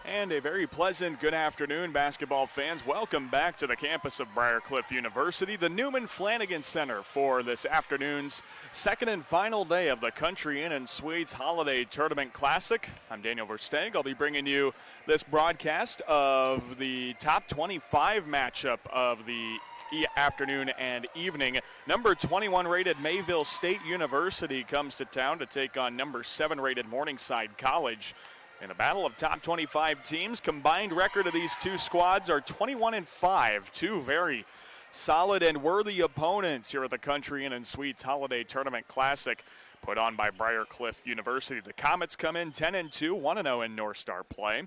And a very pleasant good afternoon, basketball fans. Welcome back to the campus of Briar University, the Newman Flanagan Center, for this afternoon's second and final day of the Country Inn & Suites Holiday Tournament Classic. I'm Daniel Versteeg. I'll be bringing you this broadcast of the top 25 matchup of the afternoon and evening. Number 21 rated Mayville State University comes to town to take on number 7 rated Morningside College. In a battle of top 25 teams, combined record of these two squads are 21-5. Two very solid and worthy opponents here at the Country Inn & Suites Holiday Tournament Classic, put on by Briar University. The Comets come in 10-2, 1-0 in North Star play.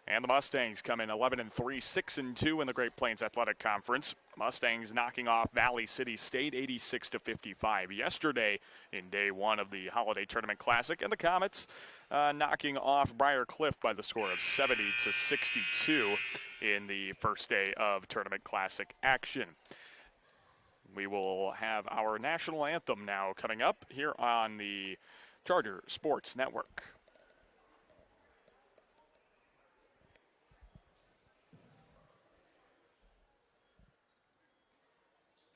And the Mustangs come in 11-3, 6-2 in the Great Plains Athletic Conference. Mustangs knocking off Valley City State 86-55 yesterday in day one of the Holiday Tournament Classic. And the Comets knocking off Briar Cliff by the score of 70-62 in the first day of Tournament Classic action. We will have our national anthem now coming up here on the Charger Sports Network.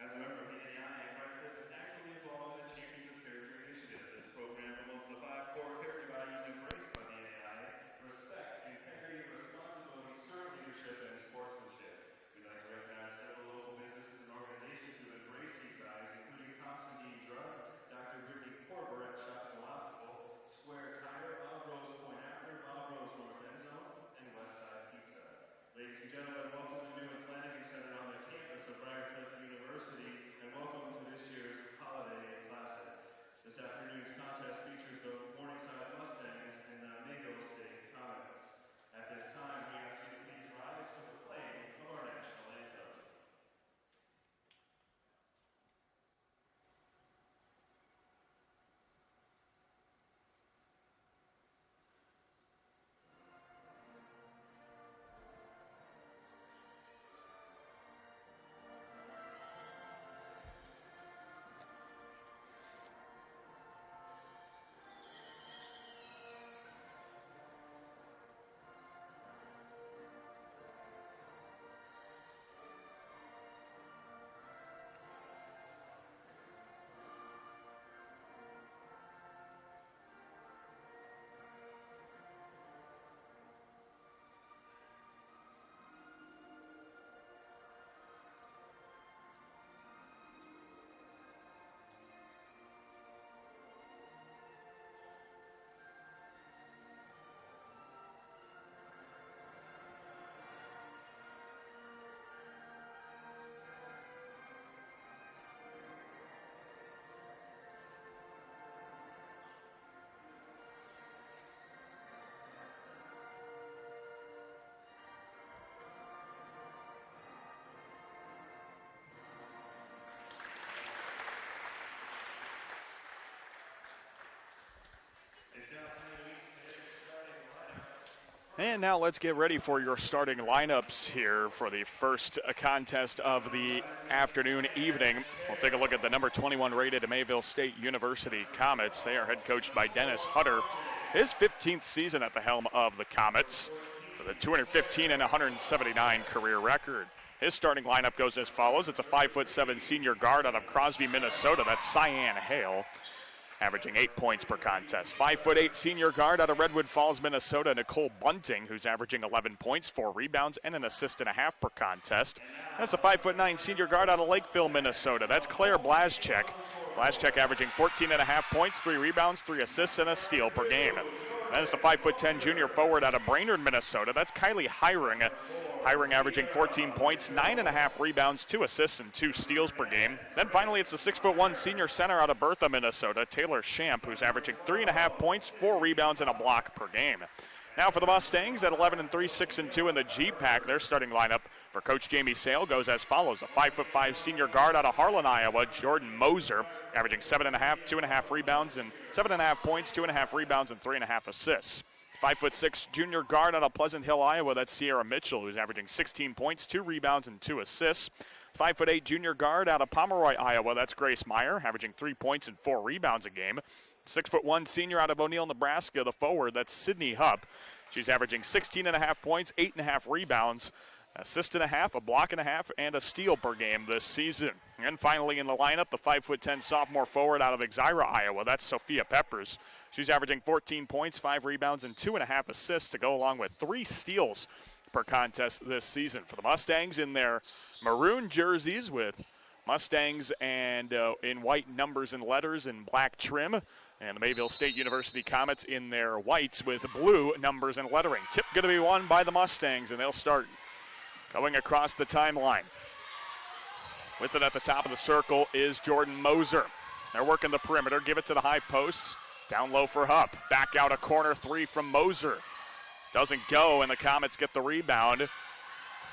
As a member of the NAI, Briar Cliff is actively involved in the Champions of Character initiative. This program promotes the 5 core character values embraced by the NAI: respect, integrity, responsibility, servant leadership, and sportsmanship. We'd like to recognize several local businesses and organizations who embrace these values, including Thompson Dean Drug, Dr. Brittany Corber at Shop and Optical, Square Tire, Olive Rose Point After, Olive Rose North End Zone, and Westside Pizza. Ladies and gentlemen, welcome to Newman Flanagan Center on the campus of Briar University, and welcome to this year's Holiday Classic. This afternoon's contest features the Morningside Mustangs and the Mayville State Comets. At this time, we ask you to please rise for the playing of our national anthem. And now let's get ready for your starting lineups here for the first contest of the afternoon, evening. We'll take a look at the number 21 rated Mayville State University Comets. They are head coached by Dennis Hutter, his 15th season at the helm of the Comets, with a 215 and 179 career record. His starting lineup goes as follows. It's a 5'7" senior guard out of Crosby, Minnesota. That's Cyan Hale, averaging 8 points per contest. 5'8" senior guard out of Redwood Falls, Minnesota, Nicole Bunting, who's averaging 11 points, 4 rebounds, and an assist and a half per contest. That's a 5'9" senior guard out of Lakeville, Minnesota. That's Claire Blazchek. Blazchek averaging 14 and a half points, 3 rebounds, 3 assists, and a steal per game. That is the 5'10" junior forward out of Brainerd, Minnesota. That's Kylie Hiring. Hiring averaging 14 points, 9.5 rebounds, 2 assists, and 2 steals per game. Then finally, it's the 6'1" senior center out of Bertha, Minnesota, Taylor Champ, who's averaging 3.5 points, 4 rebounds, and a block per game. Now for the Mustangs at 11-3, 6-2 in the G-Pack, their starting lineup for Coach Jamie Sale goes as follows. A 5'5" senior guard out of Harlan, Iowa, Jordan Moser, averaging 7.5, 2.5 rebounds, and 7.5 points, 2.5 rebounds, and 3.5 assists. 5'6" junior guard out of Pleasant Hill, Iowa, that's Sierra Mitchell, who's averaging 16 points, 2 rebounds, and 2 assists. 5'8" junior guard out of Pomeroy, Iowa. That's Grace Meyer, averaging 3 points and 4 rebounds a game. 6'1" senior out of O'Neill, Nebraska, the forward. That's Sydney Hupp. She's averaging 16.5 points, 8.5 rebounds, assist and a half, a block and a half, and a steal per game this season. And finally in the lineup, the 5'10" sophomore forward out of Exira, Iowa. That's Sophia Peppers. She's averaging 14 points, 5 rebounds, and 2.5 assists to go along with 3 steals per contest this season. For the Mustangs in their maroon jerseys with Mustangs and in white numbers and letters and black trim. And the Mayville State University Comets in their whites with blue numbers and lettering. Tip going to be won by the Mustangs, and they'll start going across the timeline. With it at the top of the circle is Jordan Moser. They're working the perimeter, give it to the high post. Down low for Hupp. Back out a corner 3 from Moser. Doesn't go, and the Comets get the rebound.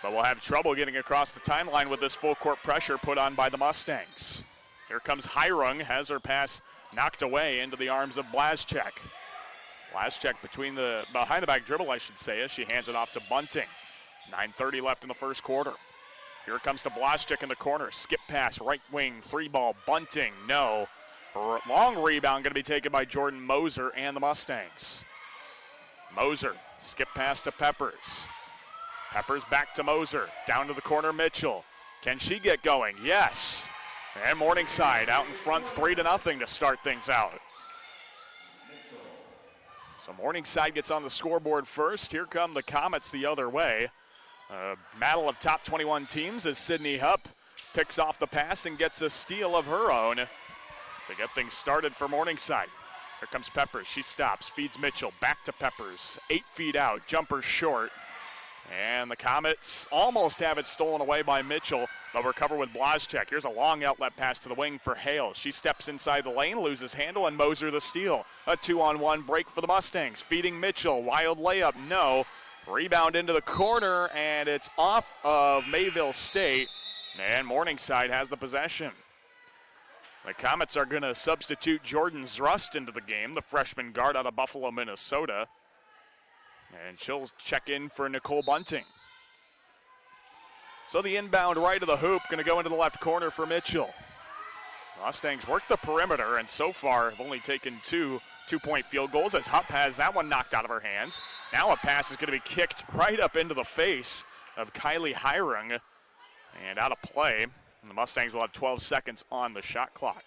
But we'll have trouble getting across the timeline with this full court pressure put on by the Mustangs. Here comes Hirung, has her pass knocked away into the arms of Blazchek. Blazchek behind the back dribble, I should say, as she hands it off to Bunting. 9:30 left in the first quarter. Here it comes to Blazchek in the corner. Skip pass, right wing, 3-ball, Bunting, no. Long rebound going to be taken by Jordan Moser and the Mustangs. Moser, skip pass to Peppers. Peppers back to Moser, down to the corner, Mitchell. Can she get going? Yes. And Morningside out in front 3-0 to start things out. So Morningside gets on the scoreboard first. Here come the Comets the other way. Battle of top 21 teams as Sydney Hupp picks off the pass and gets a steal of her own to get things started for Morningside. Here comes Peppers. She stops, feeds Mitchell. Back to Peppers. 8 feet out. Jumper short. And the Comets almost have it stolen away by Mitchell. They'll recover with Blazchek. Here's a long outlet pass to the wing for Hale. She steps inside the lane, loses handle, and Moser the steal. A 2-on-1 break for the Mustangs. Feeding Mitchell. Wild layup, no. Rebound into the corner, and it's off of Mayville State. And Morningside has the possession. The Comets are going to substitute Jordan Zrust into the game, the freshman guard out of Buffalo, Minnesota. And she'll check in for Nicole Bunting. So the inbound right of the hoop going to go into the left corner for Mitchell. Mustangs work the perimeter and so far have only taken 2 two-point field goals as Hupp has that one knocked out of her hands. Now a pass is going to be kicked right up into the face of Kylie Hirung and out of play. And the Mustangs will have 12 seconds on the shot clock.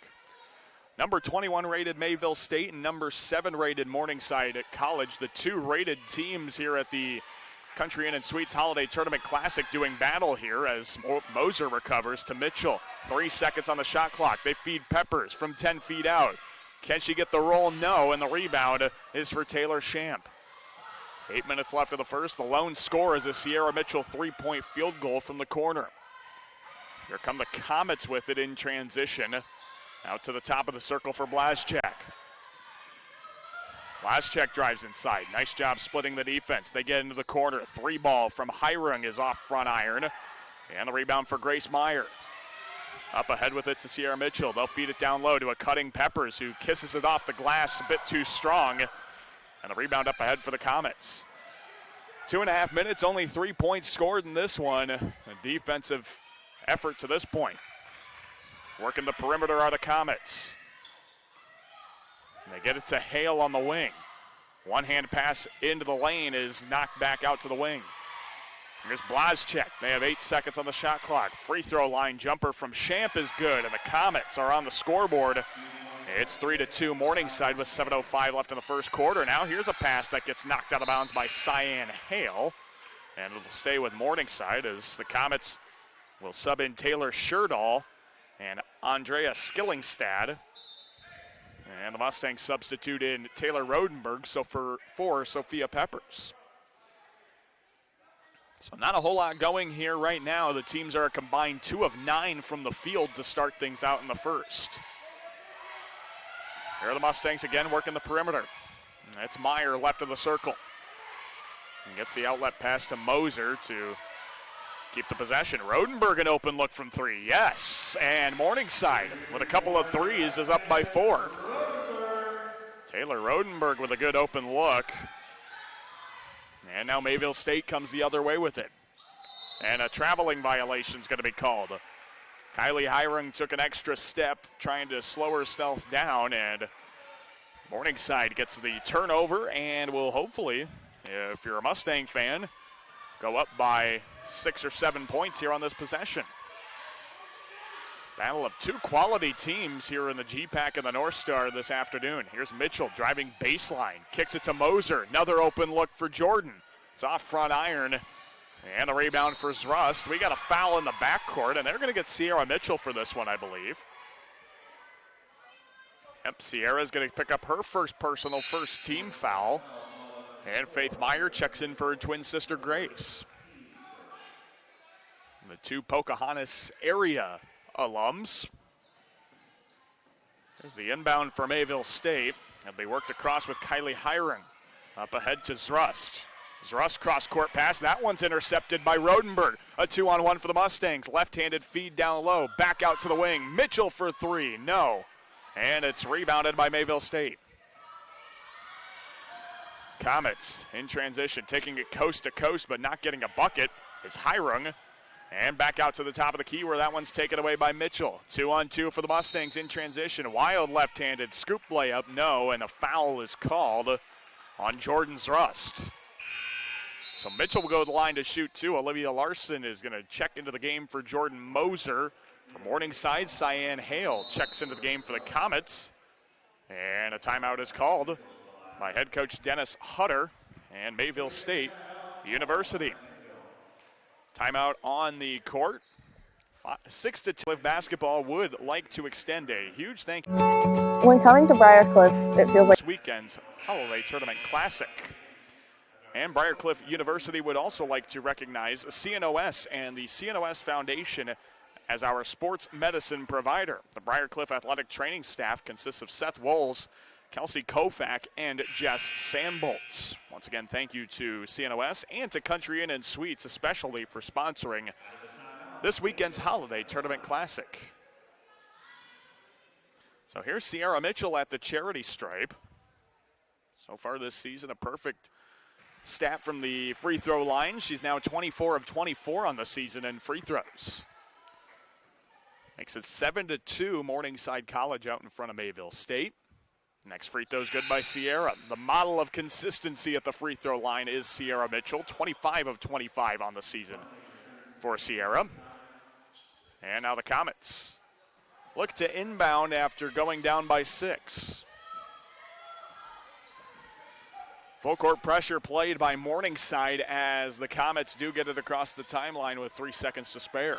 Number 21 rated Mayville State and number 7 rated Morningside College, the 2 rated teams here at the Country Inn & Suites Holiday Tournament Classic doing battle here as Moser recovers to Mitchell. 3 seconds on the shot clock. They feed Peppers from 10 feet out. Can she get the roll? No, and the rebound is for Taylor Shamp. 8 minutes left of the first. The lone score is a Sierra Mitchell 3-point field goal from the corner. Here come the Comets with it in transition. Out to the top of the circle for Blazchek. Blazchek drives inside. Nice job splitting the defense. They get into the corner. 3-ball from Hirung is off front iron. And the rebound for Grace Meyer. Up ahead with it to Sierra Mitchell. They'll feed it down low to a cutting Peppers who kisses it off the glass a bit too strong. And the rebound up ahead for the Comets. 2.5 minutes, only 3 points scored in this one. A defensive effort to this point. Working the perimeter are the Comets. And they get it to Hale on the wing. One-hand pass into the lane is knocked back out to the wing. Here's Blazchek. They have 8 seconds on the shot clock. Free throw line jumper from Shamp is good, and the Comets are on the scoreboard. It's 3-2 Morningside with 7:05 left in the first quarter. Now here's a pass that gets knocked out of bounds by Cyan Hale. And it'll stay with Morningside as the Comets will sub in Taylor Sherdahl and Andrea Skillingstad. And the Mustangs substitute in Taylor Rodenberg for Sophia Peppers. So not a whole lot going here right now. The teams are a combined 2 of 9 from the field to start things out in the first. Here are the Mustangs again working the perimeter. That's Meyer left of the circle. And gets the outlet pass to Moser to keep the possession. Rodenberg an open look from 3. Yes, and Morningside with a couple of threes is up by 4. Taylor Rodenberg with a good open look. And now Mayville State comes the other way with it. And a traveling violation is going to be called. Kylie Hirung took an extra step trying to slow herself down, and Morningside gets the turnover and will hopefully, if you're a Mustang fan, go up by 6 or 7 points here on this possession. Battle of two quality teams here in the G-Pack and the North Star this afternoon. Here's Mitchell driving baseline, kicks it to Moser. Another open look for Jordan. It's off front iron, and a rebound for Zrust. We got a foul in the backcourt, and they're going to get Sierra Mitchell for this one, I believe. Yep, Sierra's going to pick up her first personal, first team foul. And Faith Meyer checks in for her twin sister Grace. The two Pocahontas area alums. There's the inbound for Mayville State. And they worked across with Kylie Hirung. Up ahead to Zrust. Zrust cross-court pass. That one's intercepted by Rodenberg. A 2-on-1 for the Mustangs. Left-handed feed down low. Back out to the wing. Mitchell for three. No. And it's rebounded by Mayville State. Comets in transition, taking it coast to coast, but not getting a bucket is Hirung. And back out to the top of the key where that one's taken away by Mitchell. 2-on-2 for the Mustangs in transition. Wild left-handed scoop layup, no, and a foul is called on Jordan Zrust. So Mitchell will go to the line to shoot two. Olivia Larson is going to check into the game for Jordan Moser. For Morningside, Cyan Hale checks into the game for the Comets. And a timeout is called by head coach Dennis Hutter and Mayville State University. Timeout on the court. 6-2. Basketball would like to extend a huge thank you. When coming to Briarcliff, it feels like this weekend's Holiday Tournament Classic. And Briarcliff University would also like to recognize CNOS and the CNOS Foundation as our sports medicine provider. The Briarcliff athletic training staff consists of Seth Wolves, Kelsey Kofak, and Jess Sandbolts. Once again, thank you to CNOS and to Country Inn & Suites, especially for sponsoring this weekend's Holiday Tournament Classic. So here's Sierra Mitchell at the charity stripe. So far this season, a perfect stat from the free throw line. She's now 24 of 24 on the season in free throws. Makes it 7-2, Morningside College out in front of Mayville State. Next free throw is good by Sierra. The model of consistency at the free throw line is Sierra Mitchell, 25 of 25 on the season for Sierra. And now the Comets look to inbound after going down by 6. Full court pressure played by Morningside as the Comets do get it across the timeline with 3 seconds to spare.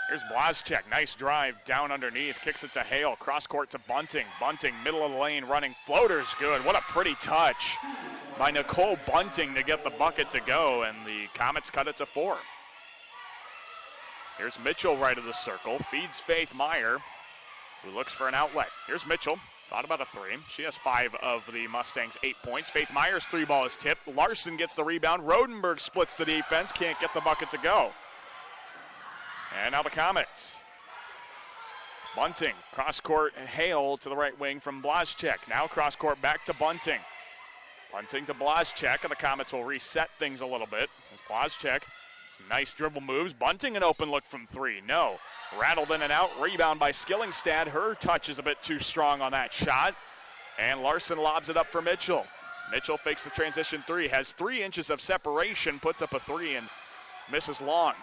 Here's Blazchek, nice drive down underneath, kicks it to Hale, cross court to Bunting. Bunting, middle of the lane, running floaters, good. What a pretty touch by Nicole Bunting to get the bucket to go, and the Comets cut it to 4. Here's Mitchell right of the circle, feeds Faith Meyer, who looks for an outlet. Here's Mitchell, thought about a three. She has 5 of the Mustangs' 8 points. Faith Meyer's 3 ball is tipped. Larson gets the rebound. Rodenberg splits the defense, can't get the bucket to go. And now the Comets. Bunting, cross-court Hale to the right wing from Blazchek. Now cross-court back to Bunting. Bunting to Blazchek, and the Comets will reset things a little bit. As Blazchek, some nice dribble moves. Bunting an open look from 3, no. Rattled in and out, rebound by Skillingstad. Her touch is a bit too strong on that shot. And Larson lobs it up for Mitchell. Mitchell fakes the transition 3, has 3 inches of separation, puts up a 3 and misses long.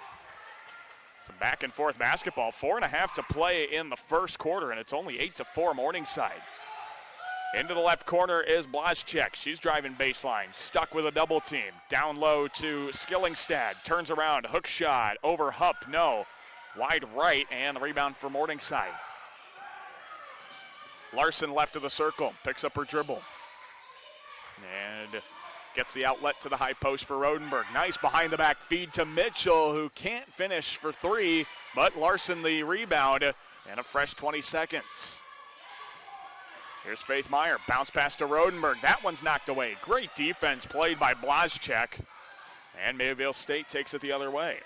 Some back and forth basketball. 4.5 to play in the first quarter, and it's only 8-4 Morningside. Into the left corner is Blazchek. She's driving baseline, stuck with a double team. Down low to Skillingstad. Turns around, hook shot, over Hupp, no. Wide right, and the rebound for Morningside. Larson left of the circle, picks up her dribble. And gets the outlet to the high post for Rodenberg. Nice behind the back feed to Mitchell, who can't finish for 3, but Larson the rebound and a fresh 20 seconds. Here's Faith Meyer, bounce pass to Rodenberg. That one's knocked away. Great defense played by Blazchek, and Mayville State takes it the other way.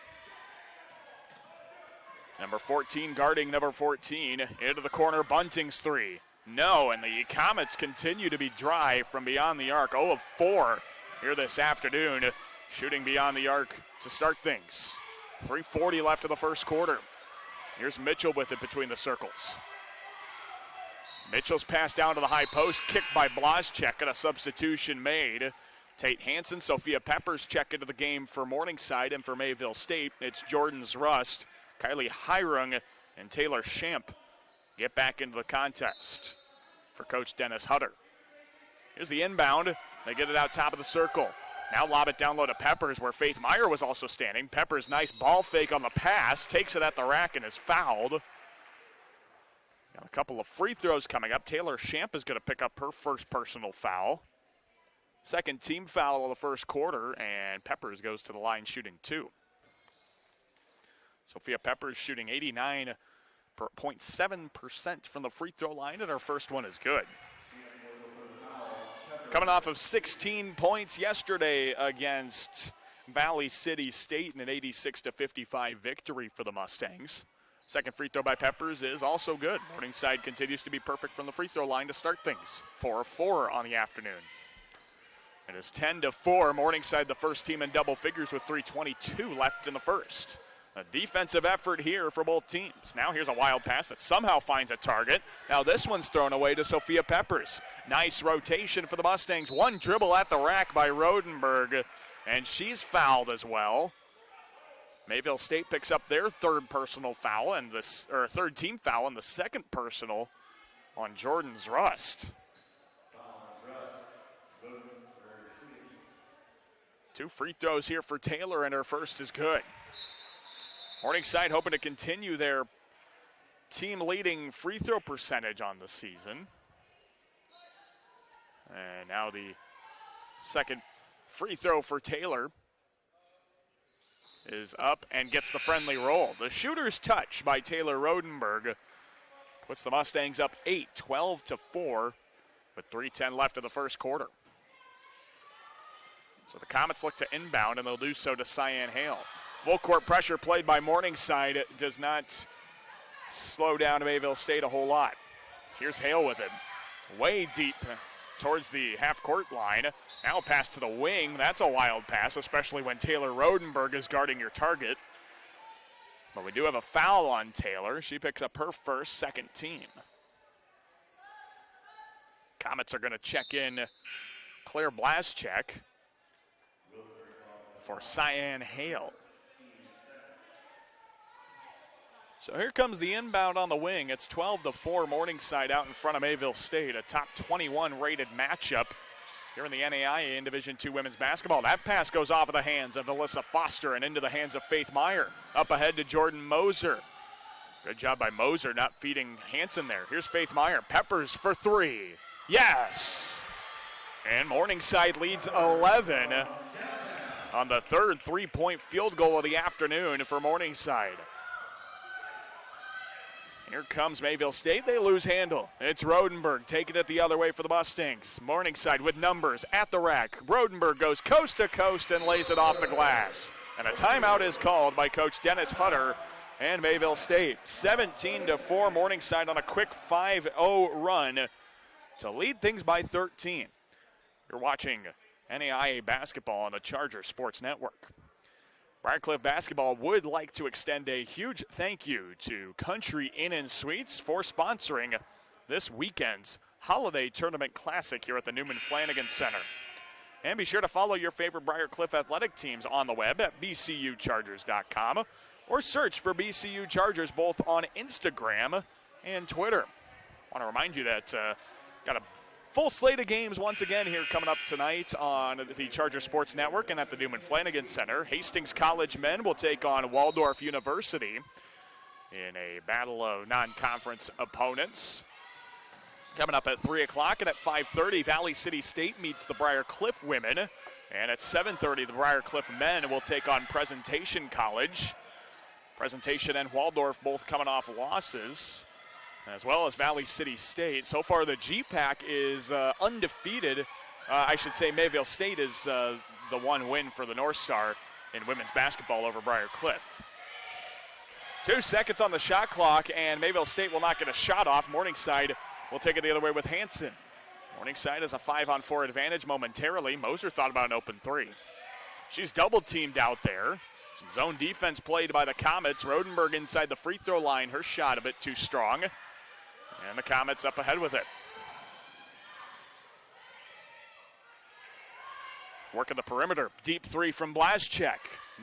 Number 14 guarding number 14. Into the corner, Bunting's 3. No, and the Comets continue to be dry from beyond the arc. 0 of 4 here this afternoon, shooting beyond the arc to start things. 3:40 left of the first quarter. Here's Mitchell with it between the circles. Mitchell's pass down to the high post, kicked by Blazczak, and a substitution made. Tate Hansen, Sophia Peppers check into the game for Morningside, and for Mayville State, it's Jordan's Rust, Kylie Hirung, and Taylor Shamp get back into the contest for Coach Dennis Hutter. Here's the inbound. They get it out top of the circle. Now lob it down low to Peppers, where Faith Meyer was also standing. Peppers, nice ball fake on the pass, takes it at the rack and is fouled. Got a couple of free throws coming up. Taylor Shamp is going to pick up her first personal foul. Second team foul of the first quarter, and Peppers goes to the line shooting 2. Sophia Peppers shooting 89.7% from the free throw line, and her first one is good. Coming off of 16 points yesterday against Valley City State in an 86-55 victory for the Mustangs. Second free throw by Peppers is also good. Morningside continues to be perfect from the free throw line to start things. 4-4 on the afternoon. It is 10-4. Morningside the first team in double figures with 3:22 left in the first. A defensive effort here for both teams. Now here's a wild pass that somehow finds a target. Now this one's thrown away to Sophia Peppers. Nice rotation for the Mustangs. One dribble at the rack by Rodenberg, and she's fouled as well. Mayville State picks up their third personal foul and third team foul, and the second personal on Jordan's Rust. 2 free throws here for Taylor, and her first is good. Morningside hoping to continue their team-leading free throw percentage on the season. And now the second free throw for Taylor is up and gets the friendly roll. The shooter's touch by Taylor Rodenberg puts the Mustangs up 8, 12-4, with 3:10 left of the first quarter. So the Comets look to inbound, and they'll do so to Cyan Hale. Full court pressure played by Morningside does not slow down Mayville State a whole lot. Here's Hale with it. Way deep towards the half-court line. Now a pass to the wing. That's a wild pass, especially when Taylor Rodenberg is guarding your target. But we do have a foul on Taylor. She picks up her first, second team. Comets are going to check in Claire Blazczak for Cyan Hale. So here comes the inbound on the wing. It's 12-4, Morningside out in front of Mayville State, a top 21 rated matchup here in the NAIA in Division II women's basketball. That pass goes off of the hands of Alyssa Foster and into the hands of Faith Meyer. Up ahead to Jordan Moser. Good job by Moser not feeding Hansen there. Here's Faith Meyer. Peppers for 3. Yes! And Morningside leads 11 on the third three-point field goal of the afternoon for Morningside. Here comes Mayville State. They lose handle. It's Rodenberg taking it the other way for the Mustangs. Morningside with numbers at the rack. Rodenberg goes coast to coast and lays it off the glass. And a timeout is called by Coach Dennis Hutter and Mayville State. 17-4, Morningside on a quick 5-0 run to lead things by 13. You're watching NAIA basketball on the Charger Sports Network. Briarcliff basketball would like to extend a huge thank you to Country Inn & Suites for sponsoring this weekend's Holiday Tournament Classic here at the Newman Flanagan Center. And be sure to follow your favorite Briarcliff athletic teams on the web at bcuchargers.com or search for BCU Chargers both on Instagram and Twitter. I want to remind you that got a full slate of games once again here coming up tonight on the Charger Sports Network and at the Newman Flanagan Center. Hastings College men will take on Waldorf University in a battle of non-conference opponents. Coming up at 3 o'clock, and at 5:30, Valley City State meets the Briarcliff women. And at 7:30, the Briarcliff men will take on Presentation College. Presentation and Waldorf both coming off losses, as well as Valley City State. So far, the GPAC is undefeated. I should say Mayville State is the one win for the North Star in women's basketball over Briarcliff. 2 seconds on the shot clock, and Mayville State will not get a shot off. Morningside will take it the other way with Hansen. Morningside has a 5-on-4 advantage momentarily. Moser thought about an open 3. She's double-teamed out there. Some zone defense played by the Comets. Rodenberg inside the free throw line. Her shot a bit too strong. And the Comets up ahead with it. Working the perimeter. Deep three from Blazchek.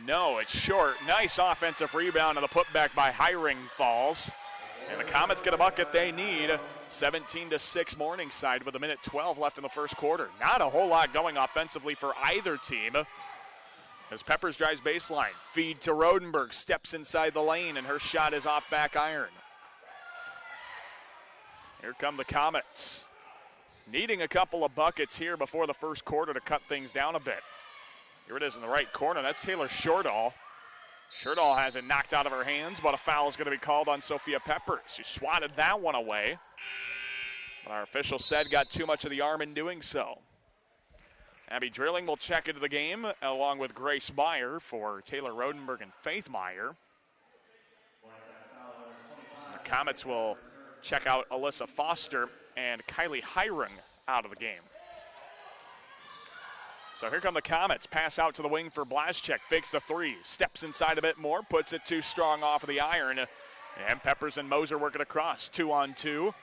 No, it's short. Nice offensive rebound, and the putback by Hiring falls. And the Comets get a bucket they need. 17-6 Morningside with 1:12 left in the first quarter. Not a whole lot going offensively for either team. As Peppers drives baseline, feed to Rodenberg, steps inside the lane, and her shot is off back iron. Here come the Comets. Needing a couple of buckets here before the first quarter to cut things down a bit. Here it is in the right corner. That's Taylor Shortall. Shortall has it knocked out of her hands, but a foul is going to be called on Sophia Peppers. She swatted that one away. But our official said got too much of the arm in doing so. Abby Drilling will check into the game along with Grace Meyer for Taylor Rodenberg and Faith Meyer. The Comets will check out Alyssa Foster and Kylie Hiring out of the game. So here come the Comets. Pass out to the wing for Blazchek. Fakes the three. Steps inside a bit more. Puts it too strong off of the iron. And Peppers and Moser working across. 2-on-2.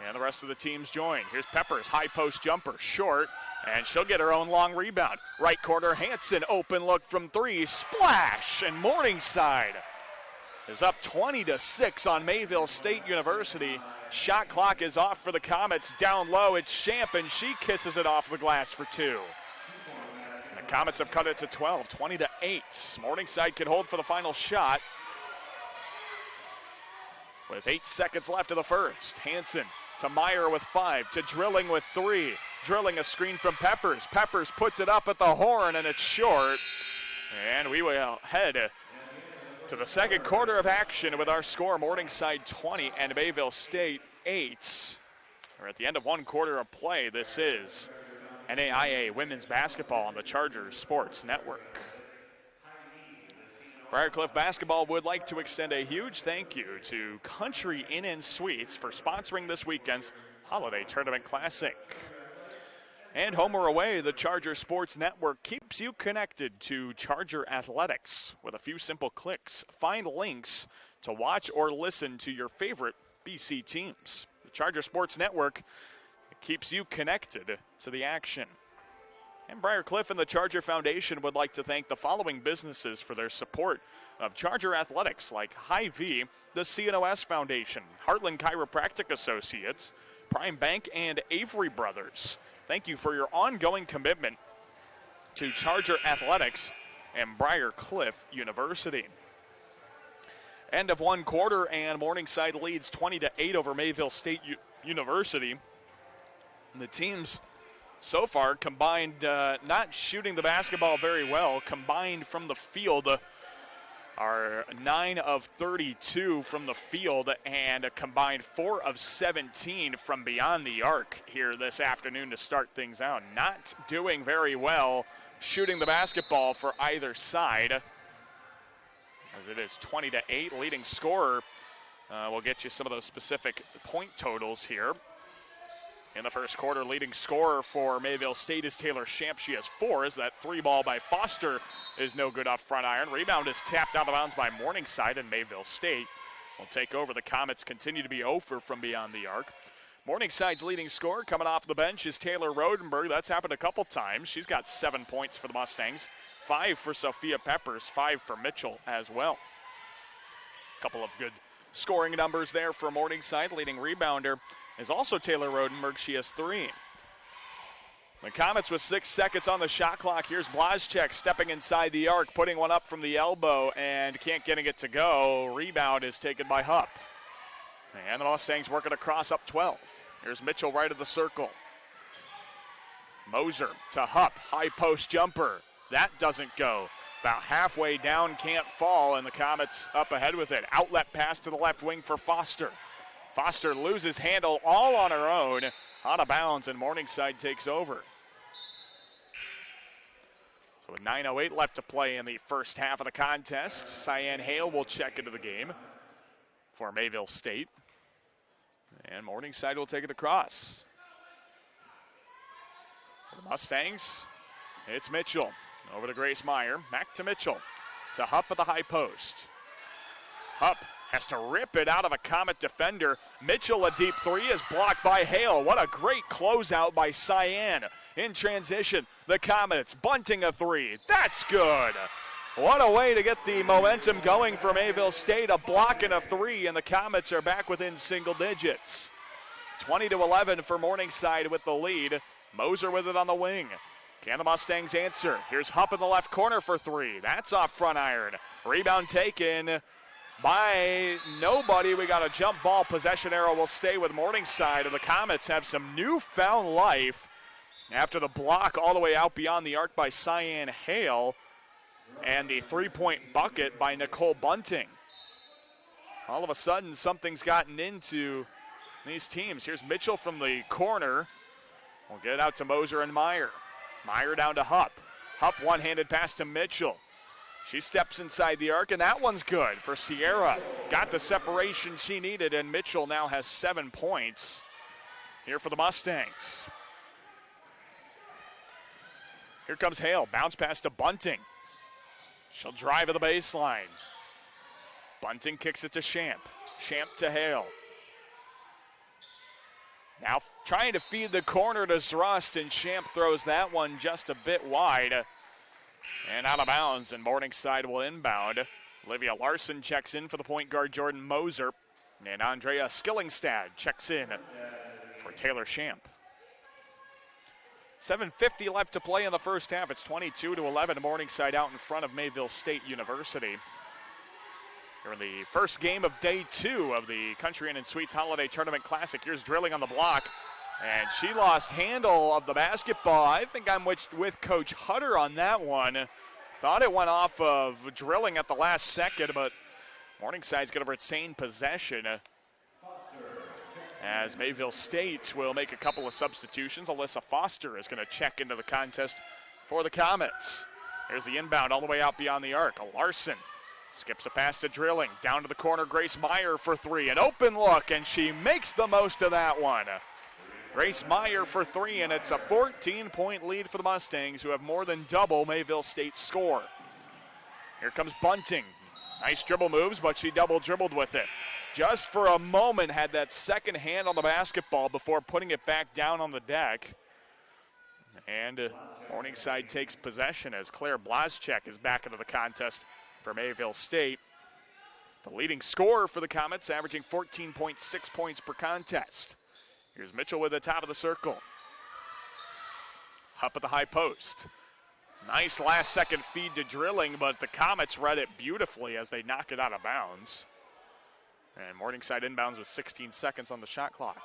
And the rest of the teams join. Here's Peppers. High post jumper. Short. And she'll get her own long rebound. Right corner. Hanson. Open look from three. Splash. And Morningside is up 20-6 on Mayville State University. Shot clock is off for the Comets. Down low. It's Champ. And she kisses it off the glass for two. Comets have cut it to 12, 20-8. Morningside can hold for the final shot. With 8 seconds left of the first. Hanson to Meyer with 5, to Drilling with 3. Drilling a screen from Peppers. Peppers puts it up at the horn, and it's short. And we will head to the second quarter of action with our score, Morningside 20 and Mayville State 8. We're at the end of one quarter of play. This is NAIA Women's Basketball on the Chargers Sports Network. Briarcliff Basketball would like to extend a huge thank you to Country Inn & Suites for sponsoring this weekend's Holiday Tournament Classic. And home or away, the Charger Sports Network keeps you connected to Charger Athletics with a few simple clicks. Find links to watch or listen to your favorite BC teams. The Charger Sports Network keeps you connected to the action. And Briarcliff and the Charger Foundation would like to thank the following businesses for their support of Charger Athletics, like Hy-Vee, the CNOS Foundation, Heartland Chiropractic Associates, Prime Bank, and Avery Brothers. Thank you for your ongoing commitment to Charger Athletics and Briarcliff University. End of one quarter, and Morningside leads 20-8 over Mayville State University. And the teams so far combined, not shooting the basketball very well, combined from the field are 9 of 32 from the field and a combined 4 of 17 from beyond the arc here this afternoon to start things out. Not doing very well shooting the basketball for either side, as it is 20-8. Leading scorer, we'll get you some of those specific point totals here. In the first quarter, leading scorer for Mayville State is Taylor Champ. She has 4, as that 3 ball by Foster is no good off front iron. Rebound is tapped out of bounds by Morningside, and Mayville State will take over. The Comets continue to be 0 from beyond the arc. Morningside's leading scorer coming off the bench is Taylor Rodenberg. That's happened a couple times. She's got 7 points for the Mustangs. 5 for Sophia Peppers, 5 for Mitchell as well. A couple of good scoring numbers there for Morningside. Leading rebounder is also Taylor Rodenberg. She has 3. The Comets with 6 seconds on the shot clock. Here's Blazchek stepping inside the arc, putting one up from the elbow, and can't get it to go. Rebound is taken by Hupp. And the Mustangs working across up 12. Here's Mitchell right of the circle. Moser to Hupp. High post jumper. That doesn't go. About halfway down, can't fall, and the Comets up ahead with it. Outlet pass to the left wing for Foster. Foster loses handle all on her own, out of bounds, and Morningside takes over. So with 9:08 left to play in the first half of the contest, Cyan Hale will check into the game for Mayville State. And Morningside will take it across. For the Mustangs, it's Mitchell. Over to Grace Meyer. Back to Mitchell. to Hupp at the high post. Hupp has to rip it out of a Comet defender. Mitchell, a deep three, is blocked by Hale. What a great closeout by Cyan. In transition, the Comets bunting a three. That's good. What a way to get the momentum going for Mayville State. A block and a three, and the Comets are back within single digits. 20-11 for Morningside with the lead. Moser with it on the wing. Can the Mustangs answer? Here's Hupp in the left corner for three. That's off front iron. Rebound taken by nobody. We got a jump ball. Possession arrow will stay with Morningside, and the Comets have some newfound life after the block all the way out beyond the arc by Cyan Hale and the three-point bucket by Nicole Bunting. All of a sudden, something's gotten into these teams. Here's Mitchell from the corner. We'll get it out to Moser and Meyer. Meyer down to Hupp. Hupp one-handed pass to Mitchell. She steps inside the arc, and that one's good for Sierra. Got the separation she needed, and Mitchell now has 7 points here for the Mustangs. Here comes Hale. Bounce pass to Bunting. She'll drive to the baseline. Bunting kicks it to Champ. Champ to Hale. Now trying to feed the corner to Zrust, and Champ throws that one just a bit wide and out of bounds, and Morningside will inbound. Olivia Larson checks in for the point guard Jordan Moser, and Andrea Skillingstad checks in for Taylor Champ. 7:50 left to play in the first half. It's 22-11. Morningside out in front of Mayville State University. Here in the first game of day 2 of the Country Inn and Suites Holiday Tournament Classic. Here's Drilling on the block, and she lost handle of the basketball. I think I'm with Coach Hutter on that one. Thought it went off of Drilling at the last second, but Morningside's going to retain possession as Mayville State will make a couple of substitutions. Alyssa Foster is going to check into the contest for the Comets. Here's the inbound all the way out beyond the arc. Larson skips a pass to Drilling. Down to the corner, Grace Meyer for three. An open look, and she makes the most of that one. Grace Meyer for three, and it's a 14-point lead for the Mustangs, who have more than double Mayville State's score. Here comes Bunting. Nice dribble moves, but she double dribbled with it. Just for a moment had that second hand on the basketball before putting it back down on the deck. And Morningside takes possession as Claire Blazchek is back into the contest for Mayville State. The leading scorer for the Comets, averaging 14.6 points per contest. Here's Mitchell with the top of the circle. Hupp at the high post. Nice last second feed to Drilling, but the Comets read it beautifully as they knock it out of bounds. And Morningside inbounds with 16 seconds on the shot clock.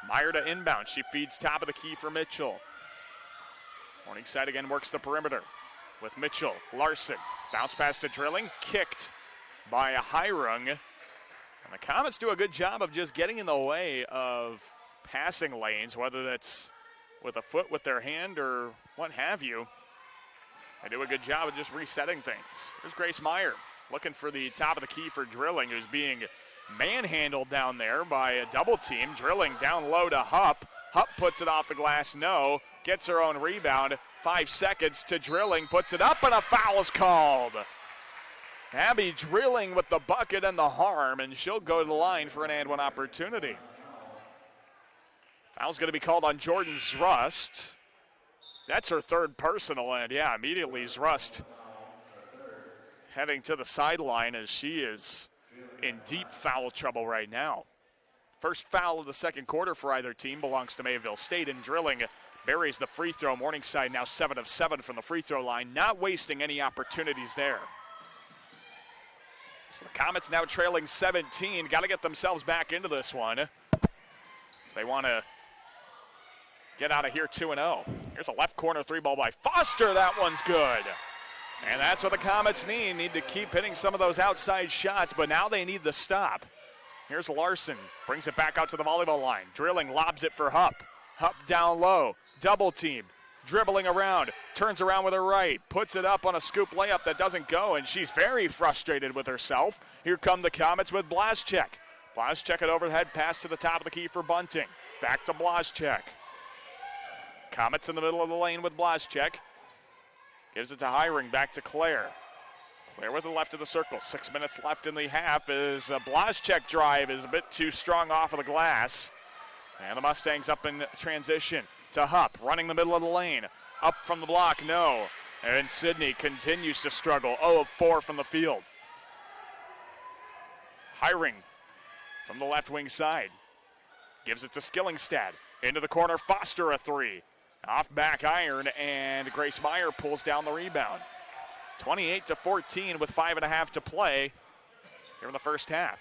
Meyer to inbound. She feeds top of the key for Mitchell. Morningside again works the perimeter with Mitchell. Larson. Bounce pass to Drilling. Kicked by a Hirung. And the Comets do a good job of just getting in the way of passing lanes, whether that's with a foot with their hand or what have you. They do a good job of just resetting things. Here's Grace Meyer looking for the top of the key for Drilling, who's being manhandled down there by a double team. Drilling down low to Hupp. Hupp puts it off the glass, no. Gets her own rebound. 5 seconds to Drilling, puts it up, and a foul is called. Abby Drilling with the bucket and the harm, and she'll go to the line for an and one opportunity. Foul's going to be called on Jordan Zrust. That's her third personal, and yeah, immediately Zrust heading to the sideline as she is in deep foul trouble right now. First foul of the second quarter for either team belongs to Mayville State, and Drilling buries the free throw. Morningside now 7 of 7 from the free throw line, not wasting any opportunities there. So the Comets now trailing 17. Got to get themselves back into this one if they want to get out of here 2-0. Here's a left corner three ball by Foster. That one's good. And that's what the Comets need. Need to keep hitting some of those outside shots, but now they need the stop. Here's Larson. Brings it back out to the volleyball line. Drilling lobs it for Hupp. Hupp down low. Double team. Dribbling around. Turns around with her right. Puts it up on a scoop layup that doesn't go, and she's very frustrated with herself. Here come the Comets with Blazchek. Blazchek an overhead pass to the top of the key for Bunting. Back to Blazchek. Comets in the middle of the lane with Blazchek. Gives it to Hiring, back to Claire. Claire with the left of the circle. 6 minutes left in the half as a Blazchek drive is a bit too strong off of the glass. And the Mustangs up in transition to Hupp, running the middle of the lane. Up from the block, no. And Sidney continues to struggle, 0 of 4 from the field. Hiring from the left wing side. Gives it to Skillingstad. Into the corner, Foster a three. Off back iron, and Grace Meyer pulls down the rebound. 28-14 with 5.5 to play here in the first half.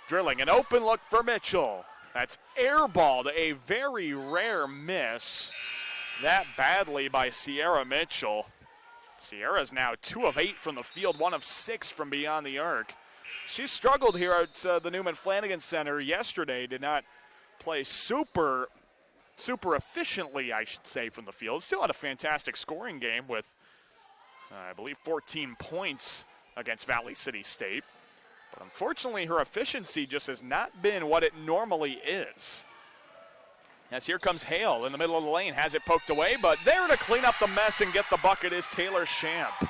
Drilling, an open look for Mitchell. That's airballed, a very rare miss. That badly by Sierra Mitchell. Sierra's now 2 of 8 from the field, 1 of 6 from beyond the arc. She struggled here at the Newman Flanagan Center yesterday, did not play super efficiently, I should say, from the field. Still had a fantastic scoring game with, I believe, 14 points against Valley City State. But unfortunately, her efficiency just has not been what it normally is. As here comes Hale in the middle of the lane, has it poked away, but there to clean up the mess and get the bucket is Taylor Shamp.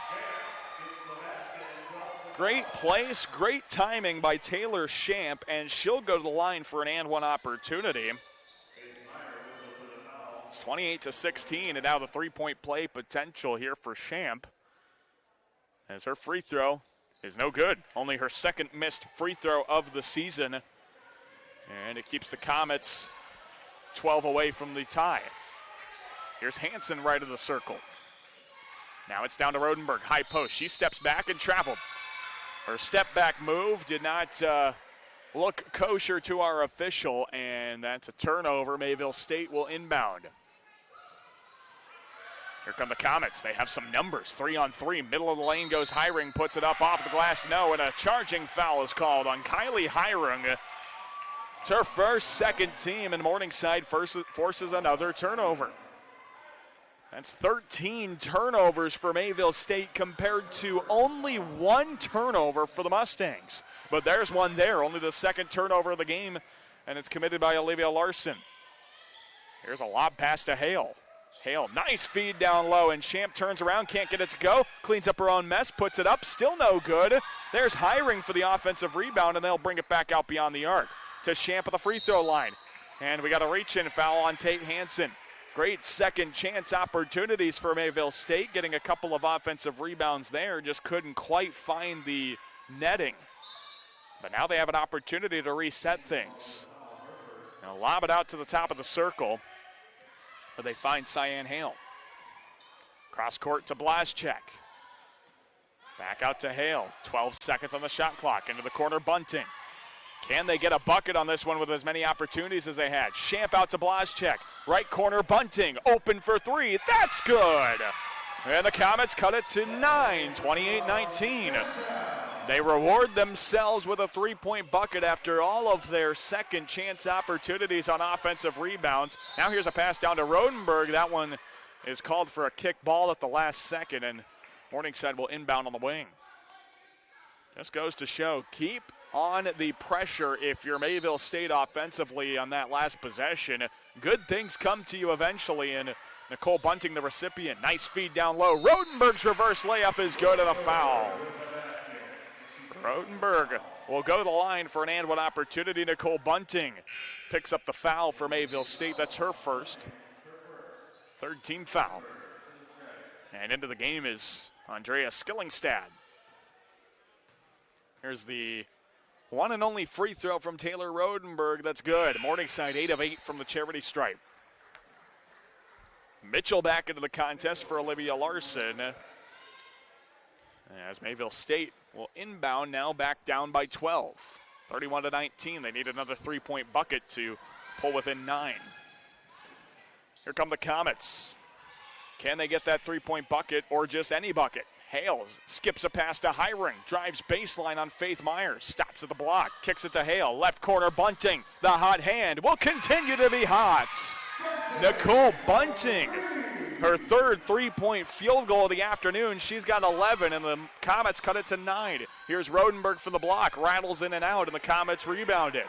Great place, great timing by Taylor Shamp, and she'll go to the line for an and one opportunity. It's 28-16, and now the three-point play potential here for Shamp, as her free throw is no good. Only her second missed free throw of the season, and it keeps the Comets 12 away from the tie. Here's Hansen right of the circle. Now it's down to Rodenberg, high post. She steps back and traveled. Her step back move did not look kosher to our official, and that's a turnover. Mayville State will inbound. Here come the Comets. They have some numbers. 3-on-3. Middle of the lane goes Hiring. Puts it up off the glass. No, and a charging foul is called on Kylie Hiring. It's her first second team, and Morningside forces another turnover. That's 13 turnovers for Mayville State compared to only 1 turnover for the Mustangs. But there's one there, only the second turnover of the game, and it's committed by Olivia Larson. Here's a lob pass to Hale. Hale, nice feed down low, and Shamp turns around, can't get it to go, cleans up her own mess, puts it up, still no good. There's Hiring for the offensive rebound, and they'll bring it back out beyond the arc to Shamp at the free throw line. And we got a reach-in foul on Tate Hansen. Great second chance opportunities for Mayville State, getting a couple of offensive rebounds there, just couldn't quite find the netting. But now they have an opportunity to reset things. Now lob it out to the top of the circle, but they find Cyan Hale. Cross court to Blazchek. Back out to Hale. 12 seconds on the shot clock. Into the corner, Bunting. Can they get a bucket on this one with as many opportunities as they had? Shamp out to Blazchek. Right corner, Bunting. Open for three. That's good. And the Comets cut it to 9, 28-19. They reward themselves with a three-point bucket after all of their second chance opportunities on offensive rebounds. Now here's a pass down to Rodenberg. That one is called for a kick ball at the last second, and Morningside will inbound on the wing. Just goes to show, keep on the pressure if you're Mayville State offensively on that last possession. Good things come to you eventually, and Nicole Bunting, the recipient. Nice feed down low. Rodenberg's reverse layup is good and a foul. Rodenberg will go to the line for an and one opportunity. Nicole Bunting picks up the foul for Mayville State. That's her first. Third team foul. And into the game is Andrea Skillingstad. Here's the one and only free throw from Taylor Rodenberg. That's good. Morningside 8 of 8 from the charity stripe. Mitchell back into the contest for Olivia Larson. As Mayville State will inbound now, back down by 12. 31-19. They need another three-point bucket to pull within 9. Here come the Comets. Can they get that three-point bucket or just any bucket? Hale skips a pass to Hiring, drives baseline on Faith Myers, stops at the block, kicks it to Hale. Left corner, Bunting. The hot hand will continue to be hot. Nicole Bunting, her third three-point field goal of the afternoon. She's got 11, and the Comets cut it to 9. Here's Rodenberg for the block, rattles in and out, and the Comets rebound it.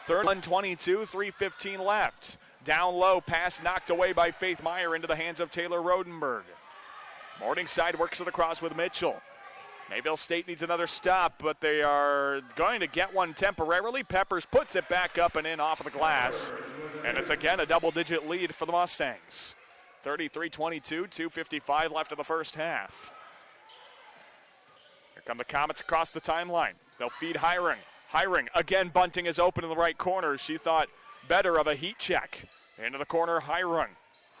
Third 1:22, 3:15 left. Down low, pass knocked away by Faith Meyer into the hands of Taylor Rodenberg. Morningside works it across with Mitchell. Mayville State needs another stop, but they are going to get one temporarily. Peppers puts it back up and in off of the glass. And it's again a double-digit lead for the Mustangs. 33-22, 2:55 left of the first half. Here come the Comets across the timeline. They'll feed Hiring. Hiring, again, Bunting is open in the right corner. She thought better of a heat check. Into the corner, Hiring.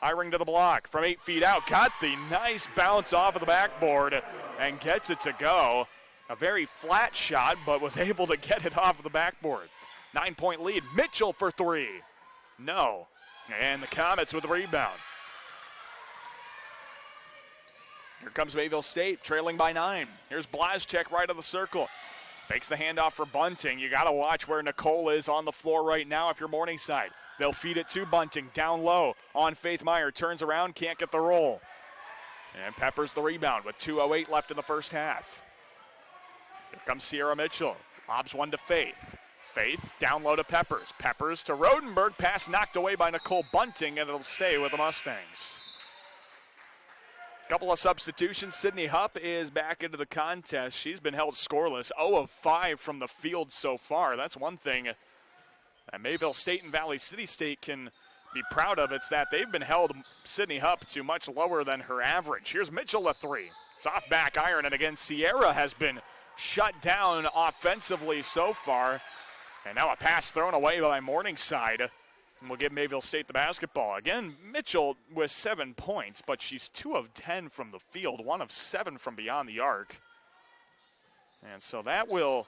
Hiring to the block from 8 feet out. Got the nice bounce off of the backboard and gets it to go. A very flat shot, but was able to get it off of the backboard. 9-point lead. Mitchell for 3. No. And the Comets with the rebound. Here comes Mayville State, trailing by 9. Here's Blazchek right of the circle. Fakes the handoff for Bunting. You got to watch where Nicole is on the floor right now if you're Morningside. They'll feed it to Bunting, down low on Faith Meyer. Turns around, can't get the roll. And Peppers the rebound with 2:08 left in the first half. Here comes Sierra Mitchell. Lobs one to Faith. Faith down low to Peppers. Peppers to Rodenberg. Pass knocked away by Nicole Bunting, and it'll stay with the Mustangs. Couple of substitutions. Sydney Hupp is back into the contest. She's been held scoreless. 0 of 5 from the field so far. That's one thing that Mayville State and Valley City State can be proud of. It's that they've been held, Sydney Hupp, to much lower than her average. Here's Mitchell at 3. It's off back iron, and again, Sierra has been shut down offensively so far. And now a pass thrown away by Morningside. And we'll give Mayville State the basketball. Again, Mitchell with 7 points, but she's 2 of 10 from the field, 1 of 7 from beyond the arc. And so that will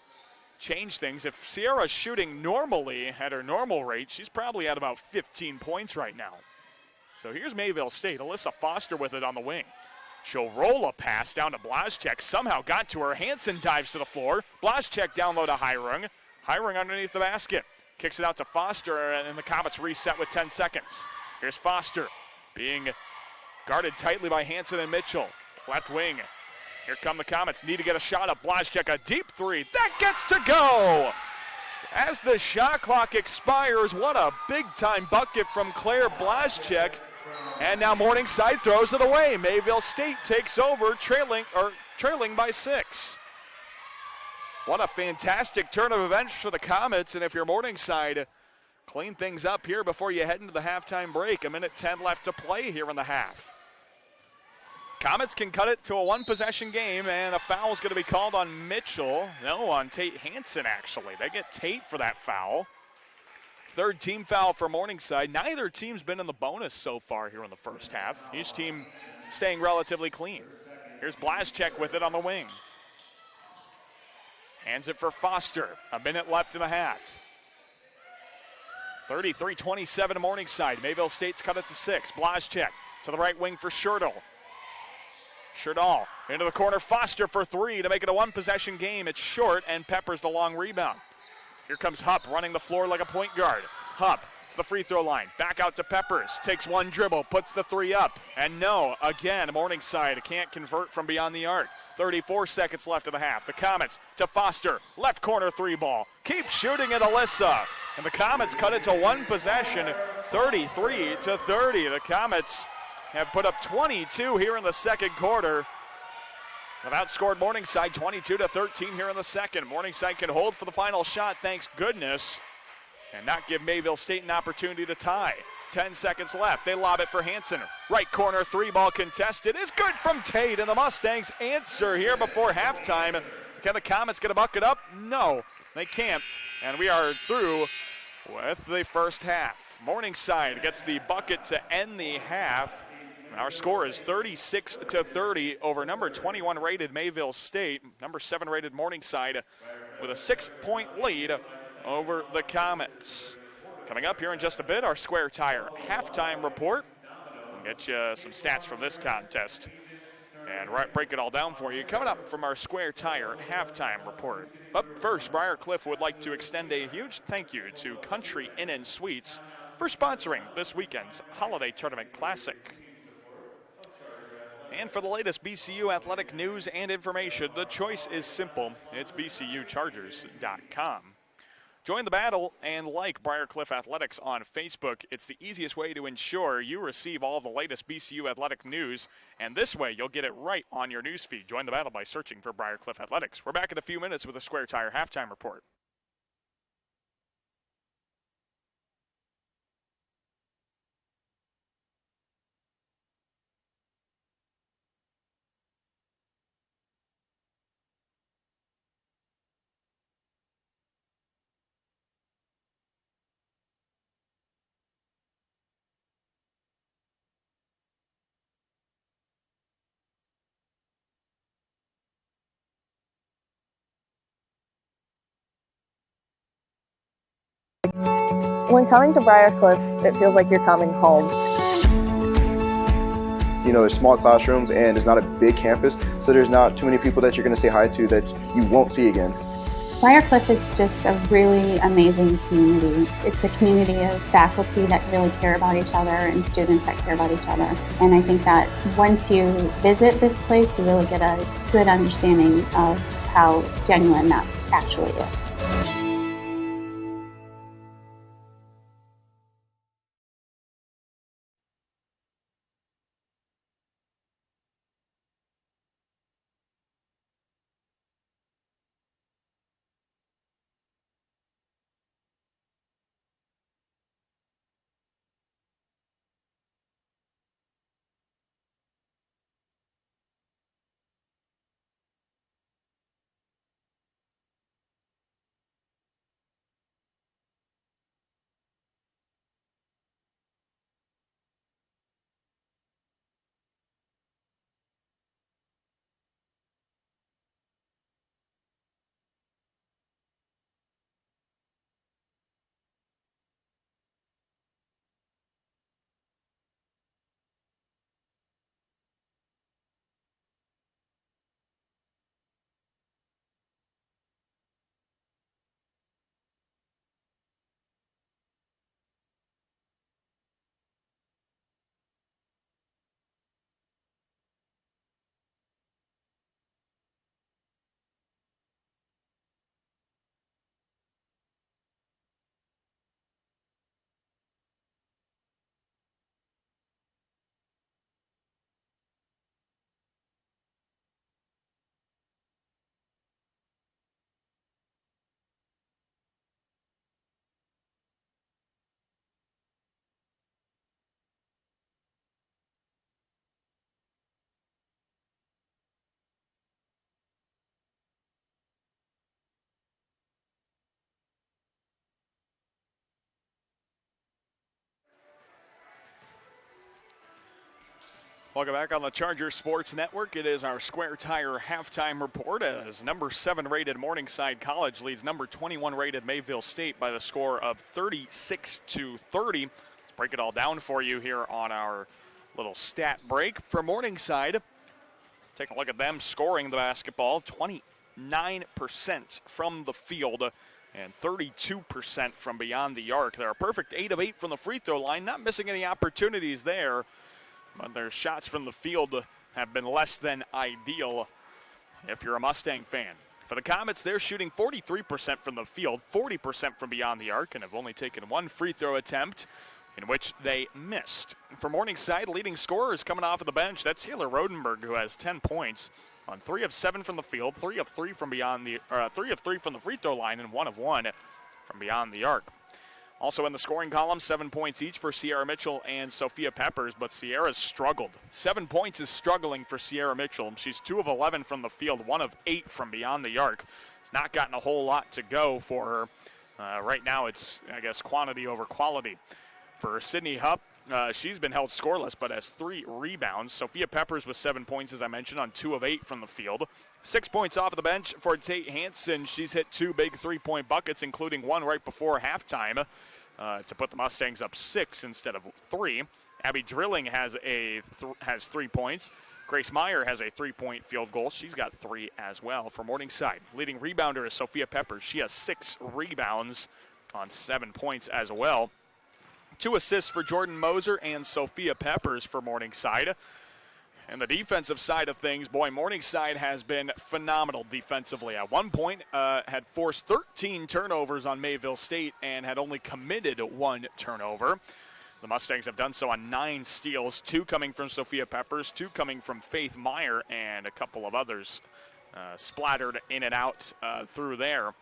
change things. If Sierra's shooting normally at her normal rate, she's probably at about 15 points right now. So here's Mayville State. Alyssa Foster with it on the wing. She'll roll a pass down to Blazchek. Somehow got to her. Hansen dives to the floor. Blazchek down low to Hiring. Hiring underneath the basket. Kicks it out to Foster, and the Comets reset with 10 seconds. Here's Foster being guarded tightly by Hansen and Mitchell. Left wing. Here come the Comets. Need to get a shot up. Blazchek, a deep 3. That gets to go! As the shot clock expires, what a big-time bucket from Claire Blazchek. And now Morningside throws it away. Mayville State takes over, trailing by 6. What a fantastic turn of events for the Comets, and if you're Morningside, clean things up here before you head into the halftime break. 1:10 left to play here in the half. Comets can cut it to a one-possession game, and a foul is going to be called on Mitchell. No, on Tate Hansen, actually. They get Tate for that foul. Third team foul for Morningside. Neither team's been in the bonus so far here in the first half. Each team staying relatively clean. Here's Blazchek with it on the wing. Hands it for Foster. A minute left in the half. 33-27 Morningside. Mayville State's cut it to 6. Blazchek to the right wing for Scherdahl. Scherdahl into the corner. Foster for 3 to make it a one-possession game. It's short, and Peppers the long rebound. Here comes Hupp running the floor like a point guard. Hupp to the free throw line. Back out to Peppers. Takes one dribble. Puts the 3 up. And no, again, Morningside can't convert from beyond the arc. 34 seconds left of the half. The Comets to Foster. Left corner 3 ball. Keep shooting it, Alyssa. And the Comets cut it to one possession, 33-30. The Comets have put up 22 here in the second quarter. They've outscored Morningside 22-13 here in the second. Morningside can hold for the final shot, thanks goodness, and not give Mayville State an opportunity to tie. 10 seconds left. They lob it for Hansen. Right corner 3 ball contested is good from Tate, and the Mustangs answer here before halftime. Can the Comets get a bucket up? No, they can't. And we are through with the first half. Morningside gets the bucket to end the half. And our score is 36-30 over number 21 rated Mayville State, number 7 rated Morningside, with a 6-point lead over the Comets. Coming up here in just a bit, our Square Tire halftime report. We'll get you some stats from this contest and break it all down for you. Coming up from our Square Tire halftime report. But first, Briar Cliff would like to extend a huge thank you to Country Inn & Suites for sponsoring this weekend's Holiday Tournament Classic. And for the latest BCU athletic news and information, the choice is simple. It's BCUchargers.com. Join the battle and like Briar Cliff Athletics on Facebook. It's the easiest way to ensure you receive all the latest BCU athletic news, and this way you'll get it right on your news feed. Join the battle by searching for Briar Cliff Athletics. We're back in a few minutes with a Square Tire halftime report. When coming to Briar Cliff, it feels like you're coming home. You know, there's small classrooms and it's not a big campus, so there's not too many people that you're going to say hi to that you won't see again. Briar Cliff is just a really amazing community. It's a community of faculty that really care about each other and students that care about each other. And I think that once you visit this place, you really get a good understanding of how genuine that actually is. Welcome back on the Charger Sports Network. It is our Square Tire halftime report as number 7 rated Morningside College leads number 21 rated Mayville State by the score of 36-30. Let's break it all down for you here on our little stat break. For Morningside, take a look at them scoring the basketball, 29% from the field and 32% from beyond the arc. They're a perfect 8 of 8 from the free throw line, not missing any opportunities there. But their shots from the field have been less than ideal if you're a Mustang fan. For the Comets, they're shooting 43% from the field, 40% from beyond the arc, and have only taken one free throw attempt in which they missed. For Morningside, leading scorers coming off of the bench, that's Taylor Rodenberg, who has 10 points on 3 of 7 from the field, 3 of 3 from beyond the 3 of 3 from the free throw line, and 1 of 1 from beyond the arc. Also in the scoring column, 7 points each for Sierra Mitchell and Sophia Peppers, but Sierra's struggled. 7 points is struggling for Sierra Mitchell. She's 2 of 11 from the field, 1 of 8 from beyond the arc. It's not gotten a whole lot to go for her. Right now it's, I guess, quantity over quality. For Sydney Hupp, she's been held scoreless, but has 3 rebounds. Sophia Peppers with 7 points, as I mentioned, on 2 of 8 from the field. 6 points off of the bench for Tate Hansen. She's hit 2 big 3-point buckets, including 1 right before halftime, to put the Mustangs up 6 instead of 3. Abby Drilling has 3 points. Grace Meyer has a 3-point field goal. She's got 3 as well for Morningside. Leading rebounder is Sophia Peppers. She has 6 rebounds on 7 points as well. 2 assists for Jordan Moser and Sophia Peppers for Morningside. And the defensive side of things, boy, Morningside has been phenomenal defensively. At one point, had forced 13 turnovers on Mayville State and had only committed 1 turnover. The Mustangs have done so on 9 steals, 2 coming from Sophia Peppers, 2 coming from Faith Meyer, and a couple of others splattered in and out through there.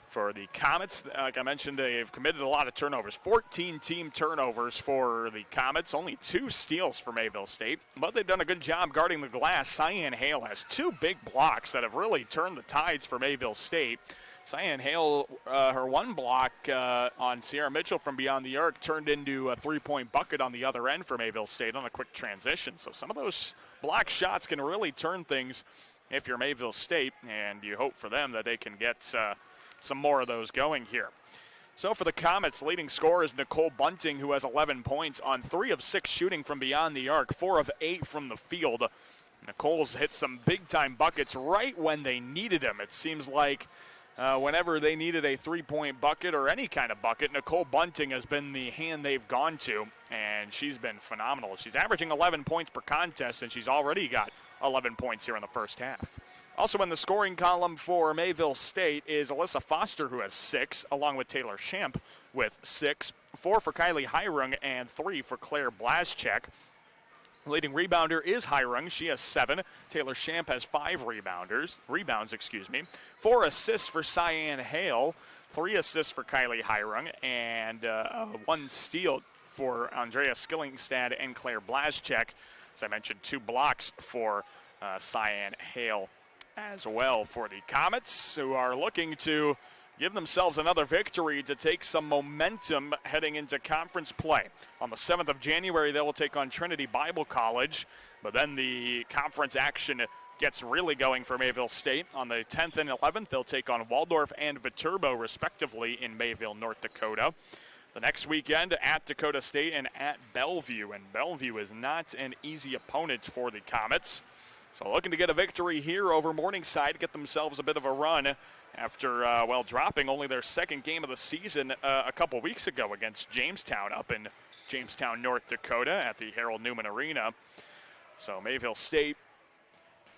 For the Comets, like I mentioned, they've committed a lot of turnovers. 14 team turnovers for the Comets, only 2 steals for Mayville State. But they've done a good job guarding the glass. Cyan Hale has 2 big blocks that have really turned the tides for Mayville State. Cyan Hale, her 1 block on Sierra Mitchell from beyond the arc turned into a 3-point bucket on the other end for Mayville State on a quick transition. So some of those block shots can really turn things if you're Mayville State, and you hope for them that they can get some more of those going here. So for the Comets, leading scorer is Nicole Bunting, who has 11 points on 3 of 6 shooting from beyond the arc, 4 of 8 from the field. Nicole's hit some big-time buckets right when they needed them. It seems like whenever they needed a 3-point bucket or any kind of bucket, Nicole Bunting has been the hand they've gone to, and she's been phenomenal. She's averaging 11 points per contest, and she's already got 11 points here in the first half. Also in the scoring column for Mayville State is Alyssa Foster, who has 6, along with Taylor Schamp with 6, 4 for Kylie Hirung, and 3 for Claire Blaschek. Leading rebounder is Hirung. She has 7. Taylor Schamp has 5 rebounds, 4 assists for Cyan Hale, 3 assists for Kylie Hirung, and 1 steal for Andrea Skillingstad and Claire Blaschek. As I mentioned, 2 blocks for Cyan Hale as well for the Comets, who are looking to give themselves another victory to take some momentum heading into conference play. On the 7th of January, they will take on Trinity Bible College, but then the conference action gets really going for Mayville State. On the 10th and 11th, they'll take on Waldorf and Viterbo, respectively, in Mayville, North Dakota. The next weekend at Dakota State and at Bellevue, and Bellevue is not an easy opponent for the Comets. So looking to get a victory here over Morningside, get themselves a bit of a run after, dropping only their 2nd game of the season a couple weeks ago against Jamestown up in Jamestown, North Dakota at the Harold Newman Arena. So Mayville State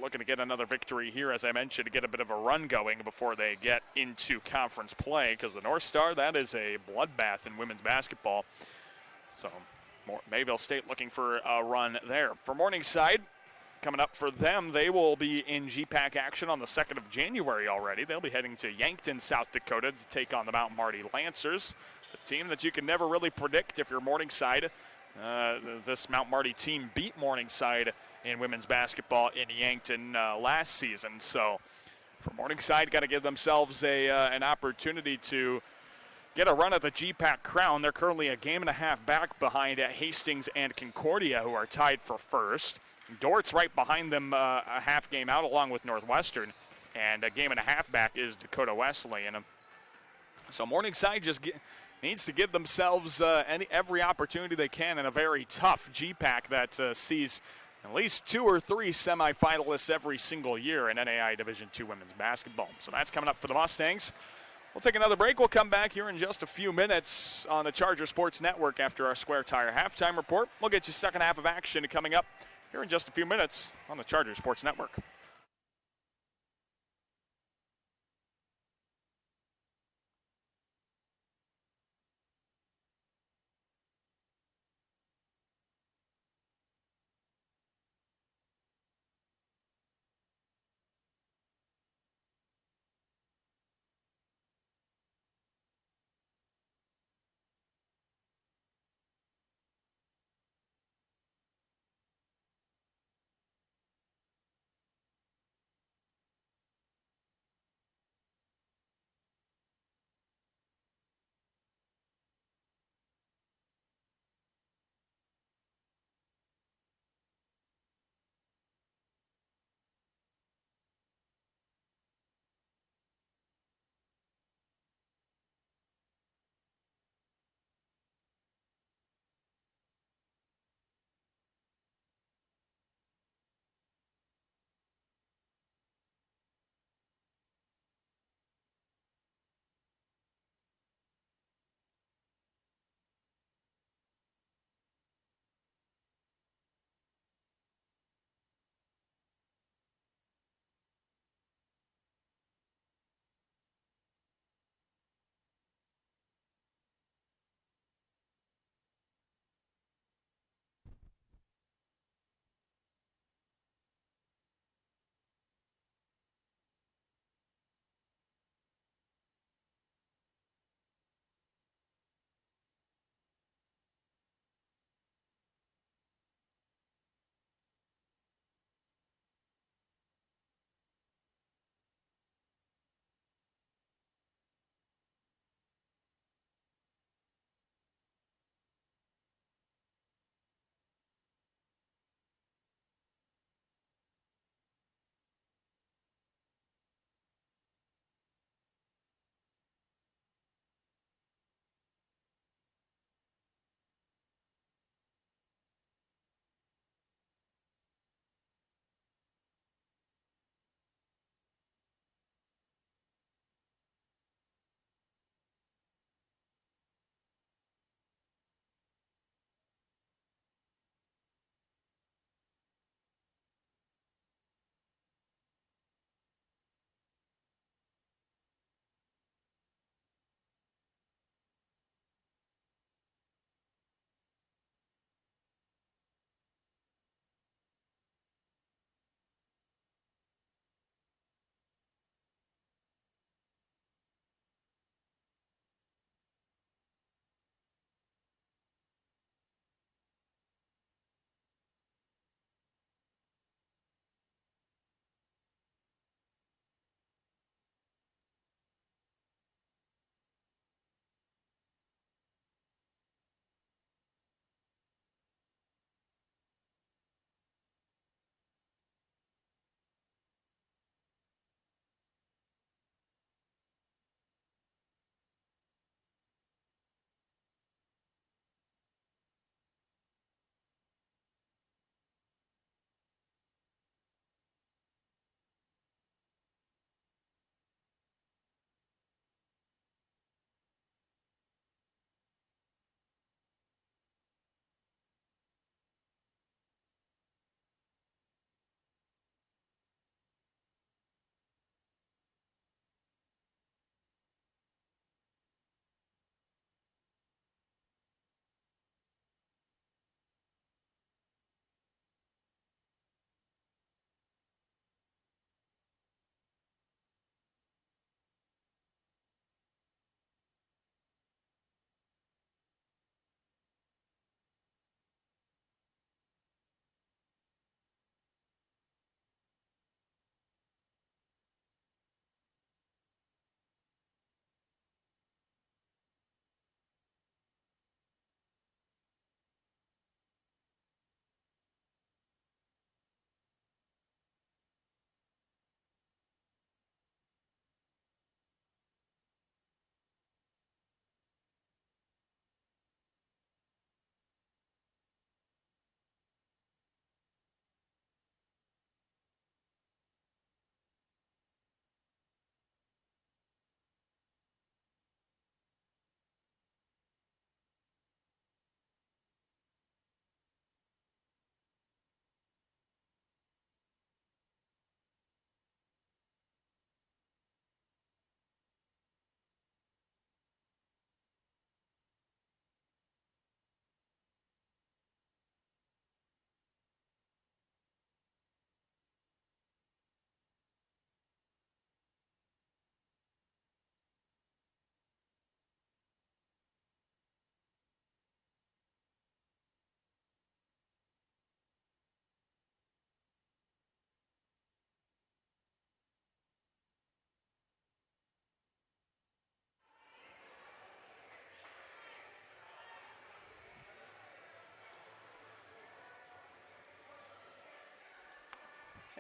looking to get another victory here, as I mentioned, to get a bit of a run going before they get into conference play, because the North Star, that is a bloodbath in women's basketball. So Mayville State looking for a run there. For Morningside, coming up for them, they will be in GPAC action on the 2nd of January already. They'll be heading to Yankton, South Dakota to take on the Mount Marty Lancers. It's a team that you can never really predict if you're Morningside. This Mount Marty team beat Morningside in women's basketball in Yankton last season. So for Morningside, got to give themselves an opportunity to get a run at the GPAC crown. They're currently a game and a half back behind Hastings and Concordia, who are tied for first. Dort's right behind them, a half game out, along with Northwestern, and a game and a half back is Dakota Wesleyan. So Morningside just needs to give themselves every opportunity they can in a very tough GPAC that sees at least 2 or 3 semifinalists every single year in NAIA Division II women's basketball. So that's coming up for the Mustangs. We'll take another break. We'll come back here in just a few minutes on the Charger Sports Network after our Square Tire halftime report. We'll get you second half of action coming up here in just a few minutes on the Charger Sports Network.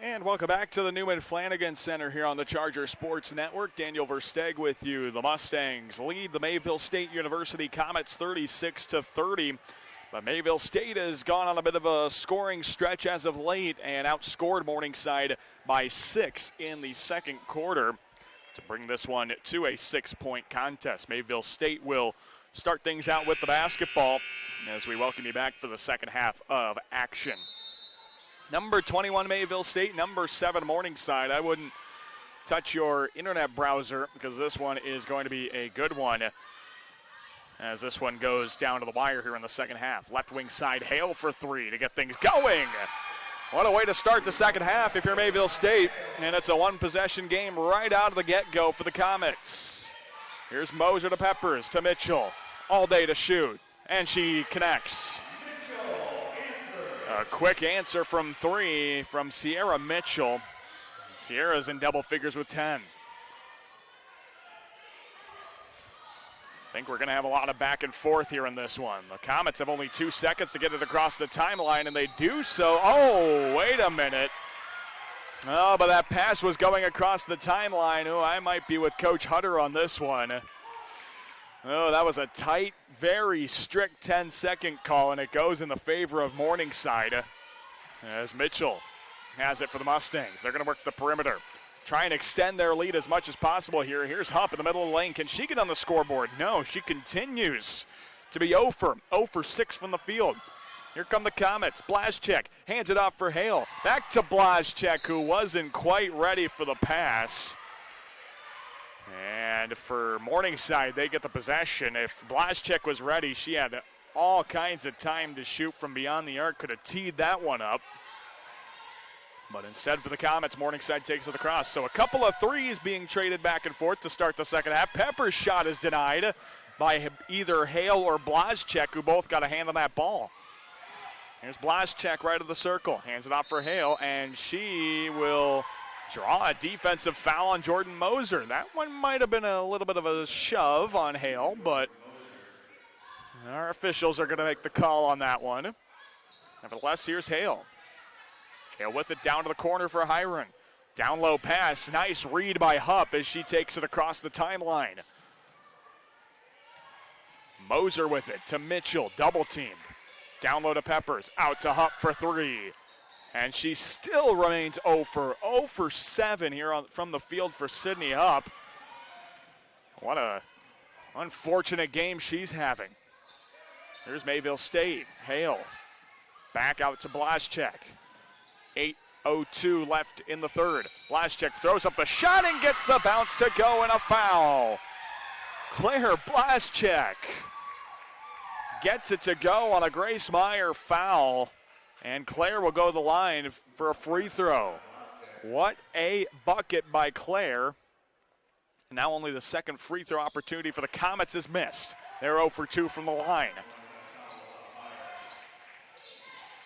And welcome back to the Newman Flanagan Center here on the Charger Sports Network. Daniel Versteeg with you. The Mustangs lead the Mayville State University Comets 36-30. But Mayville State has gone on a bit of a scoring stretch as of late and outscored Morningside by 6 in the second quarter to bring this one to a 6-point contest. Mayville State will start things out with the basketball as we welcome you back for the second half of action. Number 21 Mayville State, number 7 Morningside. I wouldn't touch your internet browser because this one is going to be a good one as this one goes down to the wire here in the second half. Left wing side, Hale for 3 to get things going. What a way to start the second half if you're Mayville State, and it's a one-possession game right out of the get-go for the Comets. Here's Moser to Peppers to Mitchell, all day to shoot, and she connects. A quick answer from 3 from Sierra Mitchell. Sierra's in double figures with 10. I think we're going to have a lot of back and forth here in this one. The Comets have only 2 seconds to get it across the timeline, and they do so. Oh, wait a minute. Oh, but that pass was going across the timeline. Oh, I might be with Coach Hutter on this one. Oh, that was a tight, very strict 10-second call, and it goes in the favor of Morningside as Mitchell has it for the Mustangs. They're going to work the perimeter, try and extend their lead as much as possible here. Here's Hump in the middle of the lane. Can she get on the scoreboard? No, she continues to be 0 for 6 from the field. Here come the Comets. Blazchek hands it off for Hale. Back to Blazchek, who wasn't quite ready for the pass. And for Morningside, they get the possession. If Blazchek was ready, she had all kinds of time to shoot from beyond the arc. Could have teed that one up. But instead for the Comets, Morningside takes it across. So a couple of threes being traded back and forth to start the second half. Pepper's shot is denied by either Hale or Blazchek, who both got a hand on that ball. Here's Blazchek right of the circle. Hands it off for Hale, and she will draw a defensive foul on Jordan Moser. That one might have been a little bit of a shove on Hale, but our officials are going to make the call on that one. Nevertheless, here's Hale. Hale with it down to the corner for Hiron. Down low pass. Nice read by Hupp as she takes it across the timeline. Moser with it to Mitchell. Double teamed. Down low to Peppers. Out to Hupp for 3. And she still remains 0 for 7 here from the field for Sydney Hupp. What a unfortunate game she's having. Here's Mayville State. Hale back out to Blazchek. 8:02 left in the third. Blazchek throws up the shot and gets the bounce to go and a foul. Claire Blazchek gets it to go on a Grace Meyer foul. And Claire will go to the line for a free throw. What a bucket by Claire. And now only the second free throw opportunity for the Comets is missed. They're 0 for 2 from the line.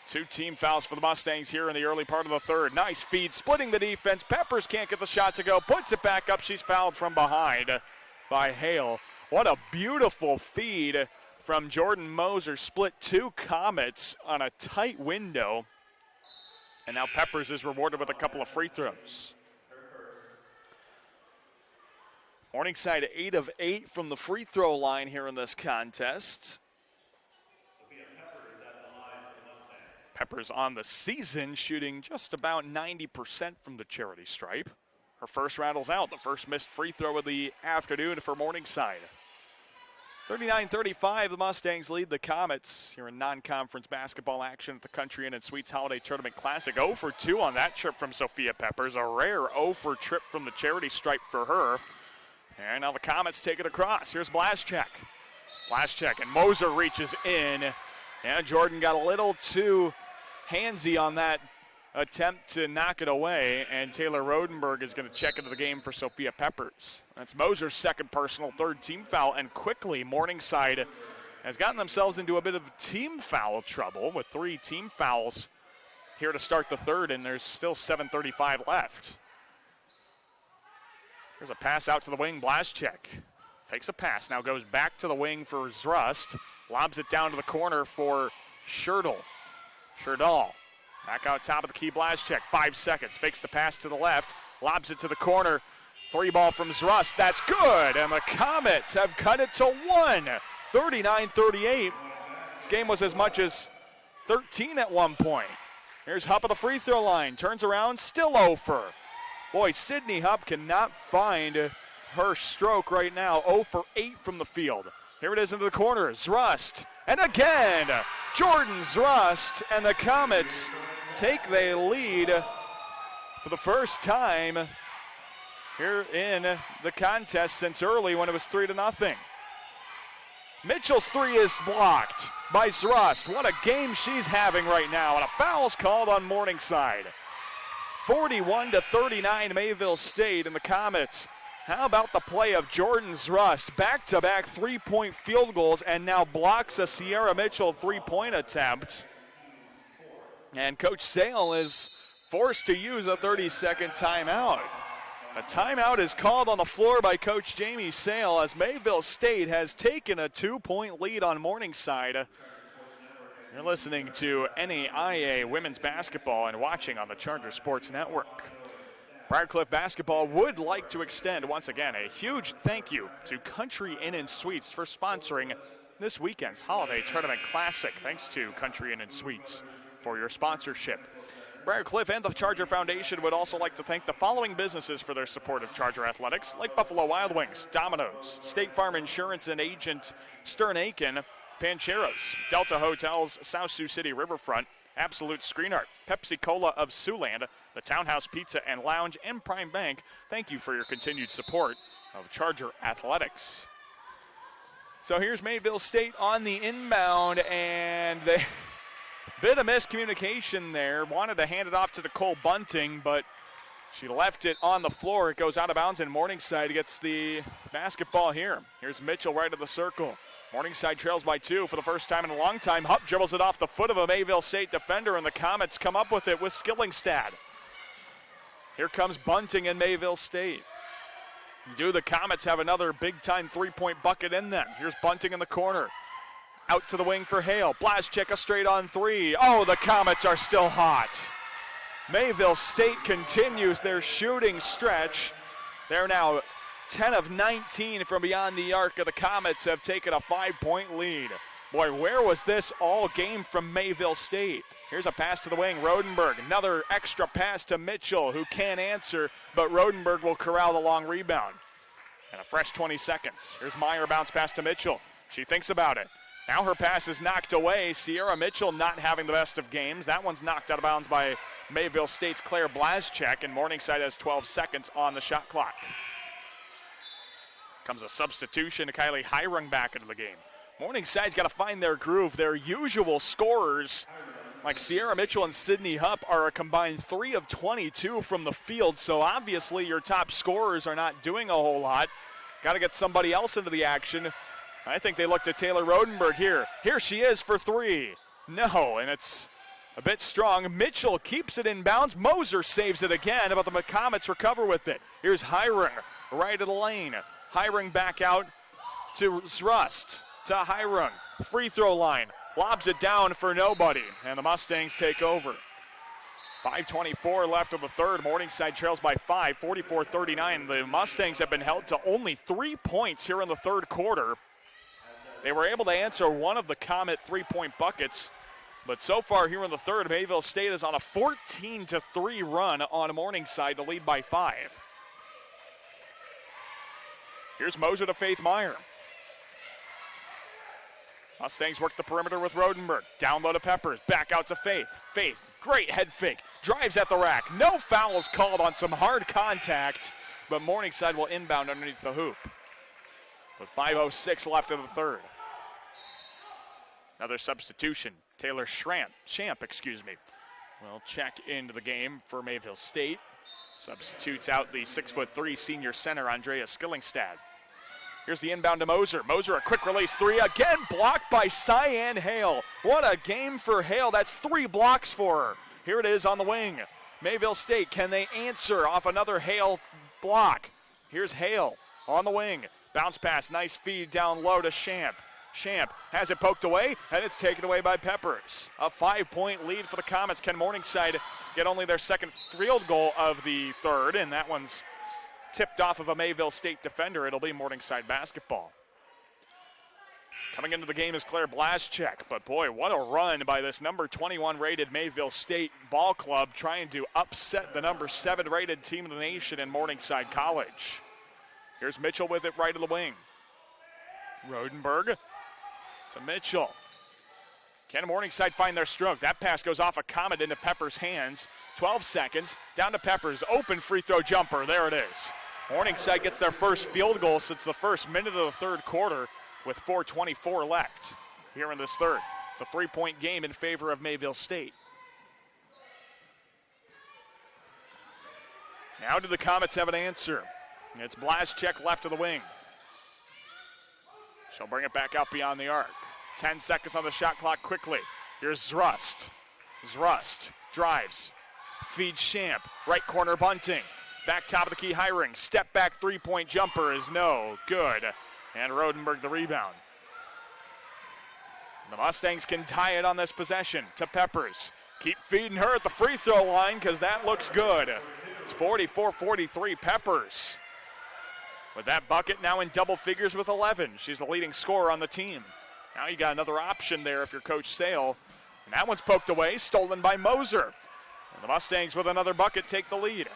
2 team fouls for the Mustangs here in the early part of the third. Nice feed, splitting the defense. Peppers can't get the shot to go, puts it back up. She's fouled from behind by Hale. What a beautiful feed from Jordan Moser. Split 2 Comets on a tight window. And now Peppers is rewarded with a couple of free throws. Morningside 8 of 8 from the free throw line here in this contest. Peppers on the season shooting just about 90% from the charity stripe. Her first rattles out, the first missed free throw of the afternoon for Morningside. 39-35, the Mustangs lead the Comets here in non-conference basketball action at the Country Inn & Suites Holiday Tournament Classic. 0 for 2 on that trip from Sophia Peppers. A rare 0 for trip from the charity stripe for her. And now the Comets take it across. Here's Blazchek. Blazchek and Moser reaches in. And Jordan got a little too handsy on that attempt to knock it away, and Taylor Rodenberg is going to check into the game for Sophia Peppers. That's Moser's second personal, third team foul, and quickly Morningside has gotten themselves into a bit of team foul trouble with 3 team fouls here to start the third, and there's still 7:35 left. Here's a pass out to the wing, Blazchek. Fakes a pass, now goes back to the wing for Zrust. Lobs it down to the corner for Scherdahl. Back out top of the key, Blazchek. 5 seconds. Fakes the pass to the left. Lobs it to the corner. 3 ball from Zrust. That's good. And the Comets have cut it to 1. 39-38. This game was as much as 13 at one point. Here's Hupp at the free throw line. Turns around. Still over. Boy, Sydney Hupp cannot find her stroke right now. 0 for 8 from the field. Here it is into the corner. Zrust. And again, Jordan Zrust. And the Comets take the lead for the first time here in the contest since early when it was 3-0. Mitchell's 3 is blocked by Zrust. What a game she's having right now. And a foul's called on Morningside. 41-39 Mayville State, and the Comets. How about the play of Jordan Zrust? Back-to-back three-point field goals, and now blocks a Sierra Mitchell three-point attempt. And Coach Sale is forced to use a 30-second timeout. A timeout is called on the floor by Coach Jamie Sale as Mayville State has taken a 2-point lead on Morningside. You're listening to NAIA Women's Basketball and watching on the Charger Sports Network. Briarcliff Basketball would like to extend, once again, a huge thank you to Country Inn & Suites for sponsoring this weekend's Holiday Tournament Classic. Thanks to Country Inn & Suites for your sponsorship. Briarcliff and the Charger Foundation would also like to thank the following businesses for their support of Charger athletics, like Buffalo Wild Wings, Domino's, State Farm Insurance and Agent Stern Aiken, Pancheros, Delta Hotels, South Sioux City Riverfront, Absolute Screen Art, Pepsi Cola of Siouxland, the Townhouse Pizza and Lounge, and Prime Bank. Thank you for your continued support of Charger athletics. So here's Mayville State on the inbound, and they... Bit of miscommunication there. Wanted to hand it off to Nicole Bunting, but she left it on the floor. It goes out of bounds, and Morningside gets the basketball here. Here's Mitchell right of the circle. Morningside trails by 2 for the first time in a long time. Hupp dribbles it off the foot of a Mayville State defender, and the Comets come up with it with Skillingstad. Here comes Bunting and Mayville State. Do the Comets have another big-time three-point bucket in them? Here's Bunting in the corner. Out to the wing for Hale. Blazchek a straight on 3. Oh, the Comets are still hot. Mayville State continues their shooting stretch. They're now 10 of 19 from beyond the arc. The Comets have taken a 5-point lead. Boy, where was this all game from Mayville State? Here's a pass to the wing. Rodenberg, another extra pass to Mitchell, who can't answer, but Rodenberg will corral the long rebound. And a fresh 20 seconds. Here's Meyer, bounce pass to Mitchell. She thinks about it. Now her pass is knocked away. Sierra Mitchell not having the best of games. That one's knocked out of bounds by Mayville State's Claire Blazchek, and Morningside has 12 seconds on the shot clock. Comes a substitution to Kylie Hirung back into the game. Morningside's got to find their groove. Their usual scorers, like Sierra Mitchell and Sydney Hupp, are a combined 3 of 22 from the field, so obviously your top scorers are not doing a whole lot. Got to get somebody else into the action. I think they looked at Taylor Rodenberg here. Here she is for 3. No, and it's a bit strong. Mitchell keeps it in bounds. Moser saves it again, but the Comets recover with it. Here's Hirung, right of the lane. Hirung back out to Zrust, to Hirung. Free throw line, lobs it down for nobody, and the Mustangs take over. 5:24 left of the third. Morningside trails by 5, 44-39. The Mustangs have been held to only 3 points here in the third quarter. They were able to answer one of the Comet three-point buckets, but so far here in the third, Mayville State is on a 14-3 run on Morningside to lead by 5. Here's Moser to Faith Meyer. Mustangs work the perimeter with Rodenberg. Down low to Peppers. Back out to Faith. Faith, great head fake. Drives at the rack. No fouls called on some hard contact, but Morningside will inbound underneath the hoop. With 5:06 left in the third. Another substitution. Taylor Champ, will check into the game for Mayville State. Substitutes out the 6'3" senior center, Andrea Skillingstad. Here's the inbound to Moser. Moser, a quick release 3. Again blocked by Cyan Hale. What a game for Hale. That's 3 blocks for her. Here it is on the wing. Mayville State, can they answer off another Hale block? Here's Hale on the wing. Bounce pass, nice feed down low to Champ. Champ has it poked away, and it's taken away by Peppers. A 5-point lead for the Comets. Can Morningside get only their second field goal of the third? And that one's tipped off of a Mayville State defender. It'll be Morningside basketball. Coming into the game is Claire Blaschek, but boy, what a run by this number 21 rated Mayville State ball club, trying to upset the number 7 rated team in the nation in Morningside College. Here's Mitchell with it right of the wing. Rodenberg to Mitchell. Can Morningside find their stroke? That pass goes off a Comet into Peppers' hands. 12 seconds, down to Peppers. Open free throw jumper, there it is. Morningside gets their first field goal since the first minute of the third quarter with 4:24 left here in this third. It's a 3-point game in favor of Mayville State. Now do the Comets have an answer? It's Blaschek left of the wing. She'll bring it back out beyond the arc. 10 seconds on the shot clock quickly. Here's Zrust. Zrust drives, feeds Champ. Right corner Bunting. Back top of the key Hiring. Step back 3-point jumper is no good. And Rodenberg the rebound. The Mustangs can tie it on this possession to Peppers. Keep feeding her at the free throw line because that looks good. It's 44-43 Peppers. With that bucket now in double figures with 11. She's the leading scorer on the team. Now you got another option there if you're Coach Sale. And that one's poked away, stolen by Moser. And the Mustangs with another bucket take the lead.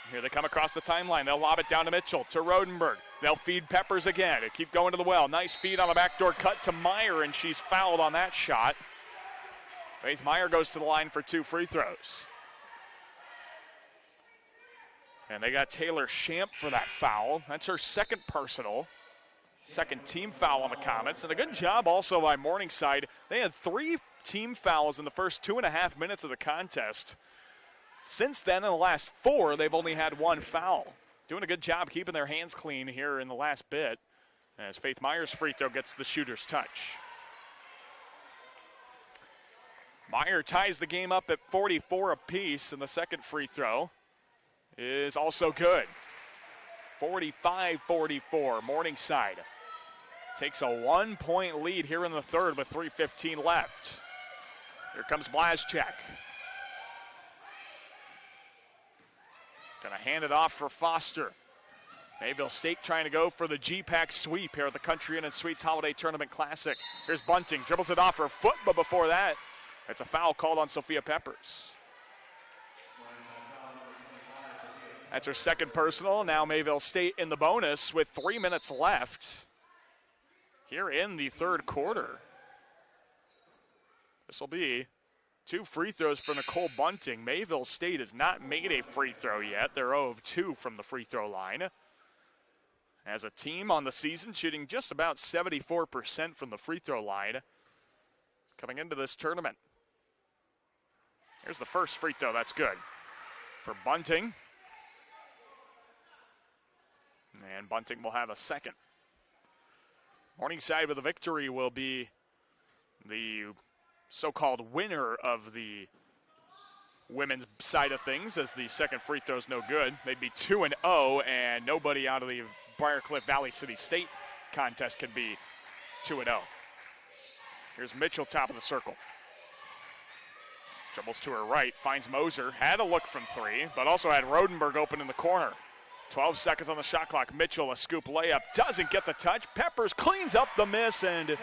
Here they come across the timeline. They'll lob it down to Mitchell, to Rodenberg. They'll feed Peppers again. They keep going to the well. Nice feed on a backdoor cut to Meyer, and she's fouled on that shot. Faith Meyer goes to the line for 2 free throws. And they got Taylor Champ for that foul. That's her second personal. Second team foul on the Comets. And a good job also by Morningside. They had 3 team fouls in the first 2.5 minutes of the contest. Since then, in the last 4, they've only had 1 foul. Doing a good job keeping their hands clean here in the last bit. As Faith Meyer's free throw gets the shooter's touch. Meyer ties the game up at 44 apiece, and the second free throw is also good. 45-44, Morningside takes a 1-point lead here in the third with 3:15 left. Here comes Blaschek. Gonna hand it off for Foster. Mayville State trying to go for the G-Pack sweep here at the Country Inn & Suites Holiday Tournament Classic. Here's Bunting, dribbles it off her foot, but before that, it's a foul called on Sophia Peppers. That's her second personal. Now Mayville State in the bonus with 3 minutes left here in the third quarter. This will be 2 free throws for Nicole Bunting. Mayville State has not made a free throw yet. They're 0 of 2 from the free throw line. As a team on the season, shooting just about 74% from the free throw line coming into this tournament. Here's the first free throw. That's good for Bunting. And Bunting will have a second. Morningside with a victory will be the so-called winner of the women's side of things, as the second free throw is no good. They'd be 2-0, and nobody out of the Briarcliff Valley City State contest can be 2-0. Here's Mitchell, top of the circle. Dribbles to her right, finds Moser, had a look from 3, but also had Rodenberg open in the corner. 12 seconds on the shot clock. Mitchell, a scoop layup, doesn't get the touch. Peppers cleans up the miss and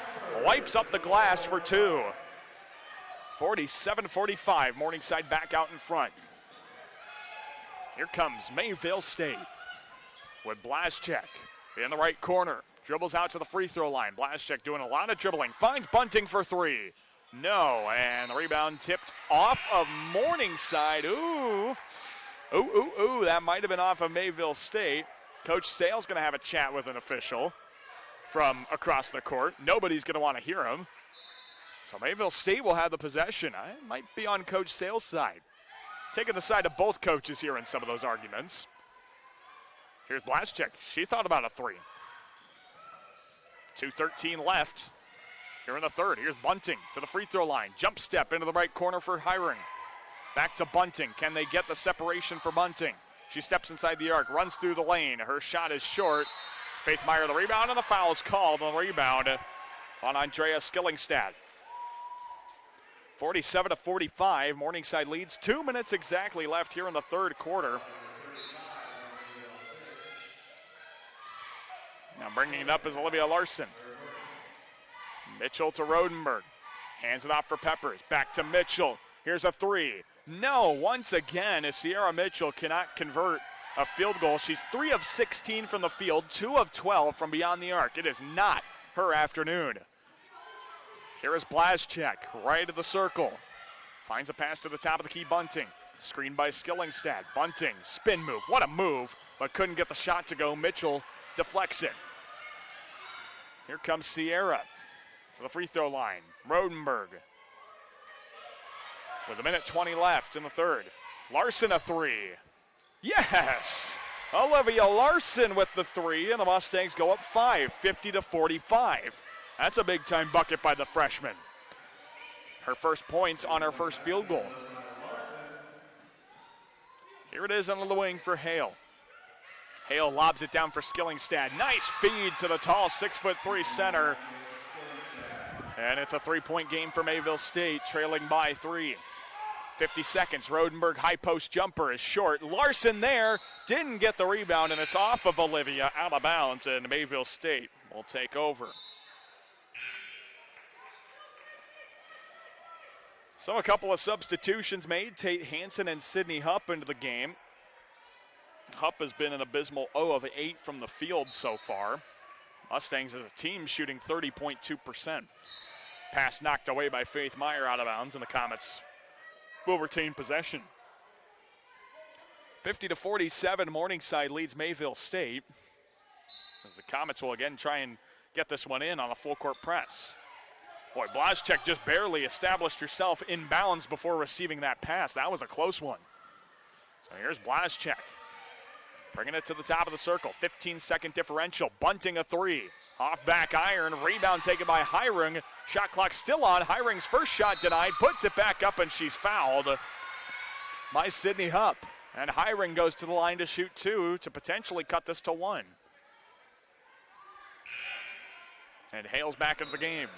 wipes up the glass for 2. 47-45, Morningside back out in front. Here comes Mayville State with Blaschek in the right corner. Dribbles out to the free throw line. Blaschek doing a lot of dribbling. Finds Bunting for 3. No, and the rebound tipped off of Morningside. Ooh, that might have been off of Mayville State. Coach Sale's going to have a chat with an official from across the court. Nobody's going to want to hear him. So Mayville State will have the possession. I might be on Coach Sale's side. Taking the side of both coaches here in some of those arguments. Here's Blaschek. She thought about a 3. 2:13 left here in the third. Here's Bunting to the free throw line. Jump step into the right corner for Hiring. Back to Bunting. Can they get the separation for Bunting? She steps inside the arc, runs through the lane. Her shot is short. Faith Meyer the rebound, and the foul is called on the rebound on Andrea Skillingstad. 47-45, Morningside leads. 2 minutes exactly left here in the third quarter. Now bringing it up is Olivia Larson. Mitchell to Rodenberg. Hands it off for Peppers. Back to Mitchell. Here's a three. No, once again, Sierra Mitchell cannot convert a field goal. She's 3 of 16 from the field, 2 of 12 from beyond the arc. It is not her afternoon. Here is Blazchek, right of the circle. Finds a pass to the top of the key, Bunting. Screened by Skillingstad. Bunting, spin move. What a move, but couldn't get the shot to go. Mitchell deflects it. Here comes Sierra to the free throw line. Rodenberg with 1:20 left in the third. Larson a three. Yes! Olivia Larson with the three, and the Mustangs go up 5, 50-45. That's a big-time bucket by the freshman. Her first points on her first field goal. Here it is under the wing for Hale. Hale lobs it down for Skillingstad. Nice feed to the tall 6'3" center. And it's a three-point game for Mayville State, trailing by 3. 50 seconds. Rodenberg high post jumper is short. Larson there, didn't get the rebound, and it's off of Olivia, out of bounds, and Mayville State will take over. So a couple of substitutions made. Tate Hansen and Sydney Hupp into the game. Hupp has been an abysmal 0 of 8 from the field so far. Mustangs as a team shooting 30.2%. Pass knocked away by Faith Meyer out of bounds, and the Comets will retain possession. 50-47, Morningside leads Mayville State, as the Comets will again try and get this one in on a full court press. Boy, Blazchek just barely established herself in bounds before receiving that pass. That was a close one. So here's Blazchek, bringing it to the top of the circle. 15-second differential. Bunting a three. Off back iron. Rebound taken by Hiring. Shot clock still on. Hiring's first shot denied. Puts it back up, and she's fouled by Sydney Hupp. And Hiring goes to the line to shoot 2 to potentially cut this to 1. And Hale's back into the game.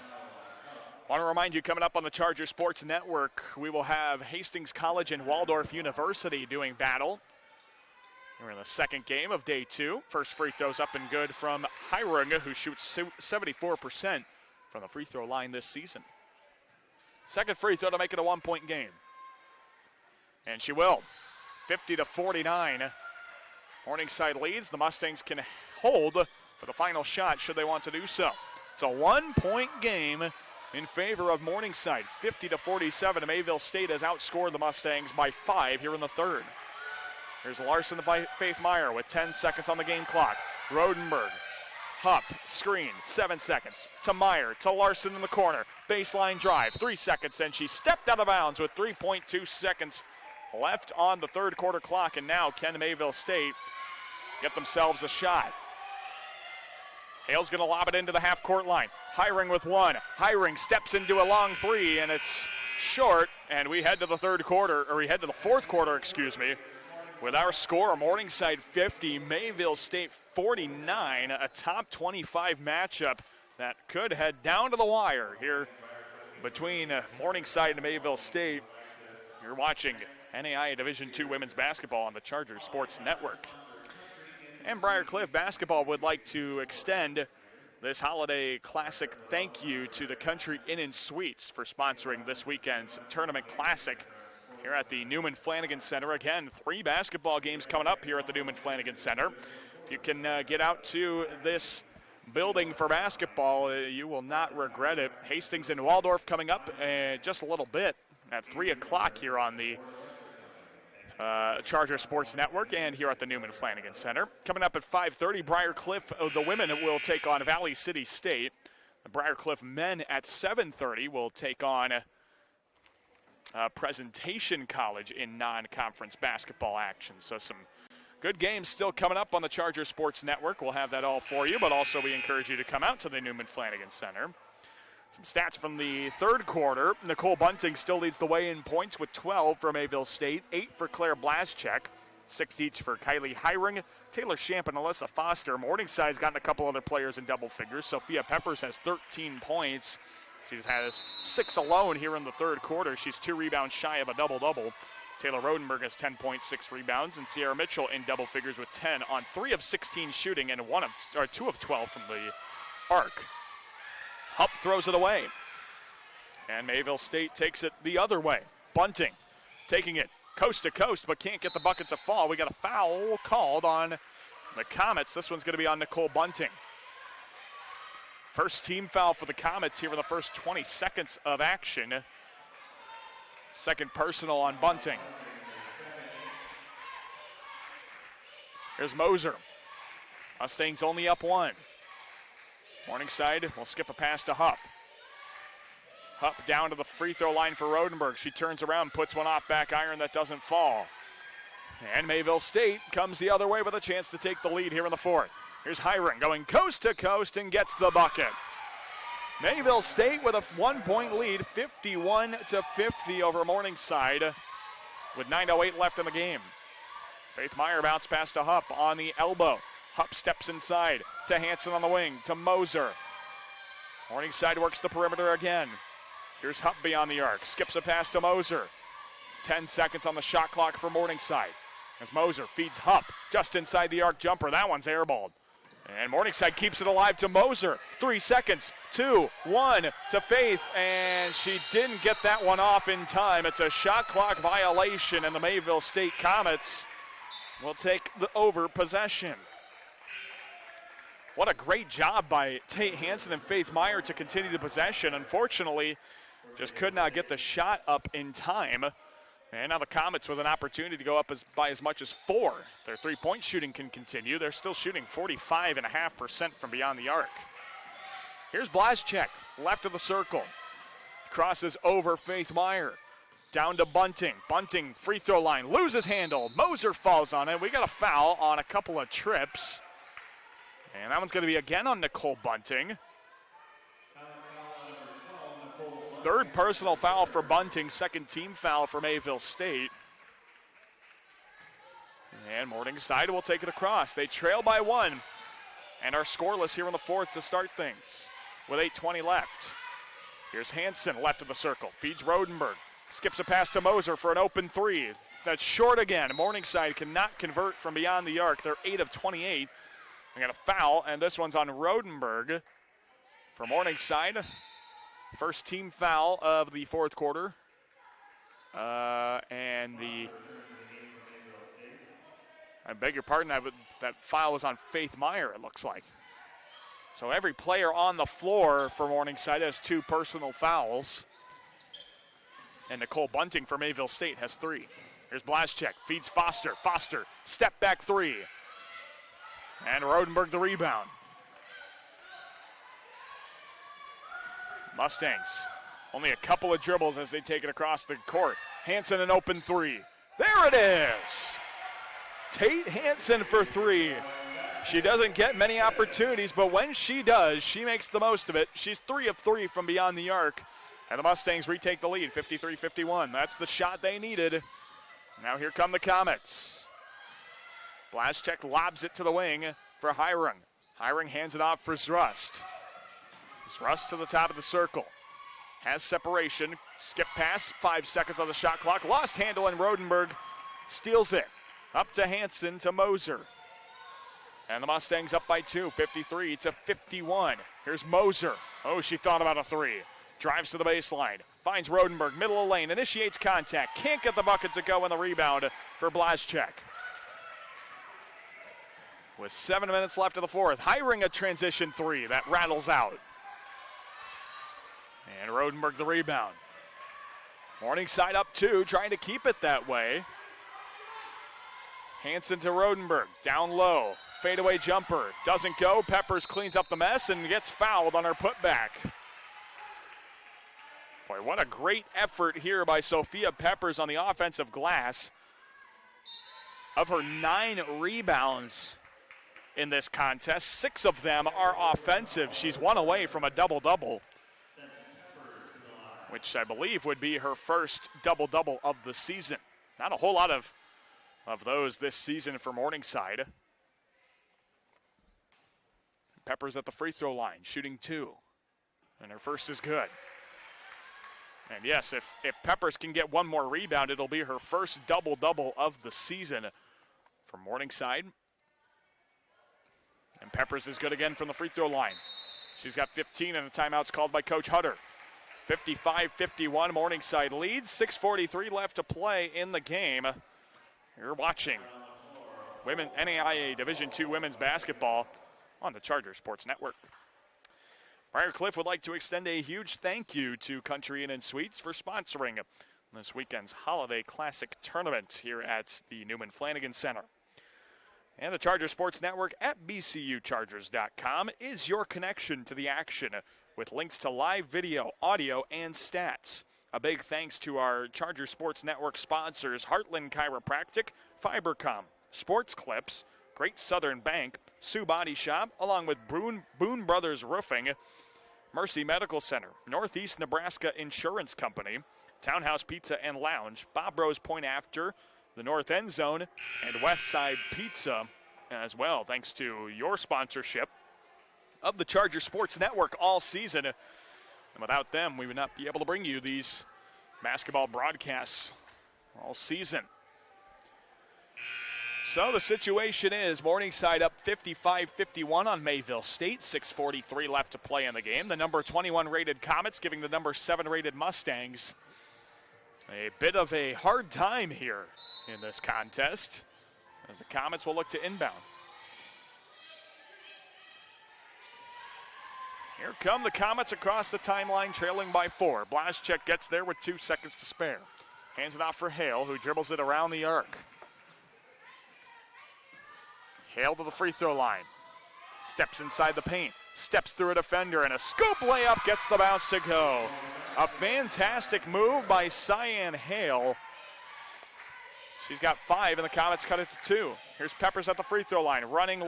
Want to remind you, coming up on the Charger Sports Network, we will have Hastings College and Waldorf University doing battle. We're in the second game of day 2. First free throw's up and good from Hiring, who shoots 74% from the free throw line this season. Second free throw to make it a 1-point game. And she will. 50-49. Morningside leads. The Mustangs can hold for the final shot should they want to do so. It's a 1-point game in favor of Morningside. 50-47. Mayville State has outscored the Mustangs by 5 here in the third. Here's Larson to Faith Meyer with 10 seconds on the game clock. Rodenberg, Hupp, screen, 7 seconds. To Meyer, to Larson in the corner. Baseline drive, 3 seconds, and she stepped out of bounds with 3.2 seconds left on the third quarter clock. And now can Mayville State get themselves a shot? Hale's going to lob it into the half-court line. Hiring with 1. Hiring steps into a long 3, and it's short. And we head to the fourth quarter, excuse me, with our score, Morningside 50, Mayville State 49, a top 25 matchup that could head down to the wire here between Morningside and Mayville State. You're watching NAIA Division II Women's Basketball on the Charger Sports Network. And Briar Cliff Basketball would like to extend this holiday classic thank you to the Country Inn & Suites for sponsoring this weekend's tournament classic here at the Newman Flanagan Center. Again, 3 basketball games coming up here at the Newman Flanagan Center. If you can get out to this building for basketball, you will not regret it. Hastings and Waldorf coming up just a little bit at 3 o'clock here on the Charger Sports Network and here at the Newman Flanagan Center. Coming up at 5:30, Briar Cliff, the women will take on Valley City State. The Briar Cliff men at 7:30 will take on Presentation College in non-conference basketball action. So some good games still coming up on the Charger Sports Network. We'll have that all for you, but also we encourage you to come out to the Newman Flanagan Center. Some stats from the third quarter. Nicole Bunting still leads the way in points with 12 for Mayville State, 8 for Claire Blazchek. 6 each for Kylie Hiring, Taylor Shamp, and Alyssa Foster. Morningside's gotten a couple other players in double figures. Sophia Peppers has 13 points. She has 6 alone here in the third quarter. She's 2 rebounds shy of a double-double. Taylor Rodenberg has 10.6 rebounds, and Sierra Mitchell in double figures with 10 on 3 of 16 shooting and 2 of 12 from the arc. Hupp throws it away. And Mayville State takes it the other way. Bunting taking it coast to coast, but can't get the bucket to fall. We got a foul called on the Comets. This one's going to be on Nicole Bunting. First team foul for the Comets here in the first 20 seconds of action. Second personal on Bunting. Here's Moser. Mustangs only up 1. Morningside will skip a pass to Hupp. Hupp down to the free throw line for Rodenberg. She turns around, puts one off back iron that doesn't fall. And Mayville State comes the other way with a chance to take the lead here in the fourth. Here's Hiring going coast to coast and gets the bucket. Mayville State with a 1-point lead, 51-50 over Morningside with 9:08 left in the game. Faith Meyer bounce pass to Hupp on the elbow. Hupp steps inside to Hanson on the wing, to Moser. Morningside works the perimeter again. Here's Hupp beyond the arc, skips a pass to Moser. 10 seconds on the shot clock for Morningside. As Moser feeds Hupp just inside the arc jumper. That one's airballed. And Morningside keeps it alive to Moser. 3 seconds, 2, 1 to Faith, and she didn't get that one off in time. It's a shot clock violation, and the Mayville State Comets will take the over possession. What a great job by Tate Hansen and Faith Meyer to continue the possession. Unfortunately, just could not get the shot up in time. And now the Comets with an opportunity to go up by as much as 4. Their three-point shooting can continue. They're still shooting 45.5% from beyond the arc. Here's Blaschek, left of the circle. Crosses over Faith Meyer. Down to Bunting. Bunting, free throw line, loses handle. Moser falls on it. We got a foul on a couple of trips. And that one's going to be again on Nicole Bunting. Third personal foul for Bunting, second team foul for Mayville State. And Morningside will take it across. They trail by 1 and are scoreless here in the fourth to start things with 8:20 left. Here's Hansen, left of the circle, feeds Rodenberg, skips a pass to Moser for an open 3. That's short again. Morningside cannot convert from beyond the arc. They're 8 of 28. We got a foul, and this one's on Rodenberg for Morningside. First team foul of the fourth quarter. I beg your pardon, that foul was on Faith Meyer, it looks like. So every player on the floor for Morningside has 2 personal fouls. And Nicole Bunting for Mayville State has 3. Here's Blaschek, feeds Foster. Foster, step back 3. And Rodenberg the rebound. Mustangs, only a couple of dribbles as they take it across the court. Hansen an open 3. There it is! Tate Hansen for 3. She doesn't get many opportunities, but when she does, she makes the most of it. She's 3 of 3 from beyond the arc. And the Mustangs retake the lead, 53-51. That's the shot they needed. Now here come the Comets. Blaschek lobs it to the wing for Hiring. Hiring hands it off for Zrust. Zrust to the top of the circle. Has separation. Skip pass. 5 seconds on the shot clock. Lost handle, and Rodenberg steals it. Up to Hansen to Moser. And the Mustangs up by 2, 53-51. Here's Moser. Oh, she thought about a 3. Drives to the baseline. Finds Rodenberg, middle of lane. Initiates contact. Can't get the bucket to go, and the rebound for Blaschek. With 7 minutes left of the fourth. Hiring a transition 3 that rattles out. And Rodenberg the rebound. Morningside up 2, trying to keep it that way. Hansen to Rodenberg, down low. Fadeaway jumper, doesn't go. Peppers cleans up the mess and gets fouled on her putback. Boy, what a great effort here by Sophia Peppers on the offensive glass. Of her 9 rebounds in this contest, 6 of them are offensive. She's 1 away from a double-double, which I believe would be her first double-double of the season. Not a whole lot of of those this season for Morningside. Peppers at the free throw line, shooting 2. And her first is good. And yes, if Peppers can get one more rebound, it'll be her first double-double of the season for Morningside. And Peppers is good again from the free throw line. She's got 15, and a timeout's called by Coach Hutter. 55-51, Morningside leads. 6:43 left to play in the game. You're watching NAIA Division II women's basketball on the Charger Sports Network. Briar Cliff would like to extend a huge thank you to Country Inn & Suites for sponsoring this weekend's Holiday Classic Tournament here at the Newman Flanagan Center. And the Charger Sports Network at bcuchargers.com is your connection to the action with links to live video, audio, and stats. A big thanks to our Charger Sports Network sponsors, Heartland Chiropractic, Fibercom, Sports Clips, Great Southern Bank, Sioux Body Shop, along with Boone Brothers Roofing, Mercy Medical Center, Northeast Nebraska Insurance Company, Townhouse Pizza and Lounge, Bob Rose Point After, the North End Zone, and West Side Pizza as well, thanks to your sponsorship of the Charger Sports Network all season. And without them, we would not be able to bring you these basketball broadcasts all season. So the situation is Morningside up 55-51 on Mayville State. 6:43 left to play in the game. The number 21 rated Comets giving the number 7 rated Mustangs a bit of a hard time here in this contest, as the Comets will look to inbound. Here come the Comets across the timeline, trailing by 4. Blaschek gets there with 2 seconds to spare. Hands it off for Hale, who dribbles it around the arc. Hale to the free throw line. Steps inside the paint. Steps through a defender, and a scoop layup gets the bounce to go. A fantastic move by Cyan Hale. She's got 5, and the Comets cut it to 2. Here's Peppers at the free throw line. Running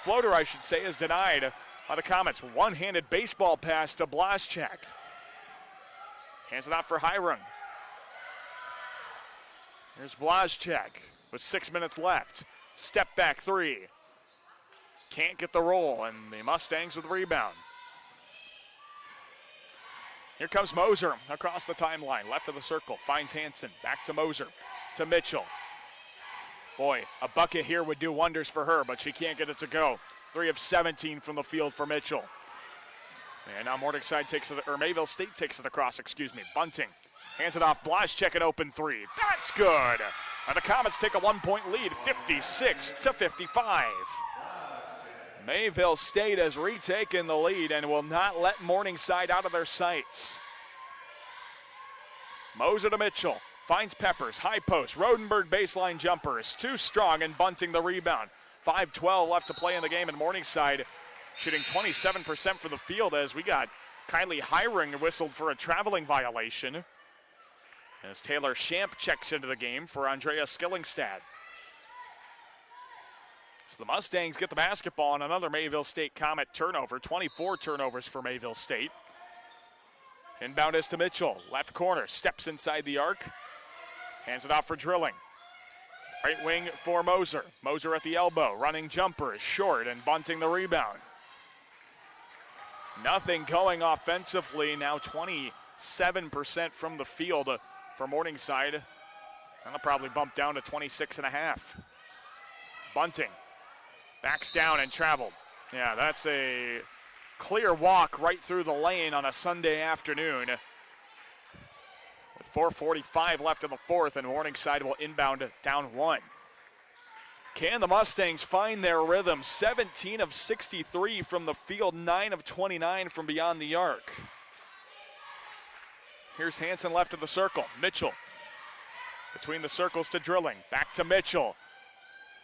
floater, I should say, is denied by the Comets. One-handed baseball pass to Blaschek. Hands it off for Hiram. Here's Blaschek with 6 minutes left. Step back 3. Can't get the roll, and the Mustangs with the rebound. Here comes Moser across the timeline, left of the circle, finds Hansen, back to Moser, to Mitchell. Boy, a bucket here would do wonders for her, but she can't get it to go. 3 of 17 from the field for Mitchell. And now Mayville State takes it across, Bunting. Hands it off, Blaschek an open 3. That's good. And the Comets take a 1-point lead, 56-55. Mayville State has retaken the lead and will not let Morningside out of their sights. Moser to Mitchell, finds Peppers, high post, Rodenberg baseline jumper is too strong, and Bunting the rebound. 5:12 left to play in the game, and Morningside shooting 27% from the field as we got Kylie Hiring whistled for a traveling violation, as Taylor Shamp checks into the game for Andrea Skillingstad. So the Mustangs get the basketball on another Mayville State Comet turnover. 24 turnovers for Mayville State. Inbound is to Mitchell. Left corner, steps inside the arc. Hands it off for Drilling. Right wing for Moser. Moser at the elbow. Running jumper is short, and Bunting the rebound. Nothing going offensively. Now 27% from the field for Morningside. That'll probably bump down to 26.5. Bunting backs down and traveled. Yeah, that's a clear walk right through the lane on a Sunday afternoon. With 4:45 left in the fourth, and Morningside will inbound down 1. Can the Mustangs find their rhythm? 17 of 63 from the field, 9 of 29 from beyond the arc. Here's Hansen left of the circle. Mitchell between the circles to Drilling. Back to Mitchell.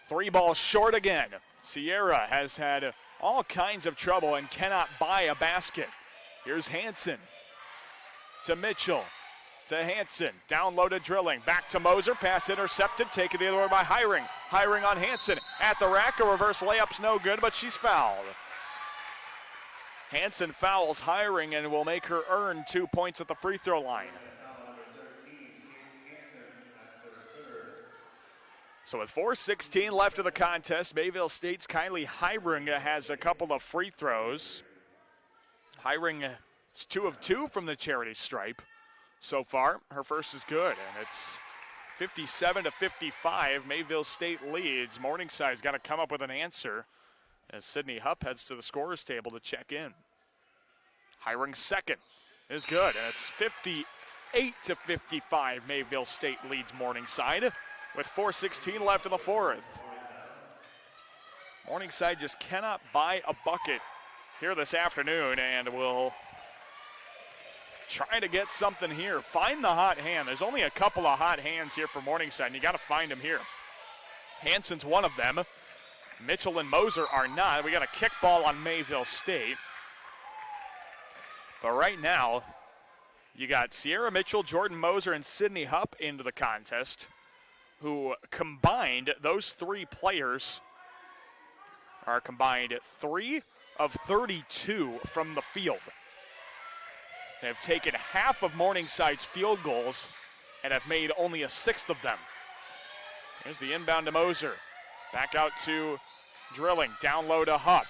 3 balls short again. Sierra has had all kinds of trouble and cannot buy a basket. Here's Hansen to Mitchell to Hansen. Down low to Drilling. Back to Moser. Pass intercepted. Taken the other way by Hiring. Hiring on Hansen. At the rack. A reverse layup's no good, but she's fouled. Hansen fouls Hiring and will make her earn 2 points at the free throw line. So with 4:16 left of the contest, Mayville State's Kylie Hiring has a couple of free throws. Hiring is 2 of 2 from the charity stripe so far. Her first is good, and it's 57-55. Mayville State leads. Morningside's got to come up with an answer as Sydney Hupp heads to the scorer's table to check in. Hiring's second is good, and it's 58-55. Mayville State leads Morningside with 4:16 left in the fourth. Morningside just cannot buy a bucket here this afternoon, and will try to get something here. Find the hot hand. There's only a couple of hot hands here for Morningside, and you got to find them here. Hansen's one of them. Mitchell and Moser are not. We got a kickball on Mayville State. But right now, you got Sierra Mitchell, Jordan Moser, and Sydney Hupp into the contest, who combined, those 3 players are combined 3 of 32 from the field. They've taken half of Morningside's field goals and have made only a 1/6 of them. Here's the inbound to Moser. Back out to Drilling. Down low to Hupp.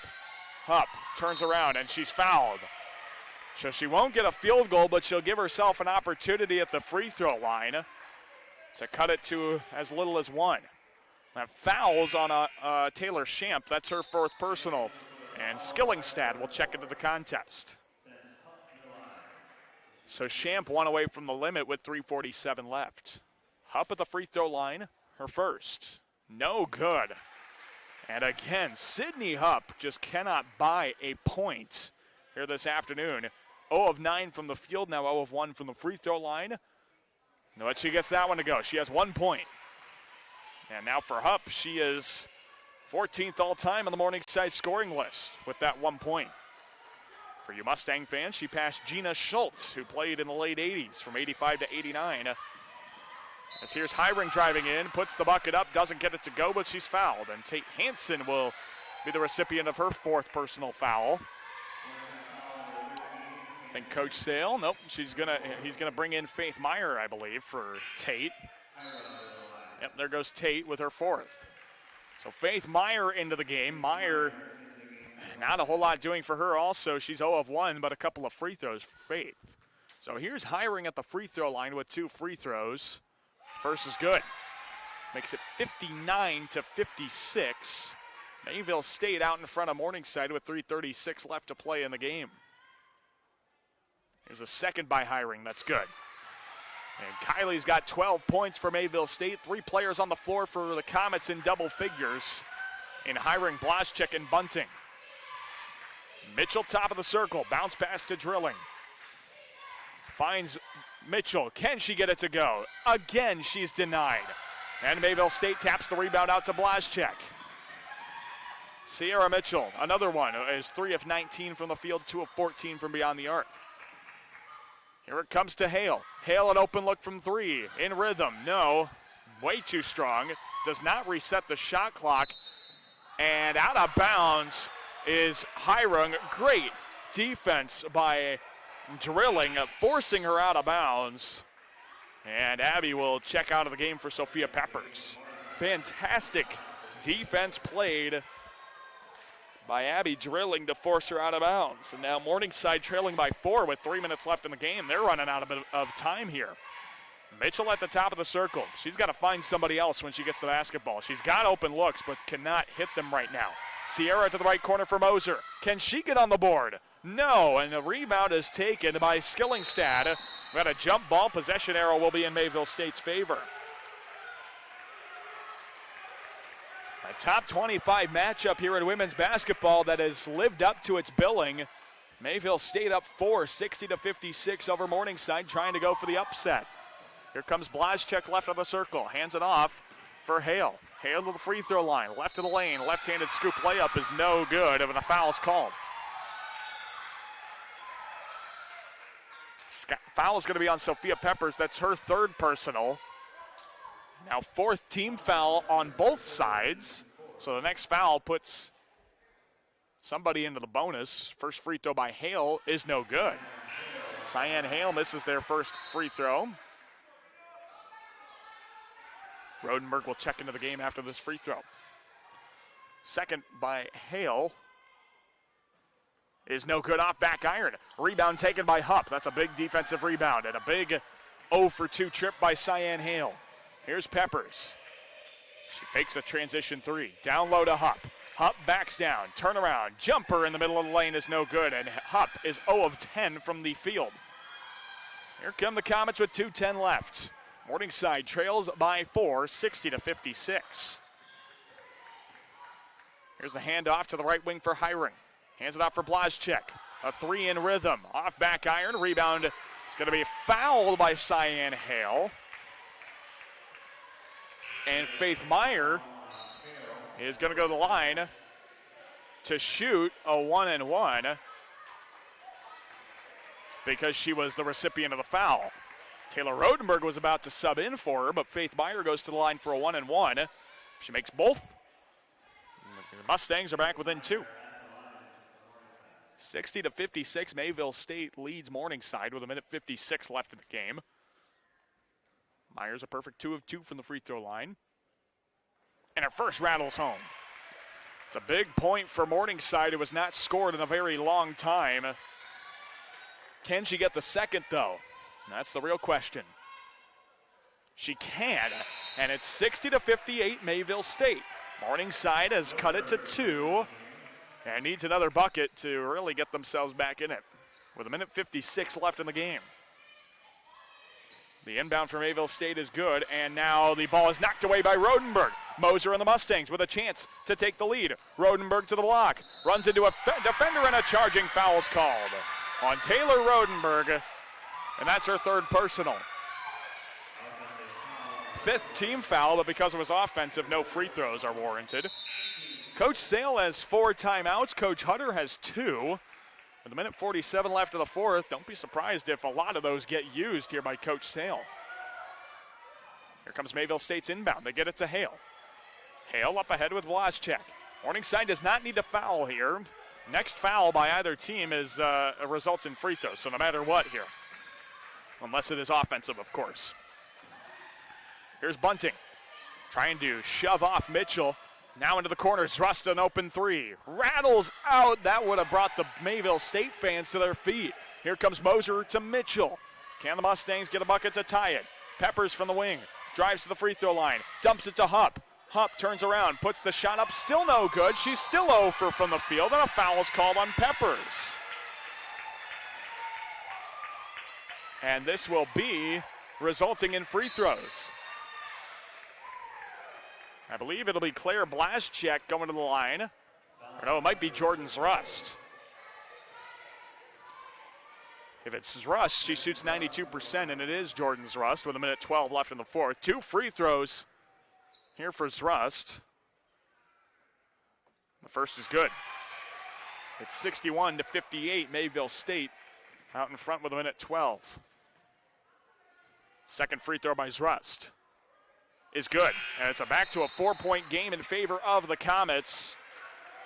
Hupp turns around and she's fouled. So she won't get a field goal, but she'll give herself an opportunity at the free throw line to cut it to as little as 1. That fouls on Taylor Shamp. That's her 4th personal. And Skillingstad will check into the contest. So Shamp 1 away from the limit with 3:47 left. Hupp at the free throw line, her first. No good. And again, Sydney Hupp just cannot buy a point here this afternoon. 0 of 9 from the field, now 0 of 1 from the free throw line. But she gets that one to go. She has 1 point. And now for Hupp, she is 14th all-time on the Morningside scoring list with that 1 point. For you Mustang fans, she passed Gina Schultz, who played in the late 80s from 85 to 89. As here's Hiring driving in, puts the bucket up, doesn't get it to go, but she's fouled. And Tate Hansen will be the recipient of her 4th personal foul. I think Coach Sale, nope, he's gonna bring in Faith Meyer, I believe, for Tate. Yep, there goes Tate with her 4th. So Faith Meyer into the game. Meyer, not a whole lot doing for her also. She's 0 of 1, but a couple of free throws for Faith. So here's Hiring at the free throw line with 2 free throws. First is good. Makes it 59-56. Mayville State out in front of Morningside with 3:36 left to play in the game. Here's a second by Hiring. That's good. And Kylie's got 12 points for Mayville State. 3 players on the floor for the Comets in double figures in Hiring, Blaschek, and Bunting. Mitchell top of the circle. Bounce pass to Drilling. Finds Mitchell. Can she get it to go? Again, she's denied. And Mayville State taps the rebound out to Blaschek. Sierra Mitchell, another one, is 3 of 19 from the field, 2 of 14 from beyond the arc. Here it comes to Hale. Hale an open look from 3. In rhythm, no. Way too strong. Does not reset the shot clock. And out of bounds is Hiring. Great defense by Drilling, forcing her out of bounds. And Abby will check out of the game for Sophia Peppers. Fantastic defense played by Abby Drilling to force her out of bounds. And now Morningside trailing by 4 with 3 minutes left in the game. They're running out of time here. Mitchell at the top of the circle. She's got to find somebody else when she gets the basketball. She's got open looks, but cannot hit them right now. Sierra to the right corner for Moser. Can she get on the board? No, and the rebound is taken by Skillingstad. We got a jump ball. Possession arrow will be in Mayville State's favor. A top 25 matchup here in women's basketball that has lived up to its billing. Mayville State up 4, 60-56 over Morningside, trying to go for the upset. Here comes Blaschek left of the circle, hands it off for Hale. Hale to the free throw line, left of the lane, left-handed scoop layup is no good, and a foul's called. Foul is going to be on Sophia Peppers. That's her 3rd personal. Now 4th team foul on both sides. So the next foul puts somebody into the bonus. First free throw by Hale is no good. Cyan Hale misses their first free throw. Rodenberg will check into the game after this free throw. Second by Hale is no good, off back iron. Rebound taken by Hupp. That's a big defensive rebound and a big 0 for 2 trip by Cyan Hale. Here's Peppers. She fakes a transition 3. Down low to Hupp. Hupp backs down, turnaround, jumper in the middle of the lane is no good, and Hupp is 0 of 10 from the field. Here come the Comets with 2:10 left. Morningside trails by 4, 60-56. Here's the handoff to the right wing for Hiring. Hands it off for Blazchek. A 3 in rhythm. Off back iron. Rebound is going to be fouled by Cyan Hale. And Faith Meyer is going to go to the line to shoot a 1-and-1 because she was the recipient of the foul. Taylor Rodenberg was about to sub in for her, but Faith Meyer goes to the line for a 1-and-1. If she makes both, the Mustangs are back within 2. 60-56, Mayville State leads Morningside with 1:56 left in the game. Myers a perfect 2 of 2 from the free throw line. And her first rattles home. It's a big point for Morningside. It was not scored in a very long time. Can she get the second, though? That's the real question. She can, and it's 60-58 Mayville State. Morningside has cut it to 2 and needs another bucket to really get themselves back in it with 1:56 left in the game. The inbound for Mayville State is good, and now the ball is knocked away by Rodenberg. Moser and the Mustangs with a chance to take the lead. Rodenberg to the block, runs into a defender, and a charging foul is called on Taylor Rodenberg, and that's her third personal. 5th team foul, but because it was offensive, no free throws are warranted. Coach Sale has 4 timeouts. Coach Hutter has 2. With 1:47 left of the 4th, don't be surprised if a lot of those get used here by Coach Sale. Here comes Mayville State's inbound. They get it to Hale. Hale up ahead with Blazchek. Morningside does not need to foul here. Next foul by either team is results in free throws, so no matter what here. Unless it is offensive, of course. Here's Bunting trying to shove off Mitchell. Now into the corner, Zrust an open 3. Rattles out. That would have brought the Mayville State fans to their feet. Here comes Moser to Mitchell. Can the Mustangs get a bucket to tie it? Peppers from the wing. Drives to the free throw line. Dumps it to Hupp. Hupp turns around, puts the shot up. Still no good. She's still 0 for from the field, and a foul is called on Peppers. And this will be resulting in free throws. I believe it'll be Claire Blazchek going to the line. Or no, it might be Jordan Zrust. If it's Zrust, she shoots 92%, and it is Jordan Zrust with 1:12 left in the 4th. 2 free throws here for Zrust. The first is good. It's 61-58, Mayville State out in front with 1:12. Second free throw by Zrust is good, and it's back to a 4-point game in favor of the Comets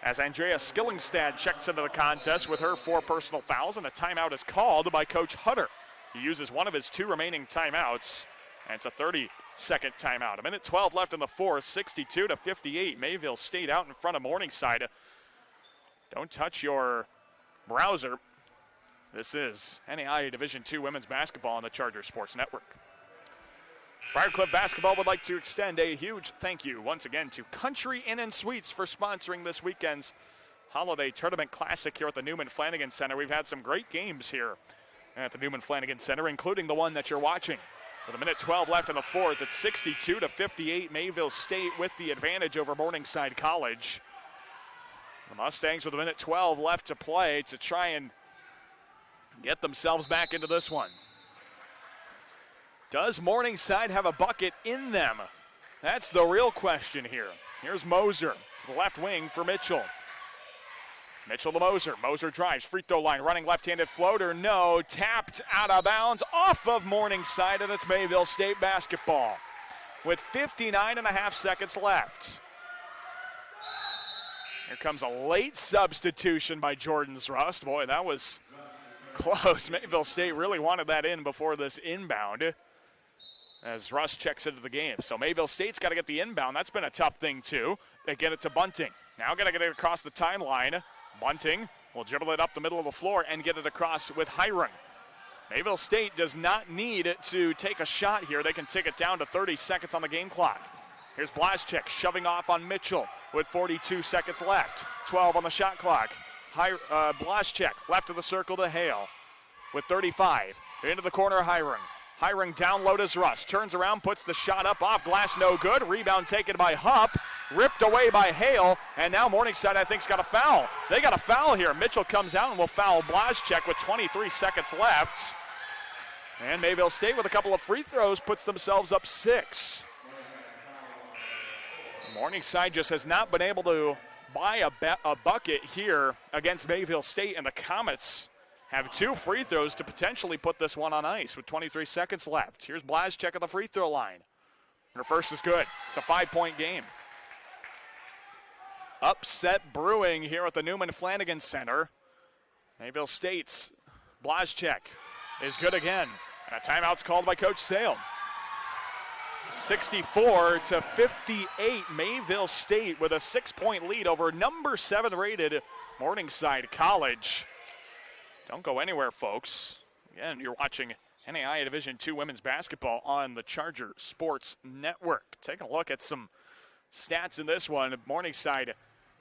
as Andrea Skillingstad checks into the contest with her 4 personal fouls, and a timeout is called by Coach Hutter. He uses one of his 2 remaining timeouts, and it's a 30-second timeout. 1:12 left in the 4th, 62-58. Mayville State out in front of Morningside. Don't touch your browser. This is NAIA Division II Women's Basketball on the Charger Sports Network. Briarcliff Basketball would like to extend a huge thank you once again to Country Inn & Suites for sponsoring this weekend's Holiday Tournament Classic here at the Newman Flanagan Center. We've had some great games here at the Newman Flanagan Center, including the one that you're watching. With 1:12 left in the 4th, it's 62-58, Mayville State with the advantage over Morningside College. The Mustangs with 1:12 left to play to try and get themselves back into this one. Does Morningside have a bucket in them? That's the real question here. Here's Moser to the left wing for Mitchell. Mitchell to Moser. Moser drives, free throw line, running left-handed floater. No, tapped out of bounds off of Morningside, and it's Mayville State basketball with 59.5 seconds left. Here comes a late substitution by Jordan Zrust. Boy, that was close. Mayville State really wanted that in before this inbound. as Russ checks into the game. So Mayville State's got to get the inbound. That's been a tough thing, too. They get it to Bunting. Now got to get it across the timeline. Bunting will dribble it up the middle of the floor and get it across with Hiram. Mayville State does not need to take a shot here. They can take it down to 30 seconds on the game clock. Here's Blaschek shoving off on Mitchell with 42 seconds left. 12 on the shot clock. Blaschek left of the circle to Hale with 35. Into the corner, Hiram. Hiram down low to Russ. Turns around, puts the shot up off glass, no good. Rebound taken by Hupp. Ripped away by Hale. And now Morningside, I think, has got a foul. They got a foul here. Mitchell comes out and will foul Blaschek with 23 seconds left. And Mayville State with a couple of free throws puts themselves up 6. Morningside just has not been able to buy a bucket here against Mayville State, and the Comets have 2 free throws to potentially put this one on ice with 23 seconds left. Here's Blaschek at the free throw line. Her first is good. It's a 5-point game. Upset brewing here at the Newman Flanagan Center. Mayville State's Blaschek is good again. And a timeout's called by Coach Sale. 64-58, Mayville State with a 6-point lead over number 7 rated Morningside College. Don't go anywhere, folks. Again, you're watching NAIA Division II women's basketball on the Charger Sports Network. Taking a look at some stats in this one. Morningside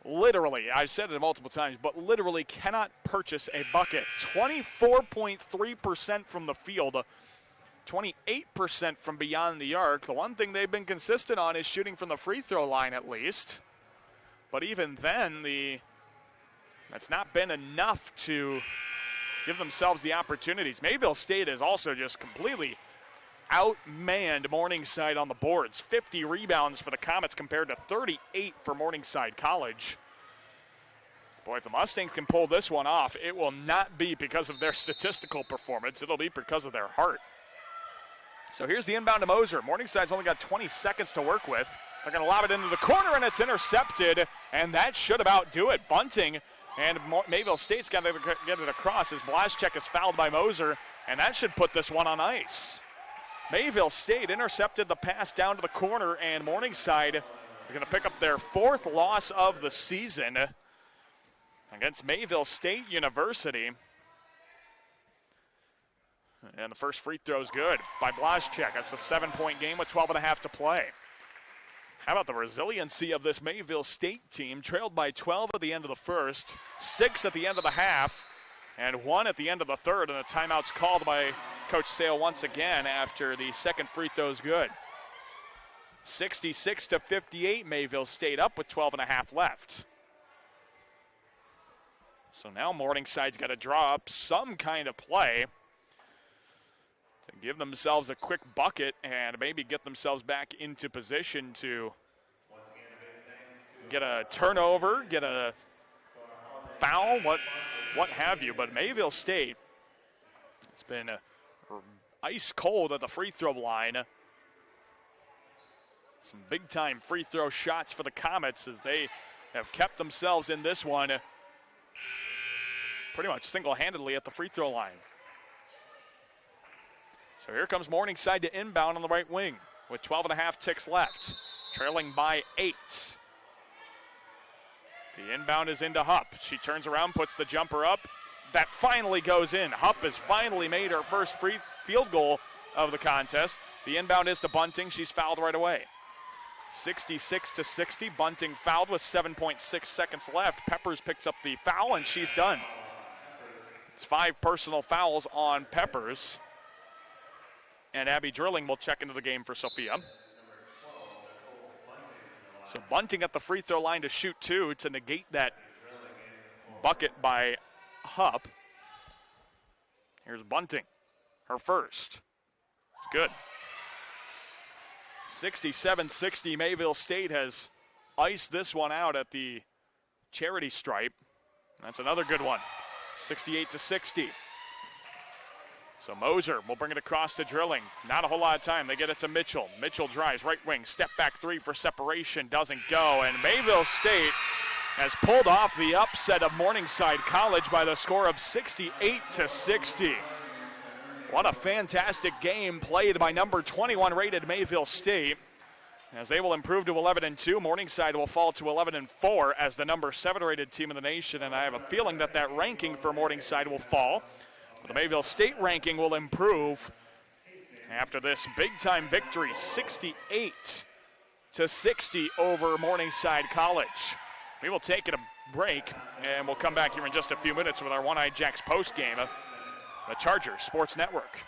literally, I've said it multiple times, but literally cannot purchase a bucket. 24.3% from the field, 28% from beyond the arc. The one thing they've been consistent on is shooting from the free throw line at least. But even then, that's not been enough to give themselves the opportunities. Mayville State is also just completely outmanned Morningside on the boards. 50 rebounds for the Comets compared to 38 for Morningside College. Boy, if the Mustangs can pull this one off, it will not be because of their statistical performance. It'll be because of their heart. So here's the inbound to Moser. Morningside's only got 20 seconds to work with. They're going to lob it into the corner, and it's intercepted, and that should about do it. Bunting and Mayville State's got to get it across as Blaschek is fouled by Moser, and that should put this one on ice. Mayville State intercepted the pass down to the corner, and Morningside are going to pick up their 4th loss of the season against Mayville State University. And the first free throw is good by Blaschek. That's a 7-point game with 12.5 to play. How about the resiliency of this Mayville State team? Trailed by 12 at the end of the first, 6 at the end of the half, and 1 at the end of the third. And a timeout's called by Coach Sale once again after the second free throw is good. 66-58, Mayville State up with 12.5 left. So now Morningside's got to draw up some kind of play to give themselves a quick bucket and maybe get themselves back into position to get a turnover, get a foul, what have you. But Mayville State, it's been ice cold at the free throw line. Some big time free throw shots for the Comets as they have kept themselves in this one pretty much single-handedly at the free throw line. So here comes Morningside to inbound on the right wing with 12.5 ticks left, trailing by 8. The inbound is into Hupp. She turns around, puts the jumper up. That finally goes in. Hupp has finally made her first free field goal of the contest. The inbound is to Bunting. She's fouled right away. 66-60. Bunting fouled with 7.6 seconds left. Peppers picks up the foul, and she's done. It's 5 personal fouls on Peppers. And Abby Drilling will check into the game for Sophia. So Bunting at the free throw line to shoot 2 to negate that bucket by Hupp. Here's Bunting, her first. It's good. 67-60, Mayville State has iced this one out at the charity stripe. That's another good one. 68-60. So Moser will bring it across to Drilling. Not a whole lot of time. They get it to Mitchell. Mitchell drives right wing. Step back 3 for separation. Doesn't go. And Mayville State has pulled off the upset of Morningside College by the score of 68-60. What a fantastic game played by number 21 rated Mayville State. As they will improve to 11-2, Morningside will fall to 11-4 as the number 7 rated team in the nation, and I have a feeling that that ranking for Morningside will fall. But the Mayville State ranking will improve after this big-time victory, 68-60 over Morningside College. We will take a break, and we'll come back here in just a few minutes with our One-Eyed Jacks postgame, the Chargers Sports Network.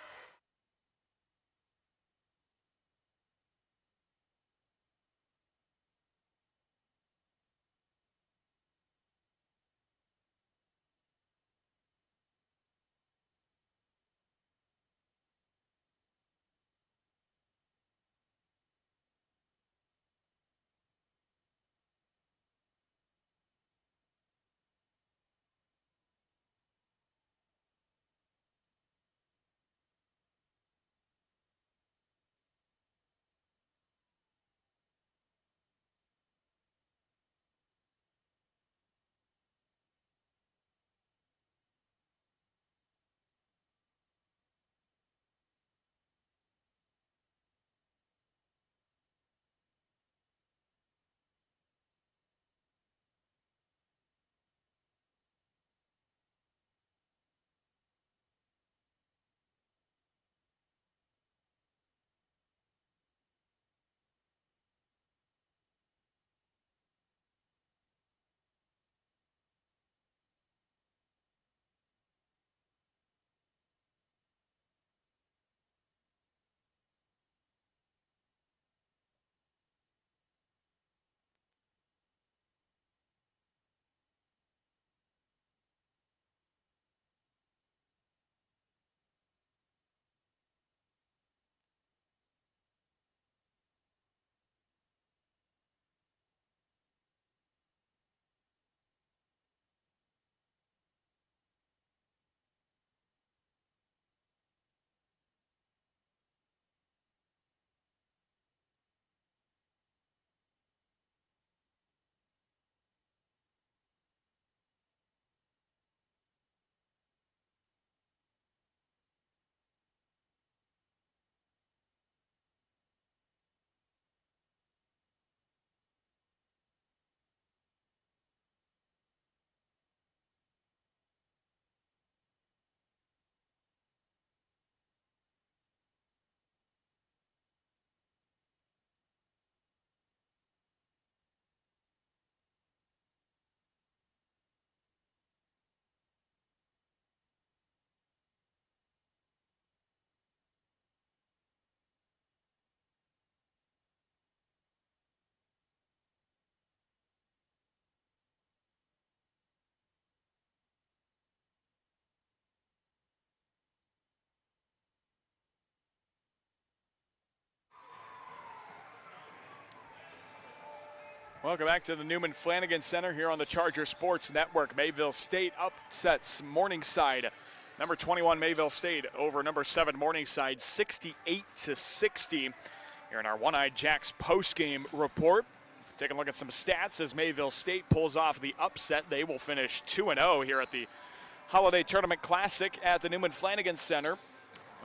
Welcome back to the Newman Flanagan Center here on the Charger Sports Network. Mayville State upsets Morningside. Number 21 Mayville State over number 7 Morningside, 68-60. Here in our One-Eyed Jacks postgame report. Taking a look at some stats as Mayville State pulls off the upset. They will finish 2-0 here at the Holiday Tournament Classic at the Newman Flanagan Center,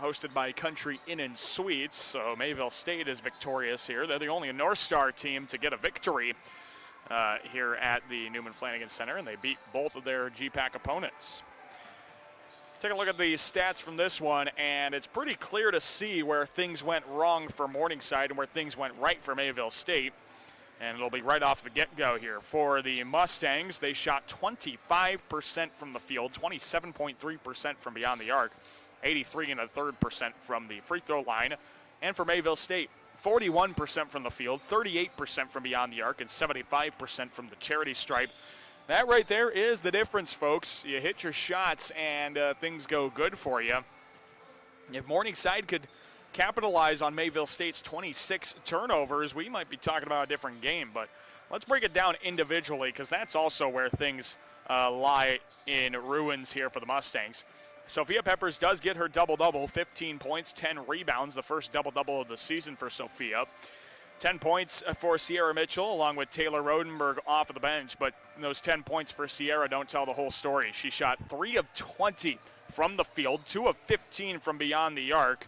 hosted by Country Inn & Suites. So Mayville State is victorious here. They're the only North Star team to get a victory here at the Newman Flanagan Center, and they beat both of their GPAC opponents. Take a look at the stats from this one, and it's pretty clear to see where things went wrong for Morningside and where things went right for Mayville State. And it'll be right off the get-go here. For the Mustangs, they shot 25% from the field, 27.3% from beyond the arc, 83.33% from the free throw line. And for Mayville State, 41% from the field, 38% from beyond the arc, and 75% from the charity stripe. That right there is the difference, folks. You hit your shots and things go good for you. If Morningside could capitalize on Mayville State's 26 turnovers, we might be talking about a different game. But let's break it down individually, because that's also where things lie in ruins here for the Mustangs. Sophia Peppers does get her double-double, 15 points, 10 rebounds, the first double-double of the season for Sophia. 10 points for Sierra Mitchell, along with Taylor Rodenberg off of the bench. But those 10 points for Sierra don't tell the whole story. She shot 3 of 20 from the field, 2 of 15 from beyond the arc,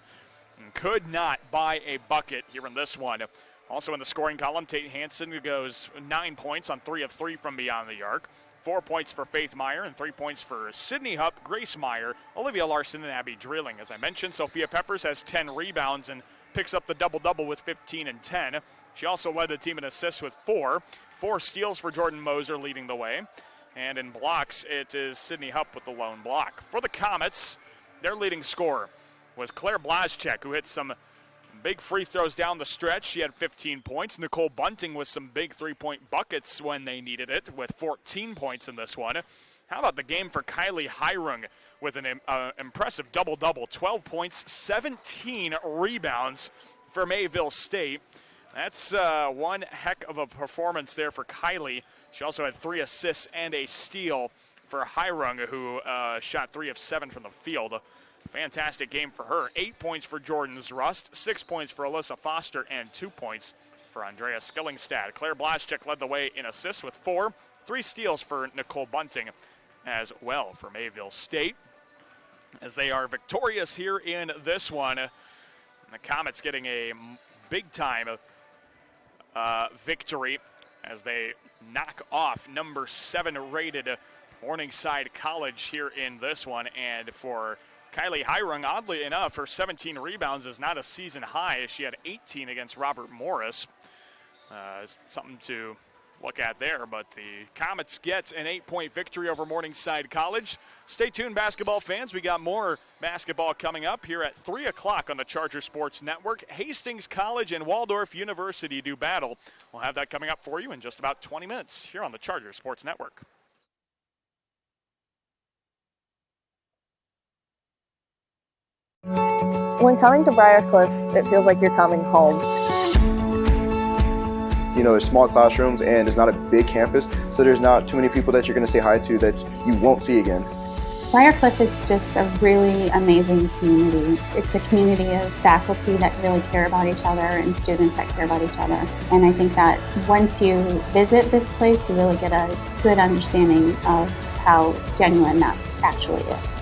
and could not buy a bucket here in this one. Also in the scoring column, Tate Hansen goes 9 points on 3 of 3 from beyond the arc. 4 points for Faith Meyer and 3 points for Sydney Hupp, Grace Meyer, Olivia Larson, and Abby Drilling. As I mentioned, Sophia Peppers has 10 rebounds and picks up the double-double with 15 and 10. She also led the team in assists with 4. 4 steals for Jordan Moser leading the way. And in blocks, it is Sydney Hupp with the lone block. For the Comets, their leading scorer was Claire Blazchek, who hit some big free throws down the stretch. She had 15 points. Nicole Bunting with some big three-point buckets when they needed it with 14 points in this one. How about the game for Kylie Hirung with an impressive double-double, 12 points, 17 rebounds for Mayville State. That's one heck of a performance there for Kylie. She also had 3 assists and a steal for Hirung, who shot 3 of 7 from the field. Fantastic game for her. 8 points for Jordan Rust, 6 points for Alyssa Foster, and 2 points for Andrea Skillingstad. Claire Blazchek led the way in assists with 4. 3 steals for Nicole Bunting as well for Mayville State, as they are victorious here in this one. And the Comets getting a big-time victory as they knock off number 7 rated Morningside College here in this one. And for Kylie Hirung, oddly enough, her 17 rebounds is not a season high. She had 18 against Robert Morris. Something to look at there, but the Comets get an 8-point victory over Morningside College. Stay tuned, basketball fans. We got more basketball coming up here at 3 o'clock on the Charger Sports Network. Hastings College and Waldorf University do battle. We'll have that coming up for you in just about 20 minutes here on the Charger Sports Network. When coming to Briar Cliff, it feels like you're coming home. You know, there's small classrooms and it's not a big campus, so there's not too many people that you're going to say hi to that you won't see again. Briar Cliff is just a really amazing community. It's a community of faculty that really care about each other and students that care about each other. And I think that once you visit this place, you really get a good understanding of how genuine that actually is.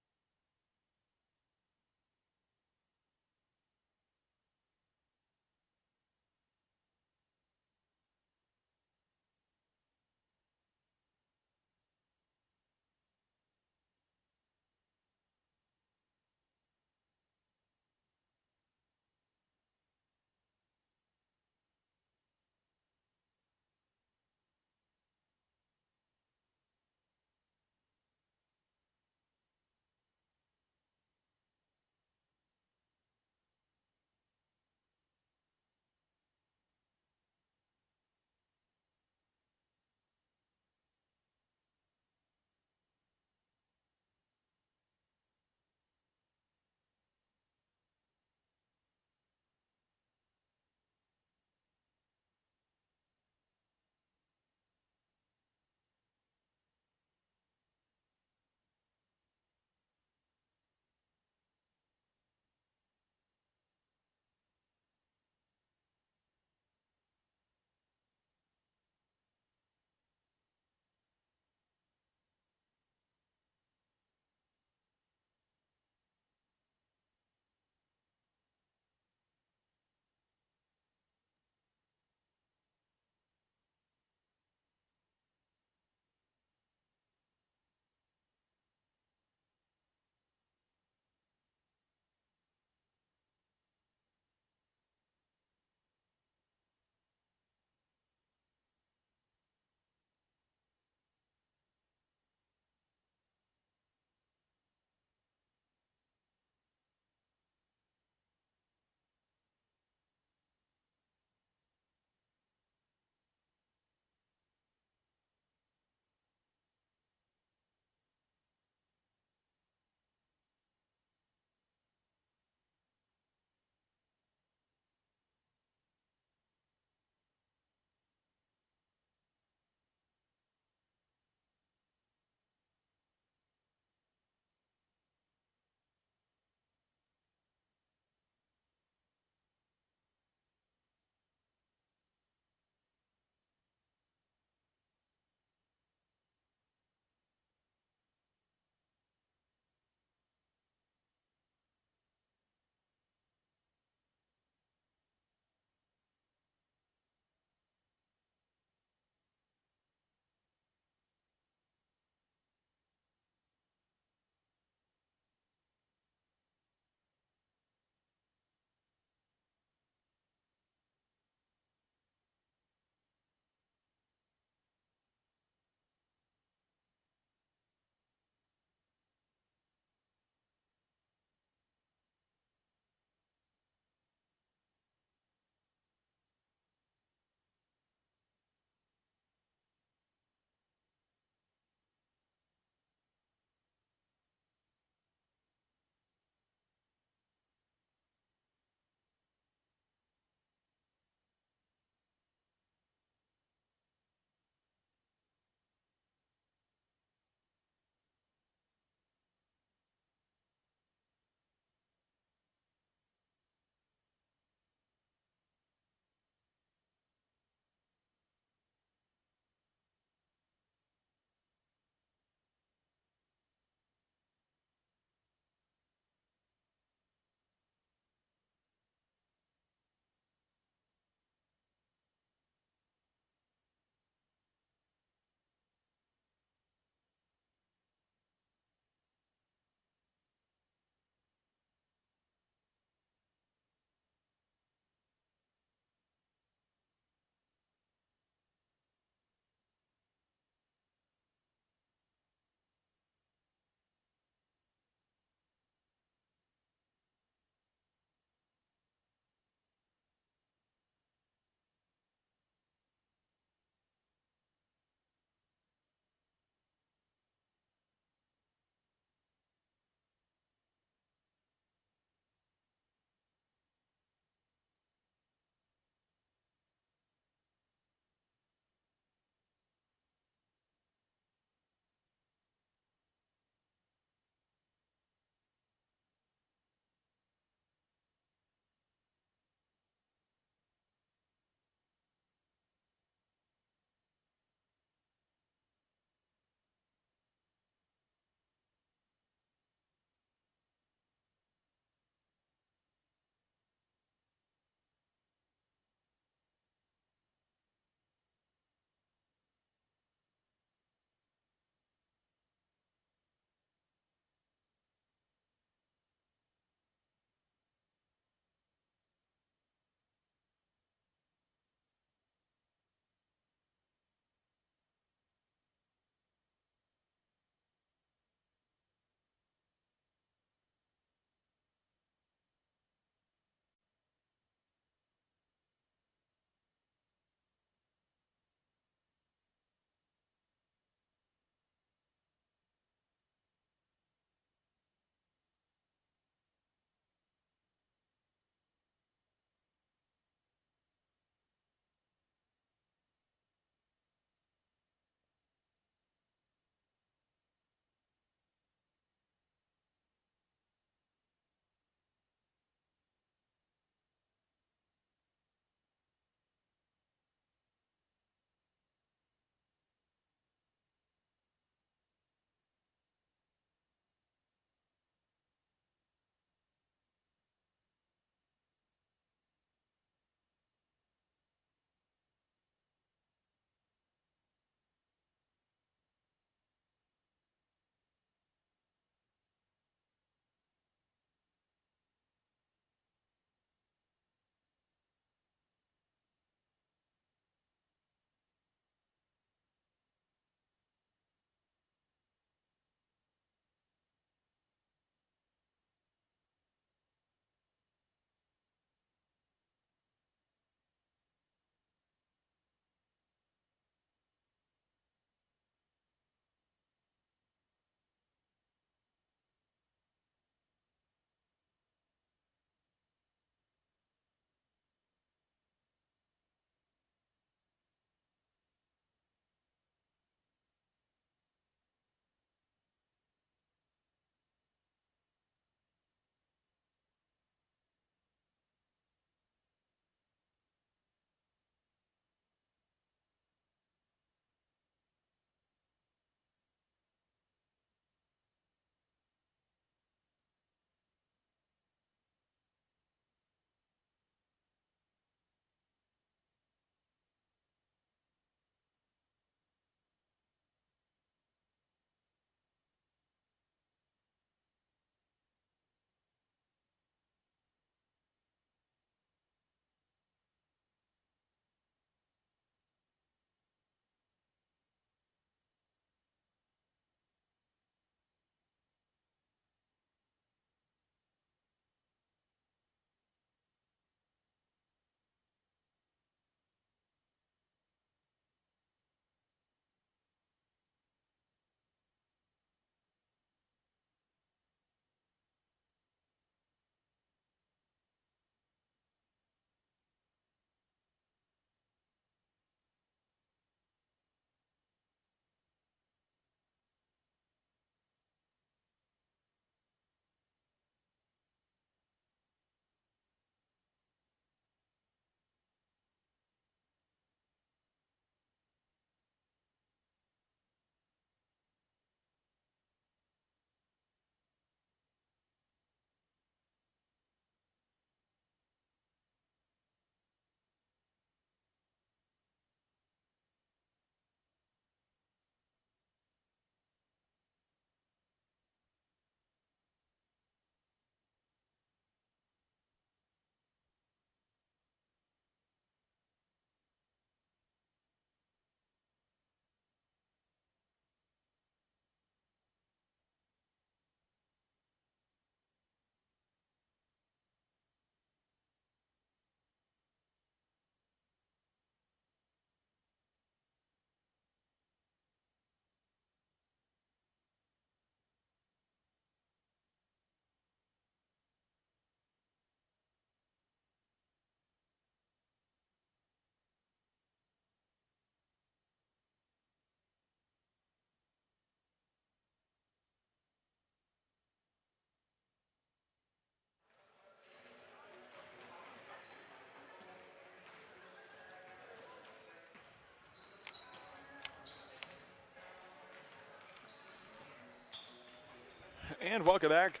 And welcome back,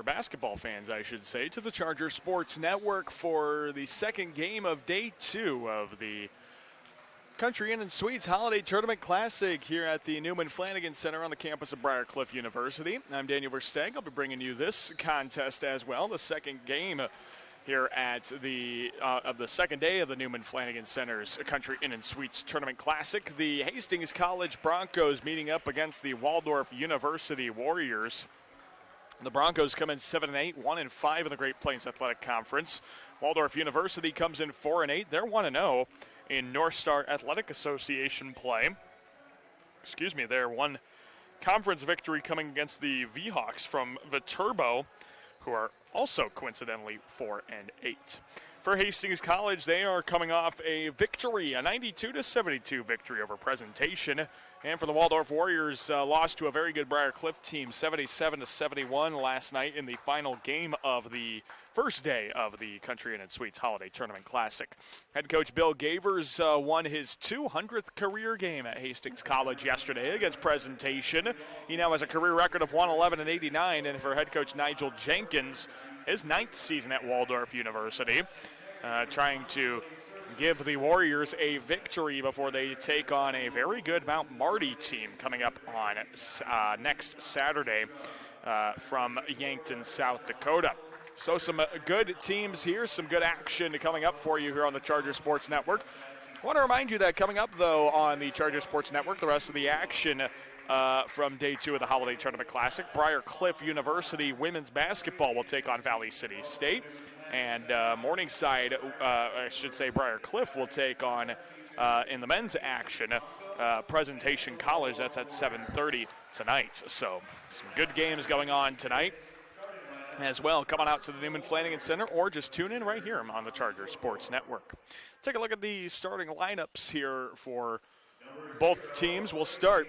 basketball fans, I should say, to the Charger Sports Network for the second game of Day 2 of the Country Inn and Suites Holiday Tournament Classic here at the Newman Flanagan Center on the campus of Briar University. I'm Daniel Versteg. I'll be bringing you this contest as well, the second game here at the second day of the Newman Flanagan Center's Country Inn and Suites Tournament Classic. The Hastings College Broncos meeting up against the Waldorf University Warriors. The Broncos come in 7-8, 1-5 in the Great Plains Athletic Conference. Waldorf University comes in 4-8. They're 1-0 in North Star Athletic Association play. Their one conference victory coming against the V-Hawks from Viterbo, who are also coincidentally 4-8. For Hastings College, they are coming off a victory, a 92-72 victory over Presentation. And for the Waldorf Warriors, lost to a very good Briar Cliff team, 77-71 last night in the final game of the first day of the Country Inn and Suites Holiday Tournament Classic. Head coach Bill Gavers won his 200th career game at Hastings College yesterday against Presentation. He now has a career record of 111-89, and for head coach Nigel Jenkins, his 9th season at Waldorf University, trying to give the Warriors a victory before they take on a very good Mount Marty team coming up on next Saturday from Yankton, South Dakota. So some good teams here, some good action coming up for you here on the Charger Sports Network. I want to remind you that coming up, though, on the Charger Sports Network, the rest of the action from Day 2 of the Holiday Tournament Classic, Briar Cliff University women's basketball will take on Valley City State. And Morningside, Briar Cliff will take on, in the men's action, Presentation College. That's at 7:30 tonight. So some good games going on tonight as well. Come on out to the Newman Flanagan Center or just tune in right here on the Charger Sports Network. Take a look at the starting lineups here for both teams. We'll start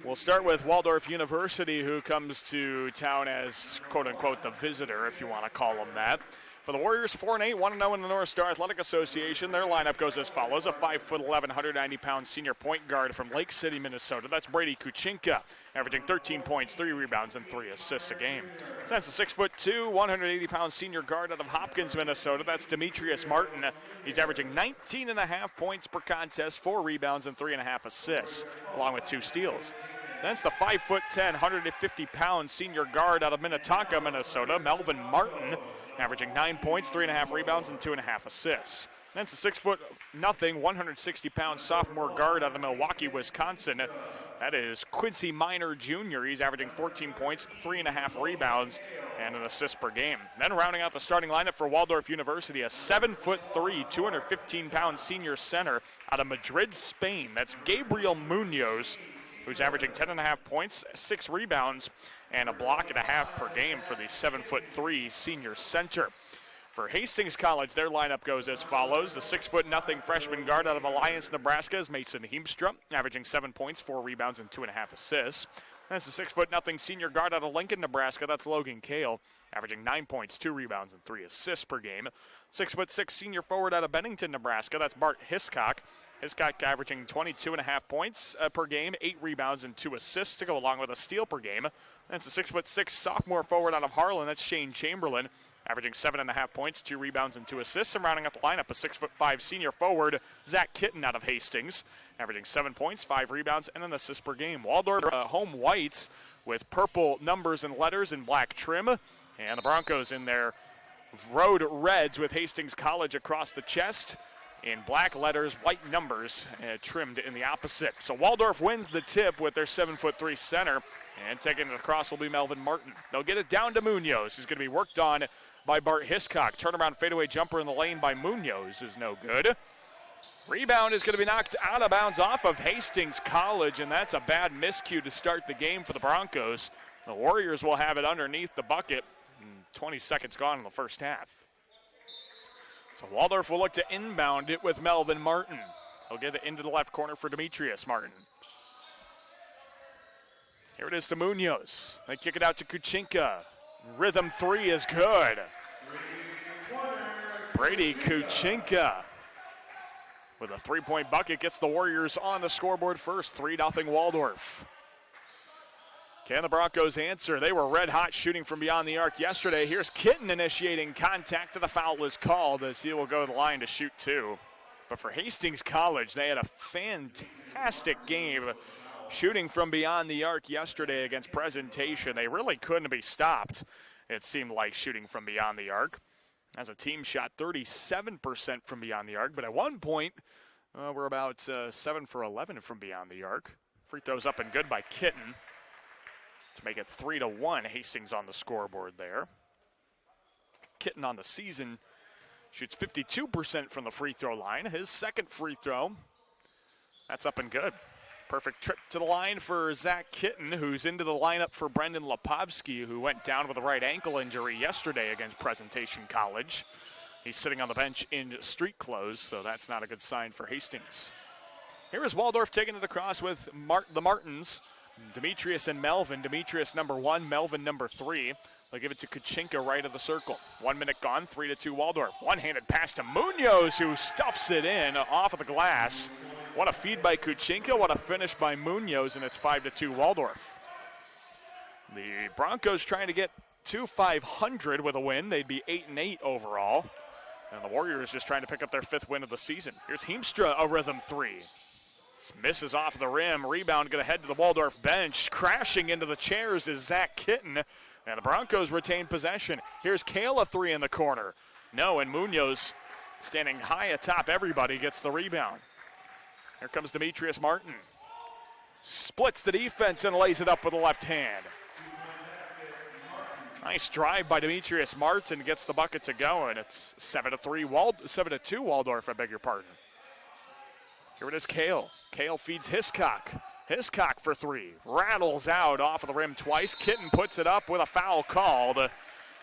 with Waldorf University, who comes to town as, quote-unquote, the visitor, if you want to call them that. For the Warriors, 4-8, 1-0 in the North Star Athletic Association. Their lineup goes as follows. A 5'11", 190-pound senior point guard from Lake City, Minnesota. That's Brady Kuchinka, averaging 13 points, 3 rebounds, and 3 assists a game. That's a 6'2", 180-pound senior guard out of Hopkins, Minnesota. That's Demetrius Martin. He's averaging 19.5 points per contest, 4 rebounds, and 3.5 assists, along with 2 steals. That's the 5'10", 150-pound senior guard out of Minnetonka, Minnesota, Melvin Martin, averaging 9 points, 3.5 rebounds, and 2.5 assists. That's a 6'0", 160-pound sophomore guard out of Milwaukee, Wisconsin. That is Quincy Minor Jr. He's averaging 14 points, 3.5 rebounds, and an assist per game. Then rounding out the starting lineup for Waldorf University, a 7'3", 215-pound senior center out of Madrid, Spain. That's Gabriel Munoz, who's averaging 10.5 points, 6 rebounds, and a block and a half per game for the 7'3" senior center. For Hastings College, their lineup goes as follows. The 6'0" freshman guard out of Alliance, Nebraska is Mason Heemstra, averaging 7 points, 4 rebounds, and 2.5 assists. That's the 6'0" senior guard out of Lincoln, Nebraska. That's Logan Kale, averaging 9 points, 2 rebounds, and 3 assists per game. 6'6" senior forward out of Bennington, Nebraska. That's Bart Hiscock. Hiscock averaging 22.5 points per game, 8 rebounds, and 2 assists to go along with a steal per game. That's a 6'6" sophomore forward out of Harlan. That's Shane Chamberlain, averaging 7.5 points, 2 rebounds, and 2 assists. And rounding out the lineup, a 6'5" senior forward, Zach Kitten out of Hastings, averaging 7 points, 5 rebounds, and an assist per game. Waldorf home whites with purple numbers and letters in black trim. And the Broncos in their road reds with Hastings College across the chest in black letters, white numbers, trimmed in the opposite. So Waldorf wins the tip with their 7'3" center, and taking it across will be Melvin Martin. They'll get it down to Munoz, who's going to be worked on by Bart Hiscock. Turnaround fadeaway jumper in the lane by Munoz is no good. Rebound is going to be knocked out of bounds off of Hastings College, and that's a bad miscue to start the game for the Broncos. The Warriors will have it underneath the bucket. 20 seconds gone in the first half. So Waldorf will look to inbound it with Melvin Martin. He'll get it into the left corner for Demetrius Martin. Here it is to Munoz. They kick it out to Kuchinka. Rhythm 3 is good. Brady Kuchinka with a 3-point bucket gets the Warriors on the scoreboard first. 3-0 Waldorf. Can the Broncos answer? They were red hot shooting from beyond the arc yesterday. Here's Kitten initiating contact, and the foul is called as he will go to the line to shoot 2. But for Hastings College, they had a fantastic game shooting from beyond the arc yesterday against Presentation. They really couldn't be stopped, it seemed like, shooting from beyond the arc. As a team, shot 37% from beyond the arc, but at one point, we're about 7 for 11 from beyond the arc. Free throws up and good by Kitten to make it 3-1. Hastings on the scoreboard there. Kitten on the season shoots 52% from the free throw line. His second free throw, that's up and good. Perfect trip to the line for Zach Kitten, who's into the lineup for Brendan Lepovsky, who went down with a right ankle injury yesterday against Presentation College. He's sitting on the bench in street clothes, so that's not a good sign for Hastings. Here is Waldorf taking it across with the Martins. Demetrius and Melvin. Demetrius number 1, Melvin number 3. They'll give it to Kuchinka right of the circle. 1 minute gone, 3-2 Waldorf. One-handed pass to Munoz, who stuffs it in off of the glass. What a feed by Kuchinka, what a finish by Munoz, and it's 5-2 Waldorf. The Broncos trying to get to 500 with a win. They'd be 8-8 overall. And the Warriors just trying to pick up their 5th win of the season. Here's Heemstra, a rhythm 3. Misses off the rim. Rebound going to head to the Waldorf bench. Crashing into the chairs is Zach Kitten. And the Broncos retain possession. Here's Kale, a 3 in the corner. No, and Munoz, standing high atop everybody, gets the rebound. Here comes Demetrius Martin. Splits the defense and lays it up with the left hand. Nice drive by Demetrius Martin. Gets the bucket to go, and it's 7-2 Waldorf, I beg your pardon. Here it is, Kale. Kale feeds Hiscock. Hiscock for 3. Rattles out off of the rim twice. Kitten puts it up with a foul called. And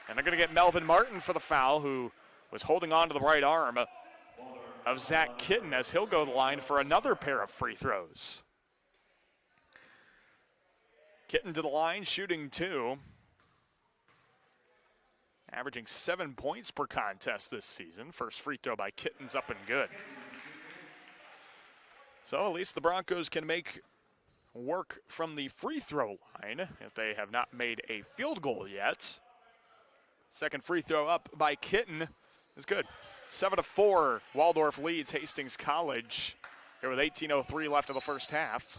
they're going to get Melvin Martin for the foul, who was holding on to the right arm of Zach Kitten, as he'll go to the line for another pair of free throws. Kitten to the line, shooting 2. Averaging 7 points per contest this season. First free throw by Kitten's up and good. So at least the Broncos can make work from the free throw line if they have not made a field goal yet. Second free throw up by Kitten is good. 7-4, Waldorf leads Hastings College here with 18:03 left of the first half.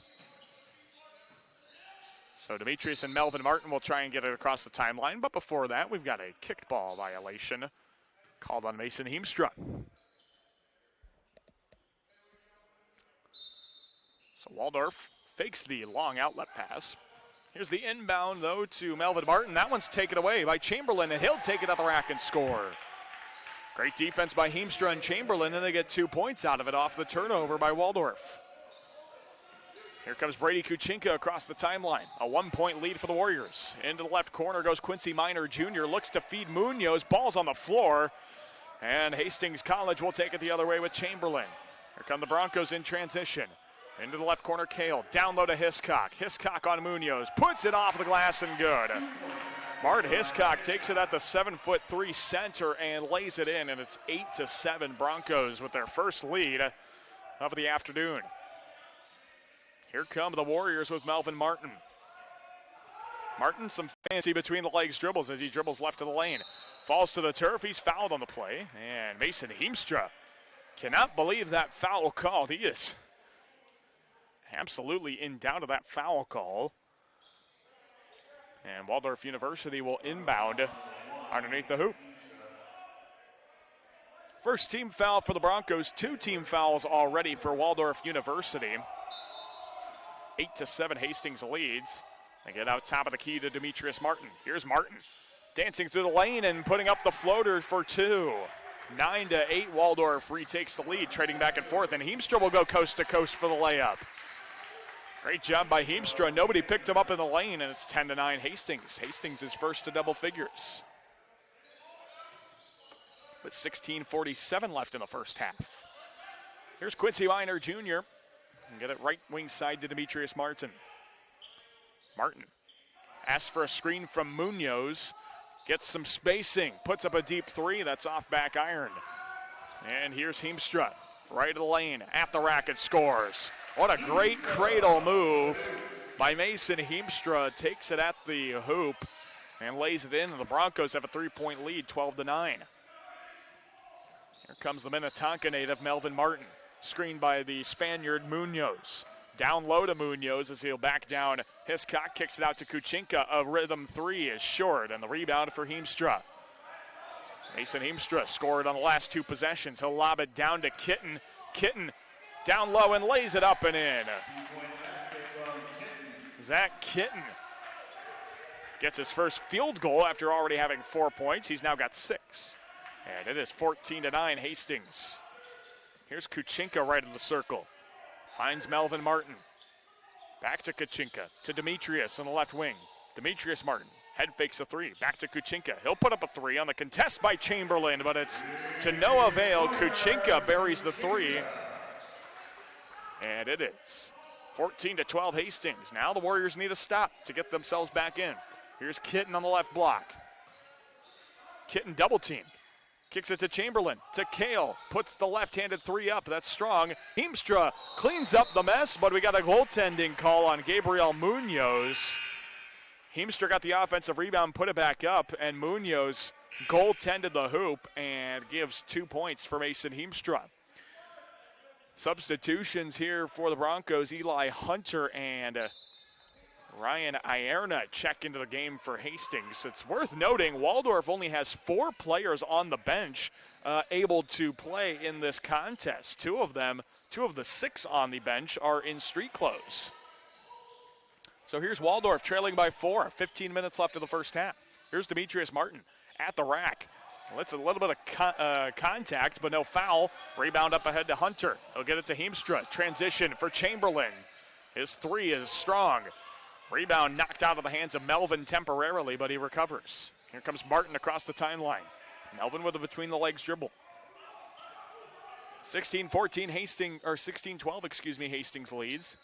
So Demetrius and Melvin Martin will try and get it across the timeline, but before that, we've got a kicked ball violation called on Mason Heemstra. So Waldorf fakes the long outlet pass. Here's the inbound, though, to Melvin Martin. That one's taken away by Chamberlain, and he'll take it up the rack and score. Great defense by Heemstra and Chamberlain, and they get 2 points out of it off the turnover by Waldorf. Here comes Brady Kuchinka across the timeline. A 1-point lead for the Warriors. Into the left corner goes Quincy Minor Jr. Looks to feed Munoz. Ball's on the floor. And Hastings College will take it the other way with Chamberlain. Here come the Broncos in transition. Into the left corner, Kale. Down low to Hiscock. Hiscock on Munoz. Puts it off the glass and good. Mart Hiscock takes it at the 7'3" center and lays it in. And it's 8-7 Broncos with their first lead of the afternoon. Here come the Warriors with Melvin Martin. Martin, some fancy between the legs dribbles as he dribbles left of the lane. Falls to the turf. He's fouled on the play. And Mason Heemstra cannot believe that foul call. He is absolutely in doubt of that foul call. And Waldorf University will inbound underneath the hoop. First team foul for the Broncos. 2 team fouls already for Waldorf University. 8-7 Hastings leads. They get out top of the key to Demetrius Martin. Here's Martin dancing through the lane and putting up the floater for 2. 9-8 Waldorf retakes the lead, trading back and forth, and Heemstra will go coast to coast for the layup. Great job by Heemstra. Nobody picked him up in the lane, and it's 10-9 Hastings. Hastings is first to double figures with 16:47 left in the first half. Here's Quincy Minor Jr. And get it right wing side to Demetrius Martin. Martin asks for a screen from Munoz. Gets some spacing. Puts up a deep 3. That's off back iron. And here's Heemstra. Right of the lane. At the rack and scores. What a great cradle move by Mason Heemstra. Takes it at the hoop and lays it in. And the Broncos have a 3-point lead, 12-9. Here comes the Minnetonka native, Melvin Martin. Screened by the Spaniard Munoz. Down low to Munoz as he'll back down. Hiscock kicks it out to Kuchinka. A rhythm three is short, and the rebound for Heemstra. Mason Heemstra scored on the last two possessions. He'll lob it down to Kitten. Kitten down low and lays it up and in. Zach Kitten gets his first field goal after already having 4 points. He's now got 6. And it is 14-9 Hastings. Here's Kuchinka right in the circle. Finds Melvin Martin. Back to Kuchinka. To Demetrius on the left wing. Demetrius Martin. Head fakes a three. Back to Kuchinka. He'll put up a three on the contest by Chamberlain, but it's to no avail. Kuchinka buries the three. And it is 14-12 Hastings. Now the Warriors need a stop to get themselves back in. Here's Kitten on the left block. Kitten double teamed. Kicks it to Chamberlain, to Kale, puts the left-handed three up, that's strong. Heemstra cleans up the mess, but we got a goaltending call on Gabriel Munoz. Heemstra got the offensive rebound, put it back up, and Munoz goaltended the hoop and gives 2 points for Mason Heemstra. Substitutions here for the Broncos, Eli Hunter and Ryan Ierna check into the game for Hastings. It's worth noting Waldorf only has 4 players on the bench able to play in this contest. Two of the 6 on the bench are in street clothes. So here's Waldorf trailing by 4, 15 minutes left of the first half. Here's Demetrius Martin at the rack. Well, it's a little bit of contact, but no foul. Rebound up ahead to Hunter. He'll get it to Heemstra. Transition for Chamberlain. His three is strong. Rebound knocked out of the hands of Melvin temporarily, but he recovers. Here comes Martin across the timeline. Melvin with a between-the-legs dribble. 16-14 Hastings, or 16-12, Hastings leads.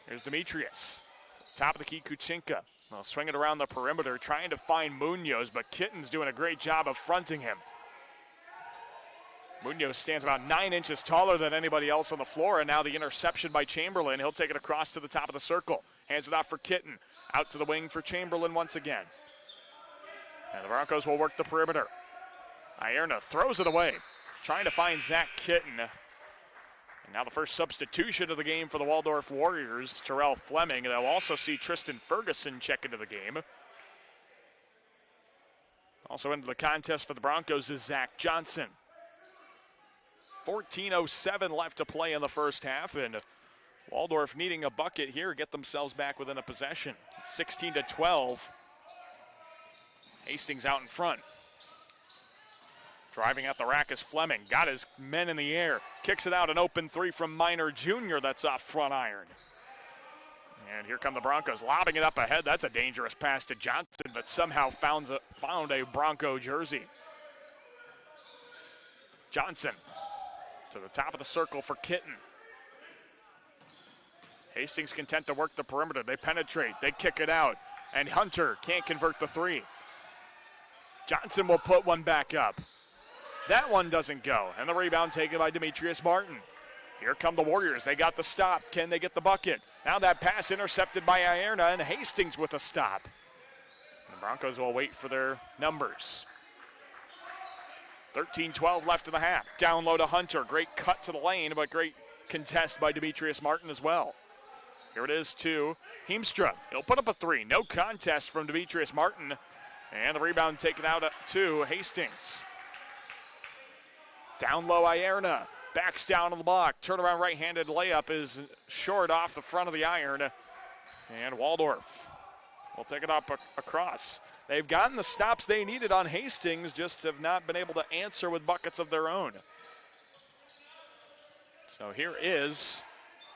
Here's Demetrius. Top of the key, Kuchinka. They'll swing it around the perimeter, trying to find Munoz, but Kitten's doing a great job of fronting him. Munoz stands about 9 inches taller than anybody else on the floor, and now the interception by Chamberlain. He'll take it across to the top of the circle. Hands it off for Kitten. Out to the wing for Chamberlain once again. And the Broncos will work the perimeter. Ierna throws it away, trying to find Zach Kitten. And now the first substitution of the game for the Waldorf Warriors, Terrell Fleming. They'll also see Tristan Ferguson check into the game. Also into the contest for the Broncos is Zach Johnson. 14:07 left to play in the first half, and Waldorf needing a bucket here, get themselves back within a possession. 16-12. Hastings out in front. Driving at the rack is Fleming. Got his men in the air. Kicks it out, an open three from Minor Jr. That's off front iron. And here come the Broncos, lobbing it up ahead. That's a dangerous pass to Johnson, but somehow found a Bronco jersey. Johnson to the top of the circle for Kitten. Hastings content to work the perimeter. They penetrate, they kick it out, and Hunter can't convert the three. Johnson will put one back up. That one doesn't go, and the rebound taken by Demetrius Martin. Here come the Warriors. They got the stop. Can they get the bucket? Now that pass intercepted by Ierna, and Hastings with a stop. The Broncos will wait for their numbers. 13-12 left in the half. Down low to Hunter. Great cut to the lane, but great contest by Demetrius Martin as well. Here it is to Heemstra. He'll put up a three. No contest from Demetrius Martin. And the rebound taken out to Hastings. Down low, Ierna. Backs down on the block. Turnaround right-handed layup is short off the front of the iron. And Waldorf will take it up across. They've gotten the stops they needed on Hastings, just have not been able to answer with buckets of their own. So here is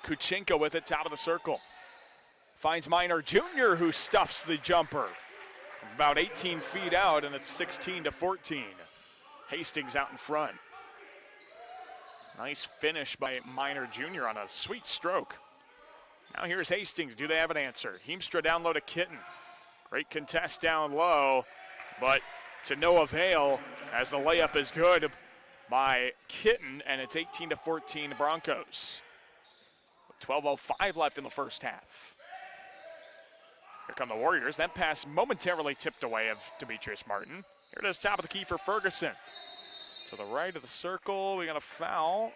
Kuchinka with it, top of the circle. Finds Minor Jr., who stuffs the jumper. About 18 feet out, and it's 16-14. Hastings out in front. Nice finish by Minor Jr. on a sweet stroke. Now here's Hastings. Do they have an answer? Heemstra down low to Kitten. Great contest down low, but to no avail as the layup is good by Kitten, and it's 18-14 Broncos. 12:05 left in the first half. Here come the Warriors. That pass momentarily tipped away of Demetrius Martin. Here it is, top of the key for Ferguson. To the right of the circle, we got a foul.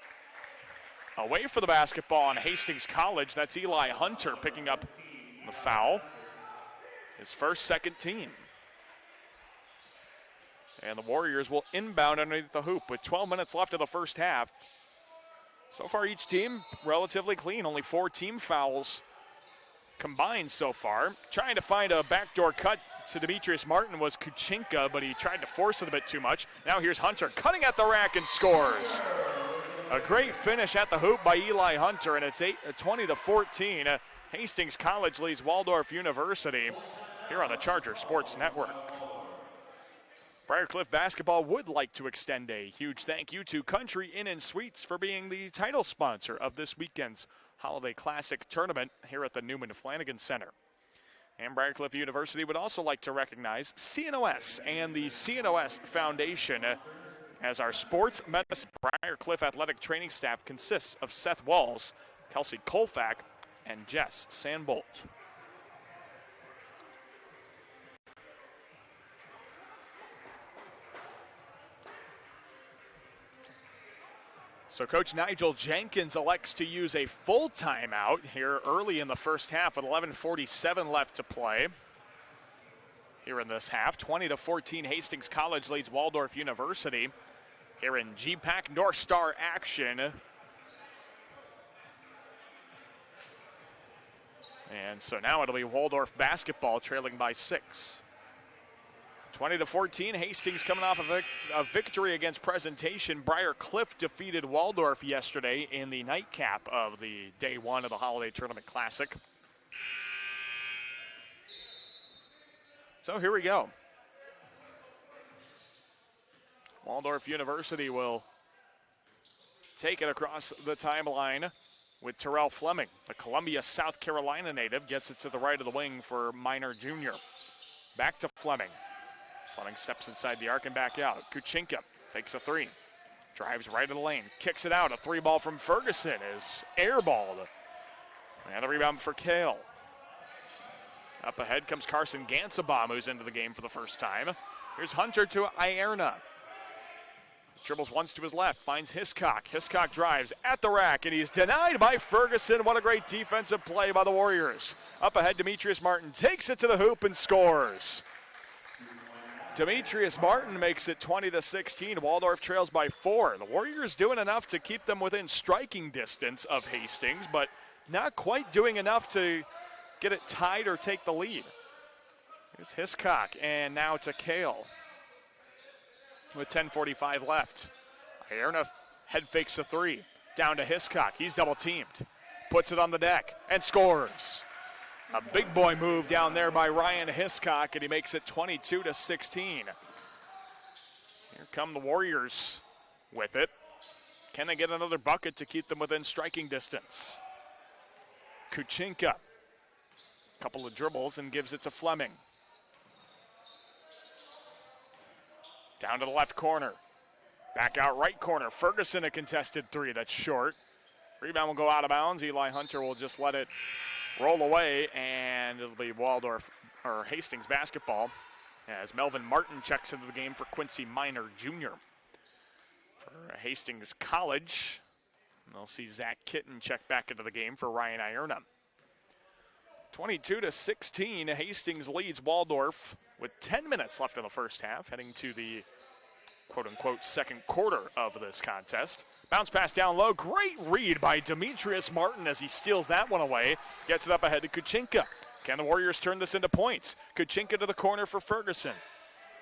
Away for the basketball on Hastings College. That's Eli Hunter picking up the foul. His first, second team. And the Warriors will inbound underneath the hoop with 12 minutes left of the first half. So far, each team relatively clean. Only 4 team fouls combined so far. Trying to find a backdoor cut to Demetrius Martin was Kuchinka, but he tried to force it a bit too much. Now here's Hunter cutting at the rack and scores. A great finish at the hoop by Eli Hunter, and it's 20-14. Hastings College leads Waldorf University here on the Charger Sports Network. Briarcliff basketball would like to extend a huge thank you to Country Inn & Suites for being the title sponsor of this weekend's Holiday Classic Tournament here at the Newman Flanagan Center. And Briarcliff University would also like to recognize CNOS and the CNOS Foundation as our sports medicine Briarcliff athletic training staff consists of Seth Walls, Kelsey Colfack, and Jess Sandbolt. So Coach Nigel Jenkins elects to use a full timeout here early in the first half with 11:47 left to play. Here in this half, 20-14, Hastings College leads Waldorf University. Here in GPAC North Star action. And so now it'll be Waldorf basketball trailing by 6. 20-14, Hastings coming off of a victory against Presentation. Briarcliff defeated Waldorf yesterday in the nightcap of the day 1 of the Holiday Tournament Classic. So here we go. Waldorf University will take it across the timeline with Terrell Fleming. The Columbia, South Carolina native gets it to the right of the wing for Minor Jr. Back to Fleming. Fleming steps inside the arc and back out. Kuchinka takes a 3. Drives right in the lane. Kicks it out. A 3 ball from Ferguson is airballed. And a rebound for Kale. Up ahead comes Carson Gansabaum, who's into the game for the first time. Here's Hunter to Ierna. Dribbles once to his left. Finds Hiscock. Hiscock drives at the rack, and he's denied by Ferguson. What a great defensive play by the Warriors. Up ahead, Demetrius Martin takes it to the hoop and scores. Demetrius Martin makes it 20-16. Waldorf trails by 4. The Warriors doing enough to keep them within striking distance of Hastings, but not quite doing enough to get it tied or take the lead. Here's Hiscock, and now to Kale. With 10:45 left. Ierna head fakes a 3. Down to Hiscock. He's double teamed. Puts it on the deck and scores. A big boy move down there by Ryan Hiscock, and he makes it 22-16. Here come the Warriors with it. Can they get another bucket to keep them within striking distance? Kuchinka. Couple of dribbles and gives it to Fleming. Down to the left corner. Back out right corner. Ferguson, a contested 3 that's short. Rebound will go out of bounds. Eli Hunter will just let it roll away, and it'll be Waldorf or Hastings basketball as Melvin Martin checks into the game for Quincy Minor Jr. For Hastings College, and they'll see Zach Kitten check back into the game for Ryan Ierna. 22-16, Hastings leads Waldorf with 10 minutes left in the first half, heading to the quote-unquote second quarter of this contest. Bounce pass down low. Great read by Demetrius Martin as he steals that one away. Gets it up ahead to Kuchinka. Can the Warriors turn this into points? Kuchinka to the corner for Ferguson.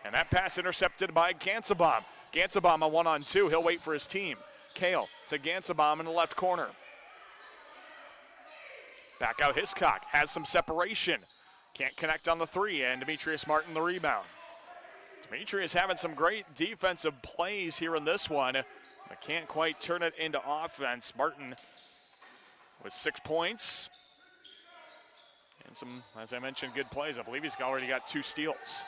And that pass intercepted by Gansabaum. Gansabaum a 1-on-2. He'll wait for his team. Kale to Gansabaum in the left corner. Back out Hiscock. Has some separation. Can't connect on the 3, and Demetrius Martin the rebound. Demetrius having some great defensive plays here in this one, but can't quite turn it into offense. Martin with 6 points and some, as I mentioned, good plays. I believe he's already got 2 steals.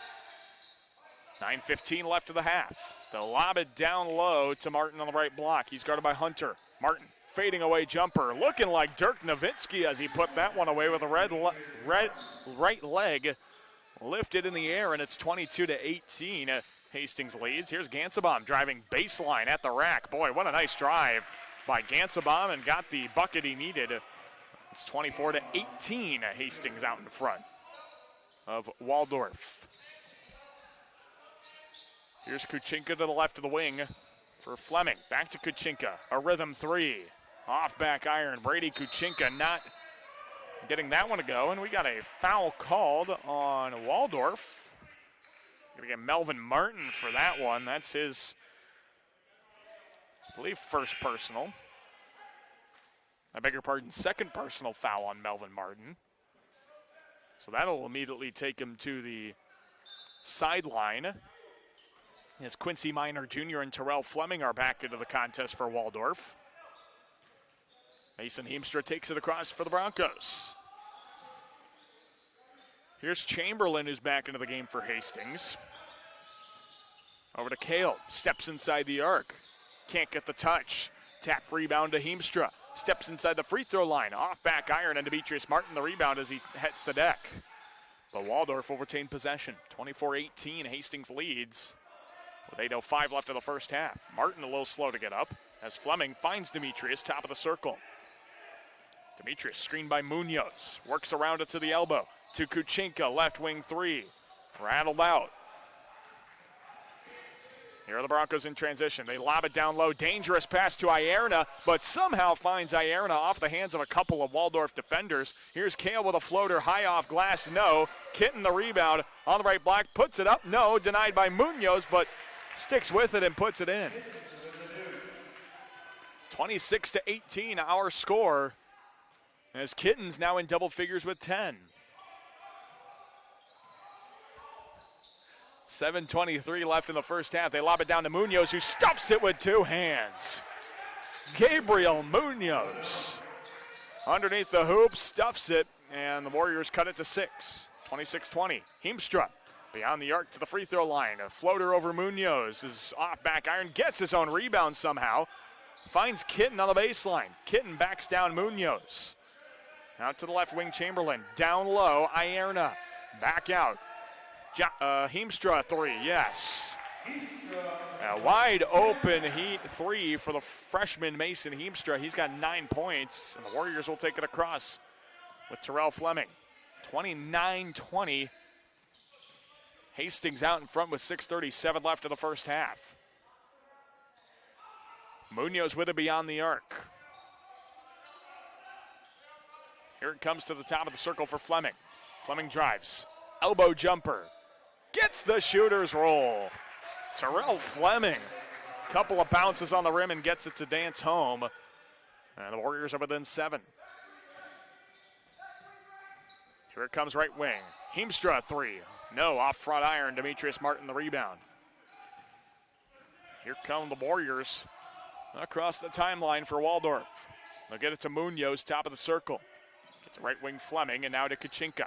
9:15 left of the half. They'll lob it down low to Martin on the right block. He's guarded by Hunter. Martin fading away jumper. Looking like Dirk Nowitzki as he put that one away with a right leg lifted in the air, and it's 22-18. Hastings leads. Here's Gansabaum driving baseline at the rack. Boy, what a nice drive by Gansabaum, and got the bucket he needed. It's 24-18. Hastings out in front of Waldorf. Here's Kuchinka to the left of the wing for Fleming. Back to Kuchinka. A rhythm three. Off back iron. Brady Kuchinka not getting that one to go. And we got a foul called on Waldorf. Going to get Melvin Martin for that one. That's his, I believe, first personal. I beg your pardon, second personal foul on Melvin Martin. So that'll immediately take him to the sideline. As Quincy Minor Jr. and Terrell Fleming are back into the contest for Waldorf. Mason Heemstra takes it across for the Broncos. Here's Chamberlain, who's back into the game for Hastings. Over to Kale, steps inside the arc. Can't get the touch. Tap rebound to Heemstra. Steps inside the free throw line. Off back iron, and Demetrius Martin the rebound as he hits the deck. But Waldorf will retain possession. 24-18, Hastings leads with 8:05 left of the first half. Martin a little slow to get up as Fleming finds Demetrius, top of the circle. Demetrius screened by Munoz. Works around it to the elbow. To Kuchinka, left wing three. Rattled out. Here are the Broncos in transition. They lob it down low. Dangerous pass to Ierna, but somehow finds Ierna off the hands of a couple of Waldorf defenders. Here's Kale with a floater, high off glass, no. Kitten the rebound on the right block, puts it up, no. Denied by Munoz, but sticks with it and puts it in. 26-18, our score, as Kitten's now in double figures with 10. 7:23 left in the first half. They lob it down to Munoz, who stuffs it with two hands. Gabriel Munoz underneath the hoop, stuffs it, and the Warriors cut it to 6. 26-20. Heemstra beyond the arc to the free throw line. A floater over Munoz is off back iron, gets his own rebound somehow. Finds Kitten on the baseline. Kitten backs down Munoz. Out to the left wing, Chamberlain. Down low, Ierna. Back out. Heemstra three, yes. A wide open three for the freshman Mason Heemstra. He's got 9 points, and the Warriors will take it across with Terrell Fleming. 29-20. Hastings out in front with 6:37 left of the first half. Munoz with it beyond the arc. Here it comes to the top of the circle for Fleming. Fleming drives. Elbow jumper. Gets the shooter's roll. Terrell Fleming. Couple of bounces on the rim and gets it to dance home. And the Warriors are within 7. Here it comes right wing. Heemstra three. No, off front iron. Demetrius Martin the rebound. Here come the Warriors across the timeline for Waldorf. They'll get it to Munoz, top of the circle. Gets it right wing Fleming, and now to Kuchinka.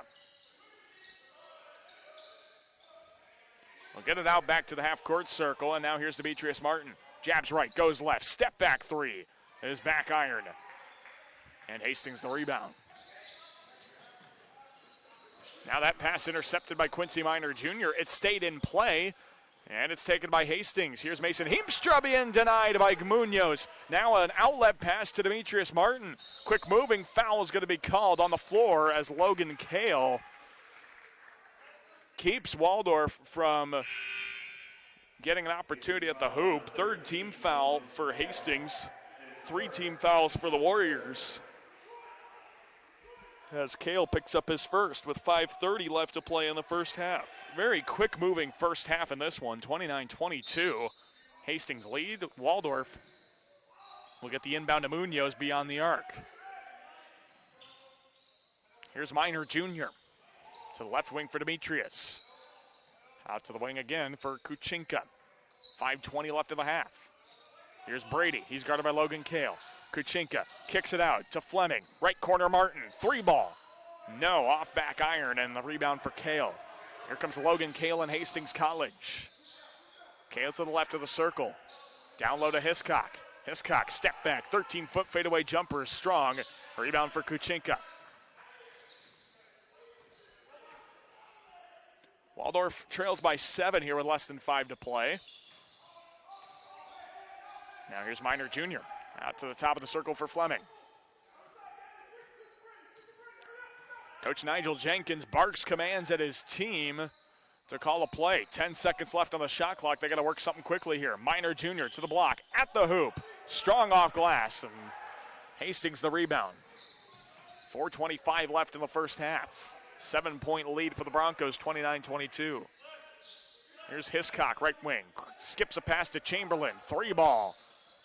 We'll get it out back to the half-court circle, and now here's Demetrius Martin. Jabs right, goes left, step back three. It is back iron. And Hastings the rebound. Now that pass intercepted by Quincy Minor Jr. It stayed in play, and it's taken by Hastings. Here's Mason Heemstra being denied by Munoz. Now an outlet pass to Demetrius Martin. Quick moving foul is going to be called on the floor as Logan Kale keeps Waldorf from getting an opportunity at the hoop. Third team foul for Hastings. 3 team fouls for the Warriors, as Kale picks up his first with 5:30 left to play in the first half. Very quick moving first half in this one, 29-22. Hastings lead. Waldorf will get the inbound to Munoz beyond the arc. Here's Minor Jr. to the left wing for Demetrius. Out to the wing again for Kuchinka. 5:20 left of the half. Here's Brady. He's guarded by Logan Kale. Kuchinka kicks it out to Fleming. Right corner Martin. 3 ball. No, off back iron, and the rebound for Kale. Here comes Logan Kale in Hastings College. Kale to the left of the circle. Down low to Hiscock. Hiscock, step back, 13-foot fadeaway jumper is strong. Rebound for Kuchinka. Waldorf trails by 7 here with less than 5 to play. Now here's Minor Jr. out to the top of the circle for Fleming. Coach Nigel Jenkins barks commands at his team to call a play. 10 seconds left on the shot clock. They got to work something quickly here. Minor Jr. to the block, at the hoop. Strong off glass, and Hastings the rebound. 4:25 left in the first half. 7-point lead for the Broncos, 29-22. Here's Hiscock, right wing. Skips a pass to Chamberlain. 3-ball.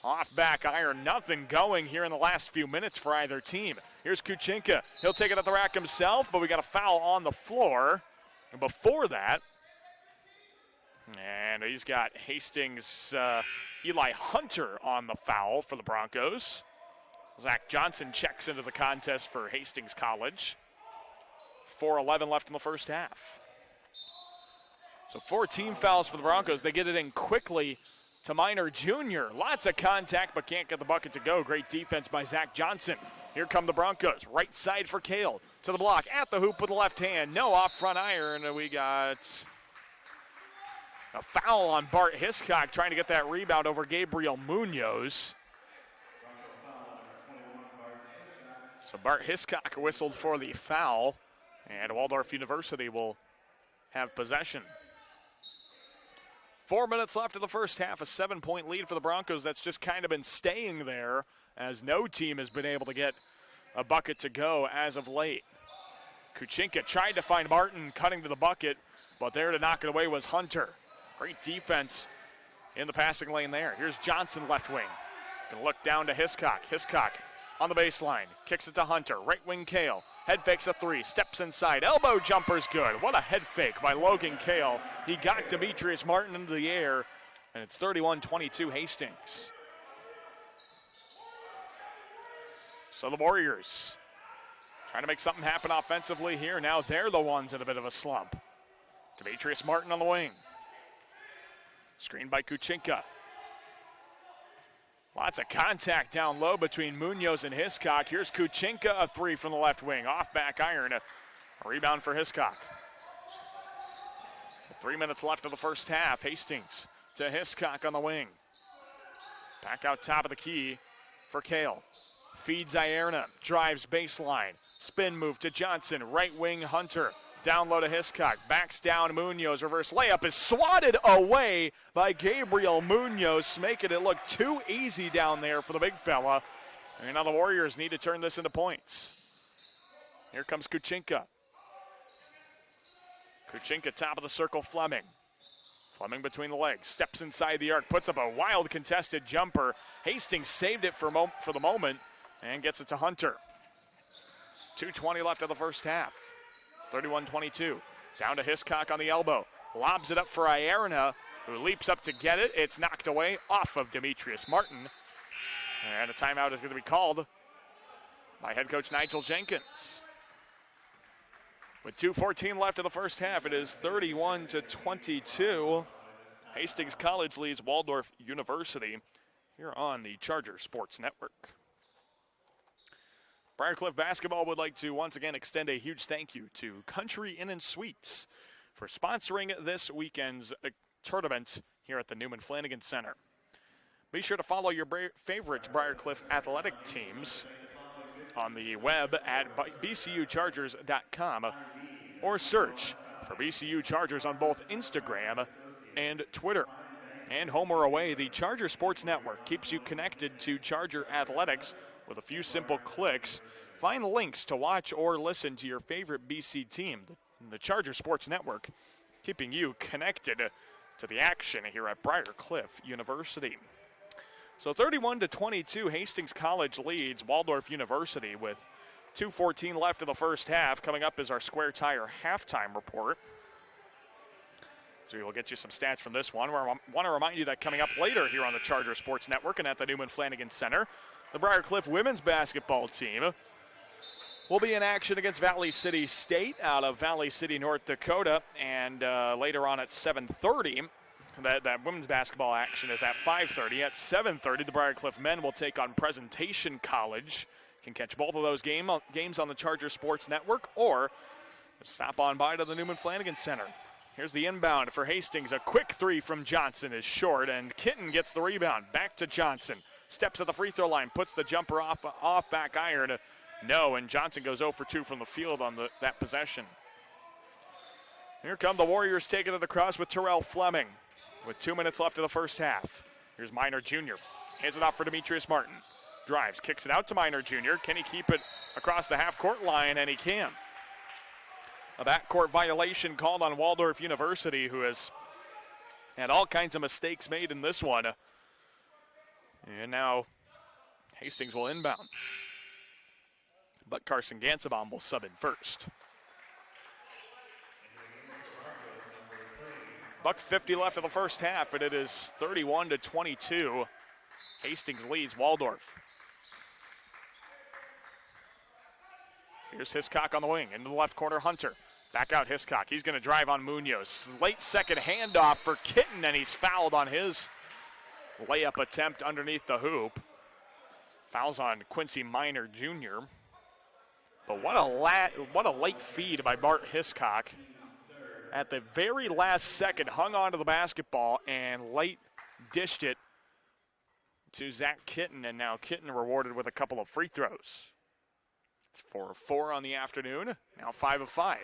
Off back iron. Nothing going here in the last few minutes for either team. Here's Kuchinka. He'll take it at the rack himself, but we got a foul on the floor. And before that, and he's got Hastings, Eli Hunter on the foul for the Broncos. Zach Johnson checks into the contest for Hastings College. 4:11 left in the first half. So 4 team fouls for the Broncos. They get it in quickly to Minor Jr. Lots of contact, but can't get the bucket to go. Great defense by Zach Johnson. Here come the Broncos. Right side for Kale. To the block, at the hoop with the left hand. No off front iron. We got a foul on Bart Hiscock trying to get that rebound over Gabriel Munoz. So Bart Hiscock whistled for the foul, and Waldorf University will have possession. 4 minutes left of the first half, a 7-point lead for the Broncos. That's just kind of been staying there as no team has been able to get a bucket to go as of late. Kuchinka tried to find Martin cutting to the bucket, but there to knock it away was Hunter. Great defense in the passing lane there. Here's Johnson left wing. Gonna look down to Hiscock. Hiscock on the baseline, kicks it to Hunter. Right wing Kale, head fakes a 3, steps inside, elbow jumper's good. What a head fake by Logan Kale. He got Demetrius Martin into the air, and it's 31-22 Hastings. So the Warriors trying to make something happen offensively here. Now they're the ones in a bit of a slump. Demetrius Martin on the wing. Screened by Kuchinka. Lots of contact down low between Munoz and Hiscock. Here's Kuchinka, a 3 from the left wing. Off back iron, a rebound for Hiscock. 3 minutes left of the first half. Hastings to Hiscock on the wing. Back out top of the key for Kale. Feeds Ierna, drives baseline. Spin move to Johnson, right wing Hunter. Down low to Hiscock, backs down Munoz, reverse layup is swatted away by Gabriel Munoz, making it look too easy down there for the big fella. And now the Warriors need to turn this into points. Here comes Kuchinka. Kuchinka top of the circle, Fleming. Fleming between the legs, steps inside the arc, puts up a wild contested jumper. Hastings saved it for the moment and gets it to Hunter. 2:20 left of the first half. 31-22. Down to Hiscock on the elbow. Lobs it up for Ierna, who leaps up to get it. It's knocked away off of Demetrius Martin. And a timeout is going to be called by head coach Nigel Jenkins. With 2:14 left in the first half, it is 31-22. Hastings College leads Waldorf University here on the Charger Sports Network. Briarcliff basketball would like to once again extend a huge thank you to Country Inn & Suites for sponsoring this weekend's tournament here at the Newman Flanagan Center. Be sure to follow your favorite Briarcliff athletic teams on the web at bcuchargers.com or search for BCU Chargers on both Instagram and Twitter. And home or away, the Charger Sports Network keeps you connected to Charger athletics with a few simple clicks. Find links to watch or listen to your favorite BC team. The Charger Sports Network keeping you connected to the action here at Briarcliff University. So 31-22, Hastings College leads Waldorf University with 2:14 left in the first half. Coming up is our Square Tire halftime report. So we will get you some stats from this one. I want to remind you that coming up later here on the Charger Sports Network and at the Newman Flanagan Center, the Briarcliff women's basketball team will be in action against Valley City State out of Valley City, North Dakota. And later on at 7:30, That women's basketball action is at 5:30. At 7:30, the Briarcliff men will take on Presentation College. You can catch both of those games on the Charger Sports Network, or stop on by to the Newman Flanagan Center. Here's the inbound for Hastings. A quick three from Johnson is short, and Kitten gets the rebound. Back to Johnson. Steps at the free throw line, puts the jumper off back iron. No, and Johnson goes 0 for 2 from the field on that possession. Here come the Warriors taking it across with Terrell Fleming with 2 minutes left of the first half. Here's Minor Jr. Hands it off for Demetrius Martin. Drives, kicks it out to Minor Jr. Can he keep it across the half-court line? And he can. A backcourt violation called on Waldorf University, who has had all kinds of mistakes made in this one. And now Hastings will inbound. But Carson Gansabaum will sub in first. $1:50 left of the first half, and it is 31-22. Hastings leads Waldorf. Here's Hiscock on the wing. Into the left corner, Hunter. Back out Hiscock. He's going to drive on Munoz. Late second handoff for Kitten, and he's fouled on his layup attempt underneath the hoop. Fouls on Quincy Minor Jr. But what a late feed by Bart Hiscock. At the very last second, hung onto the basketball and late dished it to Zach Kitten, and now Kitten rewarded with a couple of free throws. It's 4 of 4 on the afternoon, now 5 of 5.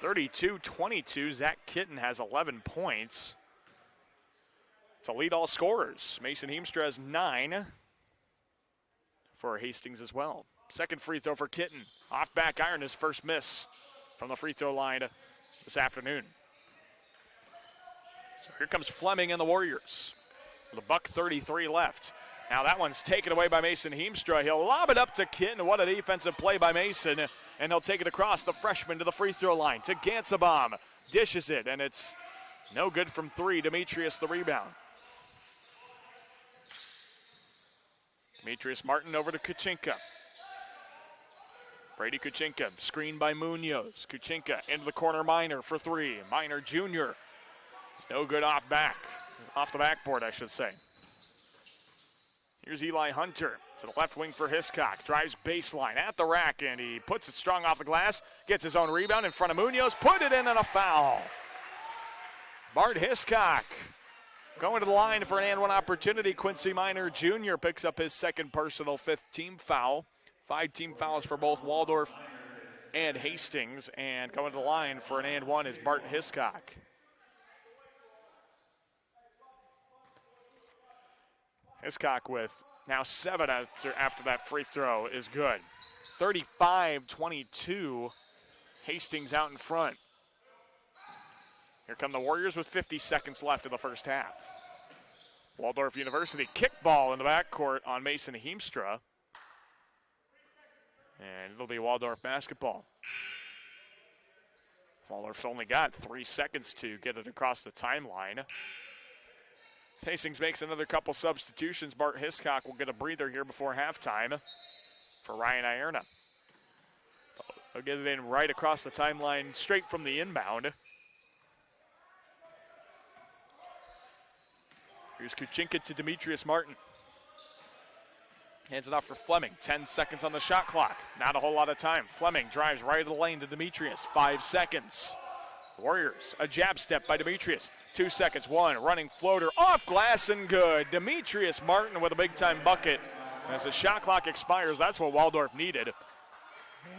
32-22, Zach Kitten has 11 points. To lead all scorers, Mason Heemstra has 9 for Hastings as well. Second free throw for Kitten. Off back iron, his first miss from the free throw line this afternoon. So here comes Fleming and the Warriors. With $1:33 left. Now that one's taken away by Mason Heemstra. He'll lob it up to Kitten. What a defensive play by Mason. And he'll take it across the freshman to the free throw line to Gansabaum. Dishes it, and it's no good from 3. Demetrius the rebound. Demetrius Martin over to Kuchinka. Brady Kuchinka, screened by Munoz. Kuchinka into the corner, Minor for 3. Minor Jr. It's no good off the backboard, I should say. Here's Eli Hunter to the left wing for Hiscock. Drives baseline at the rack, and he puts it strong off the glass. Gets his own rebound in front of Munoz. Put it in and a foul. Bart Hiscock going to the line for an and one opportunity. Quincy Minor Jr. picks up his second personal, 5th team foul. 5 team fouls for both Waldorf and Hastings. And coming to the line for an and one is Bart Hiscock. Hiscock with now 7 after that free throw is good. 35-22, Hastings out in front. Here come the Warriors with 50 seconds left of the first half. Waldorf University kickball in the backcourt on Mason Heemstra. And it'll be Waldorf basketball. Waldorf's only got 3 seconds to get it across the timeline. Hastings makes another couple substitutions. Bart Hiscock will get a breather here before halftime for Ryan Ierna. They'll get it in right across the timeline, straight from the inbound. Here's Kuchinka to Demetrius Martin. Hands it off for Fleming. 10 seconds on the shot clock. Not a whole lot of time. Fleming drives right of the lane to Demetrius. 5 seconds. Warriors, a jab step by Demetrius. 2 seconds. 1 running floater off glass and good. Demetrius Martin with a big time bucket. As the shot clock expires, that's what Waldorf needed.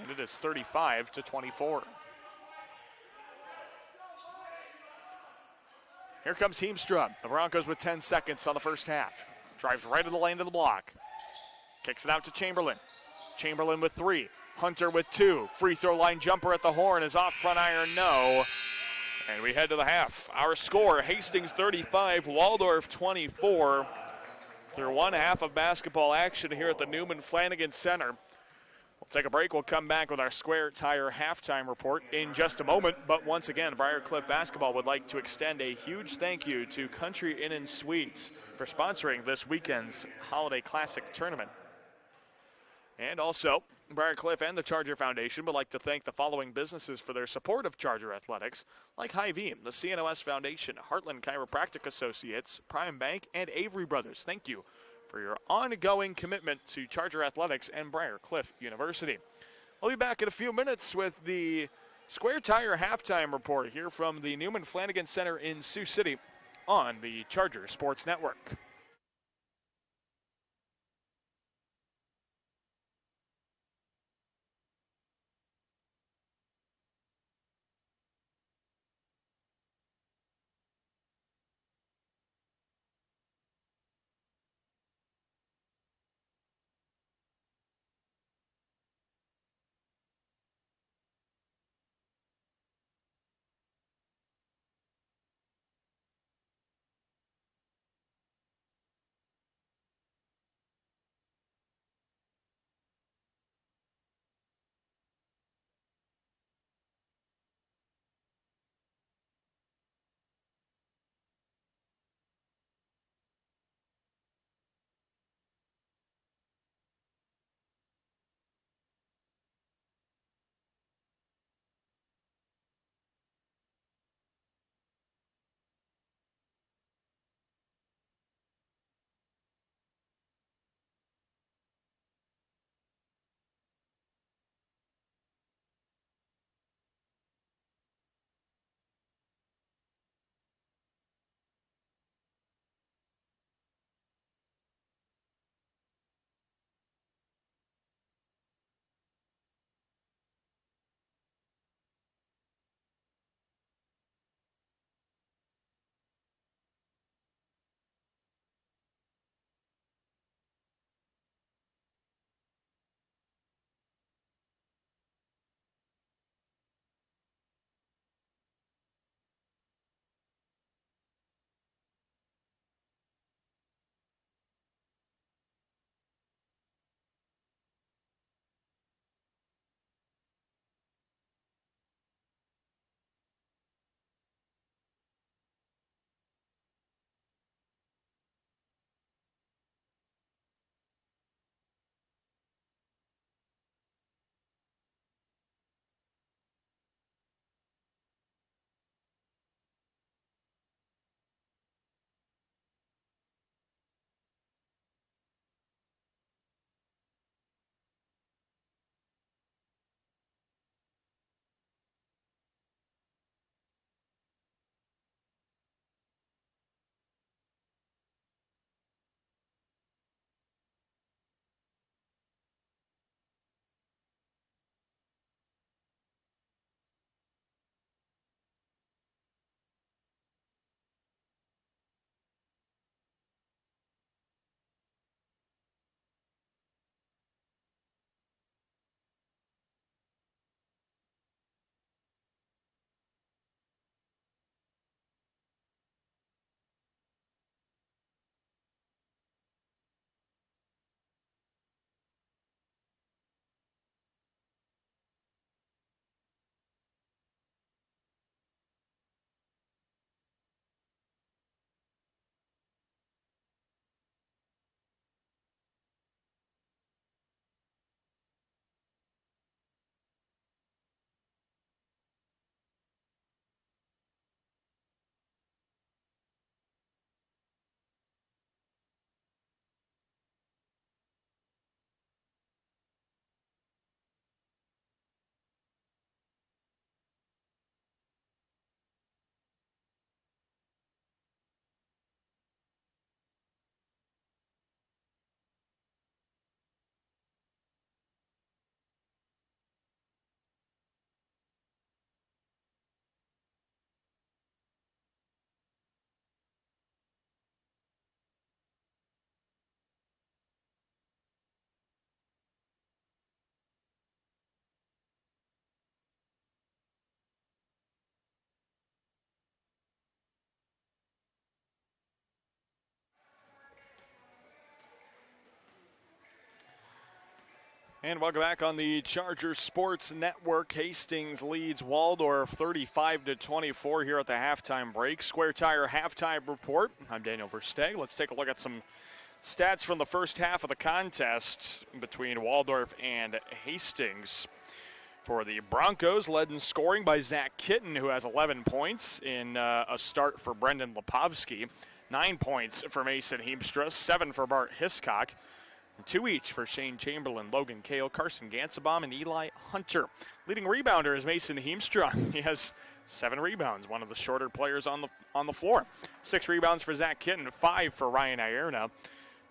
And it is 35-24. Here comes Heemstra. The Broncos with 10 seconds on the first half. Drives right of the lane to the block. Kicks it out to Chamberlain. Chamberlain with 3. Hunter with 2. Free throw line jumper at the horn is off front iron, no. And we head to the half. Our score, Hastings 35, Waldorf 24. Through one half of basketball action here at the Newman Flanagan Center. We'll take a break. We'll come back with our Square Tire halftime report in just a moment. But once again, Briarcliff basketball would like to extend a huge thank you to Country Inn & Suites for sponsoring this weekend's Holiday Classic tournament. And also, Briarcliff and the Charger Foundation would like to thank the following businesses for their support of Charger athletics, like Hy-Vee, the CNOS Foundation, Heartland Chiropractic Associates, Prime Bank, and Avery Brothers. Thank you for your ongoing commitment to Charger athletics and Briarcliff University. We'll be back in a few minutes with the Square Tire halftime report here from the Newman Flanagan Center in Sioux City on the Charger Sports Network. And welcome back on the Charger Sports Network. Hastings leads Waldorf 35-24 here at the halftime break. Square Tire halftime report. I'm Daniel Versteg. Let's take a look at some stats from the first half of the contest between Waldorf and Hastings. For the Broncos, led in scoring by Zach Kitten, who has 11 points in a start for Brendan Lipovsky. 9 points for Mason Heemstra, 7 for Bart Hiscock, and 2 each for Shane Chamberlain, Logan Kale, Carson Gansabaum, and Eli Hunter. Leading rebounder is Mason Heemstra. He has 7 rebounds, one of the shorter players on the floor. 6 rebounds for Zach Kitten, 5 for Ryan Ierna.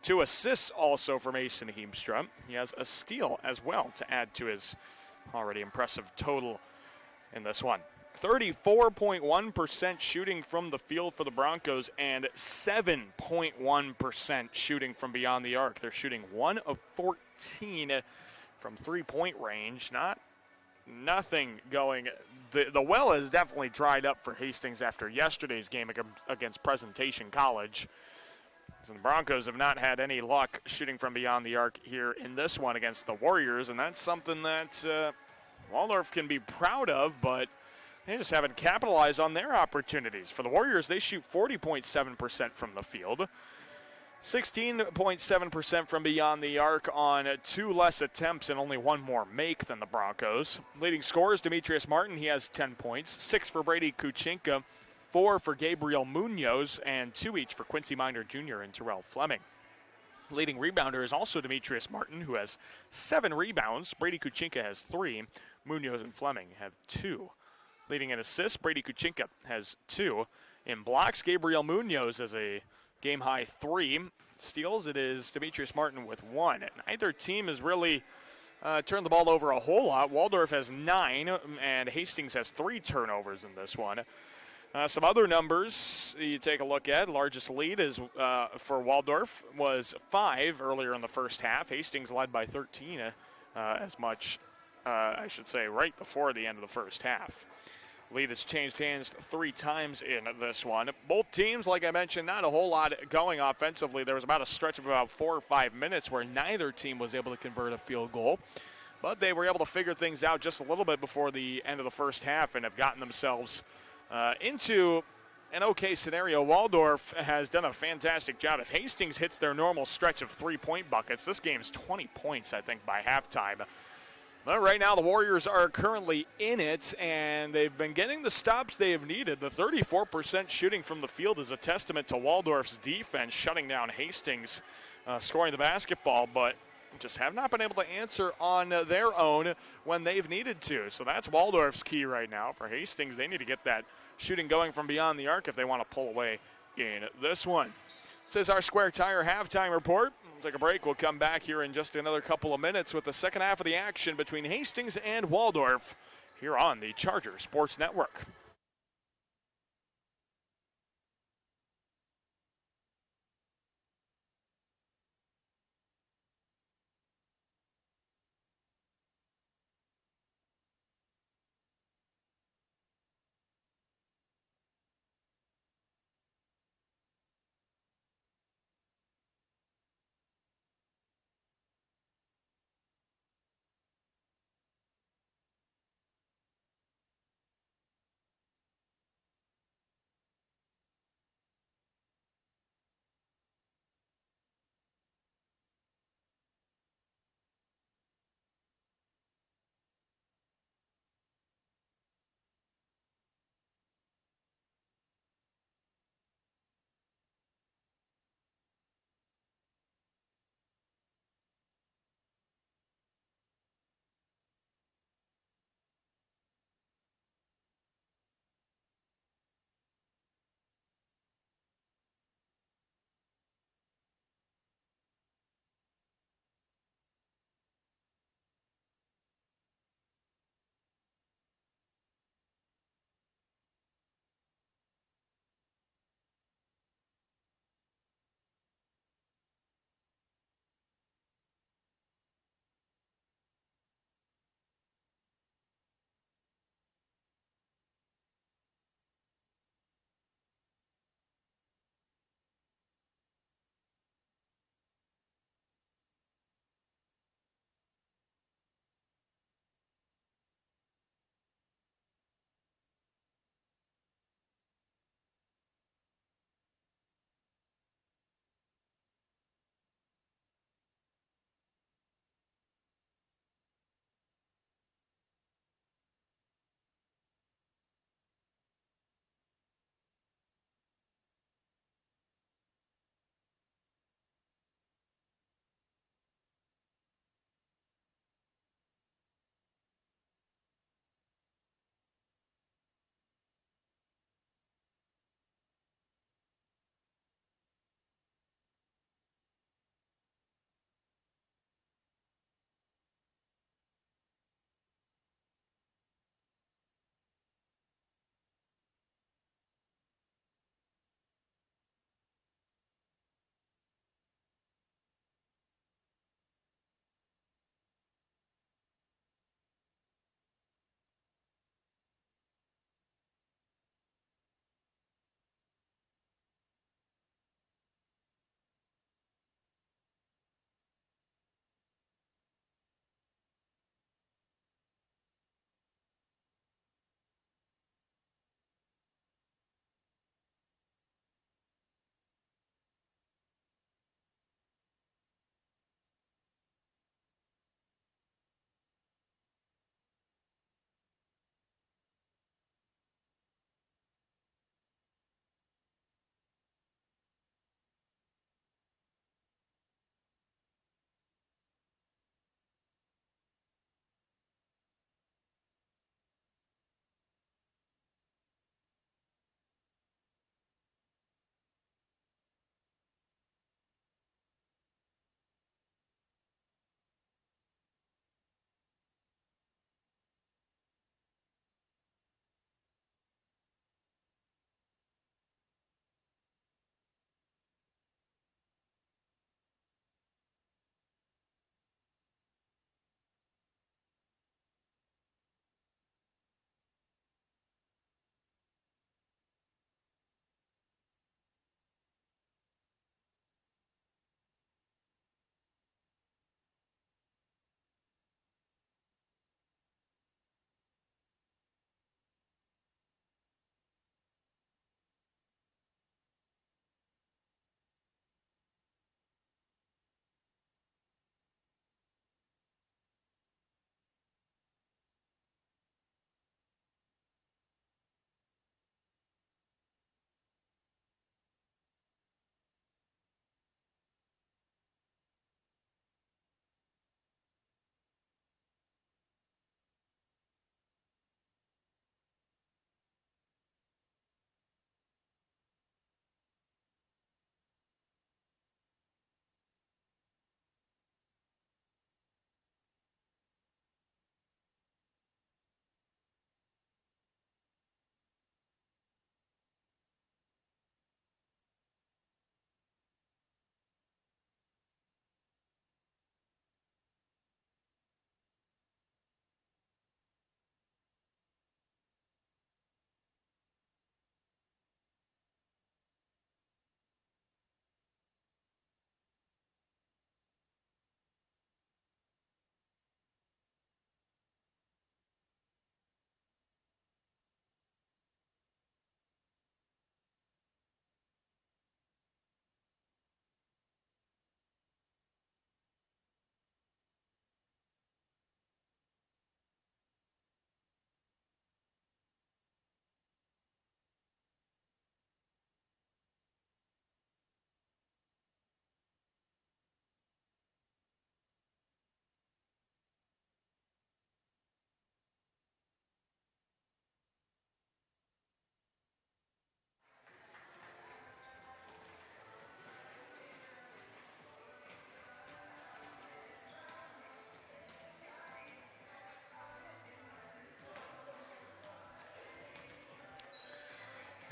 2 assists also for Mason Heemstra. He has a steal as well to add to his already impressive total in this one. 34.1% shooting from the field for the Broncos and 7.1% shooting from beyond the arc. They're shooting 1 of 14 from three-point range. Nothing going. The well has definitely dried up for Hastings after yesterday's game against Presentation College. So the Broncos have not had any luck shooting from beyond the arc here in this one against the Warriors, and that's something that Waldorf can be proud of, but they just haven't capitalized on their opportunities. For the Warriors, they shoot 40.7% from the field, 16.7% from beyond the arc on 2 less attempts and only 1 more make than the Broncos. Leading scorers, Demetrius Martin, he has 10 points, 6 for Brady Kuchinka, 4 for Gabriel Munoz, and 2 each for Quincy Minor Jr. and Terrell Fleming. Leading rebounder is also Demetrius Martin, who has 7 rebounds. Brady Kuchinka has 3. Munoz and Fleming have 2. Leading in assists, Brady Kuchinka has 2. In blocks, Gabriel Munoz has a game-high 3. Steals, it is Demetrius Martin with 1. Neither team has really turned the ball over a whole lot. Waldorf has 9, and Hastings has 3 turnovers in this one. Some other numbers you take a look at. Largest lead is for Waldorf was 5 earlier in the first half. Hastings led by 13 as much, I should say, right before the end of the first half. Lead has changed hands 3 times in this one. Both teams, like I mentioned, not a whole lot going offensively. There was about a stretch of about 4 or 5 minutes where neither team was able to convert a field goal. But they were able to figure things out just a little bit before the end of the first half and have gotten themselves into an okay scenario. Waldorf has done a fantastic job. If Hastings hits their normal stretch of 3-point buckets, this game's 20 points, I think, by halftime. But right now, the Warriors are currently in it, and they've been getting the stops they have needed. The 34% shooting from the field is a testament to Waldorf's defense, shutting down Hastings, scoring the basketball, but just have not been able to answer on their own when they've needed to. So that's Waldorf's key right now. For Hastings, they need to get that shooting going from beyond the arc if they want to pull away in this one. This is our Square Tire halftime report. We'll take a break. We'll come back here in just another couple of minutes with the second half of the action between Hastings and Waldorf here on the Charger Sports Network.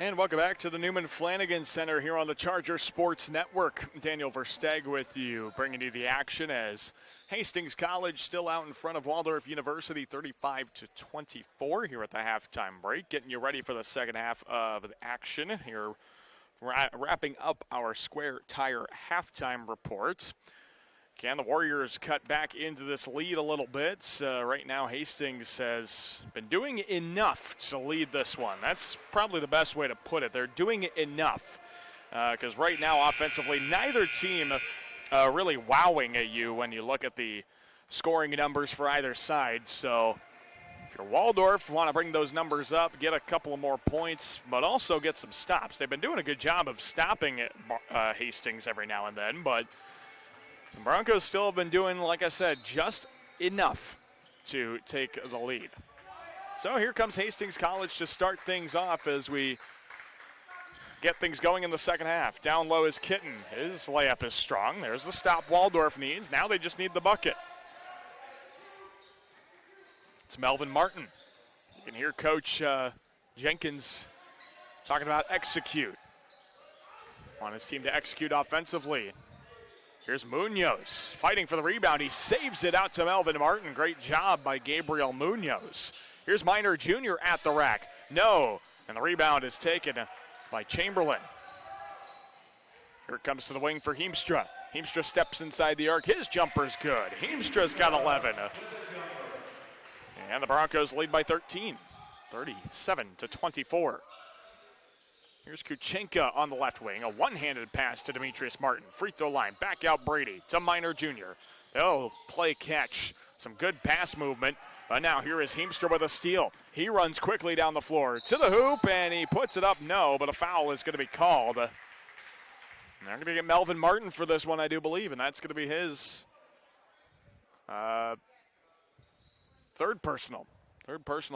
And welcome back to the Newman Flanagan Center here on the Charger Sports Network. Daniel Versteeg with you, bringing you the action as Hastings College still out in front of Waldorf University, 35-24 here at the halftime break. Getting you ready for the second half of the action here, wrapping up our Square Tire halftime report. Can the Warriors cut back into this lead a little bit? Right now, Hastings has been doing enough to lead this one. That's probably the best way to put it. They're doing enough because right now, offensively, neither team really wowing at you when you look at the scoring numbers for either side. So if you're Waldorf, want to bring those numbers up, get a couple of more points, but also get some stops. They've been doing a good job of stopping Hastings every now and then, but the Broncos still have been doing, like I said, just enough to take the lead. So here comes Hastings College to start things off as we get things going in the second half. Down low is Kitten. His layup is strong. There's the stop Waldorf needs. Now they just need the bucket. It's Melvin Martin. You can hear Coach Jenkins talking about execute. Want his team to execute offensively. Here's Munoz fighting for the rebound. He saves it out to Melvin Martin. Great job by Gabriel Munoz. Here's Minor Jr. at the rack. No, and the rebound is taken by Chamberlain. Here it comes to the wing for Heemstra. Heemstra steps inside the arc. His jumper's good. Heemstra's got 11. And the Broncos lead by 13, 37-24. Here's Kuchenka on the left wing. A one-handed pass to Demetrius Martin. Free throw line. Back out Brady to Minor Jr. They'll play catch. Some good pass movement. But now here is Heemstra with a steal. He runs quickly down the floor to the hoop, and he puts it up. No, but a foul is going to be called. They're going to get Melvin Martin for this one, I do believe, and that's going to be his third personal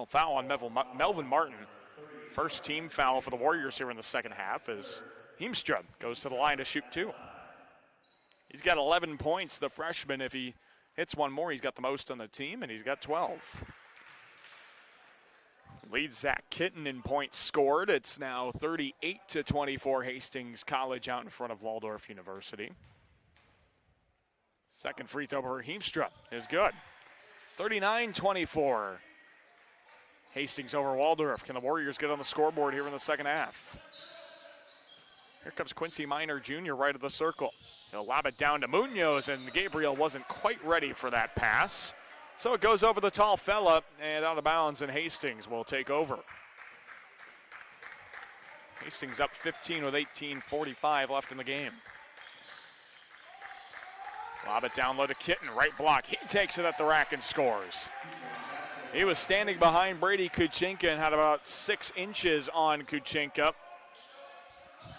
foul on Melvin Martin. First team foul for the Warriors here in the second half as Heemstra goes to the line to shoot two. He's got 11 points, the freshman. If he hits one more, he's got the most on the team, and he's got 12. Leads Zach Kitten in points scored. It's now 38-24 Hastings College out in front of Waldorf University. Second free throw for Heemstra is good. 39-24. Hastings over Waldorf. Can the Warriors get on the scoreboard here in the second half? Here comes Quincy Minor Jr. right of the circle. He'll lob it down to Munoz, and Gabriel wasn't quite ready for that pass. So it goes over the tall fella and out of bounds, and Hastings will take over. Hastings up 15 with 18:45 left in the game. Lob it down low to Kitten, right block. He takes it at the rack and scores. He was standing behind Brady Kuchenka and had about 6 inches on Kuchenka.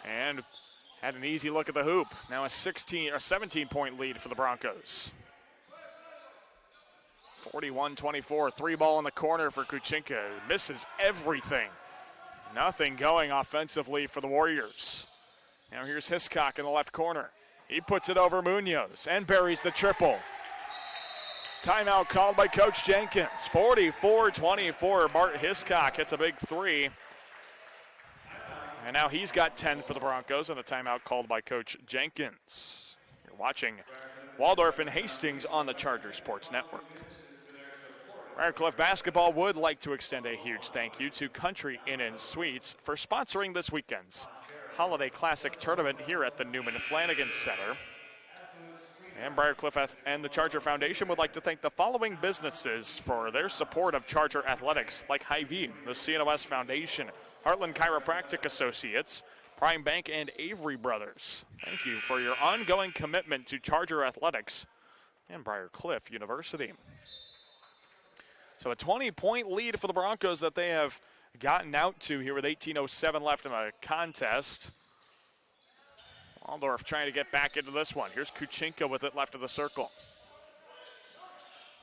And had an easy look at the hoop. Now a 17-point lead for the Broncos. 41-24, 3-ball in the corner for Kuchenka. Misses everything. Nothing going offensively for the Warriors. Now here's Hiscock in the left corner. He puts it over Munoz and buries the triple. Timeout called by Coach Jenkins. 44-24. Bart Hiscock hits a big three. And now he's got 10 for the Broncos, and a timeout called by Coach Jenkins. You're watching Waldorf and Hastings on the Charger Sports Network. Briarcliff Basketball would like to extend a huge thank you to Country Inn & Suites for sponsoring this weekend's Holiday Classic Tournament here at the Newman Flanagan Center. And Briarcliff and the Charger Foundation would like to thank the following businesses for their support of Charger athletics, like Hy-Vee, the CNOS Foundation, Heartland Chiropractic Associates, Prime Bank, and Avery Brothers. Thank you for your ongoing commitment to Charger athletics and Briarcliff University. So a 20-point lead for the Broncos that they have gotten out to here with 18:07 left in the contest. Waldorf trying to get back into this one. Here's Kuchenka with it left of the circle.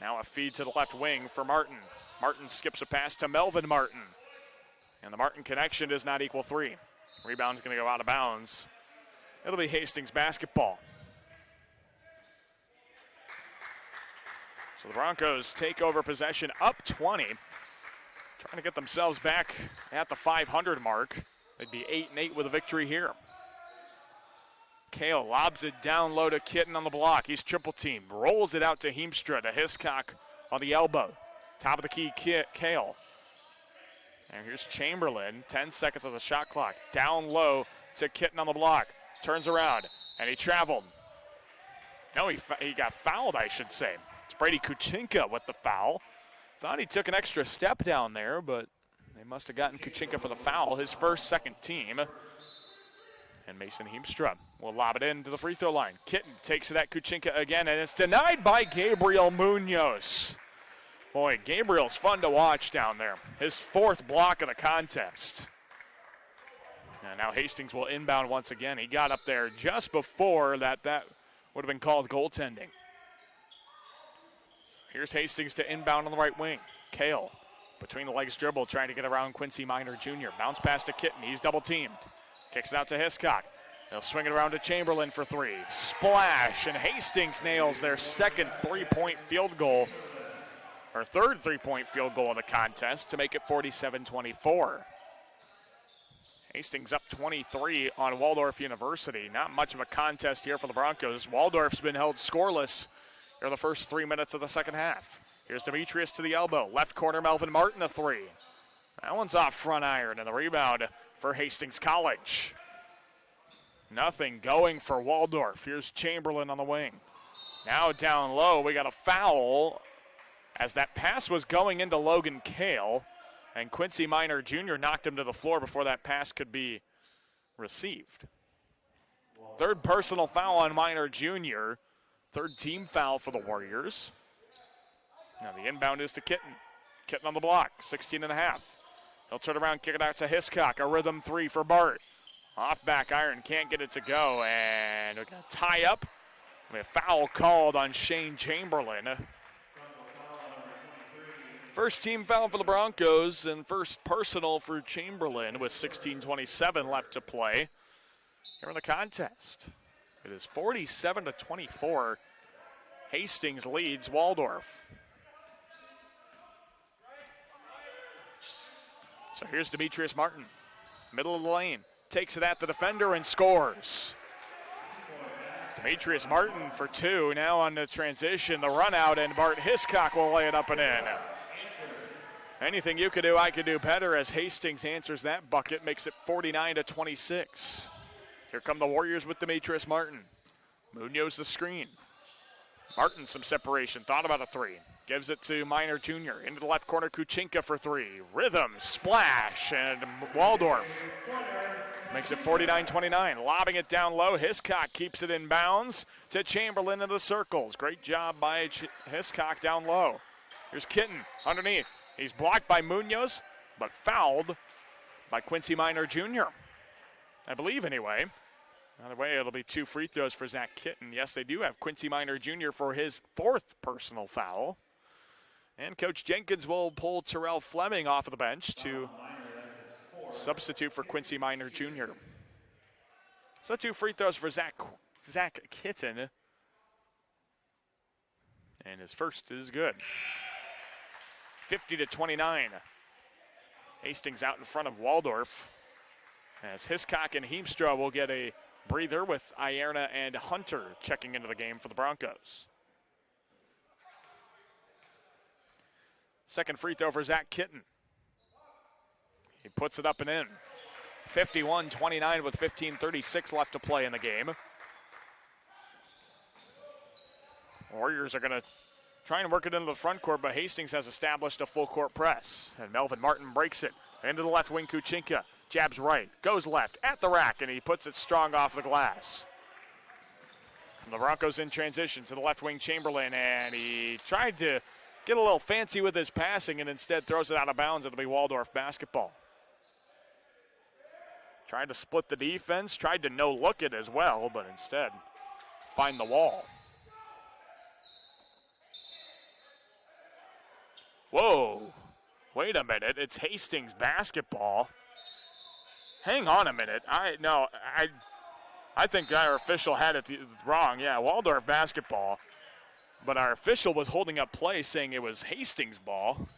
Now a feed to the left wing for Martin. Martin skips a pass to Melvin Martin. And the Martin connection does not equal 3. Rebound's going to go out of bounds. It'll be Hastings basketball. So the Broncos take over possession up 20. Trying to get themselves back at the 500 mark. They'd be 8-8 with a victory here. Kale lobs it down low to Kitten on the block. He's triple teamed. Rolls it out to Heemstra, to Hiscock on the elbow. Top of the key, Kale. And here's Chamberlain. 10 seconds of the shot clock. Down low to Kitten on the block. Turns around, and he traveled. No, he got fouled, I should say. It's Brady Kuchinka with the foul. Thought he took an extra step down there, but they must have gotten Kuchinka for the foul, his first second team. And Mason Heemstra will lob it into the free throw line. Kitten takes it at Kuchinka again, and it's denied by Gabriel Munoz. Boy, Gabriel's fun to watch down there. His fourth block of the contest. And now Hastings will inbound once again. He got up there just before that would have been called goaltending. So here's Hastings to inbound on the right wing. Kale, between the legs dribble, trying to get around Quincy Minor Jr. Bounce pass to Kitten. He's double teamed. Kicks it out to Hiscock. They'll swing it around to Chamberlain for three. Splash, and Hastings nails their second three-point field goal, or third three-point field goal of the contest to make it 47-24. Hastings up 23 on Waldorf University. Not much of a contest here for the Broncos. Waldorf's been held scoreless here the first 3 minutes of the second half. Here's Demetrius to the elbow. Left corner, Melvin Martin, a three. That one's off front iron, and the rebound for Hastings College. Nothing going for Waldorf. Here's Chamberlain on the wing. Now down low, we got a foul as that pass was going into Logan Kale, and Quincy Minor Jr. knocked him to the floor before that pass could be received. Third personal foul on Minor Jr., third team foul for the Warriors. Now the inbound is to Kitten. Kitten on the block, 16.5. He'll turn around, kick it out to Hiscock. A rhythm three for Bart. Off back iron, can't get it to go, and we're going to tie up. A foul called on Shane Chamberlain. First team foul for the Broncos and first personal for Chamberlain with 16:27 left to play here in the contest. It is 47-24. Hastings leads Waldorf. So here's Demetrius Martin, middle of the lane, takes it at the defender and scores. Demetrius Martin for two, now on the transition, the run out, and Bart Hiscock will lay it up and in. Anything you could do, I could do better as Hastings answers that bucket, makes it 49-26. Here come the Warriors with Demetrius Martin. Munoz the screen. Martin some separation, thought about a three. Gives it to Minor Jr. Into the left corner, Kuchinka for three. Rhythm, splash, and Waldorf makes it 49-29. Lobbing it down low, Hiscock keeps it in bounds to Chamberlain in the circles. Great job by Hiscock down low. Here's Kitten underneath. He's blocked by Munoz, but fouled by Quincy Minor Jr. I believe, anyway. Either way, it'll be two free throws for Zach Kitten. Yes, they do have Quincy Minor Jr. for his fourth personal foul. And Coach Jenkins will pull Terrell Fleming off of the bench to substitute for Quincy Minor Jr. So two free throws for Zach Kitten. And his first is good. 50-29. Hastings out in front of Waldorf. As Hiscock and Heemstra will get a breather with Ierna and Hunter checking into the game for the Broncos. Second free throw for Zach Kitten. He puts it up and in. 51-29 with 15:36 left to play in the game. Warriors are going to try and work it into the front court, but Hastings has established a full court press. And Melvin Martin breaks it into the left wing. Kuchinka jabs right, goes left at the rack, and he puts it strong off the glass. And the Broncos in transition to the left wing, Chamberlain, and he tried to get a little fancy with his passing and instead throws it out of bounds. It'll be Waldorf basketball. Tried to split the defense, tried to no-look it as well, but instead find the wall. Whoa, wait a minute, it's Hastings basketball. Hang on a minute, I think our official had it wrong. Yeah, Waldorf basketball, but our official was holding up play saying it was Hastings ball.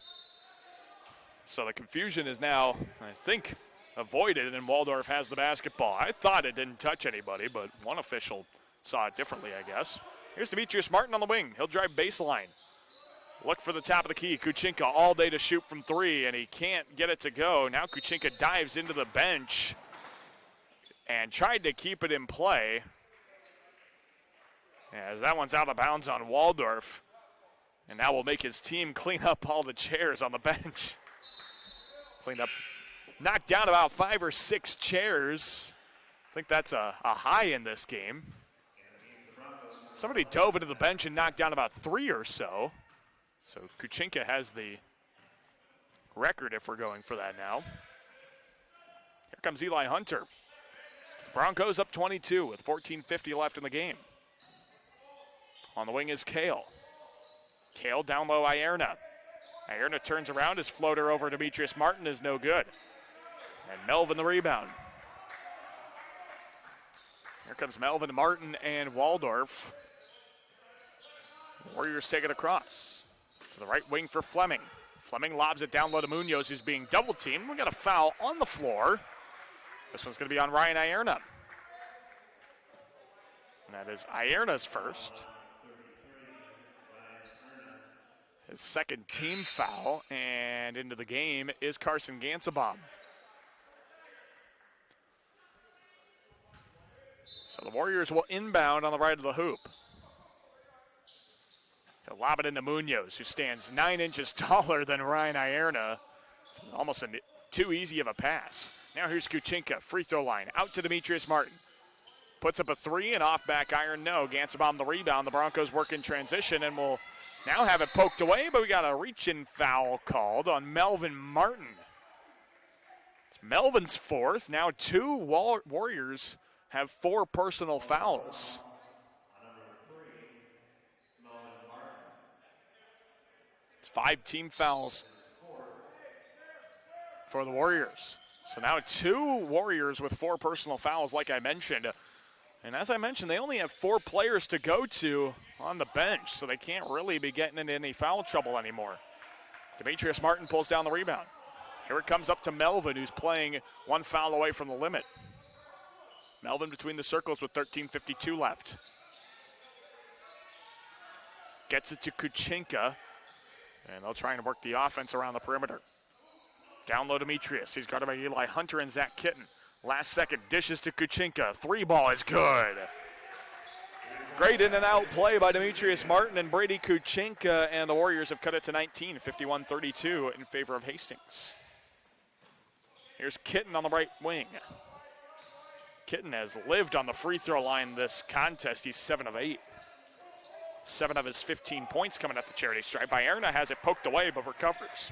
So the confusion is now, I think, avoided, and Waldorf has the basketball. I thought it didn't touch anybody, but one official saw it differently, I guess. Here's Demetrius Martin on the wing. He'll drive baseline. Look for the top of the key. Kuchinka all day to shoot from three, and he can't get it to go. Now Kuchinka dives into the bench and tried to keep it in play. As that one's out of bounds on Waldorf. And now will make his team clean up all the chairs on the bench. Cleaned up, knocked down about 5 or 6 chairs. I think that's a high in this game. Somebody dove into the bench and knocked down about 3 or so. So Kuchinka has the record if we're going for that now. Here comes Eli Hunter. Broncos up 22 with 14:50 left in the game. On the wing is Kale. Kale down low, Ierna. Ierna turns around. His floater over Demetrius Martin is no good. And Melvin the rebound. Here comes Melvin, Martin, and Waldorf. Warriors take it across. To the right wing for Fleming. Fleming lobs it down low to Munoz, who's being double teamed. We got a foul on the floor. This one's going to be on Ryan Ierna. And that is Ierna's first. His second team foul, and into the game is Carson Gansabaum. So the Warriors will inbound on the right of the hoop. He'll lob it into Munoz, who stands 9 inches taller than Ryan Ierna. It's almost too easy of a pass. Now here's Kuchinka, free throw line, out to Demetrius Martin. Puts up a 3 and off back iron, no. Gansabaum the rebound. The Broncos work in transition and will now have it poked away, but we got a reach-in foul called on Melvin Martin. It's Melvin's fourth. Now 2 Warriors have 4 personal fouls. It's 5 team fouls for the Warriors. So now 2 Warriors with 4 personal fouls, like I mentioned. And as I mentioned, they only have 4 players to go to on the bench, so they can't really be getting into any foul trouble anymore. Demetrius Martin pulls down the rebound. Here it comes up to Melvin, who's playing 1 foul away from the limit. Melvin between the circles with 13:52 left. Gets it to Kuchinka, and they'll try and work the offense around the perimeter. Down low Demetrius. He's guarded by Eli Hunter and Zach Kitten. Last second, dishes to Kuchinka. 3 ball is good. Great in and out play by Demetrius Martin and Brady Kuchinka, and the Warriors have cut it to 19, 51-32 in favor of Hastings. Here's Kitten on the right wing. Kitten has lived on the free throw line this contest. He's 7 of 8. 7 of his 15 points coming at the charity stripe. Ierna has it poked away but recovers.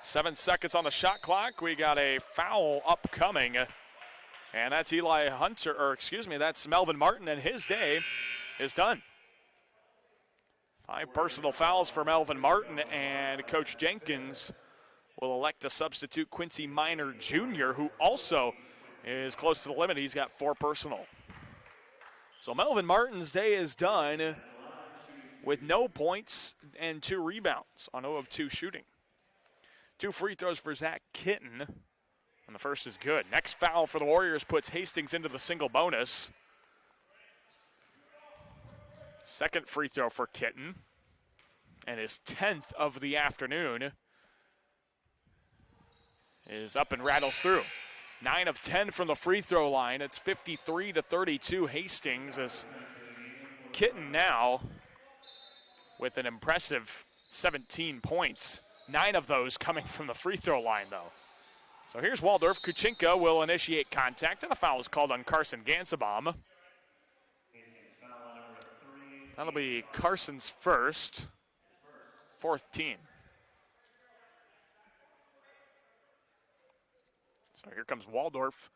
7 seconds on the shot clock. We got a foul upcoming. And that's that's Melvin Martin, and his day is done. 5 personal fouls for Melvin Martin, and Coach Jenkins will elect to substitute Quincy Minor Jr., who also is close to the limit. He's got 4 personal. So Melvin Martin's day is done with no points and 2 rebounds on 0 of 2 shooting. 2 free throws for Zach Kitten, and the first is good. Next foul for the Warriors puts Hastings into the single bonus. Second free throw for Kitten, and his 10th of the afternoon, is up and rattles through. 9 of 10 from the free throw line. It's 53-32 Hastings, as Kitten now with an impressive 17 points. 9 of those coming from the free throw line, though. So here's Waldorf. Kuchinka will initiate contact, and a foul is called on Carson Gansabaum. That'll be Carson's first, 4th team. So here comes Waldorf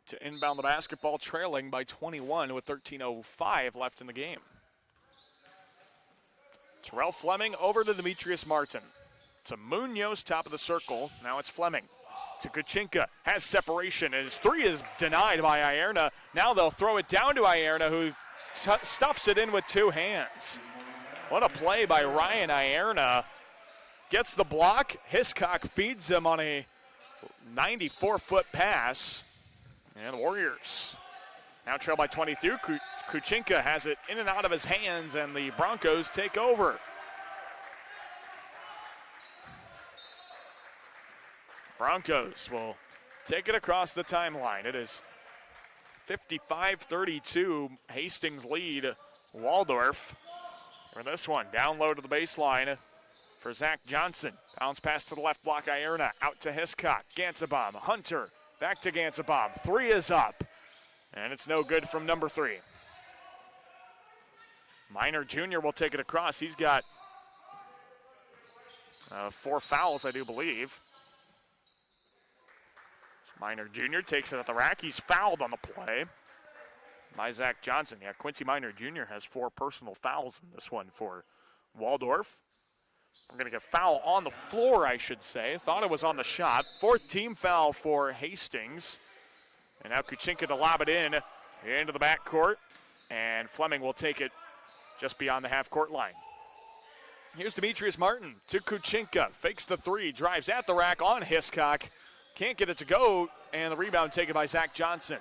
to inbound the basketball, trailing by 21 with 13:05 left in the game. Terrell Fleming over to Demetrius Martin. To Munoz, top of the circle. Now it's Fleming. To Kuchinka. Has separation. And his 3 is denied by Ierna. Now they'll throw it down to Ierna, who stuffs it in with 2 hands. What a play by Ryan Ierna. gets the block. Hiscock feeds him on a 94-foot pass. And the Warriors now trail by 22. Kuchinka has it in and out of his hands, and the Broncos take over. Broncos will take it across the timeline. It is 55-32. Hastings lead Waldorf for this one. Down low to the baseline for Zach Johnson. Bounce pass to the left block. Ierna out to Hiscock. Gansabaum. Hunter back to Gansabaum. Three is up. And it's no good from number 3. Minor Jr. will take it across. He's got 4 fouls, I do believe. Minor Jr. takes it at the rack. He's fouled on the play by Zach Johnson. Yeah, Quincy Minor Jr. has 4 personal fouls in this one for Waldorf. We're going to get foul on the floor, I should say. Thought it was on the shot. 4th team foul for Hastings. And now Kuchinka to lob it into the backcourt. And Fleming will take it just beyond the half-court line. Here's Demetrius Martin to Kuchinka. Fakes the 3, drives at the rack on Hiscock. Can't get it to go, and the rebound taken by Zach Johnson.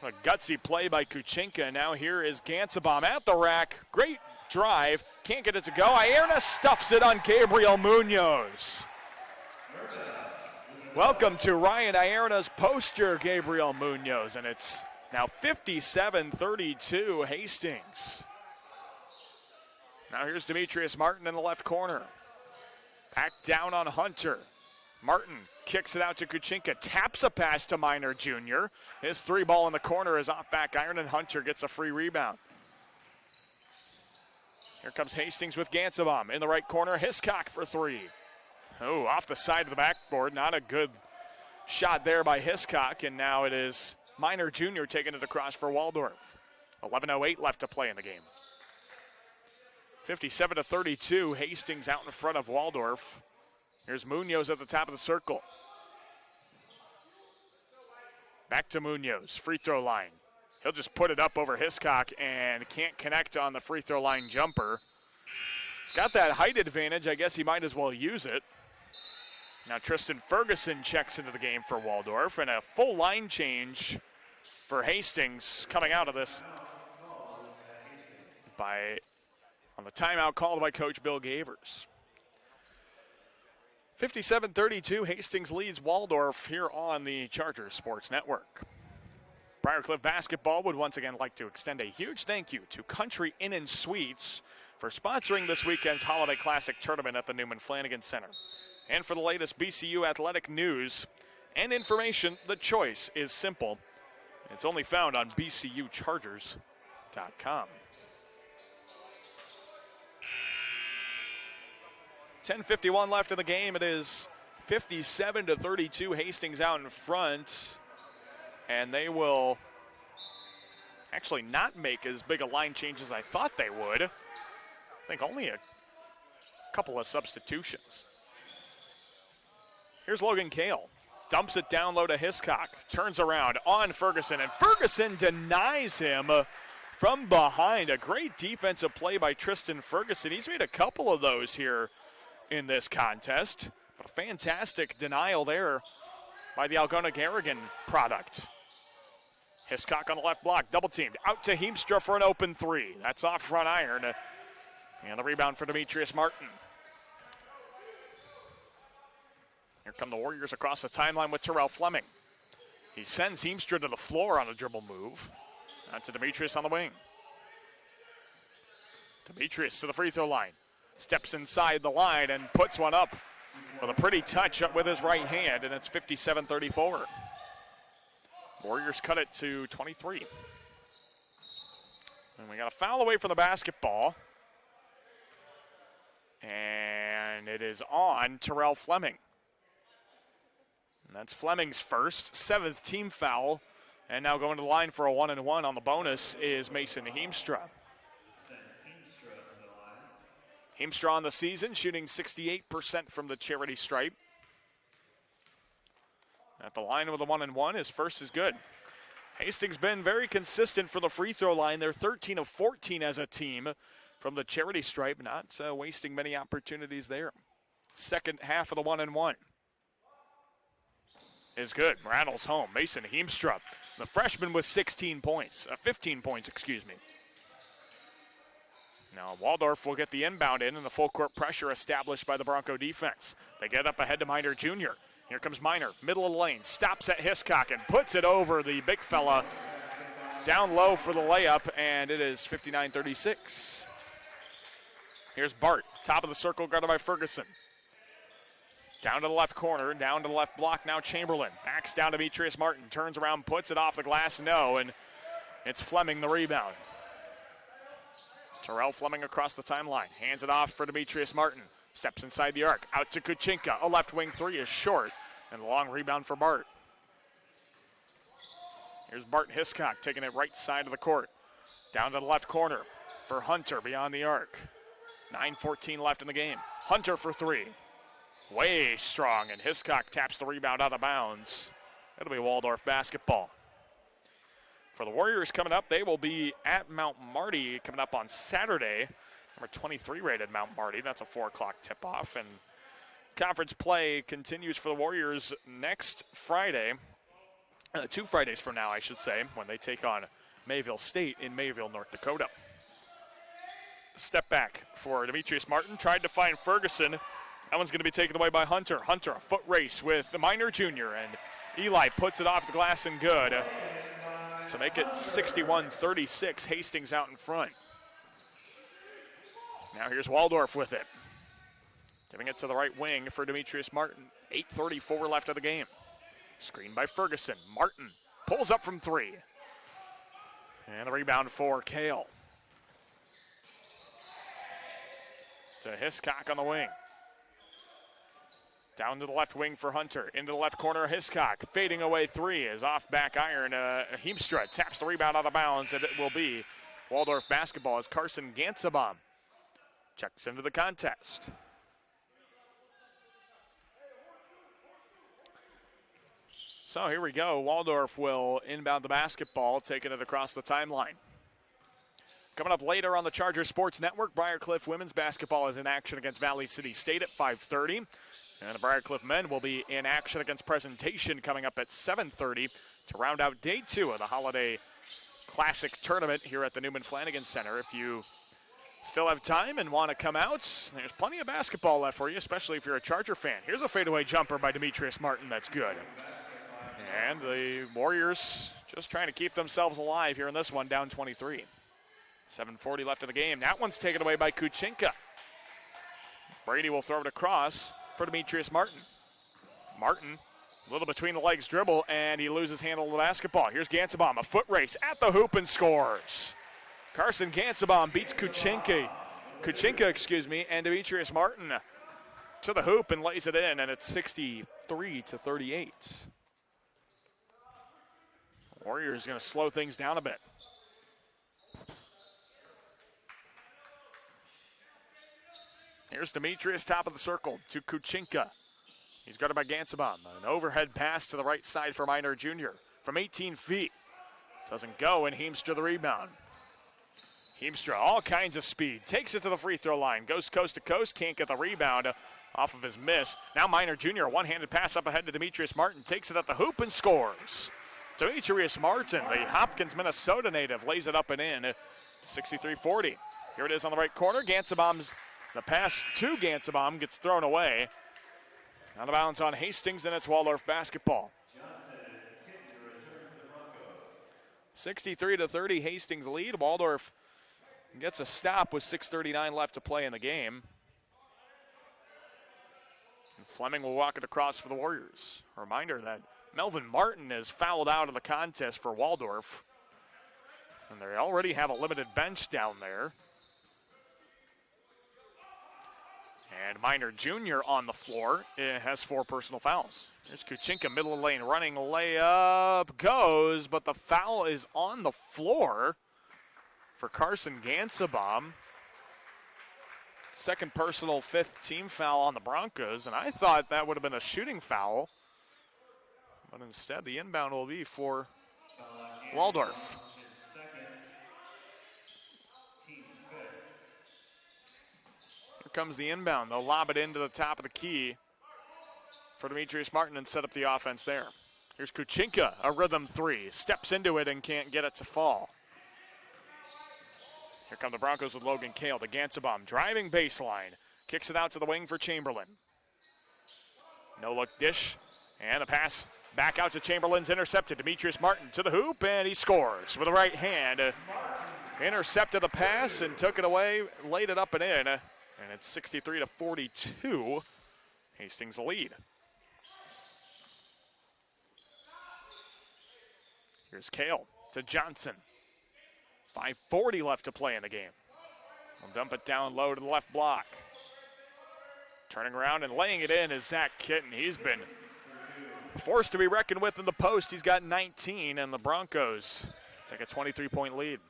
A gutsy play by Kuchinka. Now here is Gansabaum at the rack. Great drive. Can't get it to go. Ierna stuffs it on Gabriel Munoz. Welcome to Ryan Ierna's poster, Gabriel Munoz, and it's now 57-32 Hastings. Now here's Demetrius Martin in the left corner. Back down on Hunter. Martin kicks it out to Kuchinka, taps a pass to Minor Jr. His 3 ball in the corner is off back iron, and Hunter gets a free rebound. Here comes Hastings with Gansabaum in the right corner. Hiscock for 3. Oh, off the side of the backboard. Not a good shot there by Hiscock, and now it is Minor Jr. taking it across for Waldorf. 11:08 left to play in the game. 57-32, Hastings out in front of Waldorf. Here's Munoz at the top of the circle. Back to Munoz, free throw line. He'll just put it up over Hiscock and can't connect on the free throw line jumper. He's got that height advantage. I guess he might as well use it. Now Tristan Ferguson checks into the game for Waldorf, and a full line change for Hastings coming out of this on the timeout called by Coach Bill Gavers. 57-32, Hastings leads Waldorf here on the Chargers Sports Network. Briarcliff Basketball would once again like to extend a huge thank you to Country Inn and Suites for sponsoring this weekend's Holiday Classic Tournament at the Newman Flanagan Center. And for the latest BCU athletic news and information, the choice is simple. It's only found on bcuchargers.com. 10:51 left in the game. It is 57-32. Hastings out in front. And they will actually not make as big a line change as I thought they would. I think only a couple of substitutions. Here's Logan Kale. Dumps it down low to Hiscock. Turns around on Ferguson, and Ferguson denies him from behind. A great defensive play by Tristan Ferguson. He's made a couple of those here in this contest. But a fantastic denial there by the Algona-Garrigan product. Hiscock on the left block, double teamed. Out to Heemstra for an open 3. That's off front iron. And the rebound for Demetrius Martin. Here come the Warriors across the timeline with Terrell Fleming. He sends Heemstra to the floor on a dribble move. Out to Demetrius on the wing. Demetrius to the free throw line. Steps inside the line and puts one up with a pretty touch up with his right hand, and it's 57-34. Warriors cut it to 23. And we got a foul away from the basketball. And it is on Terrell Fleming. And that's Fleming's first, 7th team foul. And now going to the line for a 1-and-1 on the bonus is Mason Heemstra. Heemstra on the season, shooting 68% from the charity stripe. At the line with a 1-and-1, his first is good. Hastings been very consistent for the free throw line. They're 13 of 14 as a team from the charity stripe, not wasting many opportunities there. second half of the 1-and-1. Is good. Rattles home. Mason Heemstra, the freshman with 15 points, excuse me. Now Waldorf will get the inbound in and the full court pressure established by the Bronco defense. They get up ahead to Miner Jr. Here comes Miner, middle of the lane, stops at Hiscock and puts it over the big fella down low for the layup, and it is 59-36. Here's Bart, top of the circle, guarded by Ferguson. Down to the left corner, down to the left block, now Chamberlain. Backs down to Demetrius Martin, turns around, puts it off the glass, no, and it's Fleming the rebound. Terrell Fleming across the timeline, hands it off for Demetrius Martin. Steps inside the arc, out to Kuchinka. A left wing three is short, and a long rebound for Bart. Here's Bart Hiscock taking it right side of the court. Down to the left corner for Hunter beyond the arc. 9:14 left in the game. Hunter for three. Way strong, and Hiscock taps the rebound out of bounds. It'll be Waldorf basketball. For the Warriors coming up, they will be at Mount Marty coming up on Saturday. Number 23 rated Mount Marty. That's a 4 o'clock tip-off. And conference play continues for the Warriors next Friday. 2 Fridays from now, I should say, when they take on Mayville State in Mayville, North Dakota. Step back for Demetrius Martin. Tried to find Ferguson. That one's going to be taken away by Hunter. Hunter, a foot race with the Miner Jr. And Eli puts it off the glass and good. To make it 61-36, Hastings out in front. Now here's Waldorf with it. Giving it to the right wing for Demetrius Martin. 8:34 left of the game. Screen by Ferguson. Martin pulls up from three. And the rebound for Kale. To Hiscock on the wing. Down to the left wing for Hunter. Into the left corner, Hiscock. Fading away three is off back iron. Heemstra taps the rebound out of bounds, and it will be Waldorf basketball as Carson Gansabaum checks into the contest. So here we go. Waldorf will inbound the basketball, taking it across the timeline. Coming up later on the Charger Sports Network, Briarcliff women's basketball is in action against Valley City State at 5:30. And the Briarcliff men will be in action against Presentation coming up at 7:30 to round out day 2 of the Holiday Classic Tournament here at the Newman Flanagan Center. If you still have time and want to come out, there's plenty of basketball left for you, especially if you're a Charger fan. Here's a fadeaway jumper by Demetrius Martin. That's good. And the Warriors just trying to keep themselves alive here in this one, down 23. 7:40 left in the game. That one's taken away by Kuchinka. Brady will throw it across for Demetrius Martin. Martin, a little between the legs dribble, and he loses handle of the basketball. Here's Gansabaum, a foot race at the hoop and scores. Carson Gansabaum beats Kuchinka, and Demetrius Martin to the hoop and lays it in, and it's 63-38. Warriors going to slow things down a bit. Here's Demetrius, top of the circle, to Kuchinka. He's guarded by Gansabaum. An overhead pass to the right side for Miner Jr. from 18 feet. Doesn't go, and Heemstra the rebound. Heemstra, all kinds of speed. Takes it to the free throw line. Goes coast to coast, can't get the rebound off of his miss. Now Miner Jr., one-handed pass up ahead to Demetrius Martin. Takes it at the hoop and scores. Demetrius Martin, the Hopkins, Minnesota native, lays it up and in. 63-40. Here it is on the right corner. The pass to Gansabaum gets thrown away. Out of bounds on Hastings, and it's Waldorf basketball. 63-30, Hastings lead. Waldorf gets a stop with 6:39 left to play in the game. And Fleming will walk it across for the Warriors. A reminder that Melvin Martin is fouled out of the contest for Waldorf. And they already have a limited bench down there. And Miner Jr. on the floor has 4 personal fouls. There's Kuchinka, middle of the lane, running layup, goes, but the foul is on the floor for Carson Gansabaum. Second personal, 5th team foul on the Broncos, and I thought that would have been a shooting foul. But instead, the inbound will be for Waldorf. comes the inbound. They'll lob it into the top of the key for Demetrius Martin and set up the offense there. Here's Kuchinka, a rhythm three. Steps into it and can't get it to fall. Here come the Broncos with Logan Kale to Gansabom. Driving baseline. Kicks it out to the wing for Chamberlain. No-look dish. And a pass back out to Chamberlain's intercepted. Demetrius Martin to the hoop, and he scores with the right hand. Intercepted the pass and took it away, laid it up and in. And it's 63-42. Hastings lead. Here's Kale to Johnson. 5:40 left to play in the game. We'll dump it down low to the left block. Turning around and laying it in is Zach Kitten. He's been forced to be reckoned with in the post. He's got 19, and the Broncos take a 23-point lead.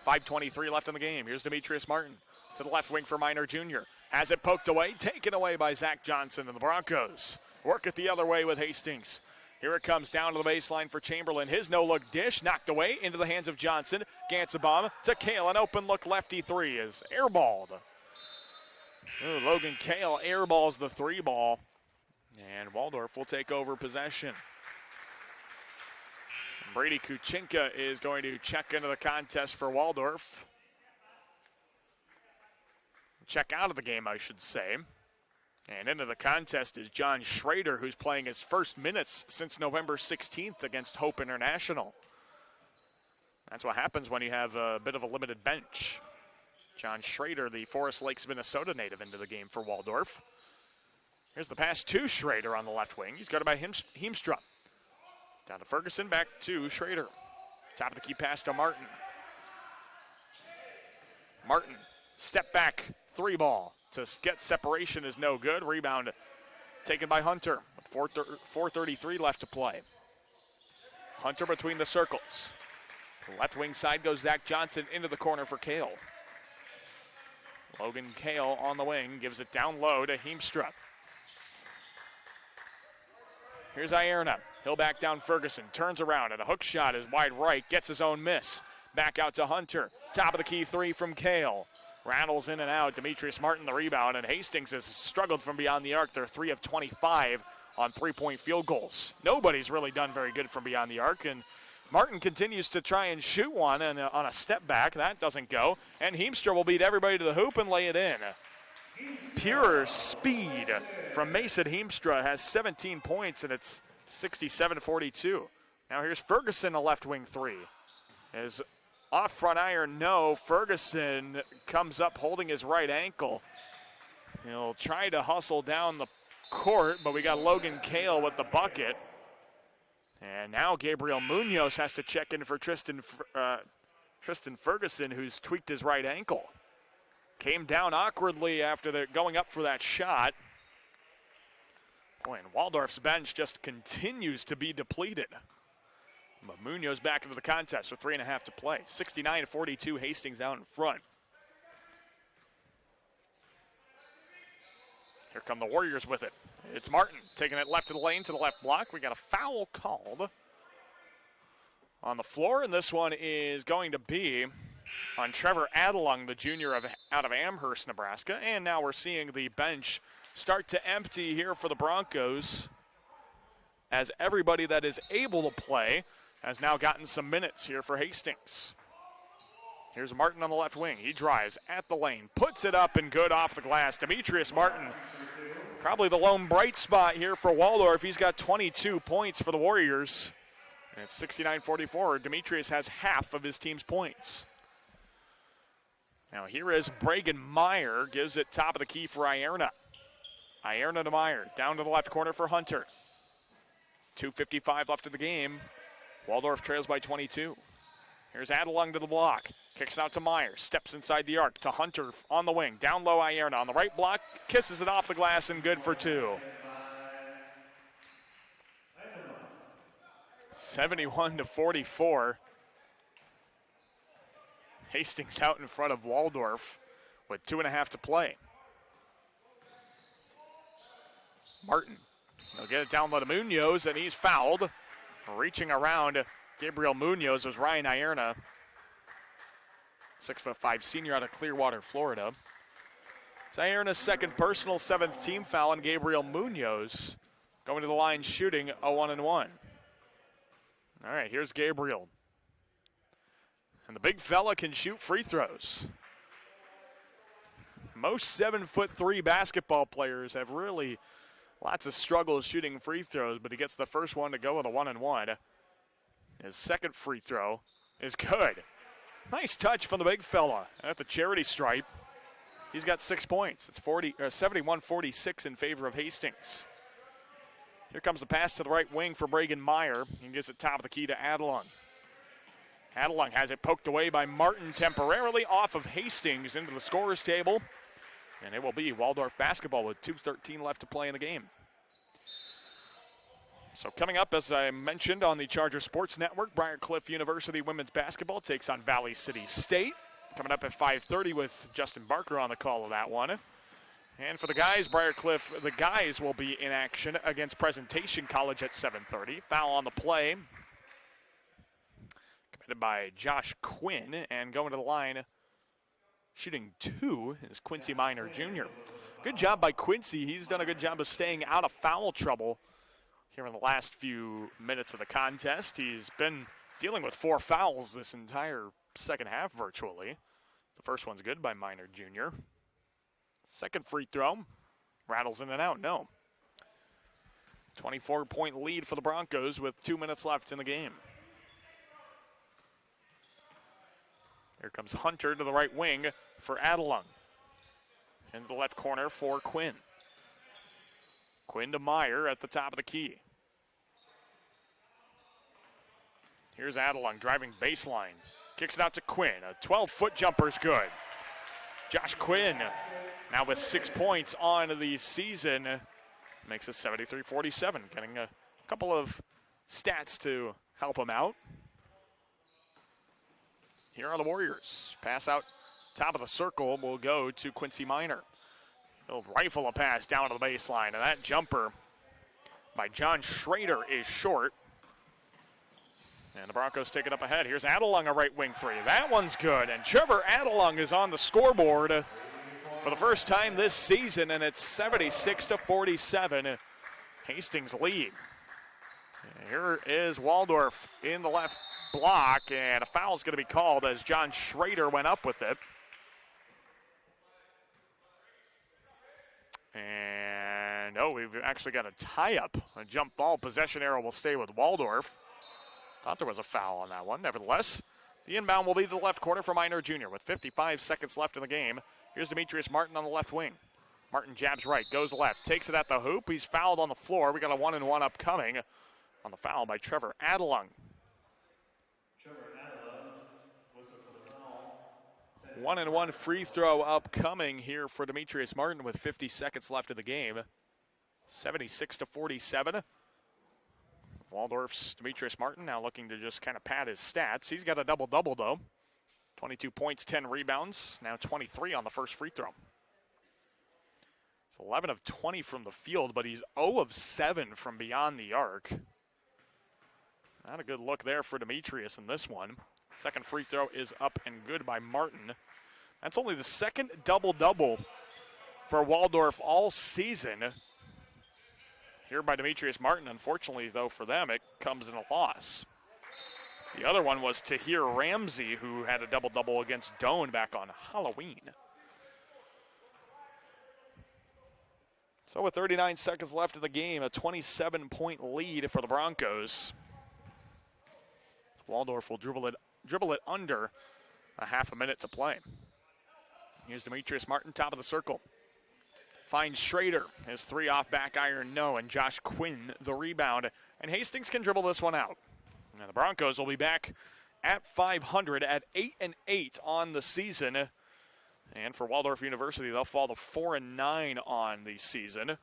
5:23 left in the game. Here's Demetrius Martin to the left wing for Minor Jr. Has it poked away, taken away by Zach Johnson, and the Broncos work it the other way with Hastings. Here it comes down to the baseline for Chamberlain. His no-look dish knocked away into the hands of Johnson. Gansabom to Kale. An open look lefty three is airballed. Ooh, Logan Kale airballs the three ball. And Waldorf will take over possession. Brady Kuchinka is going to check into the contest for Waldorf. Check out of the game, I should say. And into the contest is John Schrader, who's playing his first minutes since November 16th against Hope International. That's what happens when you have a bit of a limited bench. John Schrader, the Forest Lakes, Minnesota native, into the game for Waldorf. Here's the pass to Schrader on the left wing. He's guarded by Heemstra. Down to Ferguson, back to Schrader. Top of the key pass to Martin. Martin, step back, three ball. To get separation is no good. Rebound taken by Hunter with 4:33 left to play. Hunter between the circles. Left wing side goes Zach Johnson into the corner for Kale. Logan Kale on the wing gives it down low to Heemstra. Here's Ierna. He'll back down Ferguson. Turns around and a hook shot is wide right. Gets his own miss. Back out to Hunter. Top of the key three from Kale. Rattles in and out. Demetrius Martin the rebound, and Hastings has struggled from beyond the arc. They're 3 of 25 on three-point field goals. Nobody's really done very good from beyond the arc, and Martin continues to try and shoot one and on a step back. That doesn't go, and Heemstra will beat everybody to the hoop and lay it in. Pure speed from Mason Heemstra has 17 points, and it's 67-42. Now here's Ferguson, a left wing three. Is off front iron, no. Ferguson comes up holding his right ankle. He'll try to hustle down the court, but we got Logan Kale with the bucket. And now Gabriel Munoz has to check in for Tristan Ferguson, who's tweaked his right ankle. Came down awkwardly after going up for that shot. Boy, and Waldorf's bench just continues to be depleted. But Munoz back into the contest with 3.5 to play. 69-42, Hastings out in front. Here come the Warriors with it. It's Martin taking it left of the lane to the left block. We got a foul called on the floor, and this one is going to be on Trevor Adelung, the junior out of Amherst, Nebraska. And now we're seeing the bench start to empty here for the Broncos, as everybody that is able to play has now gotten some minutes here for Hastings. Here's Martin on the left wing. He drives at the lane, puts it up and good off the glass. Demetrius Martin, probably the lone bright spot here for Waldorf. He's got 22 points for the Warriors. And it's 69-44. Demetrius has half of his team's points. Now here is Bragan Meyer, gives it top of the key for Ierna. Ierna to Meyer, down to the left corner for Hunter. 2:55 left in the game. Waldorf trails by 22. Here's Adelung to the block. Kicks out to Meyer. Steps inside the arc to Hunter on the wing. Down low, Ierna on the right block. Kisses it off the glass and good for two. 71-44. Hastings out in front of Waldorf with 2.5 to play. Martin. He'll get it down low to Munoz, and he's fouled. Reaching around Gabriel Munoz was Ryan Ierna. 6'5" senior out of Clearwater, Florida. So here in his second personal, 7th team foul on Gabriel Munoz. Going to the line shooting a 1-1. All right, here's Gabriel. And the big fella can shoot free throws. Most 7'3" basketball players have really lots of struggles shooting free throws, but he gets the first one to go with a 1-1. His second free throw is good. Nice touch from the big fella at the charity stripe. He's got 6 points. It's 71-46 in favor of Hastings. Here comes the pass to the right wing for Bragan Meyer. He gets it top of the key to Adelung. Adelung has it poked away by Martin temporarily off of Hastings into the scorer's table. And it will be Waldorf basketball with 2:13 left to play in the game. So coming up, as I mentioned on the Charger Sports Network, Briar University women's basketball takes on Valley City State. Coming up at 5:30 with Justin Barker on the call of that one. And for the guys, Briar the guys will be in action against Presentation College at 7:30. Foul on the play committed by Josh Quinn, and going to the line shooting 2 is Quincy Minor Jr. Good job by Quincy. He's done a good job of staying out of foul trouble here in the last few minutes of the contest. He's been dealing with 4 fouls this entire second half virtually. The first one's good by Minor Jr. Second free throw, rattles in and out, no. 24-point lead for the Broncos with 2 minutes left in the game. Here comes Hunter to the right wing for Adelung. Into the left corner for Quinn. Quinn to Meyer at the top of the key. Here's Adelung driving baseline. Kicks it out to Quinn. A 12-foot jumper's good. Josh Quinn now with 6 points on the season. Makes it 73-47. Getting a couple of stats to help him out. Here are the Warriors. Pass out top of the circle will go to Quincy Minor. He'll rifle a pass down to the baseline, and that jumper by John Schrader is short. And the Broncos take it up ahead. Here's Adelung, a right wing three. That one's good, and Trevor Adelung is on the scoreboard for the first time this season, and it's 76-47. Hastings lead. Here is Waldorf in the left block, and a foul is going to be called as John Schrader went up with it. And, we've actually got a tie-up. A jump ball. Possession arrow will stay with Waldorf. Thought there was a foul on that one. Nevertheless, the inbound will be to the left corner for Minor Jr. with 55 seconds left in the game. Here's Demetrius Martin on the left wing. Martin jabs right, goes left, takes it at the hoop. He's fouled on the floor. We got a 1-and-1 upcoming on the foul by Trevor Adelung. 1-and-1 free throw upcoming here for Demetrius Martin with 50 seconds left of the game. 76-47. Waldorf's Demetrius Martin now looking to just kind of pad his stats. He's got a double-double, though. 22 points, 10 rebounds, now 23 on the first free throw. It's 11 of 20 from the field, but he's 0 of 7 from beyond the arc. Not a good look there for Demetrius in this one. Second free throw is up and good by Martin. That's only the second double-double for Waldorf all season. Here by Demetrius Martin. Unfortunately, though, for them, it comes in a loss. The other one was Tahir Ramsey, who had a double-double against Doane back on Halloween. So with 39 seconds left in the game, a 27-point lead for the Broncos. Waldorf will dribble it under a half a minute to play. Here's Demetrius Martin, top of the circle. Finds Schrader. His three off back iron, no, and Josh Quinn the rebound. And Hastings can dribble this one out. And the Broncos will be back at 500 at 8-8 on the season. And for Waldorf University, they'll fall to 4-9 on the season.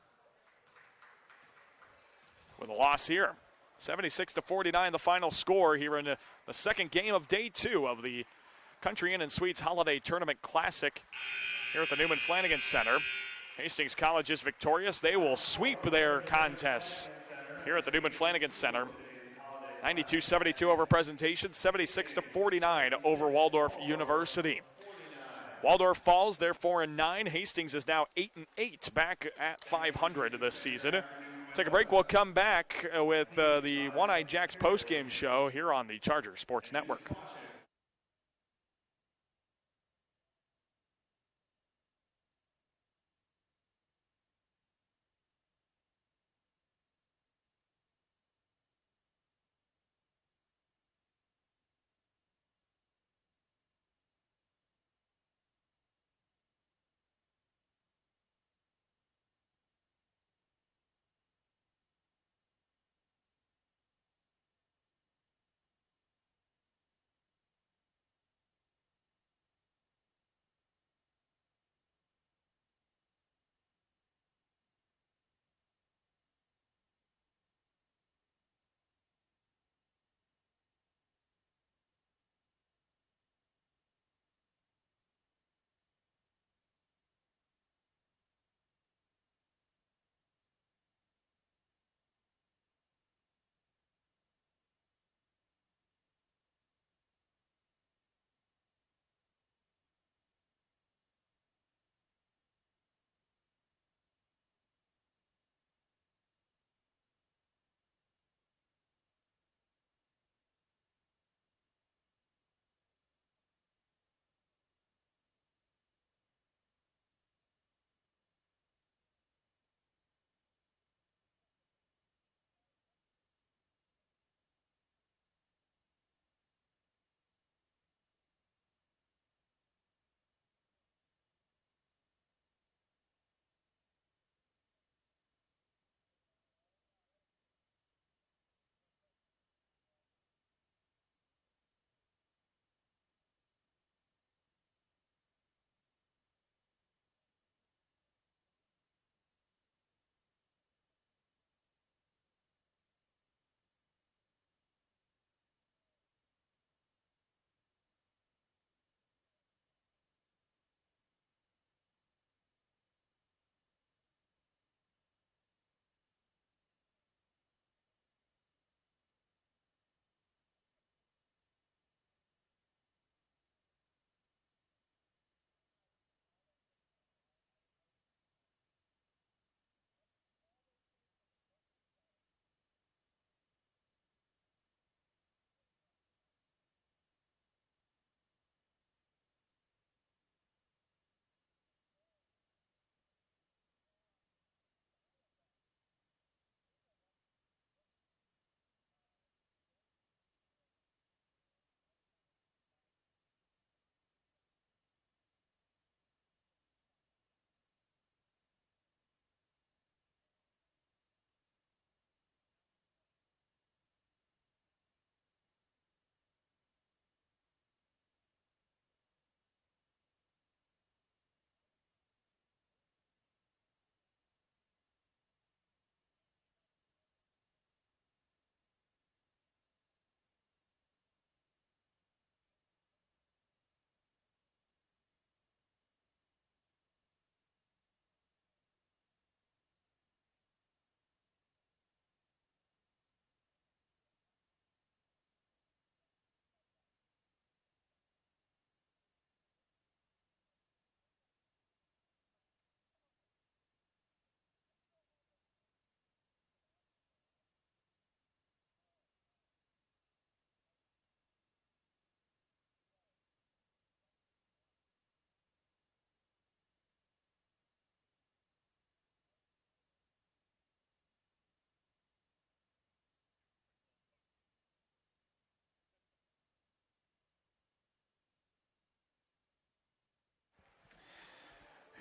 With a loss here. 76-49, the final score here in the second game of day 2 of the Country Inn & Suites Holiday Tournament Classic here at the Newman Flanagan Center. Hastings College is victorious. They will sweep their contests here at the Newman Flanagan Center. 92-72 over Presentation, 76-49 over Waldorf University. Waldorf falls. They're 4-9. Hastings is now 8-8, back at 500 this season. Take a break. We'll come back with the One-Eyed Jacks postgame show here on the Charger Sports Network.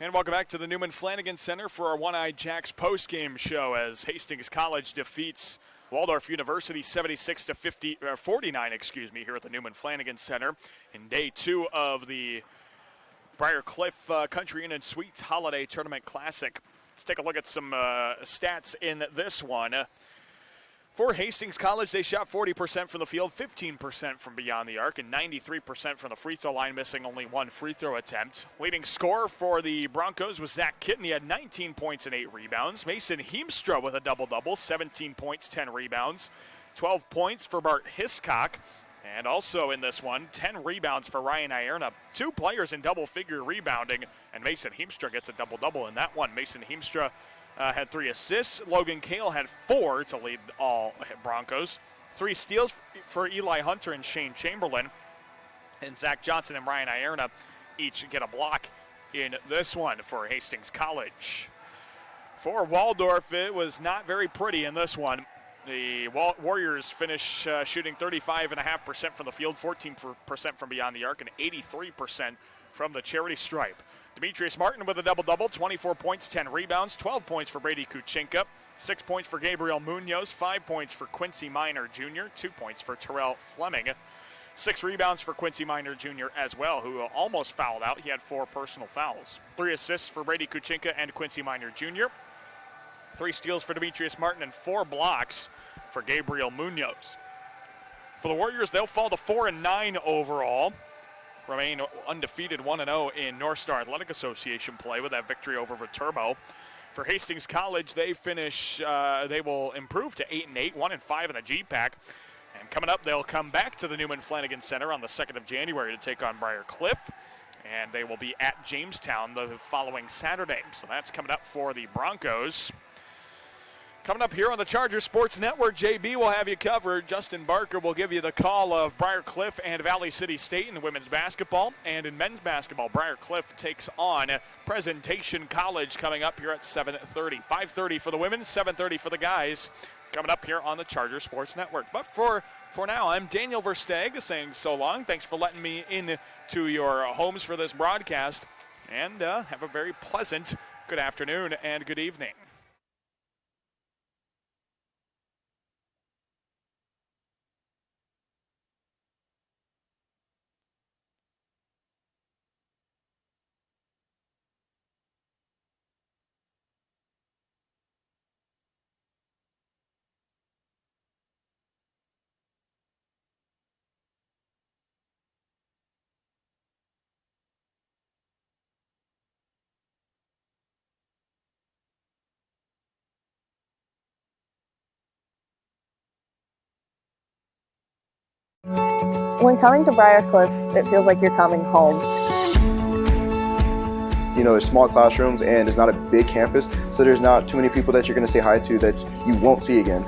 And welcome back to the Newman Flanagan Center for our One-Eyed Jacks postgame show as Hastings College defeats Waldorf University 49, here at the Newman Flanagan Center in day 2 of the Briar Country Inn and Suites Holiday Tournament Classic. Let's take a look at some stats in this one. For Hastings College, they shot 40% from the field, 15% from beyond the arc, and 93% from the free throw line, missing only one free throw attempt. Leading scorer for the Broncos was Zach Kitten. He had 19 points and 8 rebounds. Mason Heemstra with a double-double, 17 points, 10 rebounds. 12 points for Bart Hiscock. And also in this one, 10 rebounds for Ryan Ierna. 2 players in double-figure rebounding, and Mason Heemstra gets a double-double in that one. Mason Heemstra had 3 assists. Logan Kale had 4 to lead all Broncos. 3 steals for Eli Hunter and Shane Chamberlain. And Zach Johnson and Ryan Ierna each get a block in this one for Hastings College. For Waldorf, it was not very pretty in this one. The Warriors finish shooting 35.5% from the field, 14% from beyond the arc, and 83% from the charity stripe. Demetrius Martin with a double-double, 24 points, 10 rebounds, 12 points for Brady Kuchinka, 6 points for Gabriel Munoz, 5 points for Quincy Minor Jr., 2 points for Terrell Fleming, 6 rebounds for Quincy Minor Jr. as well, who almost fouled out. He had 4 personal fouls. 3 assists for Brady Kuchinka and Quincy Minor Jr., 3 steals for Demetrius Martin, and 4 blocks for Gabriel Munoz. For the Warriors, they'll fall to 4-9 overall. Remain undefeated 1-0 in North Star Athletic Association play with that victory over Viterbo. For Hastings College, they will improve to 8-8, 1-5 in the GPAC. And coming up, they'll come back to the Newman Flanagan Center on the 2nd of January to take on Briar Cliff. And they will be at Jamestown the following Saturday. So that's coming up for the Broncos. Coming up here on the Charger Sports Network, JB will have you covered. Justin Barker will give you the call of Briar Cliff and Valley City State in women's basketball. And in men's basketball, Briar Cliff takes on Presentation College coming up here at 7:30. 5:30 for the women, 7:30 for the guys. Coming up here on the Charger Sports Network. But for now, I'm Daniel Versteg saying so long. Thanks for letting me into your homes for this broadcast. And have a very pleasant good afternoon and good evening. When coming to Briar Cliff, it feels like you're coming home. You know, there's small classrooms and it's not a big campus, so there's not too many people that you're going to say hi to that you won't see again.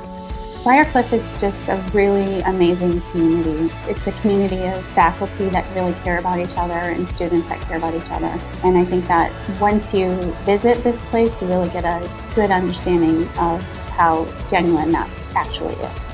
Briar Cliff is just a really amazing community. It's a community of faculty that really care about each other and students that care about each other. And I think that once you visit this place, you really get a good understanding of how genuine that actually is.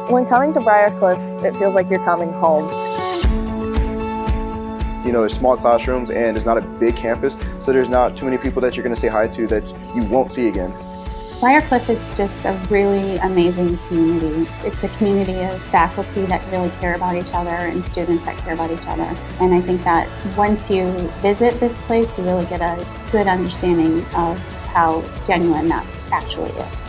When coming to Briar it feels like you're coming home. You know, there's small classrooms and it's not a big campus, so there's not too many people that you're going to say hi to that you won't see again. Briar is just a really amazing community. It's a community of faculty that really care about each other and students that care about each other. And I think that once you visit this place, you really get a good understanding of how genuine that actually is.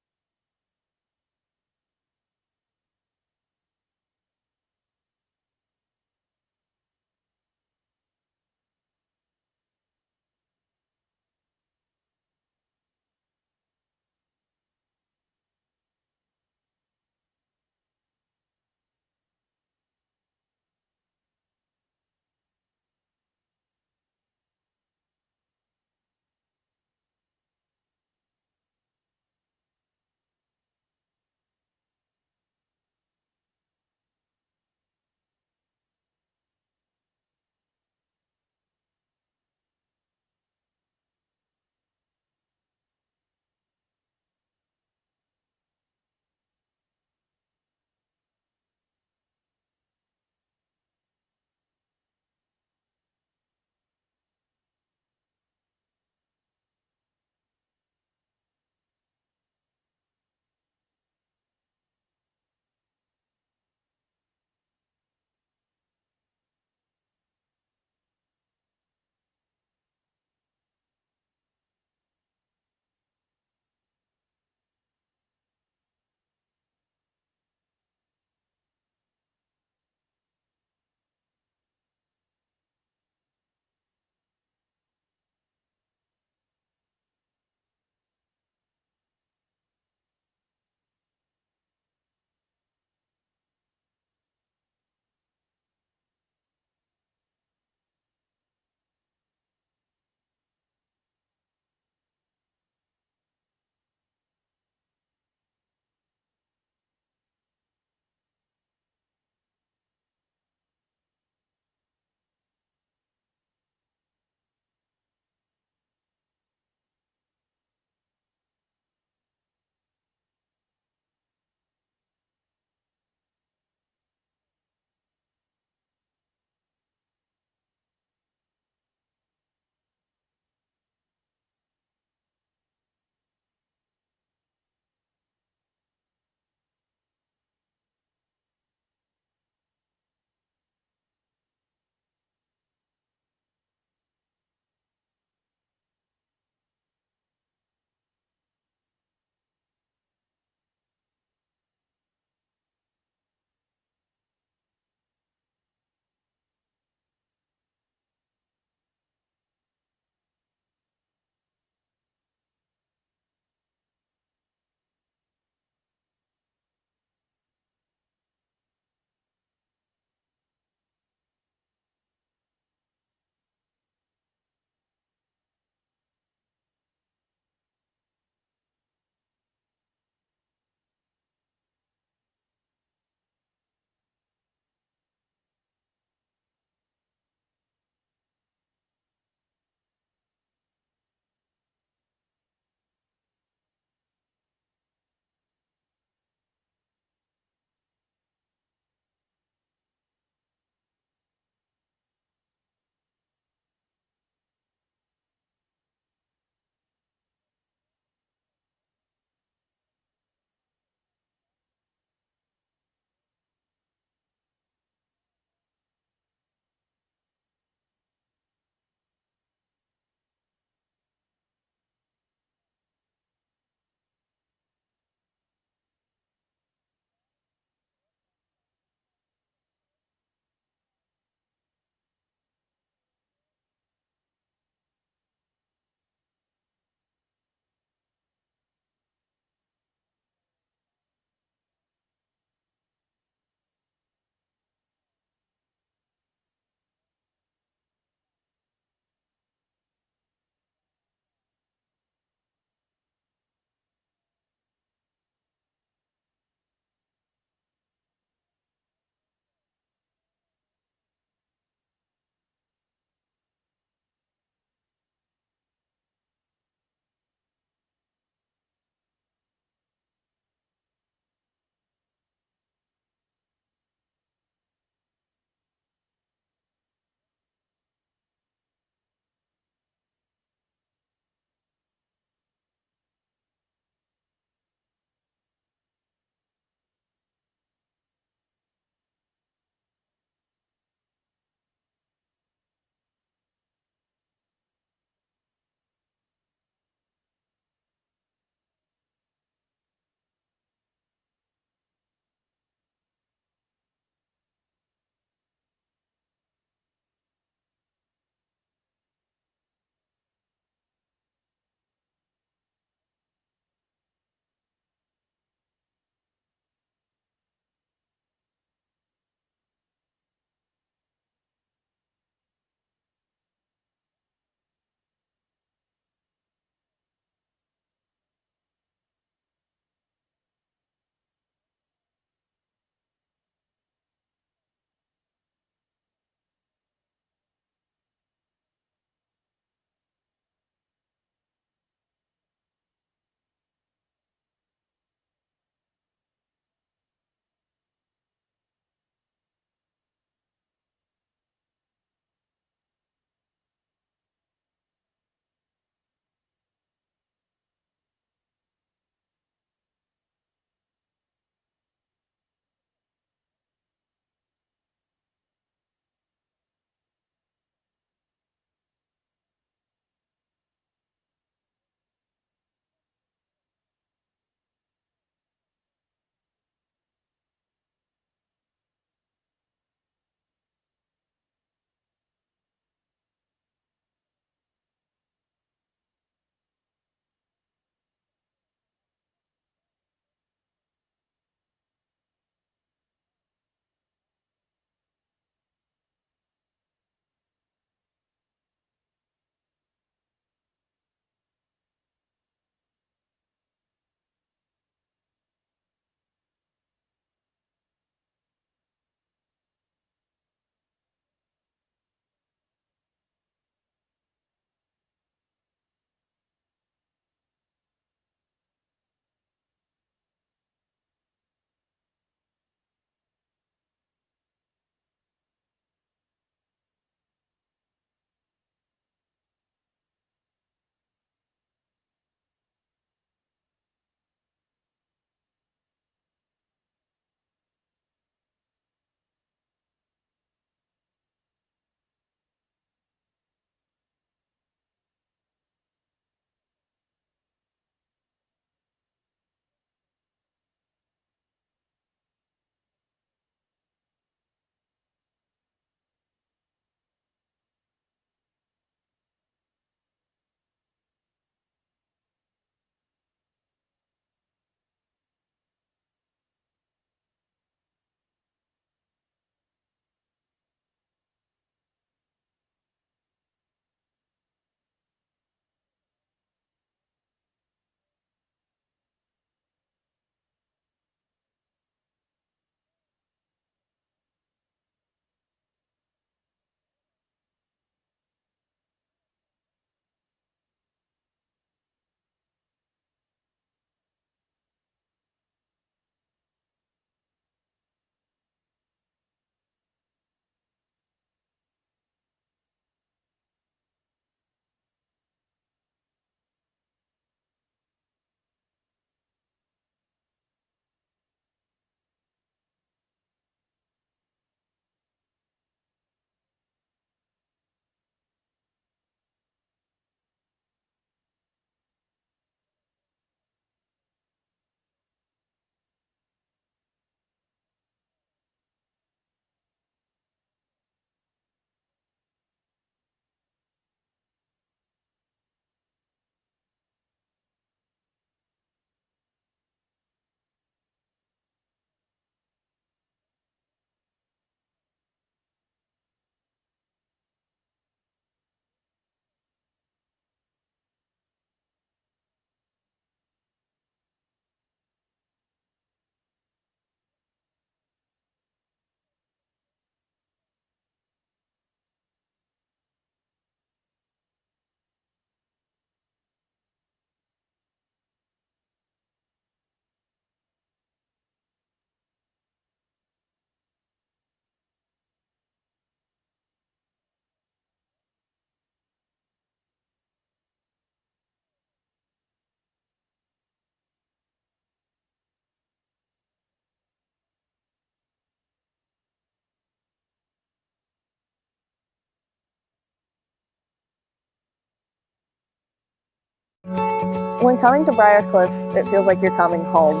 When coming to Briar Cliff, it feels like you're coming home.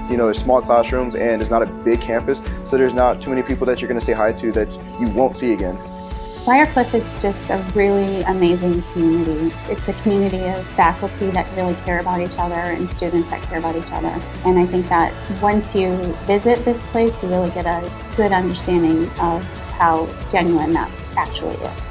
There's small classrooms and it's not a big campus, so there's not too many people that you're going to say hi to that you won't see again. Briar Cliff is just a really amazing community. It's a community of faculty that really care about each other and students that care about each other. And I think that once you visit this place, you really get a good understanding of how genuine that actually is.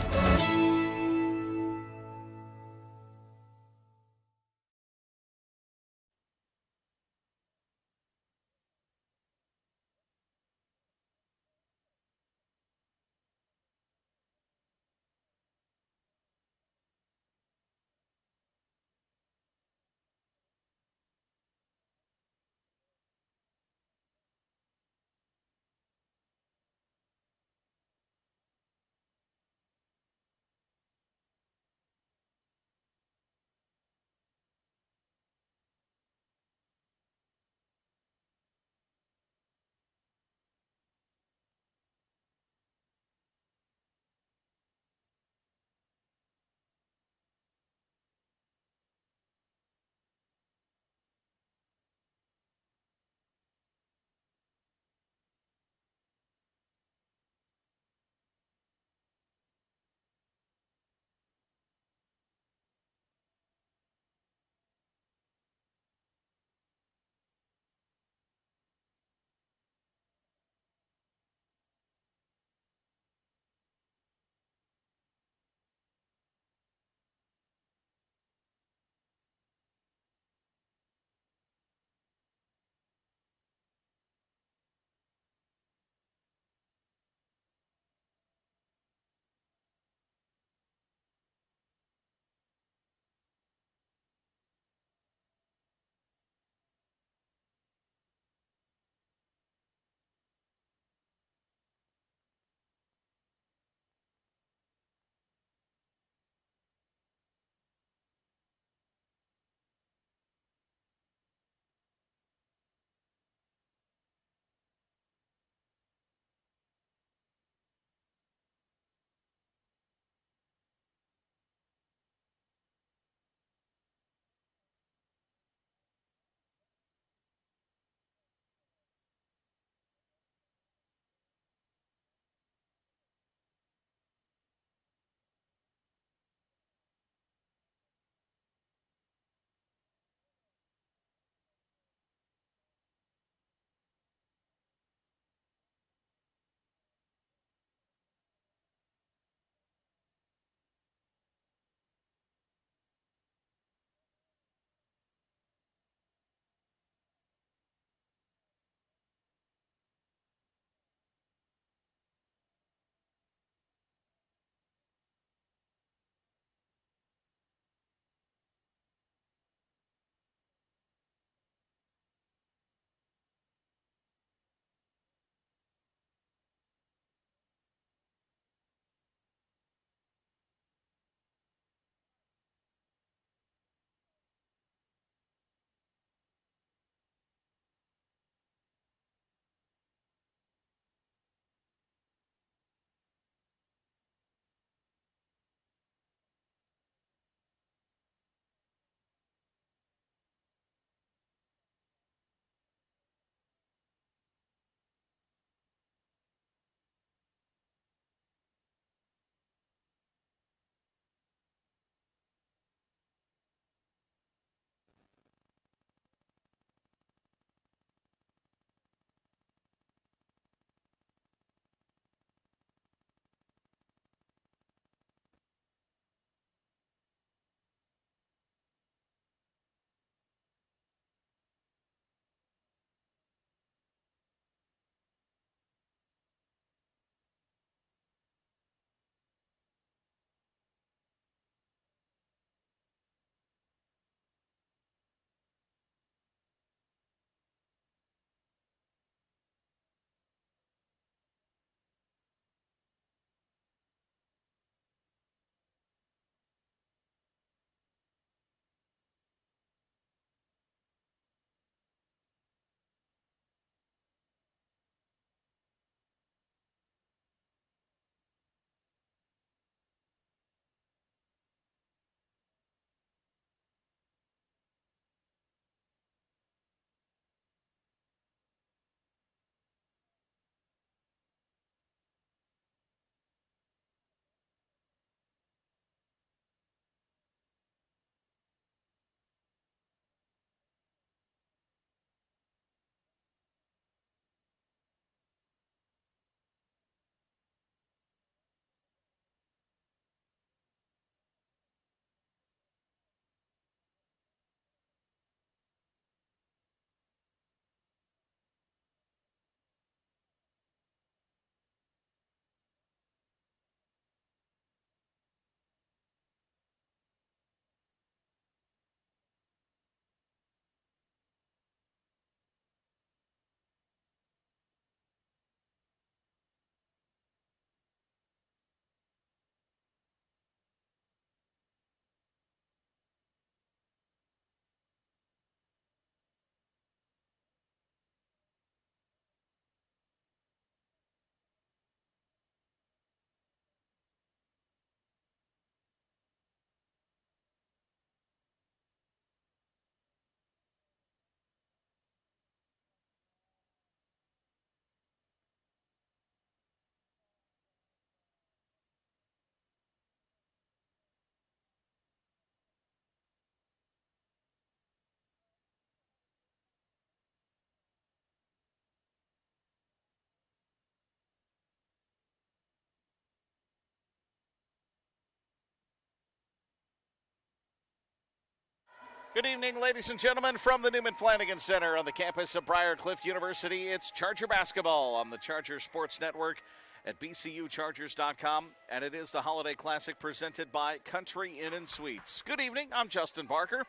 Good evening, ladies and gentlemen, from the Newman Flanagan Center on the campus of Briar University. It's Charger basketball on the Charger Sports Network at bcuchargers.com, and it is the Holiday Classic presented by Country Inn & Suites. Good evening, I'm Justin Barker,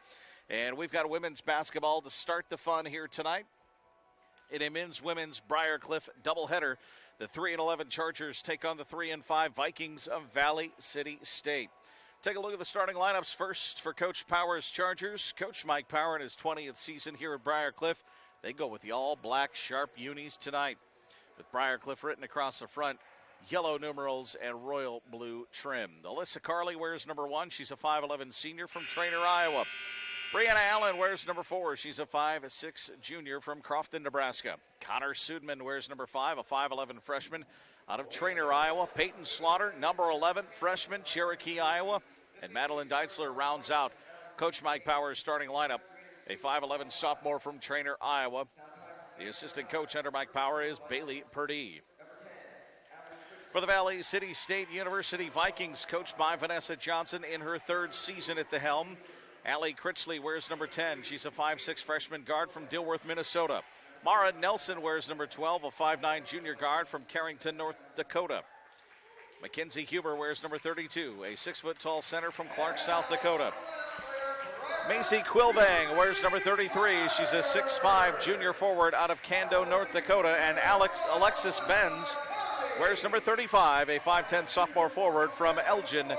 and we've got women's basketball to start the fun here tonight. In a men's-women's Briar Cliff doubleheader, the 3-11 Chargers take on the 3-5 Vikings of Valley City State. Take a look at the starting lineups first for Coach Power's Chargers. Coach Mike Power in his 20th season here at Briar Cliff. They go with the all-black sharp unis tonight, with Briar Cliff written across the front, yellow numerals and royal blue trim. Alyssa Carley wears number 1. She's a 5'11 senior from Trainer, Iowa. Brianna Allen wears number 4. She's a 5'6 junior from Crofton, Nebraska. Connor Sudman wears number 5, a 5'11 freshman out of Trainer, Iowa. Peyton Slaughter, number 11, freshman, Cherokee, Iowa. And Madeline Deitzler rounds out Coach Mike Power's starting lineup, a 5'11 sophomore from Trainer, Iowa. The assistant coach under Mike Power is Bailey Purdie. For the Valley City State University Vikings, coached by Vanessa Johnson in her 3rd season at the helm. Allie Critchley wears number 10. She's a 5'6 freshman guard from Dilworth, Minnesota. Mara Nelson wears number 12, a 5'9 junior guard from Carrington, North Dakota. Mackenzie Huber wears number 32, a 6-foot-tall center from Clark, South Dakota. Macy Quilvang wears number 33. She's a 6'5 junior forward out of Cando, North Dakota. And Alexis Benz wears number 35, a 5'10 sophomore forward from Elgin,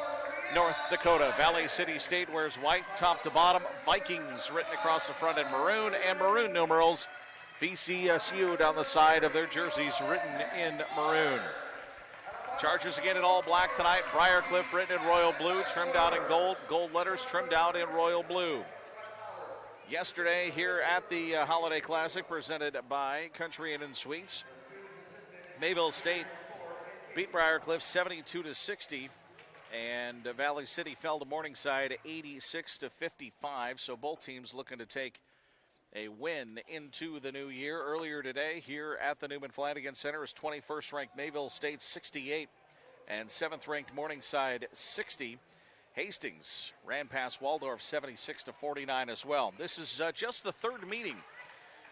North Dakota. Valley City State wears white top to bottom. Vikings written across the front in maroon, and maroon numerals. VCSU down the side of their jerseys written in maroon. Chargers again in all black tonight. Briar Cliff written in royal blue, trimmed out in gold. Gold letters trimmed out in royal blue. Yesterday here at the Holiday Classic presented by Country Inn & Suites, Mayville State beat Briar Cliff 72-60, and Valley City fell to Morningside 86-55. So both teams looking to take a win into the new year. Earlier today here at the Newman Flanagan Center is 21st ranked Mayville State 68 and 7th ranked Morningside 60. Hastings ran past Waldorf 76-49 as well. This is just the 3rd meeting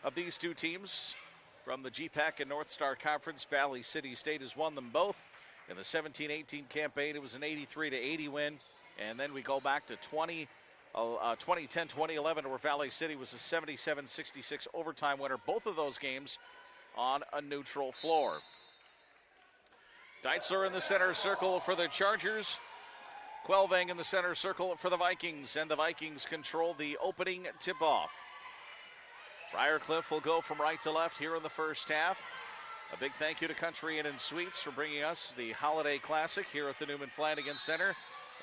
of these two teams from the GPAC and North Star Conference. Valley City State has won them both. In the 17-18 campaign, it was an 83-80 win, and then we go back to 2010-2011, where Valley City was a 77-66 overtime winner. Both of those games on a neutral floor. Deitzler in the center circle for the Chargers. Quilvang in the center circle for the Vikings, and the Vikings control the opening tip-off. Briar Cliff will go from right to left here in the first half. A big thank you to Country Inn & Suites for bringing us the Holiday Classic here at the Newman Flanagan Center.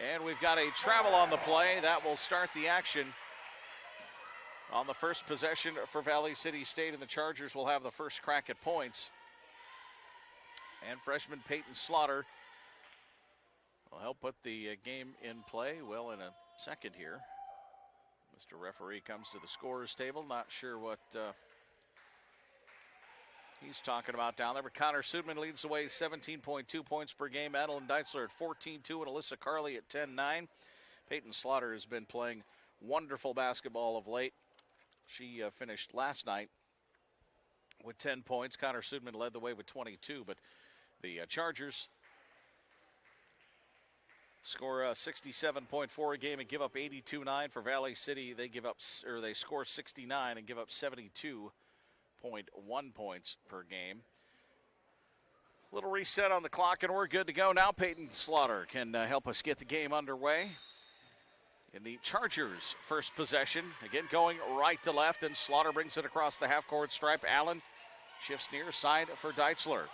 And we've got a travel on the play that will start the action on the first possession for Valley City State, and the Chargers will have the first crack at points. And freshman Peyton Slaughter will help put the game in play. Well, in a second here, Mr. Referee comes to the scorer's table. Not sure what he's talking about down there, but Connor Sudman leads the way, 17.2 points per game. Madeline Deitzler at 14.2 and Alyssa Carley at 10.9. Peyton Slaughter has been playing wonderful basketball of late. She finished last night with 10 points. Connor Sudman led the way with 22, but the Chargers score 67.4 a game and give up 82.9. For Valley City, they score 69 and give up 72.1 points per game. Little reset on the clock, and we're good to go now. Peyton Slaughter can help us get the game underway. In the Chargers' first possession, again going right to left, and Slaughter brings it across the half-court stripe. Allen shifts near side for Deitzler.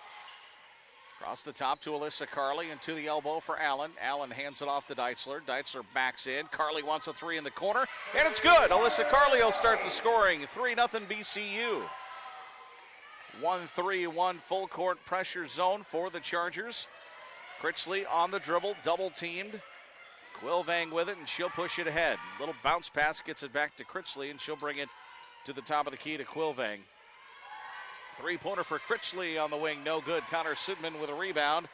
Across the top to Alyssa Carley, and to the elbow for Allen. Allen hands it off to Deitzler. Deitzler backs in. Carley wants a 3 in the corner, and it's good. Alyssa Carley will start the scoring. 3-0 BCU. 1-3-1 full court pressure zone for the Chargers. Critchley on the dribble, double teamed. Quilvang with it, and she'll push it ahead. Little bounce pass gets it back to Critchley, and she'll bring it to the top of the key to Quilvang. Three-pointer for Critchley on the wing, no good. Connor Sudman with a rebound.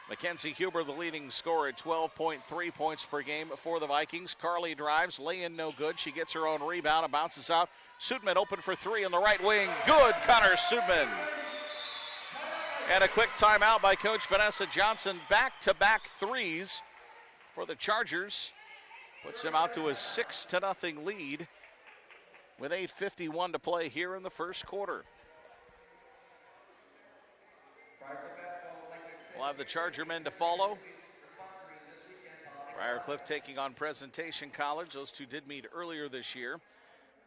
Mackenzie Huber, the leading scorer at 12.3 points per game for the Vikings. Carly drives, lay in no good. She gets her own rebound and bounces out. Sudman open for three on the right wing. Good, Connor Sudman. And a quick timeout by Coach Vanessa Johnson. Back-to-back threes for the Chargers. Puts them out to a 6-0 lead with 8:51 to play here in the first quarter. We'll have the Charger men to follow. Briarcliff taking on Presentation College. Those two did meet earlier this year.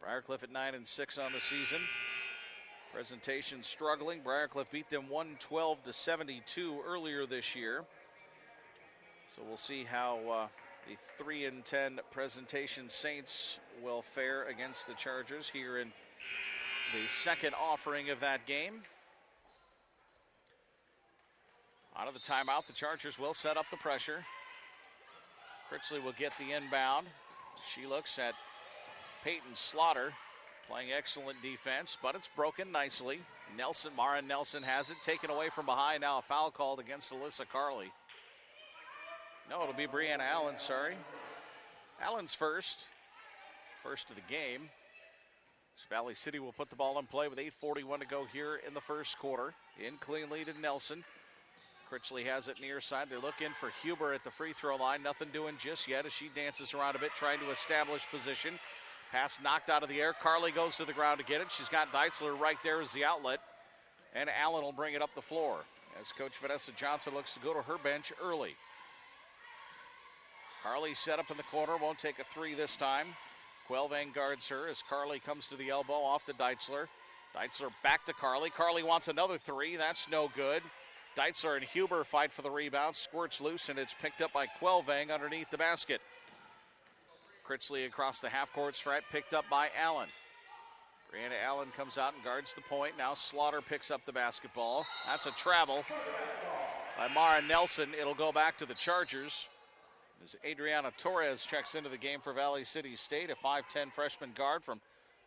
Briarcliff at 9-6 on the season. Presentation struggling. Briarcliff beat them 112-72 earlier this year. So we'll see how the 3-10 Presentation Saints will fare against the Chargers here in the second offering of that game. Out of the timeout, the Chargers will set up the pressure. Critchley will get the inbound. She looks at Peyton Slaughter, playing excellent defense, but it's broken nicely. Mara Nelson has it, taken away from behind. Now a foul called against Alyssa Carley. No, it'll be Brianna Allen, sorry. Allen's first of the game. So Valley City will put the ball in play with 8:41 to go here in the first quarter. In cleanly to Nelson. Critchley has it near side. They're looking for Huber at the free throw line. Nothing doing just yet as she dances around a bit, trying to establish position. Pass knocked out of the air. Carly goes to the ground to get it. She's got Deitzler right there as the outlet. And Allen will bring it up the floor as Coach Vanessa Johnson looks to go to her bench early. Carly set up in the corner. Won't take a three this time. Quelvang guards her as Carly comes to the elbow off to Deitzler. Deitzler back to Carly. Carly wants another three. That's no good. Deitzler and Huber fight for the rebound. Squirts loose, and it's picked up by Quelvang underneath the basket. Critchley across the half-court stripe, picked up by Allen. Brianna Allen comes out and guards the point. Now Slaughter picks up the basketball. That's a travel by Mara Nelson. It'll go back to the Chargers as Adriana Torres checks into the game for Valley City State, a 5'10 freshman guard from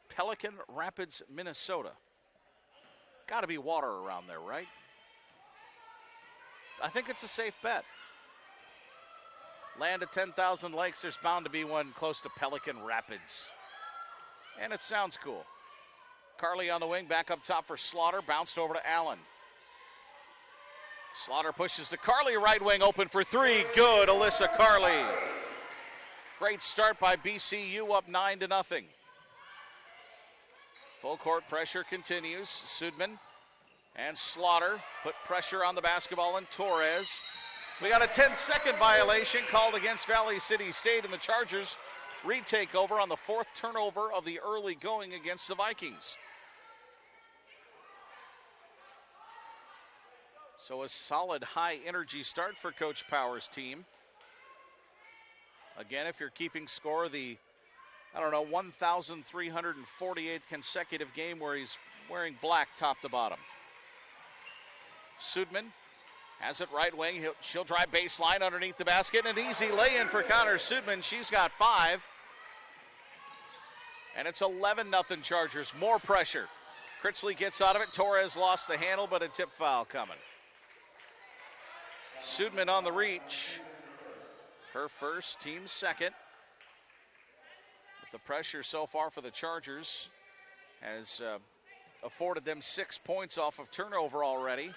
Pelican Rapids, Minnesota. Got to be water around there, right? I think it's a safe bet. Land of 10,000 lakes, there's bound to be one close to Pelican Rapids. And it sounds cool. Carly on the wing, back up top for Slaughter, bounced over to Allen. Slaughter pushes to Carly, right wing open for three. Good, Alyssa Carly. Great start by BCU, up 9-0. Full court pressure continues. Sudman and Slaughter put pressure on the basketball and Torres. We got a 10-second violation called against Valley City State, and the Chargers retake over on the fourth turnover of the early going against the Vikings. So a solid high-energy start for Coach Power's team. Again, if you're keeping score, the 1,348th consecutive game where he's wearing black top to bottom. Sudman has it right wing. She'll drive baseline underneath the basket. An easy lay-in for Connor Sudman. She's got 5. And it's 11-0 Chargers. More pressure. Critchley gets out of it. Torres lost the handle, but a tip foul coming. Sudman on the reach. Her first, team's second. But the pressure so far for the Chargers has afforded them 6 points off of turnover already.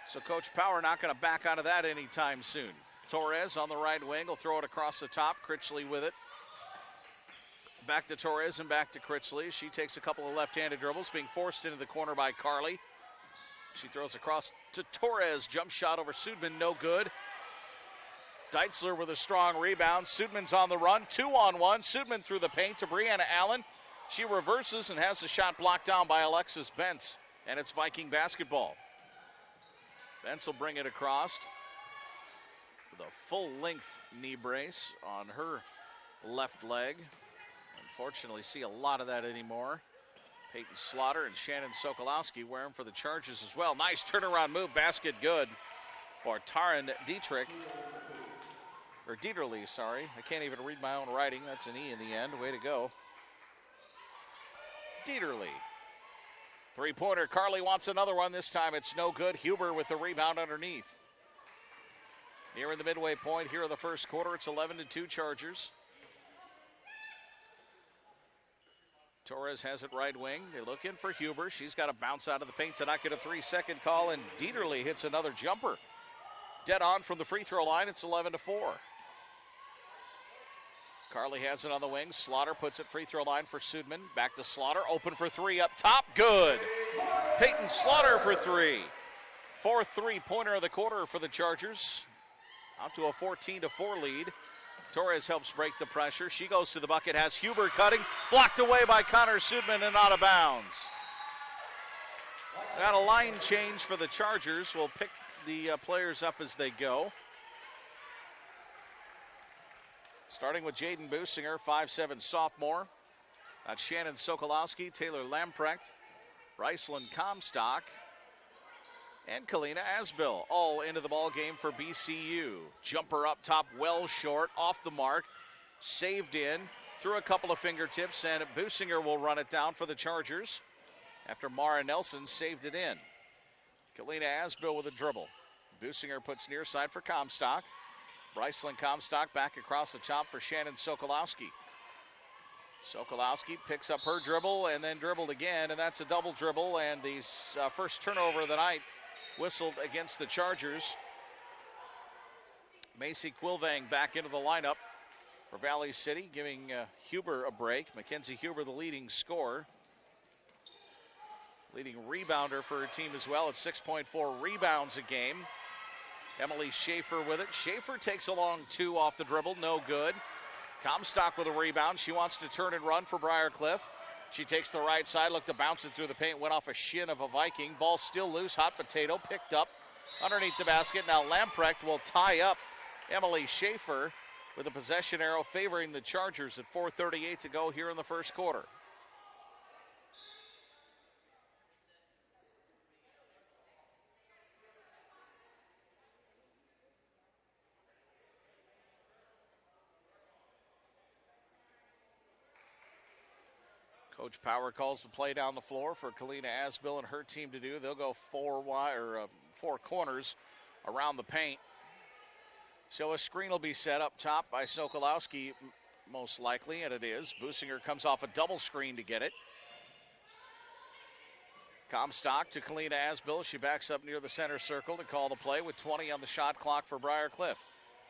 So Coach Power not going to back out of that anytime soon. Torres on the right wing will throw it across the top. Critchley with it. Back to Torres and back to Critchley. She takes a couple of left-handed dribbles, being forced into the corner by Carly. She throws across to Torres. Jump shot over Sudman, no good. Deitzler with a strong rebound. Sudman's on the run. 2-on-1. Sudman through the paint to Brianna Allen. She reverses and has the shot blocked down by Alexis Bentz. And it's Viking basketball. Bentz will bring it across with a full-length knee brace on her left leg. Unfortunately, see a lot of that anymore. Peyton Slaughter and Shannon Sokolowski wear them for the Chargers as well. Nice turnaround move, basket good for Taryn Dietrich. Or Dieterle, sorry. I can't even read my own writing. That's an E in the end. Way to go. Dieterle. Three-pointer. Carly wants another one. This time it's no good. Huber with the rebound underneath. Here in the midway point, here in the first quarter, it's 11-2 Chargers. Torres has it right wing. They look in for Huber. She's got to bounce out of the paint to not get a 3-second call, and Dieterle hits another jumper. Dead on from the free throw line. It's 11-4. Carly has it on the wing. Slaughter puts it free throw line for Sudman. Back to Slaughter. Open for three up top. Good. Peyton Slaughter for three. Fourth three-pointer of the quarter for the Chargers. Out to a 14-4 lead. Torres helps break the pressure. She goes to the bucket. Has Huber cutting. Blocked away by Connor Sudman and out of bounds. Got a line change for the Chargers. We'll pick the players up as they go. Starting with Jaden Businger, 5'7" sophomore. That's Shannon Sokolowski, Taylor Lamprecht, Brycelyn Comstock, and Kalina Asbill all into the ball game for BCU. Jumper up top, well short, off the mark, saved in, through a couple of fingertips, and Businger will run it down for the Chargers after Mara Nelson saved it in. Kalina Asbill with a dribble. Businger puts near side for Comstock. Brycelyn Comstock back across the top for Shannon Sokolowski. Sokolowski picks up her dribble and then dribbled again, and that's a double dribble, and the first turnover of the night whistled against the Chargers. Macy Quilvang back into the lineup for Valley City, giving Huber a break. Mackenzie Huber, the leading scorer. Leading rebounder for her team as well at 6.4 rebounds a game. Emily Schaefer with it. Schaefer takes a long two off the dribble, no good. Comstock with a rebound. She wants to turn and run for Briar Cliff. She takes the right side, looked to bounce it through the paint, went off a shin of a Viking. Ball still loose, hot potato, picked up underneath the basket. Now Lamprecht will tie up Emily Schaefer with a possession arrow favoring the Chargers at 4:38 to go here in the first quarter. Coach Power calls the play down the floor for Kalina Asbill and her team to do. They'll go four corners around the paint. So a screen will be set up top by Sokolowski, most likely, and it is. Businger comes off a double screen to get it. Comstock to Kalina Asbill. She backs up near the center circle to call the play with 20 on the shot clock for Briar Cliff.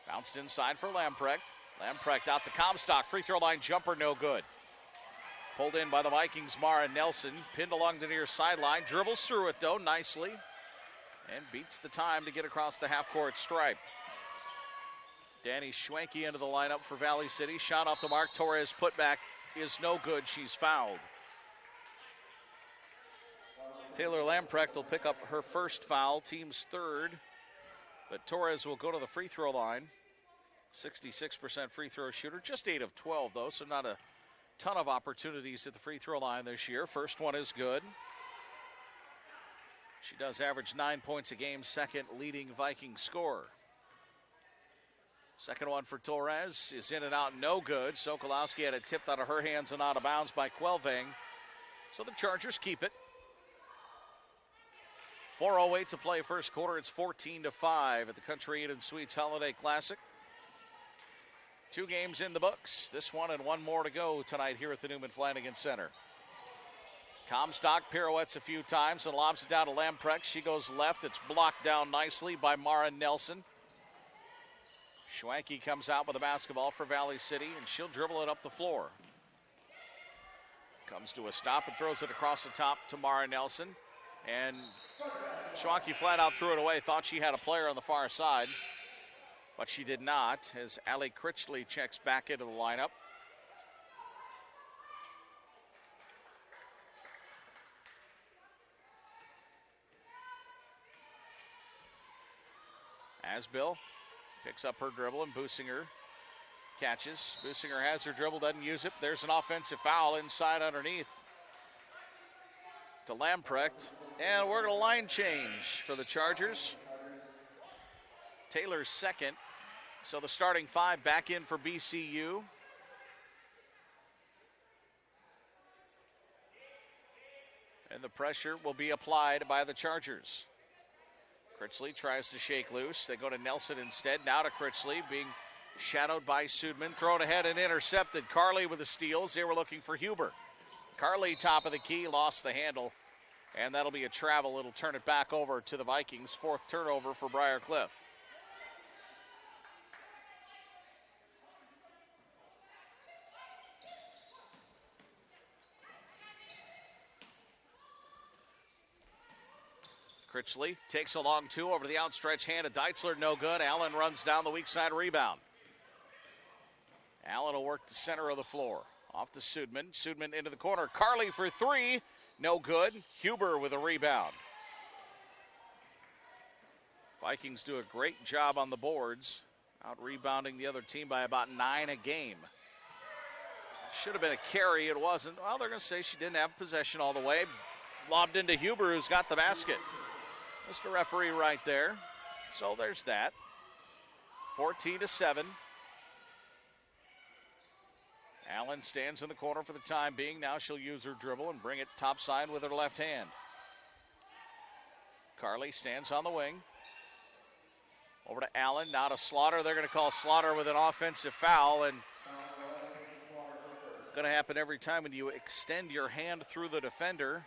Bounced inside for Lamprecht. Lamprecht out to Comstock. Free throw line jumper, no good. Pulled in by the Vikings, Mara Nelson. Pinned along the near sideline. Dribbles through it, though, nicely. And beats the time to get across the half-court stripe. Danny Schwenke into the lineup for Valley City. Shot off the mark. Torres putback is no good. She's fouled. Taylor Lamprecht will pick up her first foul, team's third. But Torres will go to the free throw line. 66% free throw shooter. Just 8 of 12, though, so not a ton of opportunities at the free throw line this year. First one is good. She does average 9 points a game, second leading Viking scorer. Second one for Torres is in and out, no good. Sokolowski had it tipped out of her hands and out of bounds by Quelvang. So the Chargers keep it. 4:08 to play first quarter. It's 14-5 at the Country Inn & Suites Holiday Classic. 2 games in the books. This one and one more to go tonight here at the Newman Flanagan Center. Comstock pirouettes a few times and lobs it down to Lamprecht. She goes left. It's blocked down nicely by Mara Nelson. Schwanke comes out with the basketball for Valley City, and she'll dribble it up the floor. Comes to a stop and throws it across the top to Mara Nelson. And Schwanke flat out threw it away. Thought she had a player on the far side, but she did not, as Allie Critchley checks back into the lineup. Asbill picks up her dribble, and Businger catches. Businger has her dribble, doesn't use it. There's an offensive foul inside underneath to Lamprecht. And we're going to line change for the Chargers. Taylor's second. So the starting 5 back in for BCU. And the pressure will be applied by the Chargers. Critchley tries to shake loose. They go to Nelson instead. Now to Critchley, being shadowed by Sudman. Thrown ahead and intercepted. Carly with the steals. They were looking for Huber. Carly, top of the key, lost the handle. And that'll be a travel. It'll turn it back over to the Vikings. Fourth turnover for Briar Cliff. Critchley takes a long two over the outstretched hand of Deitzler, no good. Allen runs down the weak side rebound. Allen will work the center of the floor. Off to Sudman. Sudman into the corner. Carly for three, no good. Huber with a rebound. Vikings do a great job on the boards, out rebounding the other team by about 9 a game. Should have been a carry, it wasn't. Well, they're going to say she didn't have possession all the way. Lobbed into Huber, who's got the basket. Mr. Referee right there. So there's that. 14-7. Allen stands in the corner for the time being. Now she'll use her dribble and bring it topside with her left hand. Carly stands on the wing. Over to Allen, now to Slaughter. They're going to call Slaughter with an offensive foul, and it's going to happen every time when you extend your hand through the defender,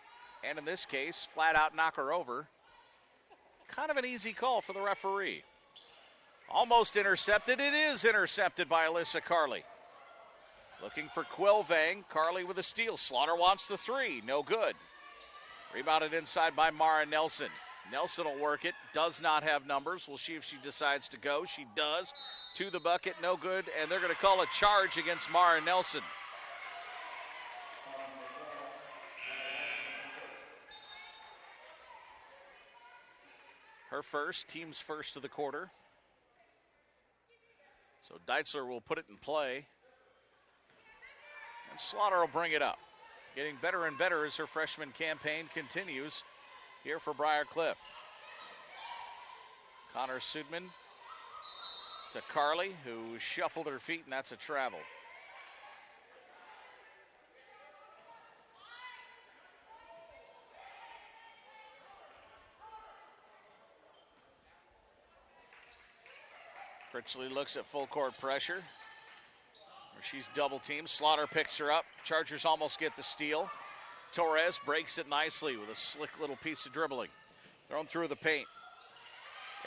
and in this case, flat out knock her over. Kind of an easy call for the referee. Almost intercepted. It is intercepted by Alyssa Carly. Looking for Quilvang. Carly with a steal. Slaughter wants the three. No good. Rebounded inside by Mara Nelson. Nelson will work it. Does not have numbers. We'll see if she decides to go. She does. To the bucket. No good. And they're going to call a charge against Mara Nelson. Her first, team's first of the quarter. So Deitzler will put it in play. And Slaughter will bring it up. Getting better and better as her freshman campaign continues here for Briar Cliff. Connor Sudman to Carly, who shuffled her feet, and that's a travel. Critchley looks at full court pressure. She's double teamed. Slaughter picks her up. Chargers almost get the steal. Torres breaks it nicely with a slick little piece of dribbling. Thrown through the paint.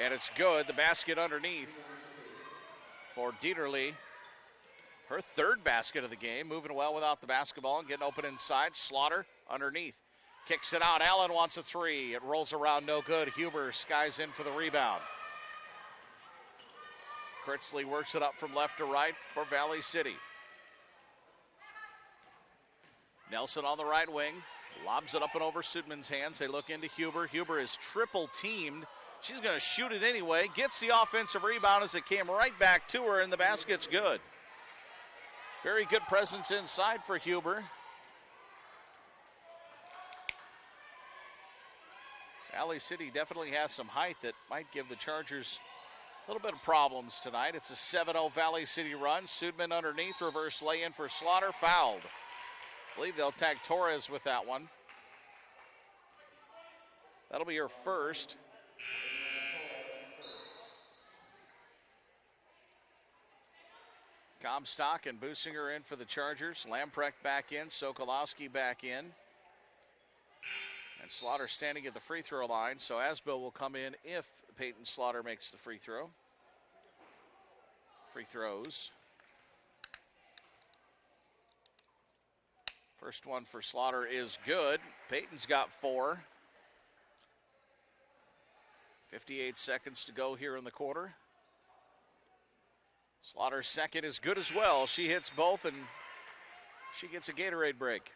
And it's good. The basket underneath for Dieterle. Her third basket of the game. Moving well without the basketball and getting open inside. Slaughter underneath. Kicks it out. Allen wants a three. It rolls around, no good. Huber skies in for the rebound. Critchley works it up from left to right for Valley City. Nelson on the right wing. Lobs it up and over Sudman's hands. They look into Huber. Huber is triple teamed. She's going to shoot it anyway. Gets the offensive rebound as it came right back to her, and the basket's good. Very good presence inside for Huber. Valley City definitely has some height that might give the Chargers a little bit of problems tonight. It's a 7-0 Valley City run. Sudman underneath, reverse lay-in for Slaughter, fouled. I believe they'll tag Torres with that one. That'll be her first. Comstock and Businger in for the Chargers. Lamprecht back in, Sokolowski back in. And Slaughter standing at the free throw line, so Asbill will come in if Peyton Slaughter makes the free throw. Free throws. First one for Slaughter is good. Peyton's got 4. 58 seconds to go here in the quarter. Slaughter's second is good as well. She hits both and she gets a Gatorade break.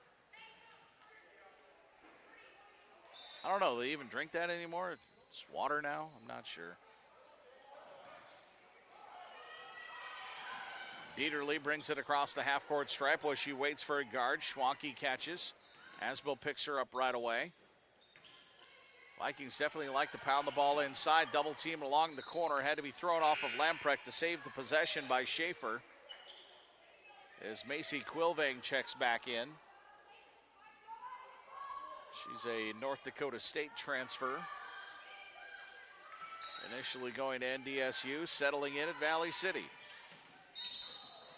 I don't know, do they even drink that anymore? It's water now? I'm not sure. Dieterle brings it across the half-court stripe while she waits for a guard. Schwanke catches. Asbill picks her up right away. Vikings definitely like to pound the ball inside. Double team along the corner. Had to be thrown off of Lamprecht to save the possession by Schaefer. As Macy Quilvang checks back in. She's a North Dakota State transfer. Initially going to NDSU, settling in at Valley City.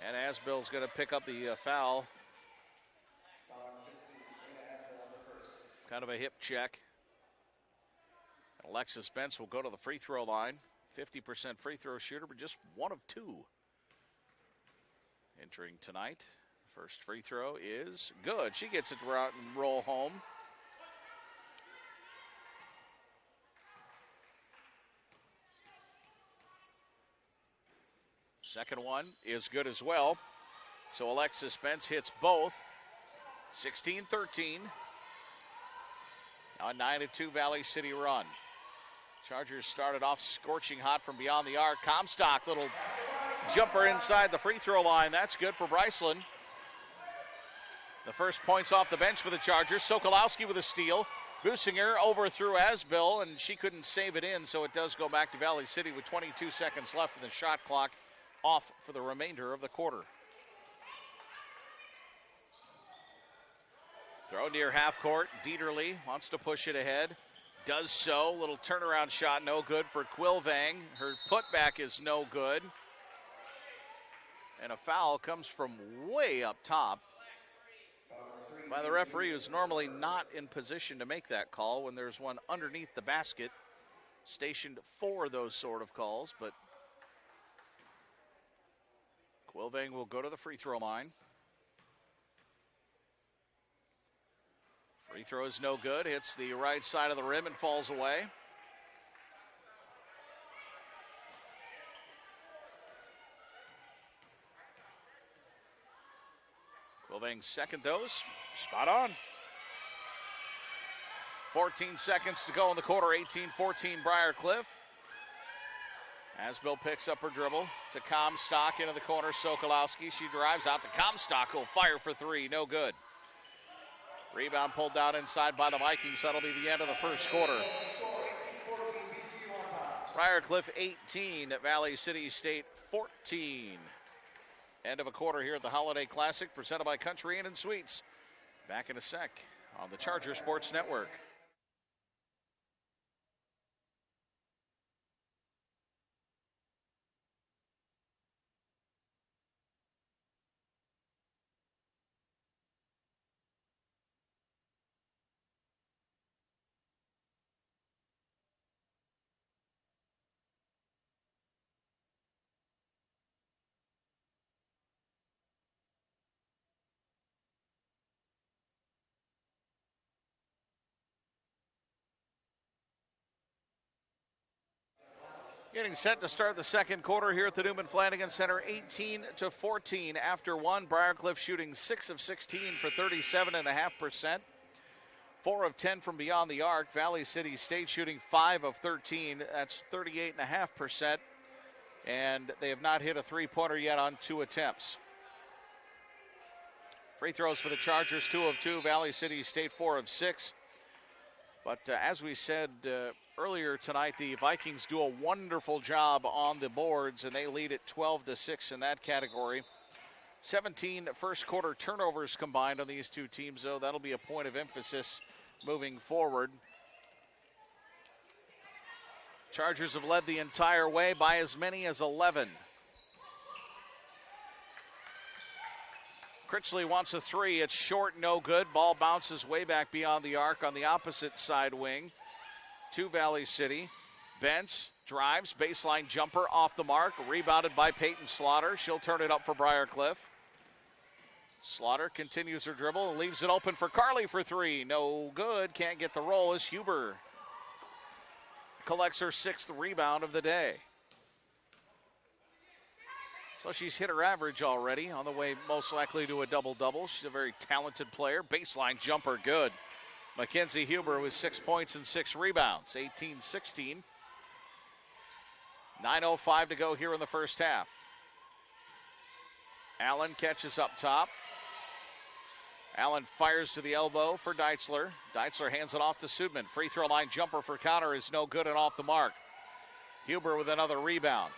And Asbill's going to pick up the foul. Kind of a hip check. Alexis Bentz will go to the free throw line. 50% free throw shooter, but just 1 of 2 entering tonight. First free throw is good. She gets it out and roll home. Second one is good as well. So Alexis Bentz hits both. 16-13. Now a 9-2 Valley City run. Chargers started off scorching hot from beyond the arc. Comstock, little jumper inside the free throw line. That's good for Bryceland. The first points off the bench for the Chargers. Sokolowski with a steal. Businger overthrew Asbill, and she couldn't save it in, so it does go back to Valley City with 22 seconds left in the shot clock, off for the remainder of the quarter. Throw near half court. Dieterle wants to push it ahead. Does so. Little turnaround shot, no good for Quilvang. Her putback is no good. And a foul comes from way up top by the referee, who's normally not in position to make that call when there's one underneath the basket stationed for those sort of calls. But Quilvang will go to the free throw line. Free throw is no good. Hits the right side of the rim and falls away. Quilvang's second dose. Spot on. 14 seconds to go in the quarter. 18-14 Briar Cliff. Asbill picks up her dribble to Comstock into the corner. Sokolowski. She drives out to Comstock. Will fire for 3. No good. Rebound pulled down inside by the Vikings. That'll be the end of the first quarter. Briar Cliff 18 at Valley City State 14. End of a quarter here at the Holiday Classic, presented by Country Inn and Suites. Back in a sec on the Charger Sports Network. Getting set to start the second quarter here at the Newman Flanagan Center, 18-14 after one. Briarcliff shooting 6 of 16 for 37.5%. 4 of 10 from beyond the arc. Valley City State shooting 5 of 13. That's 38.5%. And they have not hit a three-pointer yet on 2 attempts. Free throws for the Chargers, 2 of 2. Valley City State 4 of 6. But as we said earlier tonight, the Vikings do a wonderful job on the boards, and they lead at 12-6 in that category. 17 first quarter turnovers combined on these two teams, though. That'll be a point of emphasis moving forward. Chargers have led the entire way by as many as 11. Critchley wants a 3. It's short, no good. Ball bounces way back beyond the arc on the opposite side wing to Valley City. Bentz drives, baseline jumper off the mark, rebounded by Peyton Slaughter. She'll turn it up for Briarcliff. Slaughter continues her dribble and leaves it open for Carly for 3. No good, can't get the roll as Huber collects her 6th rebound of the day. So she's hit her average already, on the way most likely to a double-double. She's a very talented player. Baseline jumper, good. Mackenzie Huber with 6 points and 6 rebounds, 18-16. 9:05 to go here in the first half. Allen catches up top. Allen fires to the elbow for Deitzler. Deitzler hands it off to Sudman. Free throw line jumper for counter is no good and off the mark. Huber with another rebound.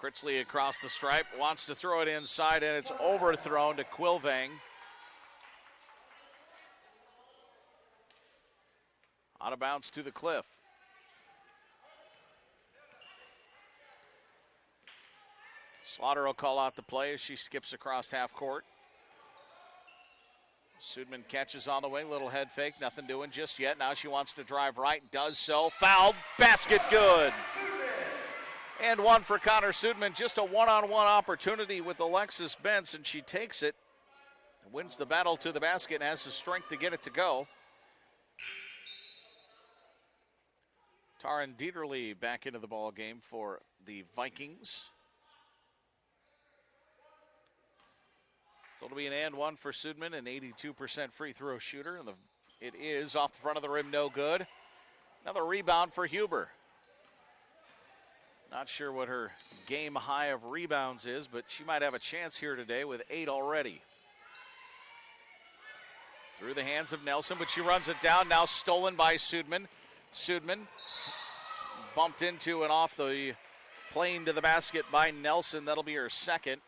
Critchley across the stripe, wants to throw it inside, and it's overthrown to Quilvang. Out of bounds to the Cliff. Slaughter will call out the play as she skips across half court. Sudman catches on the wing, little head fake, nothing doing just yet. Now she wants to drive right, does so. Fouled, basket good. And one for Connor Sudman, just a one-on-one opportunity with Alexis Bentz, and she takes it, wins the battle to the basket, and has the strength to get it to go. Taryn Dieterle back into the ball game for the Vikings. So it'll be an and one for Sudman, an 82% free throw shooter, and it is off the front of the rim, no good. Another rebound for Huber. Not sure what her game high of rebounds is, but she might have a chance here today with 8 already. Through the hands of Nelson, but she runs it down, now stolen by Sudman. Sudman bumped into and off the plane to the basket by Nelson. That'll be her second.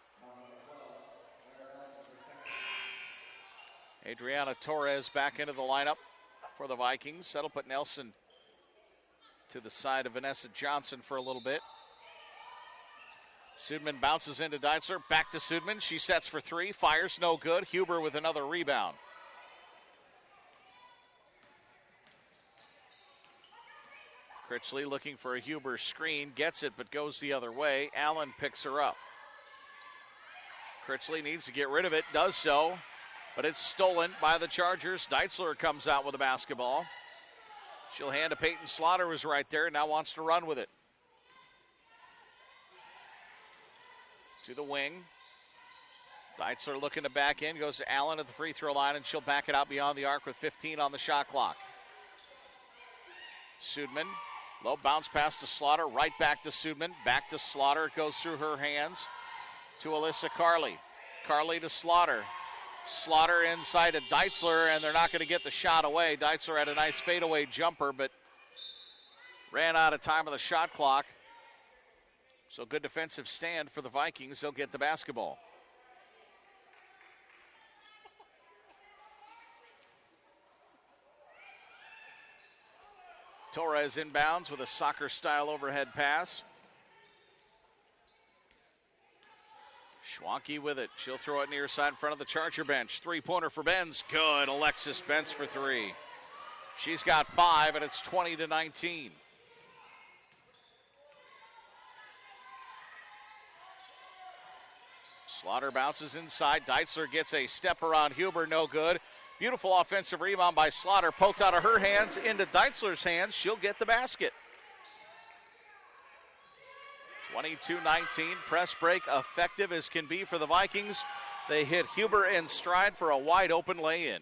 Adriana Torres back into the lineup for the Vikings. That'll put Nelson to the side of Vanessa Johnson for a little bit. Sudman bounces into Deitzler, back to Sudman. She sets for three, fires, no good. Huber with another rebound. Critchley looking for a Huber screen, gets it but goes the other way. Allen picks her up. Critchley needs to get rid of it, does so, but it's stolen by the Chargers. Deitzler comes out with the basketball. She'll hand to Peyton Slaughter, who's right there, now wants to run with it. To the wing. Deitzler looking to back in, goes to Allen at the free throw line, and she'll back it out beyond the arc with 15 on the shot clock. Sudman, low bounce pass to Slaughter, right back to Sudman, back to Slaughter, it goes through her hands to Alyssa Carley. Carley to Slaughter. Slaughter inside to Deitzler, and they're not going to get the shot away. Deitzler had a nice fadeaway jumper, but ran out of time of the shot clock. So good defensive stand for the Vikings. They'll get the basketball. Torres inbounds with a soccer-style overhead pass. Schwanke with it. She'll throw it near side in front of the Charger bench. Three-pointer for Benz. Good. Alexis Bentz for three. She's got 5, and it's 20-19. Slaughter bounces inside. Deitzler gets a step around Huber. No good. Beautiful offensive rebound by Slaughter. Poked out of her hands into Deitzler's hands. She'll get the basket. 22-19. Press break effective as can be for the Vikings. They hit Huber in stride for a wide open lay-in.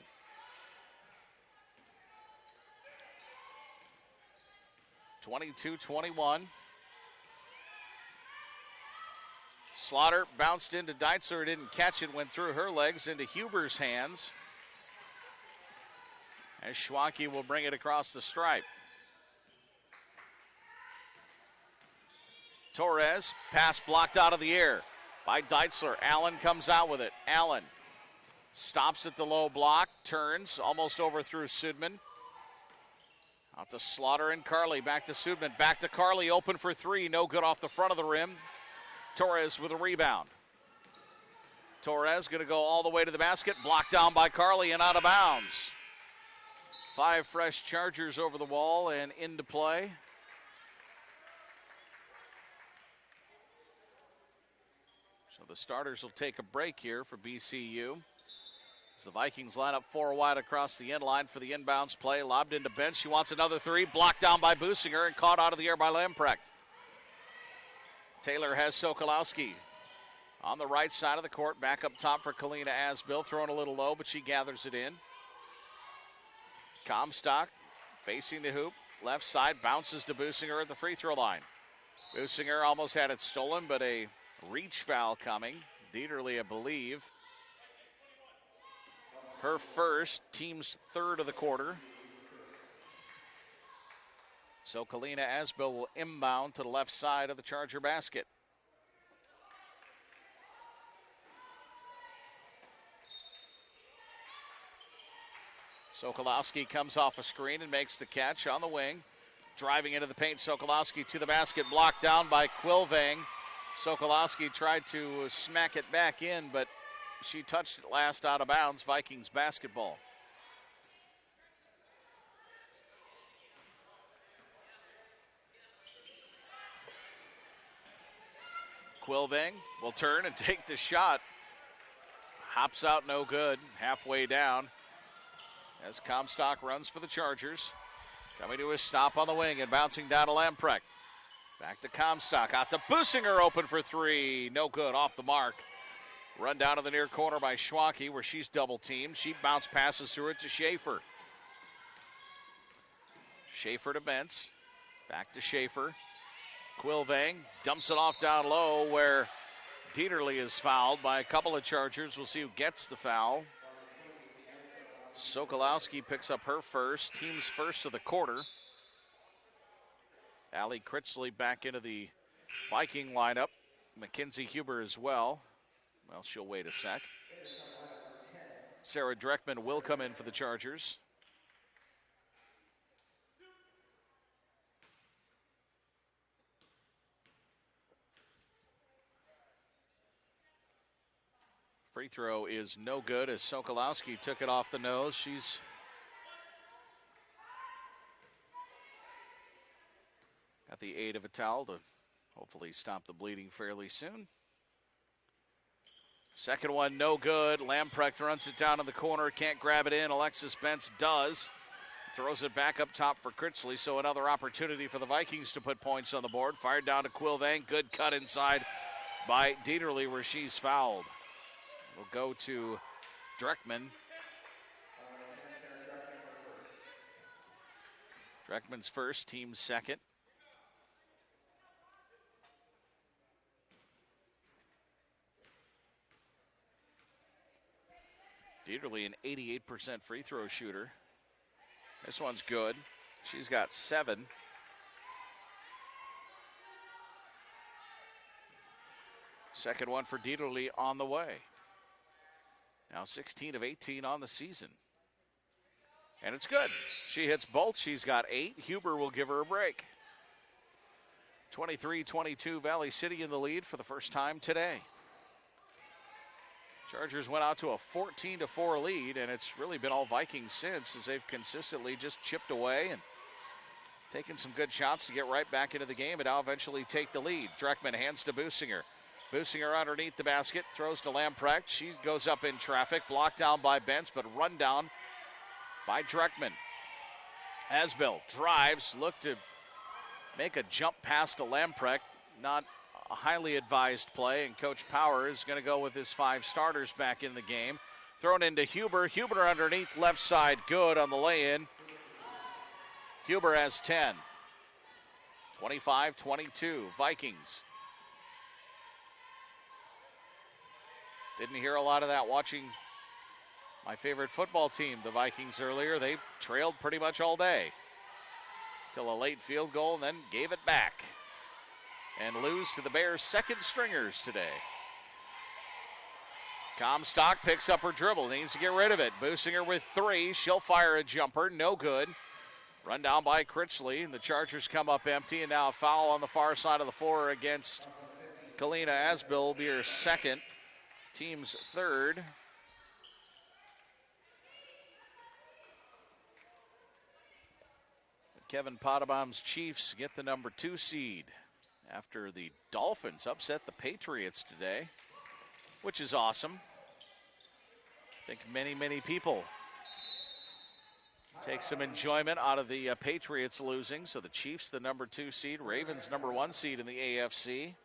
(22-21). Slaughter bounced into Deitzler, didn't catch it, went through her legs into Huber's hands. As Schwanke will bring it across the stripe. Torres, pass blocked out of the air by Deitzler. Allen comes out with it. Allen stops at the low block, turns, almost overthrew Sudman. Out to Slaughter and Carley, back to Sudman, back to Carley, open for three, no good off the front of the rim. Torres with a rebound. Torres going to go all the way to the basket, blocked down by Carley and out of bounds. 5 fresh Chargers over the wall and into play. So the starters will take a break here for BCU. As the Vikings line up 4 wide across the end line for the inbounds play. Lobbed into bench. She wants another three. Blocked down by Businger and caught out of the air by Lamprecht. Taylor has Sokolowski on the right side of the court. Back up top for Kalina Asbill. Throwing a little low, but she gathers it in. Comstock facing the hoop. Left side bounces to Businger at the free throw line. Businger almost had it stolen, but a reach foul coming. Dieterle, I believe. Her first, team's third of the quarter. So Kalina Asbill will inbound to the left side of the Charger basket. Sokolowski comes off a screen and makes the catch on the wing. Driving into the paint, Sokolowski to the basket, blocked down by Quilvang. Sokolowski tried to smack it back in, but she touched it last out of bounds. Vikings basketball. Quilvang will turn and take the shot. Hops out, no good. Halfway down as Comstock runs for the Chargers. Coming to a stop on the wing and bouncing down to Lamprecht. Back to Comstock. Out to Businger, open for three. No good, off the mark. Run down to the near corner by Schwacke where she's double teamed. She bounce passes through it to Schaefer. Schaefer to Bentz. Back to Schaefer. Quilvang dumps it off down low where Dieterle is fouled by a couple of Chargers. We'll see who gets the foul. Sokolowski picks up her first, team's first of the quarter. Allie Critchley back into the Viking lineup. Mackenzie Huber as well. Well, she'll wait a sec. Sarah Dreckman will come in for the Chargers. Free throw is no good as Sokolowski took it off the nose. She's got the aid of a towel to hopefully stop the bleeding fairly soon. Second one, no good. Lamprecht runs it down in the corner, can't grab it in. Alexis Bentz does. Throws it back up top for Critchley, so another opportunity for the Vikings to put points on the board. Fired down to Quilvang, good cut inside by Dieterle where she's fouled. We'll go to Dreckman. Dreckman's first, team's second. Dieterle, an 88% free throw shooter. This one's good. She's got 7. Second one for Dieterle on the way. Now 16 of 18 on the season. And it's good. She hits both. She's got 8. Huber will give her a break. 23-22, Valley City in the lead for the first time today. Chargers went out to a 14-4 lead, and it's really been all Vikings since as they've consistently just chipped away and taken some good shots to get right back into the game and now eventually take the lead. Dreckman hands to Businger. Businger underneath the basket, throws to Lamprecht. She goes up in traffic, blocked down by Bentz, but run down by Dreckman. Asbell drives, look to make a jump pass to Lamprecht. Not a highly advised play, and Coach Power is going to go with his 5 starters back in the game. Thrown into Huber. Huber underneath, left side, good on the lay-in. Huber has 10. 25-22, Vikings. Didn't hear a lot of that watching my favorite football team, the Vikings, earlier. They trailed pretty much all day till a late field goal and then gave it back and lose to the Bears' second stringers today. Comstock picks up her dribble, needs to get rid of it. Businger with 3, she'll fire a jumper, no good. Run down by Critchley, and the Chargers come up empty, and now a foul on the far side of the floor against Kalina Asbell will be her second. Team's third. Kevin Potabom's Chiefs get the number 2 seed after the Dolphins upset the Patriots today, which is awesome. I think many people take some enjoyment out of the Patriots losing. So the Chiefs, the number 2 seed, Ravens number 1 seed in the AFC.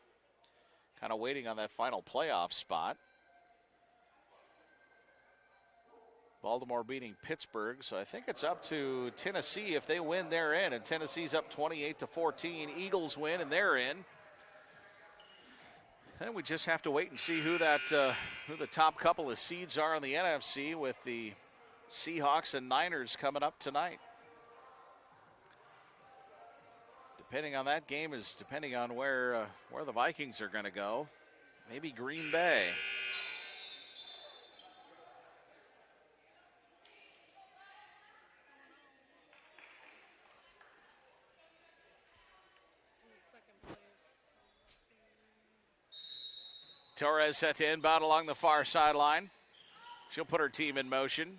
Kind of waiting on that final playoff spot. Baltimore beating Pittsburgh, so I think it's up to Tennessee if they win, they're in, and Tennessee's up 28-14. Eagles win and they're in. Then we just have to wait and see who the top couple of seeds are in the NFC, with the Seahawks and Niners coming up tonight. Depending on that game is depending on where the Vikings are going to go. Maybe Green Bay. Torres set to inbound along the far sideline. She'll put her team in motion.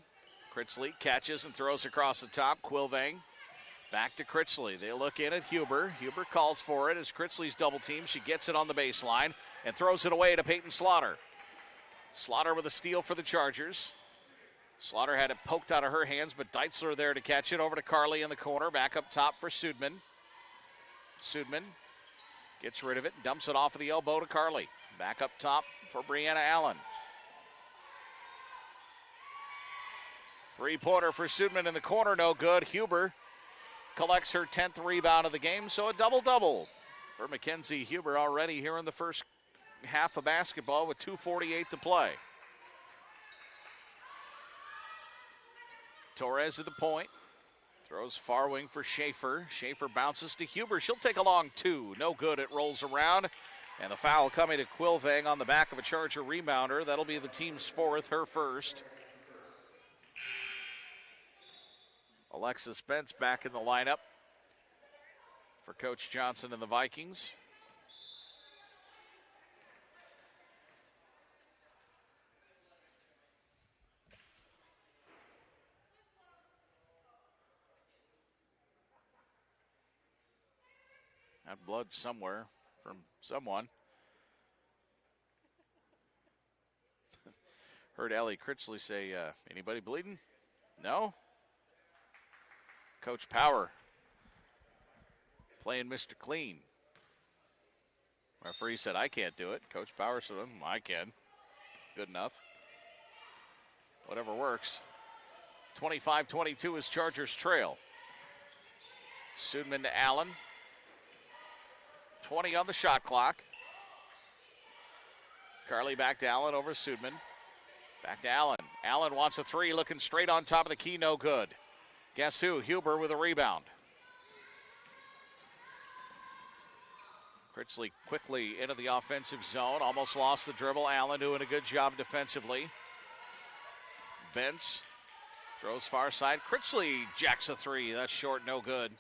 Critchley catches and throws across the top. Quilvang back to Critchley. They look in at Huber. Huber calls for it as Critchley's double team. She gets it on the baseline and throws it away to Peyton Slaughter. Slaughter with a steal for the Chargers. Slaughter had it poked out of her hands, but Deitzler there to catch it. Over to Carly in the corner. Back up top for Sudman. Sudman gets rid of it and dumps it off of the elbow to Carly. Back up top for Brianna Allen. Three-pointer for Sudman in the corner, no good. Huber collects her 10th rebound of the game, so a double-double for Mackenzie Huber already here in the first half of basketball with 2:48 to play. Torres at the point. Throws far wing for Schaefer. Schaefer bounces to Huber. She'll take a long two. No good. It rolls around. And the foul coming to Quilvang on the back of a Charger rebounder. That'll be the team's fourth, her first. Alexis Spence back in the lineup for Coach Johnson and the Vikings. Had blood somewhere from someone. Heard Allie Critchley say, anybody bleeding? No? Coach Power playing Mr. Clean. Referee said, I can't do it. Coach Power said, I can. Good enough. Whatever works. 25-22 is Chargers trail. Sudman to Allen. 20 on the shot clock. Carly back to Allen over Sudman. Back to Allen. Allen wants a three, looking straight on top of the key, no good. Guess who? Huber with a rebound. Critchley quickly into the offensive zone. Almost lost the dribble. Allen doing a good job defensively. Bentz throws far side. Critchley jacks a three. That's short, no good.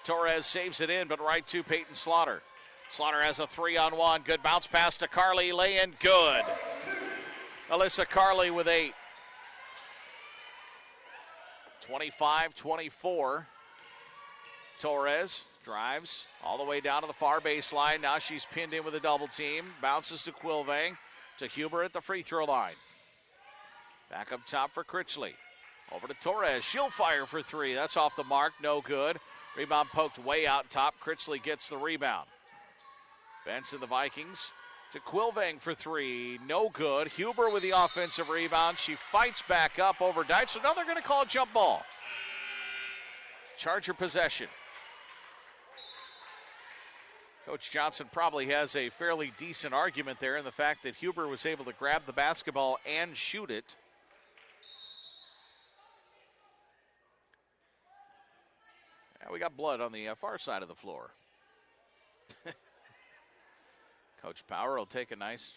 Torres saves it in, but right to Peyton Slaughter. Slaughter has a 3-on-1. Good bounce pass to Carly. Lay in, good. Alyssa Carly with 8. 25-24. Torres drives all the way down to the far baseline. Now she's pinned in with a double team. Bounces to Quilvang. To Huber at the free throw line. Back up top for Critchley. Over to Torres. She'll fire for three. That's off the mark. No good. Rebound poked way out top. Critchley gets the rebound. Benson the Vikings to Quilvang for three. No good. Huber with the offensive rebound. She fights back up over Deitzler. Now they're going to call a jump ball. Charger possession. Coach Johnson probably has a fairly decent argument there in the fact that Huber was able to grab the basketball and shoot it. We got blood on the far side of the floor. Coach Power will take a nice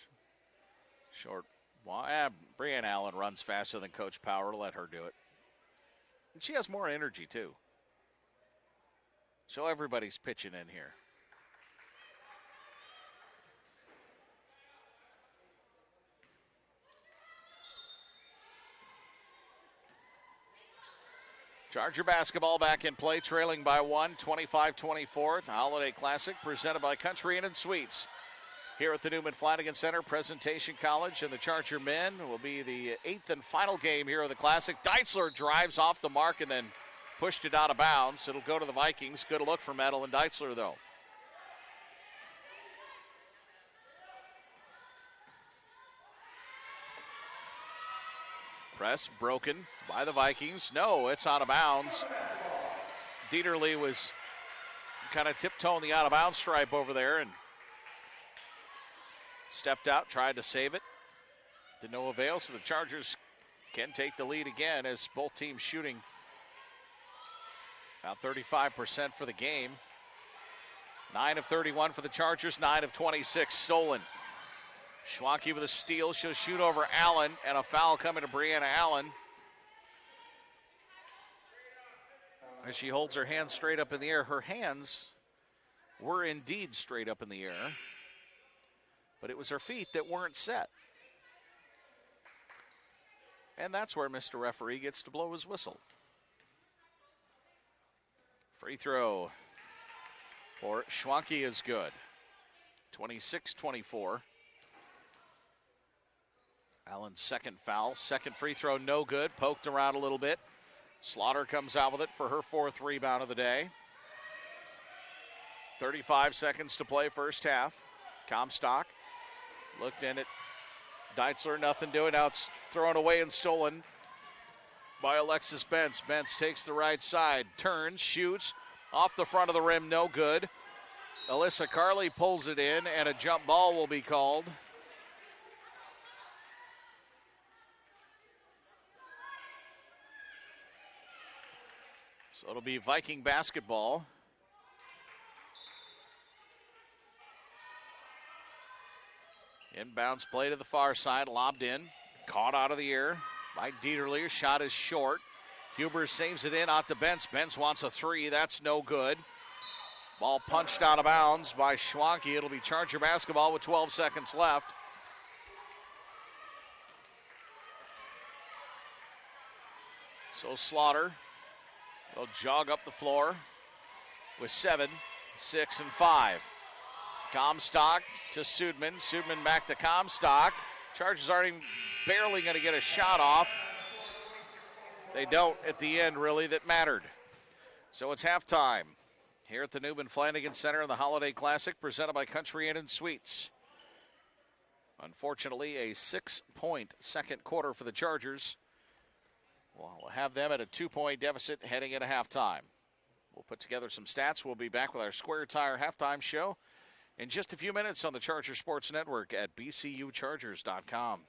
short one. Brianna Allen runs faster than Coach Power. Let her do it. And she has more energy, too. So everybody's pitching in here. Charger basketball back in play, trailing by 1, 25-24. The Holiday Classic presented by Country Inn and Suites. Here at the Newman Flanagan Center, Presentation College and the Charger men will be the 8th and final game here of the Classic. Deitzler drives off the mark and then pushed it out of bounds. It'll go to the Vikings. Good look for Madeline Deitzler, though. Press broken by the Vikings. No, it's out of bounds. Dieterle was kind of tiptoeing the out of bounds stripe over there and stepped out, tried to save it. To no avail, so the Chargers can take the lead again as both teams shooting about 35% for the game. 9 of 31 for the Chargers, 9 of 26 stolen. Schwanke with a steal. She'll shoot over Allen, and a foul coming to Brianna Allen as she holds her hands straight up in the air. Her hands were indeed straight up in the air. but it was her feet that weren't set. And that's where Mr. Referee gets to blow his whistle. Free throw for Schwanke is good. 26-24. Allen's second foul. Second free throw, no good. Poked around a little bit. Slaughter comes out with it for her 4th rebound of the day. 35 seconds to play first half. Comstock looked in at Deitzler, nothing doing. Now it's thrown away and stolen by Alexis Bentz. Bentz takes the right side, turns, shoots, off the front of the rim, no good. Alyssa Carley pulls it in, and a jump ball will be called. So it'll be Viking basketball. Inbounds play to the far side, lobbed in, caught out of the air by Dieterle. Shot is short. Huber saves it in out to Bentz. Bentz wants a 3. That's no good. Ball punched out of bounds by Schwanke. It'll be Charger basketball with 12 seconds left. So Slaughter will jog up the floor with 7, 6, and 5. Comstock to Sudman. Sudman back to Comstock. Chargers aren't even barely going to get a shot off. They don't at the end, really, that mattered. So it's halftime here at the Newman Flanagan Center in the Holiday Classic, presented by Country Inn and Suites. Unfortunately, a 6-point second quarter for the Chargers. We'll have them at a 2-point deficit heading into halftime. We'll put together some stats. We'll be back with our Square Tire halftime show in just a few minutes on the Charger Sports Network at bcuchargers.com.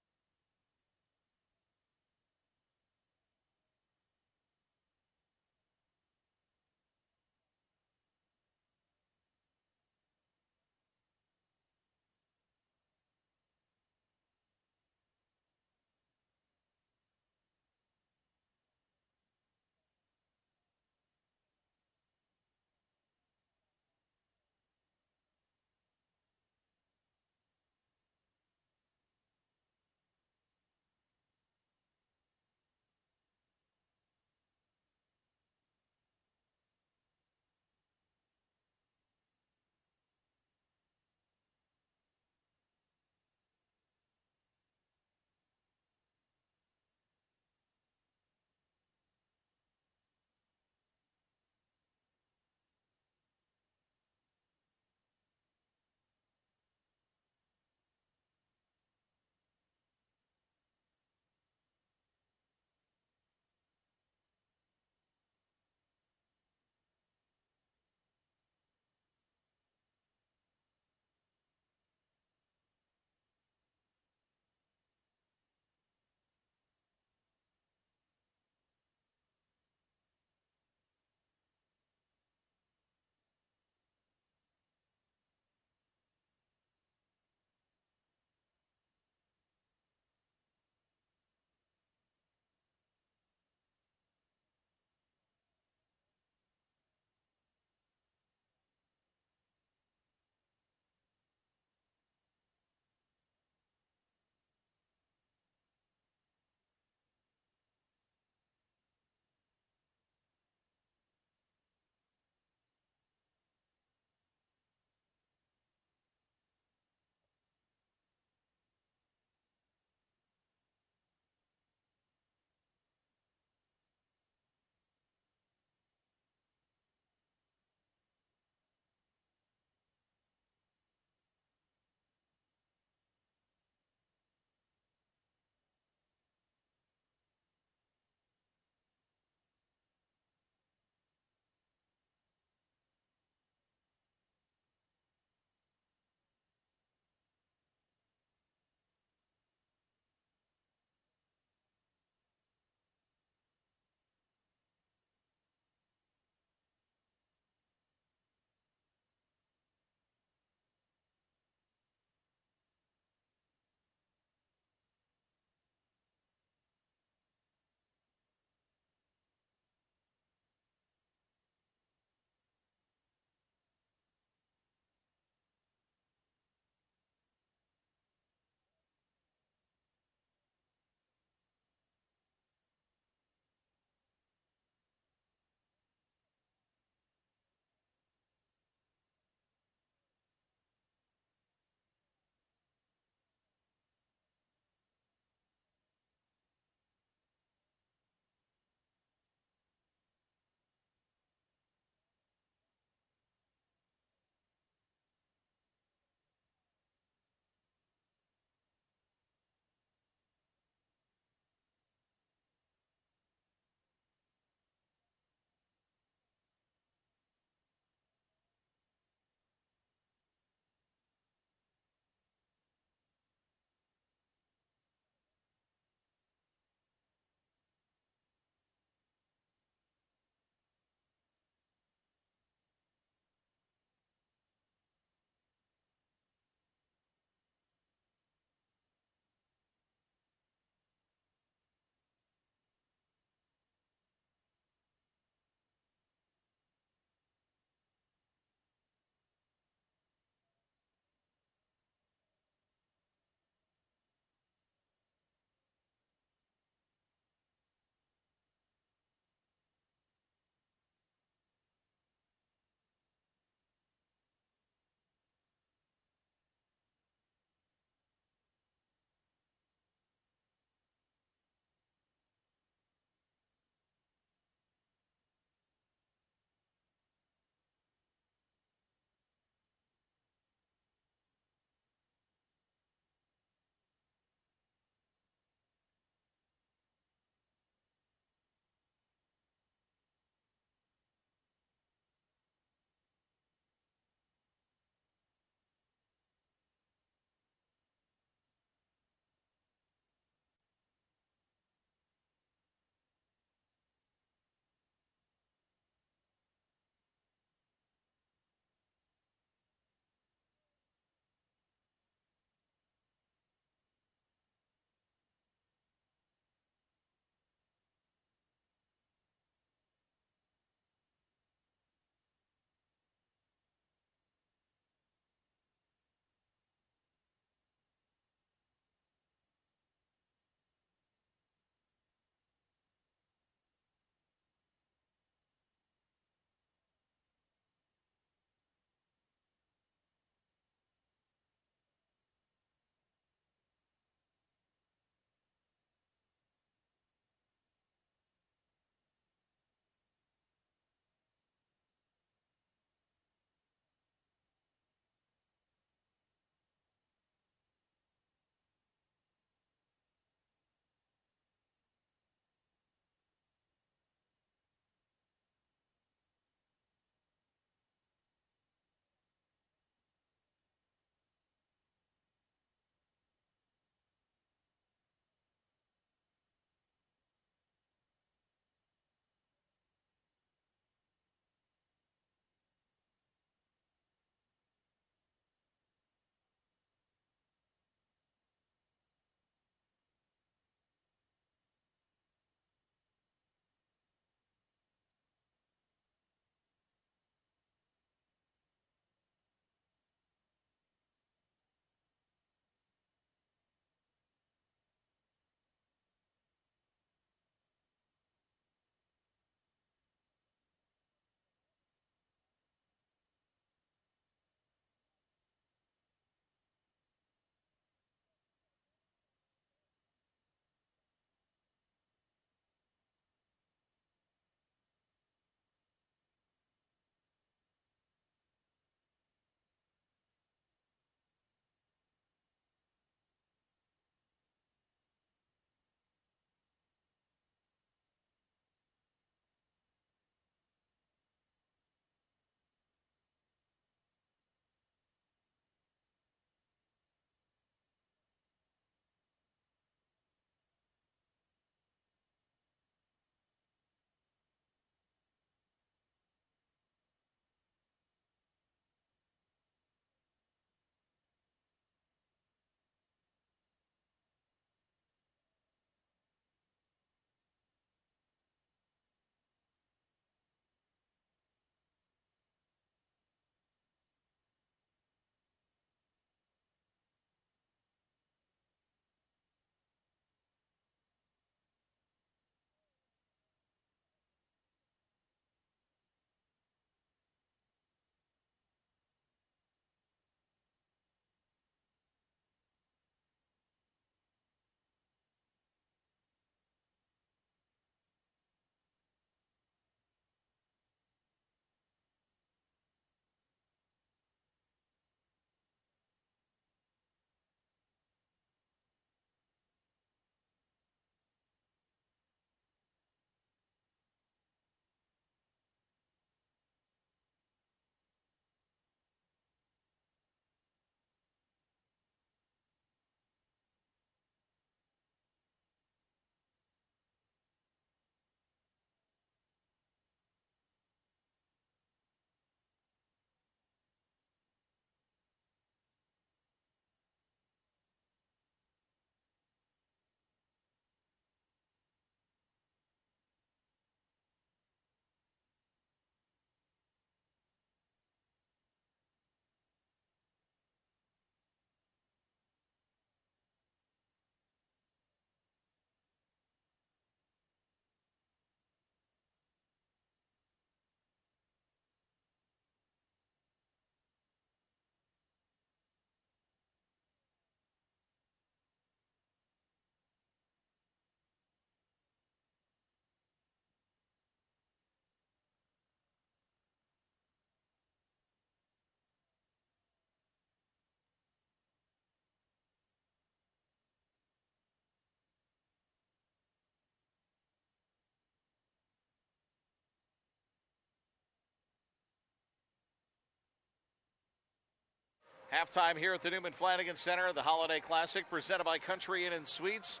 Halftime here at the Newman Flanagan Center, the Holiday Classic presented by Country Inn and Suites.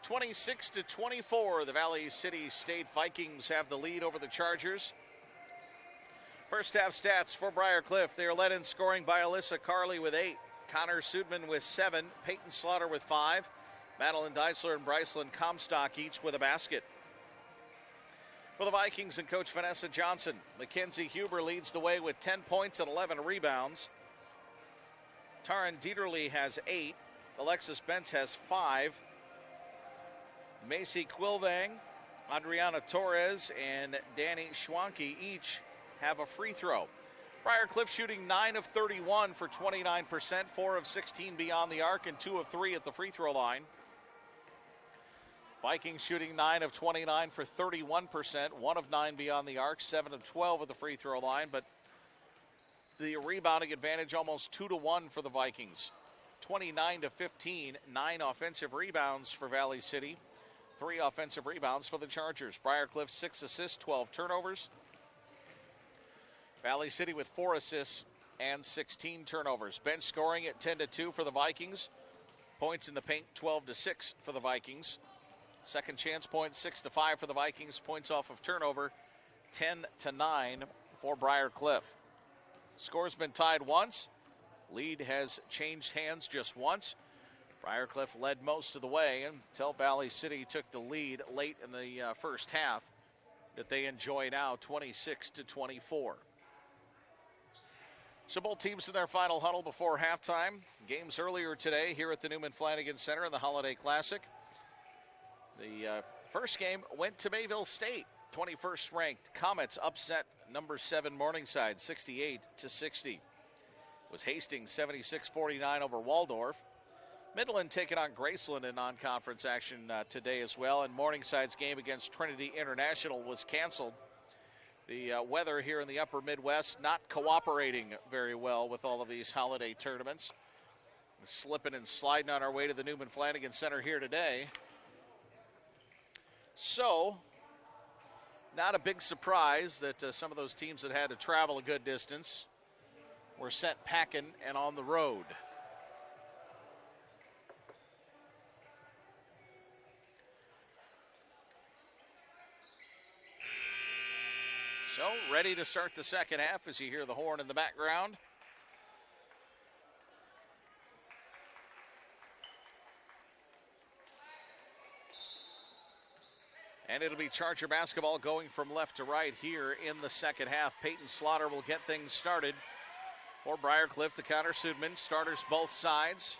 26-24, the Valley City State Vikings have the lead over the Chargers. First half stats for Briar Cliff. They are led in scoring by Alyssa Carley with 8, Connor Sudman with 7, Peyton Slaughter with 5, Madeline Deitzler and Brycelyn Comstock each with a basket. For the Vikings and Coach Vanessa Johnson, Mackenzie Huber leads the way with 10 points and 11 rebounds. Taryn Dieterle has 8. Alexis Bentz has 5. Macy Quilvang, Adriana Torres, and Danny Schwanke each have a free throw. Briar Cliff shooting 9 of 31 for 29%, 4 of 16 beyond the arc, and 2 of 3 at the free throw line. Vikings shooting 9 of 29 for 31%, 1 of 9 beyond the arc, 7 of 12 at the free throw line, but the rebounding advantage almost 2-1 for the Vikings. 29-15, 9 offensive rebounds for Valley City, 3 offensive rebounds for the Chargers. Briar Cliff 6 assists, 12 turnovers. Valley City with 4 assists and 16 turnovers. Bench scoring at 10-2 for the Vikings. Points in the paint 12-6 for the Vikings. Second chance points 6-5 for the Vikings. Points off of turnover 10-9 for Briar Cliff. Score's been tied once. Lead has changed hands just once. Briar Cliff led most of the way until Valley City took the lead late in the first half that they enjoy now 26-24. So both teams in their final huddle before halftime. Games earlier today here at the Newman Flanagan Center in the Holiday Classic. The first game went to Mayville State. 21st ranked Comets upset number 7 Morningside 68-60. It was Hastings 76-49 over Waldorf. Midland taking on Graceland in non-conference action today as well, and Morningside's game against Trinity International was canceled. The weather here in the upper Midwest not cooperating very well with all of these holiday tournaments. Slipping and sliding on our way to the Newman Flanagan Center here today. So, not a big surprise that some of those teams that had to travel a good distance were sent packing and on the road. So, ready to start the second half as you hear the horn in the background. And it'll be Charger basketball going from left to right here in the second half. Peyton Slaughter will get things started for Briar Cliff to Connor Sudman. Starters both sides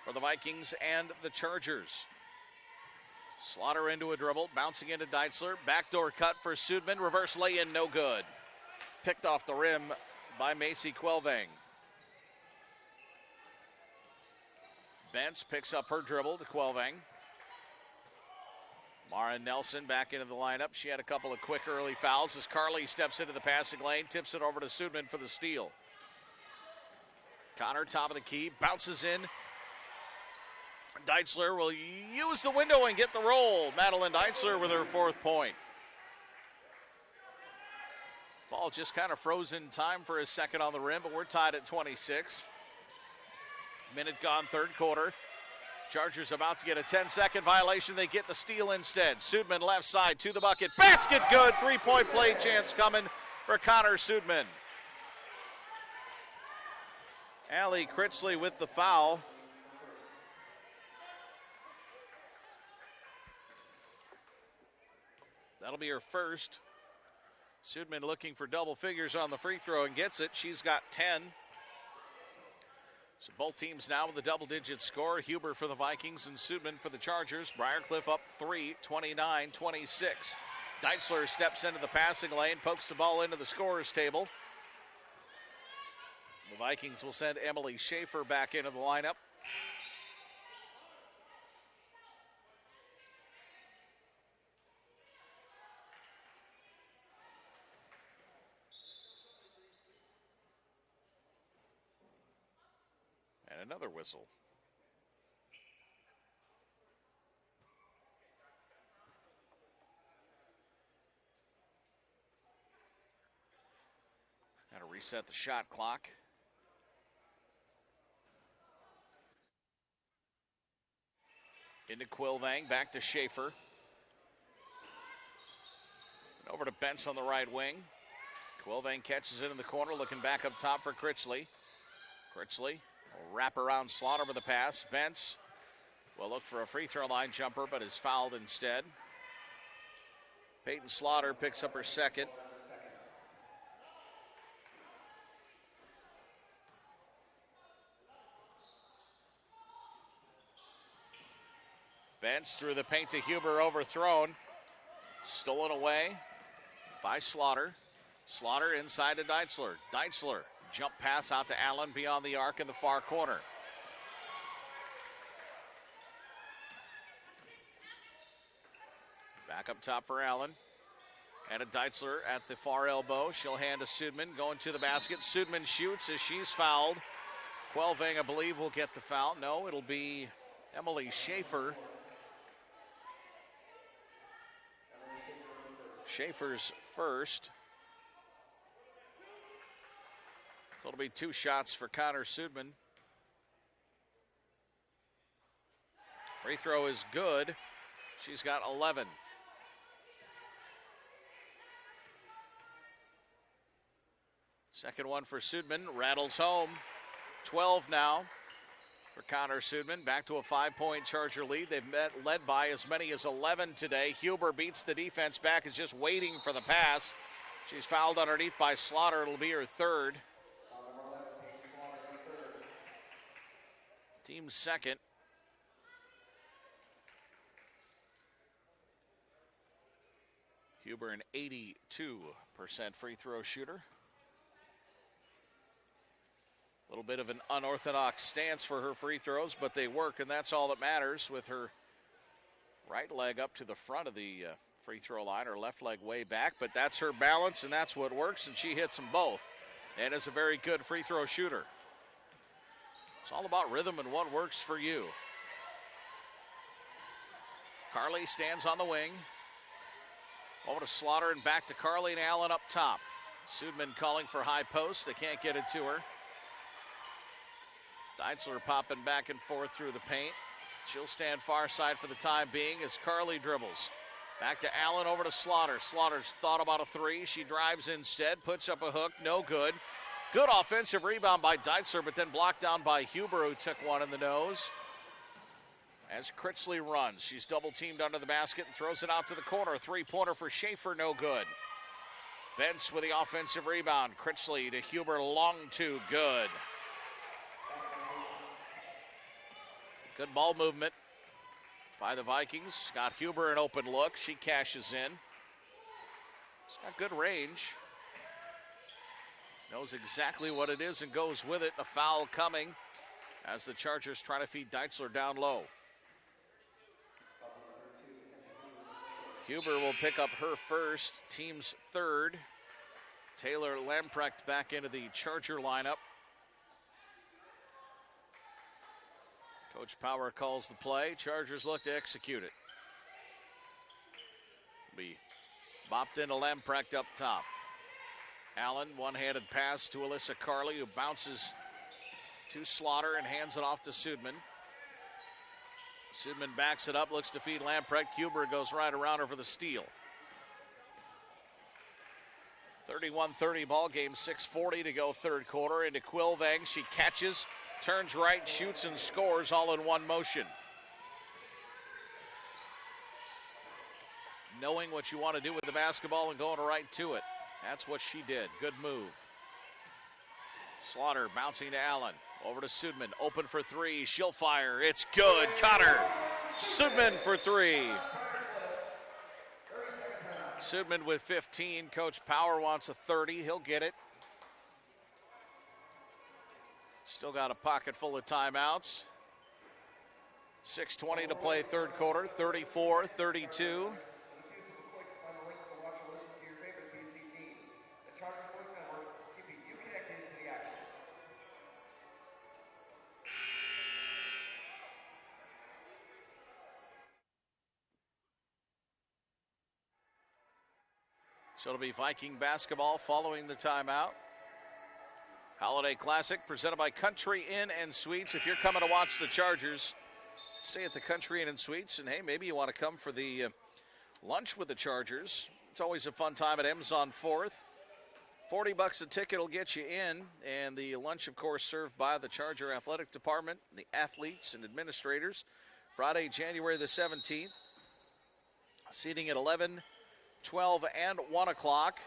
for the Vikings and the Chargers. Slaughter into a dribble, bouncing into Deitzler. Backdoor cut for Sudman. Reverse lay-in, no good. Picked off the rim by Macy Quilvang. Bentz picks up her dribble to Quilvang. Mara Nelson back into the lineup. She had a couple of quick early fouls as Carley steps into the passing lane, tips it over to Sudman for the steal. Connor, top of the key, bounces in. Deitzler will use the window and get the roll. Madeline Deitzler with her 4th point. Ball just kind of froze in time for his second on the rim, but we're tied at 26. Minute gone, third quarter. Chargers about to get a 10-second violation. They get the steal instead. Sudman left side to the bucket. Basket good. 3-point play chance coming for Connor Sudman. Allie Critchley with the foul. That'll be her first. Sudman looking for double figures on the free throw and gets it. She's got 10. So both teams now with a double-digit score. Huber for the Vikings and Sudman for the Chargers. Briar Cliff up 3, 29-26. Deitzler steps into the passing lane, pokes the ball into the scorer's table. The Vikings will send Emily Schaefer back into the lineup. And another whistle. Got to reset the shot clock. Into Quilvang, back to Schaefer. And over to Bentz on the right wing. Quilvang catches it in the corner, looking back up top for Critchley. Critchley will wrap around Slaughter with the pass. Bentz will look for a free throw line jumper, but is fouled instead. Peyton Slaughter picks up her second. Bentz through the paint to Huber, overthrown. Stolen away by Slaughter. Slaughter inside to Deitzler. Deitzler, jump pass out to Allen beyond the arc in the far corner. Back up top for Allen. And a Deitzler at the far elbow. She'll hand to Sudman, going to the basket. Sudman shoots as she's fouled. Quilvang, I believe, will get the foul. No, it'll be Emily Schaefer. Schaefer's first. So it'll be 2 shots for Connor Sudman. Free throw is good. She's got 11. Second one for Sudman, rattles home. 12 now for Connor Sudman. Back to a 5-point Charger lead. They've led by as many as 11 today. Huber beats the defense back, is just waiting for the pass. She's fouled underneath by Slaughter. It'll be her third. Team's second. Huber, an 82% free throw shooter. A little bit of an unorthodox stance for her free throws, but they work, and that's all that matters, with her right leg up to the front of the free throw line, her left leg way back, but that's her balance, and that's what works, and she hits them both, and is a very good free throw shooter. It's all about rhythm and what works for you. Carly stands on the wing. Over to Slaughter and back to Carly and Allen up top. Sudman calling for high post. They can't get it to her. Deitzler popping back and forth through the paint. She'll stand far side for the time being as Carly dribbles. Back to Allen, over to Slaughter. Slaughter's thought about a three. She drives instead, puts up a hook, no good. Good offensive rebound by Deitzler, but then blocked down by Huber, who took one in the nose. As Critchley runs, she's double teamed under the basket and throws it out to the corner. Three-pointer for Schaefer, no good. Bentz with the offensive rebound. Critchley to Huber, long two, good. Good ball movement by the Vikings. Got Huber an open look. She cashes in. It's got good range. Knows exactly what it is and goes with it. A foul coming as the Chargers try to feed Deitzler down low. Huber will pick up her first, team's third. Taylor Lamprecht back into the Charger lineup. Coach Power calls the play. Chargers look to execute it. Be bopped into Lamprecht up top. Allen, one-handed pass to Alyssa Carly, who bounces to Slaughter and hands it off to Sudman. Sudman backs it up, looks to feed Lamprecht. Huber goes right around her for the steal. 31-30 ball game, 6:40 to go third quarter. Into Quilvang, she catches, turns right, shoots, and scores all in one motion. Knowing what you want to do with the basketball and going right to it. That's what she did. Good move. Slaughter bouncing to Allen. Over to Sudman. Open for three. She'll fire. It's good. Connor Sudman for three. Sudman with 15. Coach Power wants a 30. He'll get it. Still got a pocket full of timeouts. 6:20 to play third quarter. 34-32. So it'll be Viking basketball following the timeout. Holiday Classic presented by Country Inn and Suites. If you're coming to watch the Chargers, stay at the Country Inn and Suites, and hey, maybe you want to come for the lunch with the Chargers. It's always a fun time at M's on 4th. $40 a ticket will get you in, and the lunch, of course, served by the Charger Athletic Department, the athletes and administrators. Friday, January the 17th. Seating at 11, 12, and 1 o'clock.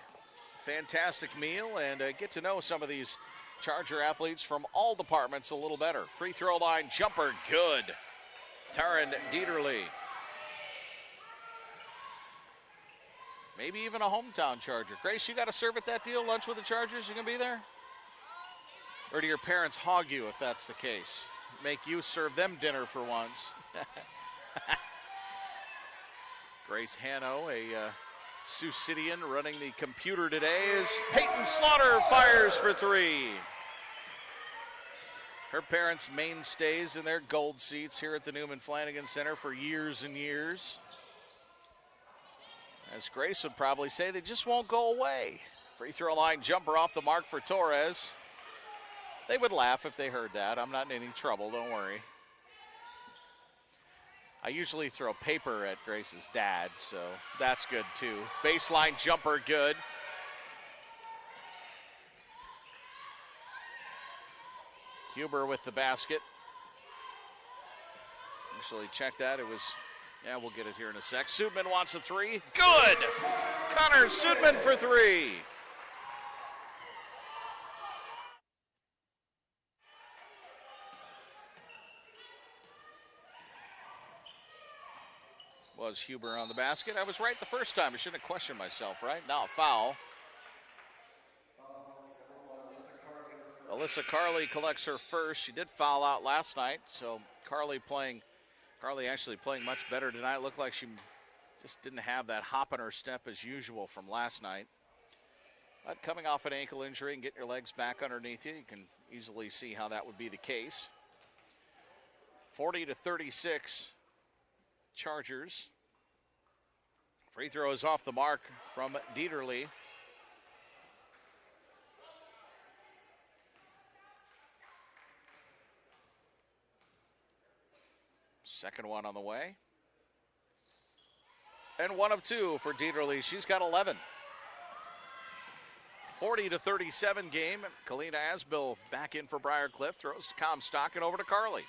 Fantastic meal, and get to know some of these Charger athletes from all departments a little better. Free throw line jumper, good. Taryn Dieterle. Maybe even a hometown Charger. Grace, you got to serve at that deal, lunch with the Chargers? You going to be there? Or do your parents hog you if that's the case? Make you serve them dinner for once. Grace Hanno, a Sioux Cityan running the computer today, is Peyton Slaughter fires for 3. Her parents mainstays in their gold seats here at the Newman Flanagan Center for years and years. As Grace would probably say, they just won't go away. Free throw line jumper off the mark for Torres. They would laugh if they heard that. I'm not in any trouble, don't worry. I usually throw paper at Grace's dad, so that's good too. Baseline jumper, good. Huber with the basket. Actually, check that. It was, yeah, we'll get it here in a sec. Sudman wants a 3. Good! Connor Sudman for 3. Was Huber on the basket? I was right the first time. I shouldn't have questioned myself, right? Now a foul. Alyssa Carley collects her first. She did foul out last night, so Carley actually playing much better tonight. Looked like she just didn't have that hop in her step as usual from last night. But coming off an ankle injury and getting your legs back underneath you, you can easily see how that would be the case. 40-36, Chargers. Free throw is off the mark from Dieterle. Second one on the way. And 1 of 2 for Dieterle. She's got 11. 40-37 game. Kalina Asbill back in for Briar Cliff. Throws to Comstock and over to Carley.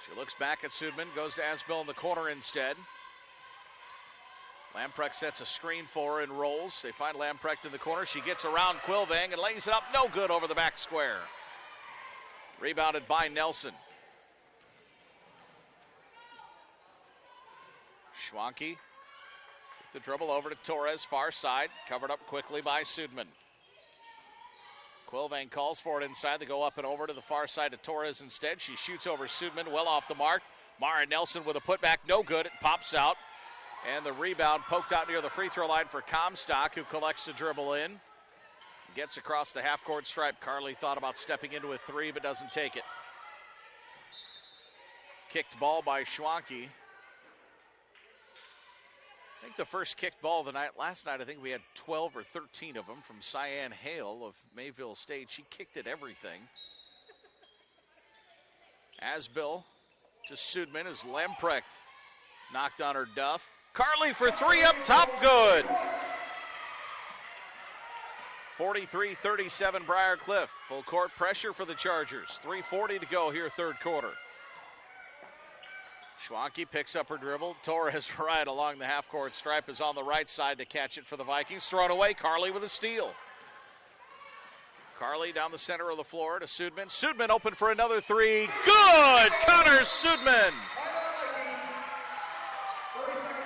She looks back at Sudman, goes to Asbill in the corner instead. Lamprecht sets a screen for her and rolls. They find Lamprecht in the corner. She gets around Quilvang and lays it up. No good over the back square. Rebounded by Nelson. Schwanke with the dribble over to Torres, far side. Covered up quickly by Sudman. Quilvang calls for it inside. They go up and over to the far side to Torres instead. She shoots over Sudman, well off the mark. Mara Nelson with a putback, no good. It pops out. And the rebound poked out near the free throw line for Comstock, who collects the dribble in. Gets across the half-court stripe. Carley thought about stepping into a 3, but doesn't take it. Kicked ball by Schwanke. I think the first kicked ball of the night. Last night, I think we had 12 or 13 of them from Cyan Hale of Mayville State. She kicked at everything. Asbill to Sudman as Lamprecht knocked on her duff. Carley for 3 up top, good. 43-37 Briar Cliff. Full court pressure for the Chargers. 3:40 to go here, third quarter. Schwanke picks up her dribble. Torres right along the half-court stripe is on the right side to catch it for the Vikings. Thrown away, Carley with a steal. Carley down the center of the floor to Sudman. Sudman open for another 3. Good! Connor Sudman!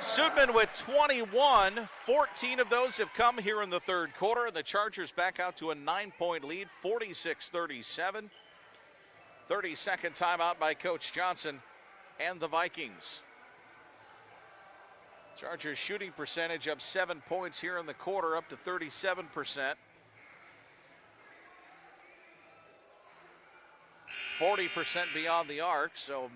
Sudman with 21. 14 of those have come here in the third quarter, and the Chargers back out to a 9-point lead, 46-37. 32nd timeout by Coach Johnson and the Vikings. Chargers shooting percentage up 7 points here in the quarter, up to 37%. 40% beyond the arc, so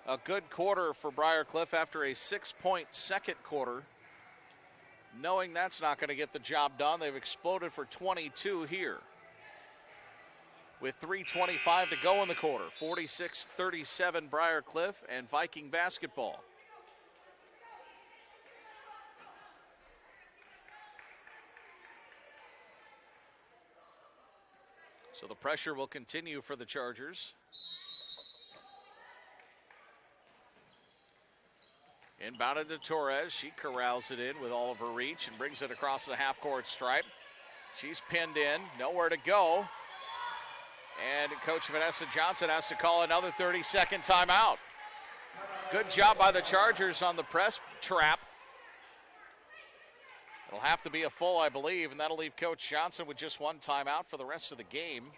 a good quarter for Briar Cliff after a 6-point second quarter. Knowing that's not going to get the job done, they've exploded for 22 here. with 3:25 to go in the quarter. 46-37 Briar Cliff and Viking basketball. So the pressure will continue for the Chargers. Inbounded to Torres. She corrals it in with all of her reach and brings it across the half-court stripe. She's pinned in, nowhere to go. And Coach Vanessa Johnson has to call another 30-second timeout. Good job by the Chargers on the press trap. It'll have to be a full, I believe, and that'll leave Coach Johnson with just one timeout for the rest of the game.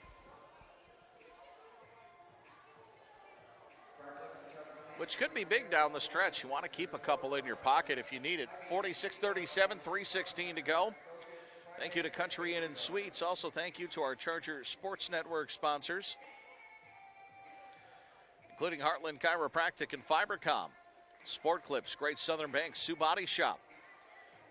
Which could be big down the stretch. You want to keep a couple in your pocket if you need it. 46-37, 3:16 to go. Thank you to Country Inn and Suites. Also, thank you to our Charger Sports Network sponsors, including Heartland Chiropractic and Fibercom, Sport Clips, Great Southern Bank, Sioux Body Shop,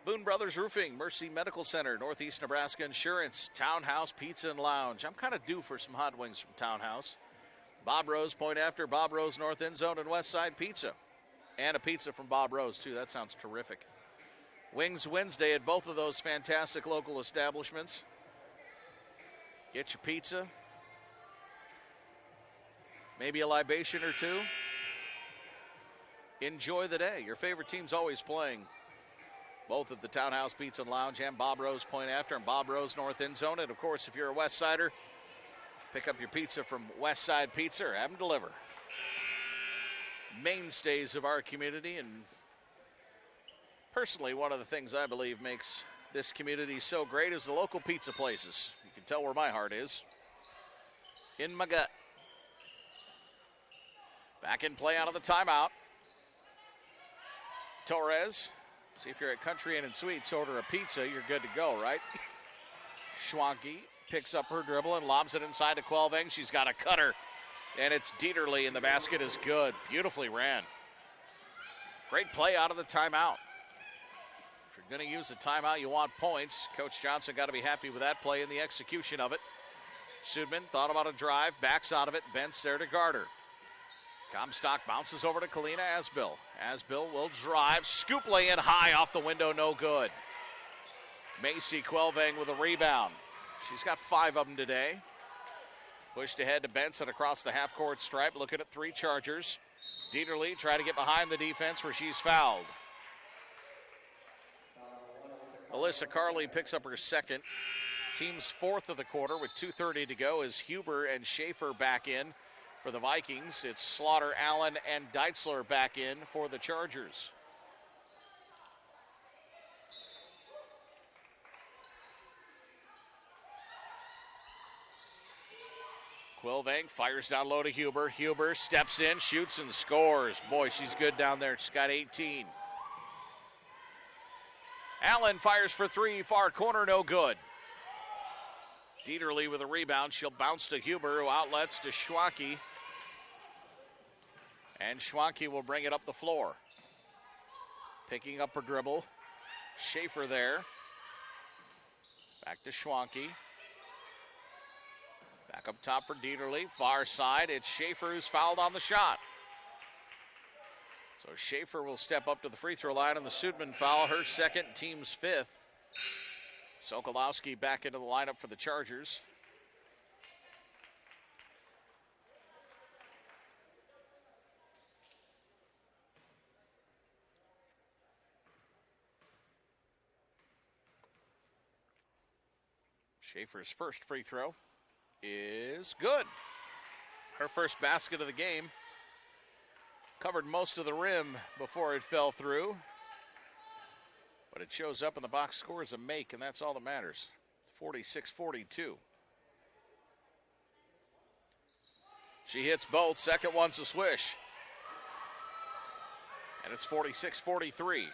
Boone Brothers Roofing, Mercy Medical Center, Northeast Nebraska Insurance, Townhouse Pizza and Lounge. I'm kind of due for some hot wings from Townhouse. Bob Rose, Point After, Bob Rose North End Zone, and West Side Pizza. And a pizza from Bob Rose, too. That sounds terrific. Wings Wednesday at both of those fantastic local establishments. Get your pizza. Maybe a libation or two. Enjoy the day. Your favorite team's always playing. Both at the Townhouse Pizza and Lounge and Bob Rose Point After and Bob Rose North End Zone. And, of course, if you're a West Sider, pick up your pizza from West Side Pizza or have them deliver. Mainstays of our community, and personally, one of the things I believe makes this community so great is the local pizza places. You can tell where my heart is. In my gut. Back in play out of the timeout. Torres. See, if you're at Country Inn and Suites, order a pizza, you're good to go, right? Schwanke picks up her dribble and lobs it inside to Quelving. She's got a cutter, and it's Dieterle, and the basket is good. Beautifully ran. Great play out of the timeout. If you're going to use the timeout, you want points. Coach Johnson got to be happy with that play and the execution of it. Sudman thought about a drive, backs out of it, Bent's there to guard her. Comstock bounces over to Kalina Asbill. Asbill will drive, scoop lay in high off the window, no good. Macy Quelving with a rebound. She's got 5 of them today. Pushed ahead to Benson across the half-court stripe, looking at 3 Chargers. Dieterle trying to get behind the defense where she's fouled. Alyssa Carley picks up her second. Team's 4th of the quarter with 2:30 to go as Huber and Schaefer back in for the Vikings. It's Slaughter, Allen, and Deitzler back in for the Chargers. Quelving fires down low to Huber. Huber steps in, shoots, and scores. Boy, she's good down there. She's got 18. Allen fires for 3, far corner, no good. Dieterle with a rebound. She'll bounce to Huber, who outlets to Schwanke. And Schwanke will bring it up the floor. Picking up her dribble. Schaefer there. Back to Schwanke. Back up top for Dieterle. Far side, it's Schaefer who's fouled on the shot. So Schaefer will step up to the free throw line on the Sudman foul, her second, team's 5th. Sokolowski back into the lineup for the Chargers. Schaefer's first free throw is good. Her first basket of the game. Covered most of the rim before it fell through. But it shows up in the box score as a make, and that's all that matters. 46-42. She hits both. Second one's a swish. And it's 46-43.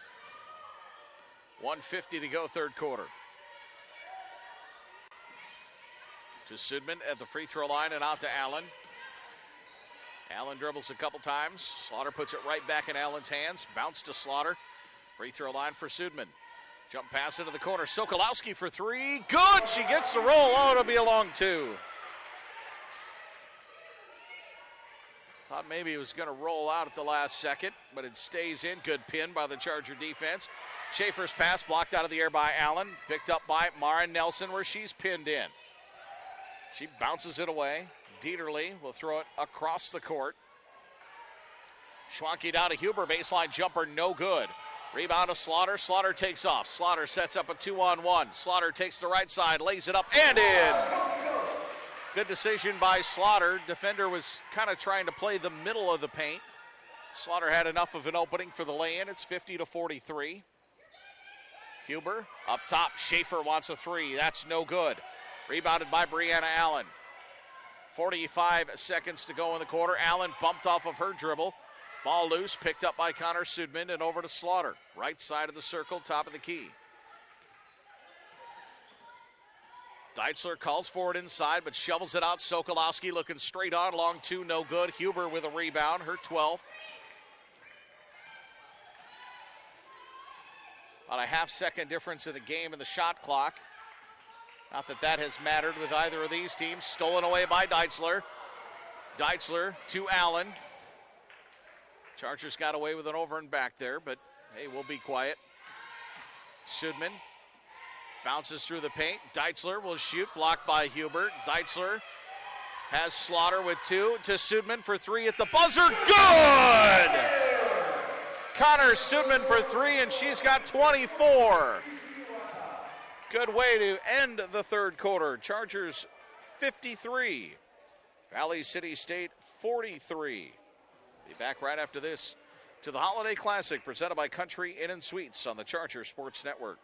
1:50 to go, third quarter. To Sudman at the free throw line and out to Allen. Allen dribbles a couple times. Slaughter puts it right back in Allen's hands. Bounce to Slaughter. Free throw line for Sudman. Jump pass into the corner. Sokolowski for 3. Good! She gets the roll. Oh, it'll be a long 2. Thought maybe it was going to roll out at the last second, but it stays in. Good pin by the Charger defense. Schaefer's pass blocked out of the air by Allen. Picked up by Mara Nelson where she's pinned in. She bounces it away. Dieterle will throw it across the court. Schwanke down to Huber. Baseline jumper, no good. Rebound to Slaughter. Slaughter takes off. Slaughter sets up a 2-on-1. Slaughter takes the right side, lays it up, and in. Good decision by Slaughter. Defender was kind of trying to play the middle of the paint. Slaughter had enough of an opening for the lay-in. It's 50-43. Huber up top. Schaefer wants a three. That's no good. Rebounded by Brianna Allen. 45 seconds to go in the quarter. Allen bumped off of her dribble. Ball loose, picked up by Connor Sudman and over to Slaughter. Right side of the circle, top of the key. Deitzler calls for it inside, but shovels it out. Sokolowski looking straight on, long two, no good. Huber with a rebound, her 12th. About a half-second difference in the game in the shot clock. Not that that has mattered with either of these teams. Stolen away by Deitzler. Deitzler to Allen. Chargers got away with an over and back there, but hey, we'll be quiet. Sudman bounces through the paint. Deitzler will shoot, blocked by Hubert. Deitzler has Slaughter with two to Sudman for three at the buzzer. Good! Connor Sudman for three, and she's got 24. Good way to end the third quarter. Chargers 53. Valley City State 43. Be back right after this to the Holiday Classic presented by Country Inn & Suites on the Charger Sports Network.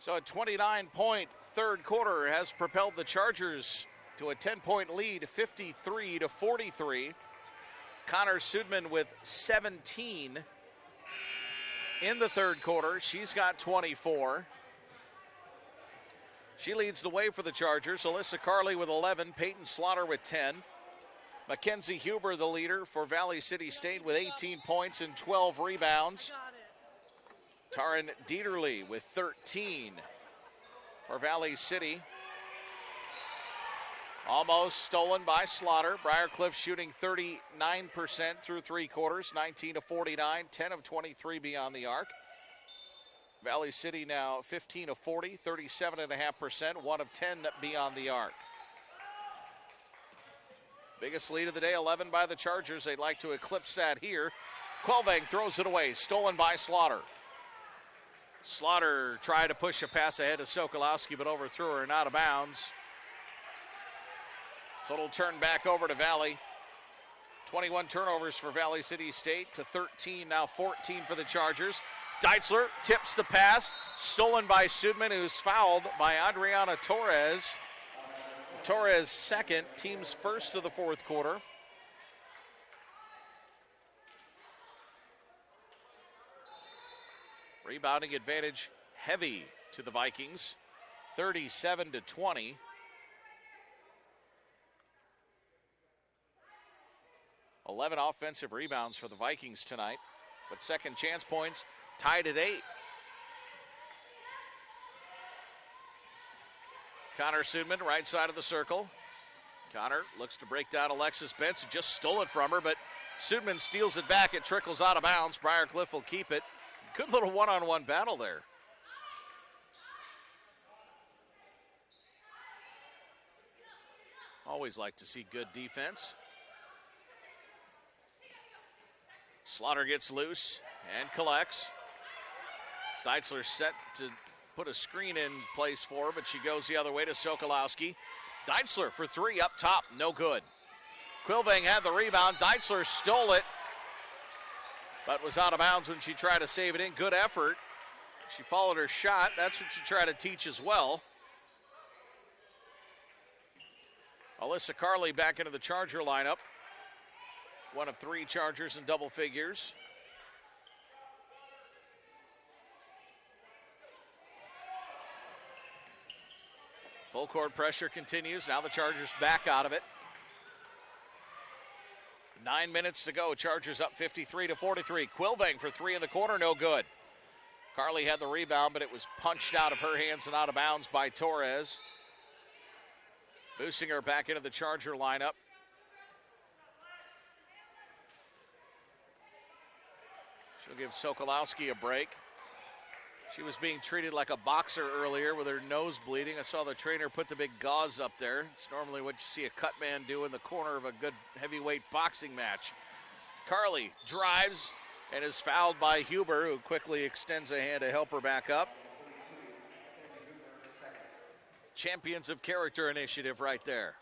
So a 29-point third quarter has propelled the Chargers to a 10-point lead, 53-43. Connor Sudman with 17 in the third quarter. She's got 24. She leads the way for the Chargers. Alyssa Carley with 11, Peyton Slaughter with 10. Mackenzie Huber, the leader for Valley City State with 18 points and 12 rebounds. Taryn Dieterle with 13 for Valley City. Almost stolen by Slaughter. Briarcliff shooting 39% through three quarters, 19-49, 10 of 23 beyond the arc. Valley City now 15 of 40, 37.5%, 1 of 10 beyond the arc. Biggest lead of the day, 11 by the Chargers. They'd like to eclipse that here. Quelvang throws it away, stolen by Slaughter. Slaughter tried to push a pass ahead to Sokolowski, but overthrew her and out of bounds. So it'll turn back over to Valley. 21 turnovers for Valley City State to 13, now 14 for the Chargers. Deitzler tips the pass, stolen by Sudman, who's fouled by Adriana Torres. Torres second, team's first of the fourth quarter. Rebounding advantage heavy to the Vikings, 37-20. Eleven offensive rebounds for the Vikings tonight, but second chance points tied at 8. Connor Sudman, right side of the circle. Connor looks to break down Alexis Benson, just stole it from her, but Sudman steals it back. It trickles out of bounds. Briarcliff will keep it. Good little one-on-one battle there. Always like to see good defense. Slaughter gets loose and collects. Deitzler set to put a screen in place for her, but she goes the other way to Sokolowski. Deitzler for three up top, no good. Quelvang had the rebound. Deitzler stole it. but was out of bounds when she tried to save it in. Good effort. She followed her shot. That's what you try to teach as well. Alyssa Carley back into the Charger lineup. One of 3 Chargers in double figures. Full court pressure continues. Now the Chargers back out of it. 9 minutes to go. Chargers up 53-43. Quilvang for 3 in the corner, no good. Carley had the rebound, but it was punched out of her hands and out of bounds by Torres. Businger back into the Charger lineup. She'll give Sokolowski a break. She was being treated like a boxer earlier with her nose bleeding. I saw the trainer put the big gauze up there. It's normally what you see a cut man do in the corner of a good heavyweight boxing match. Carley drives and is fouled by Huber, who quickly extends a hand to help her back up. Champions of Character initiative right there.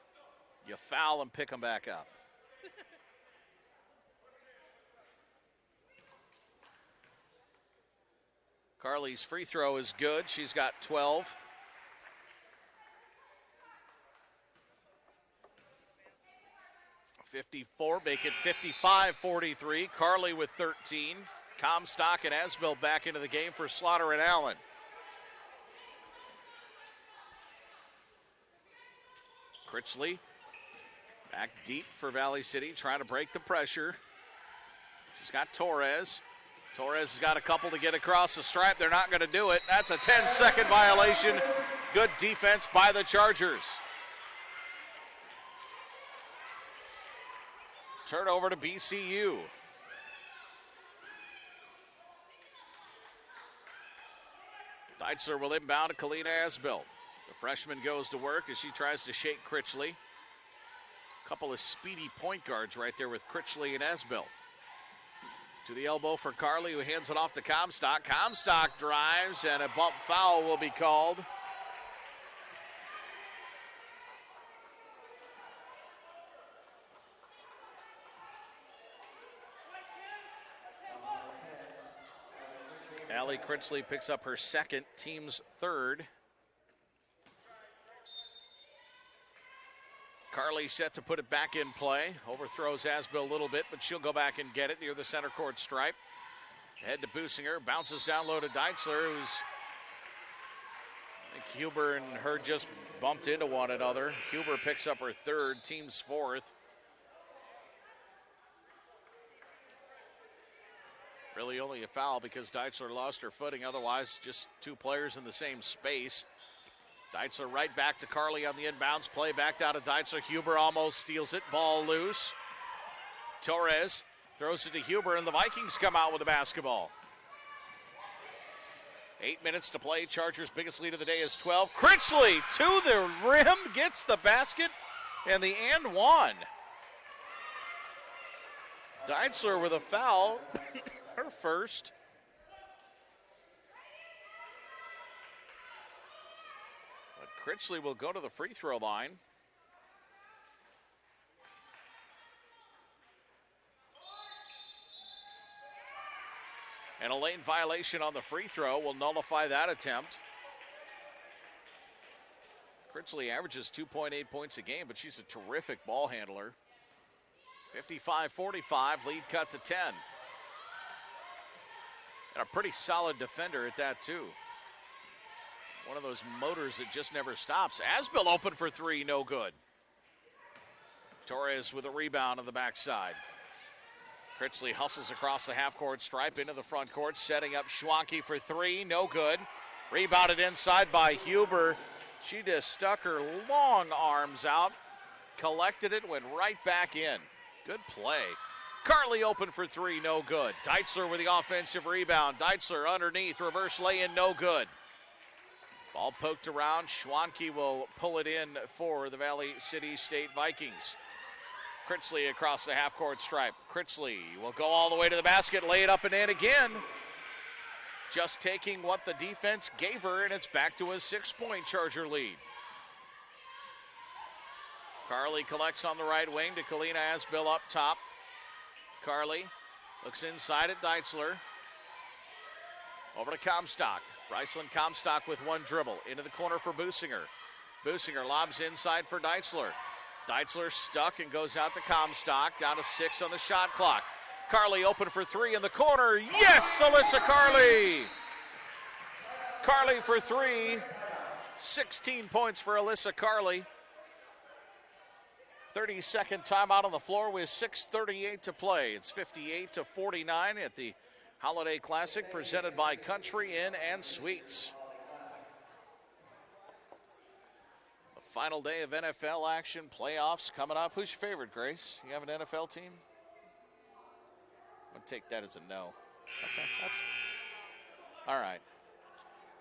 You foul and pick them back up. Carley's free throw is good. She's got 12. Make it 55-43. Carley with 13. Comstock and Asbell back into the game for Slaughter and Allen. Critchley back deep for Valley City, trying to break the pressure. She's got Torres. Torres has got a couple to get across the stripe. They're not going to do it. That's a 10-second violation. Good defense by the Chargers. Turnover to BCU. Deitzler will inbound to Kalina Asbell. The freshman goes to work as she tries to shake Critchley. A couple of speedy point guards right there with Critchley and Asbell. To the elbow for Carley, who hands it off to Comstock. Comstock drives, and a bump foul will be called. Allie Critchley picks up her second, team's third. Carley set to put it back in play. Overthrows Asbell a little bit, but she'll go back and get it near the center court stripe. Head to Businger, bounces down low to Deitzler, I think Huber and her just bumped into one another. Huber picks up her third, team's fourth. Really only a foul because Deitzler lost her footing, otherwise just 2 players in the same space. Deitzler right back to Carley on the inbounds play. Back down to Deitzler. Huber almost steals it. Ball loose. Torres throws it to Huber, and the Vikings come out with the basketball. 8 minutes to play. Chargers' biggest lead of the day is 12. Critchley to the rim, gets the basket, and the and one. Deitzler with a foul, her first. Critchley will go to the free throw line. And a lane violation on the free throw will nullify that attempt. Critchley averages 2.8 points a game, but she's a terrific ball handler. 55-45, lead cut to 10. And a pretty solid defender at that, too. One of those motors that just never stops. Asbell open for 3, no good. Torres with a rebound on the backside. Critchley hustles across the half-court stripe into the front court, setting up Schwanke for 3, no good. Rebounded inside by Huber. She just stuck her long arms out, collected it, went right back in. Good play. Carley open for 3, no good. Deitzler with the offensive rebound. Deitzler underneath, reverse lay-in, no good. Ball poked around. Schwanke will pull it in for the Valley City State Vikings. Critchley across the half-court stripe. Critchley will go all the way to the basket, lay it up and in again. Just taking what the defense gave her, and it's back to a 6-point Charger lead. Carley collects on the right wing to Kalina Asbell up top. Carley Looks inside at Deitzler. Over to Comstock. Bryceland Comstock with one dribble. Into the corner for Businger. Businger lobs inside for Deitzler. Deitzler stuck and goes out to Comstock. Down to 6 on the shot clock. Carly open for 3 in the corner. Yes, Alyssa Carly! Carly for 3. 16 points for Alyssa Carly. 32nd timeout on the floor with 6:38 to play. It's 58-49 at the Holiday Classic presented by Country Inn and Suites. The final day of NFL action, playoffs coming up. Who's your favorite, Grace? You have an NFL team? I'm going to take that as a no. Okay, that's all right.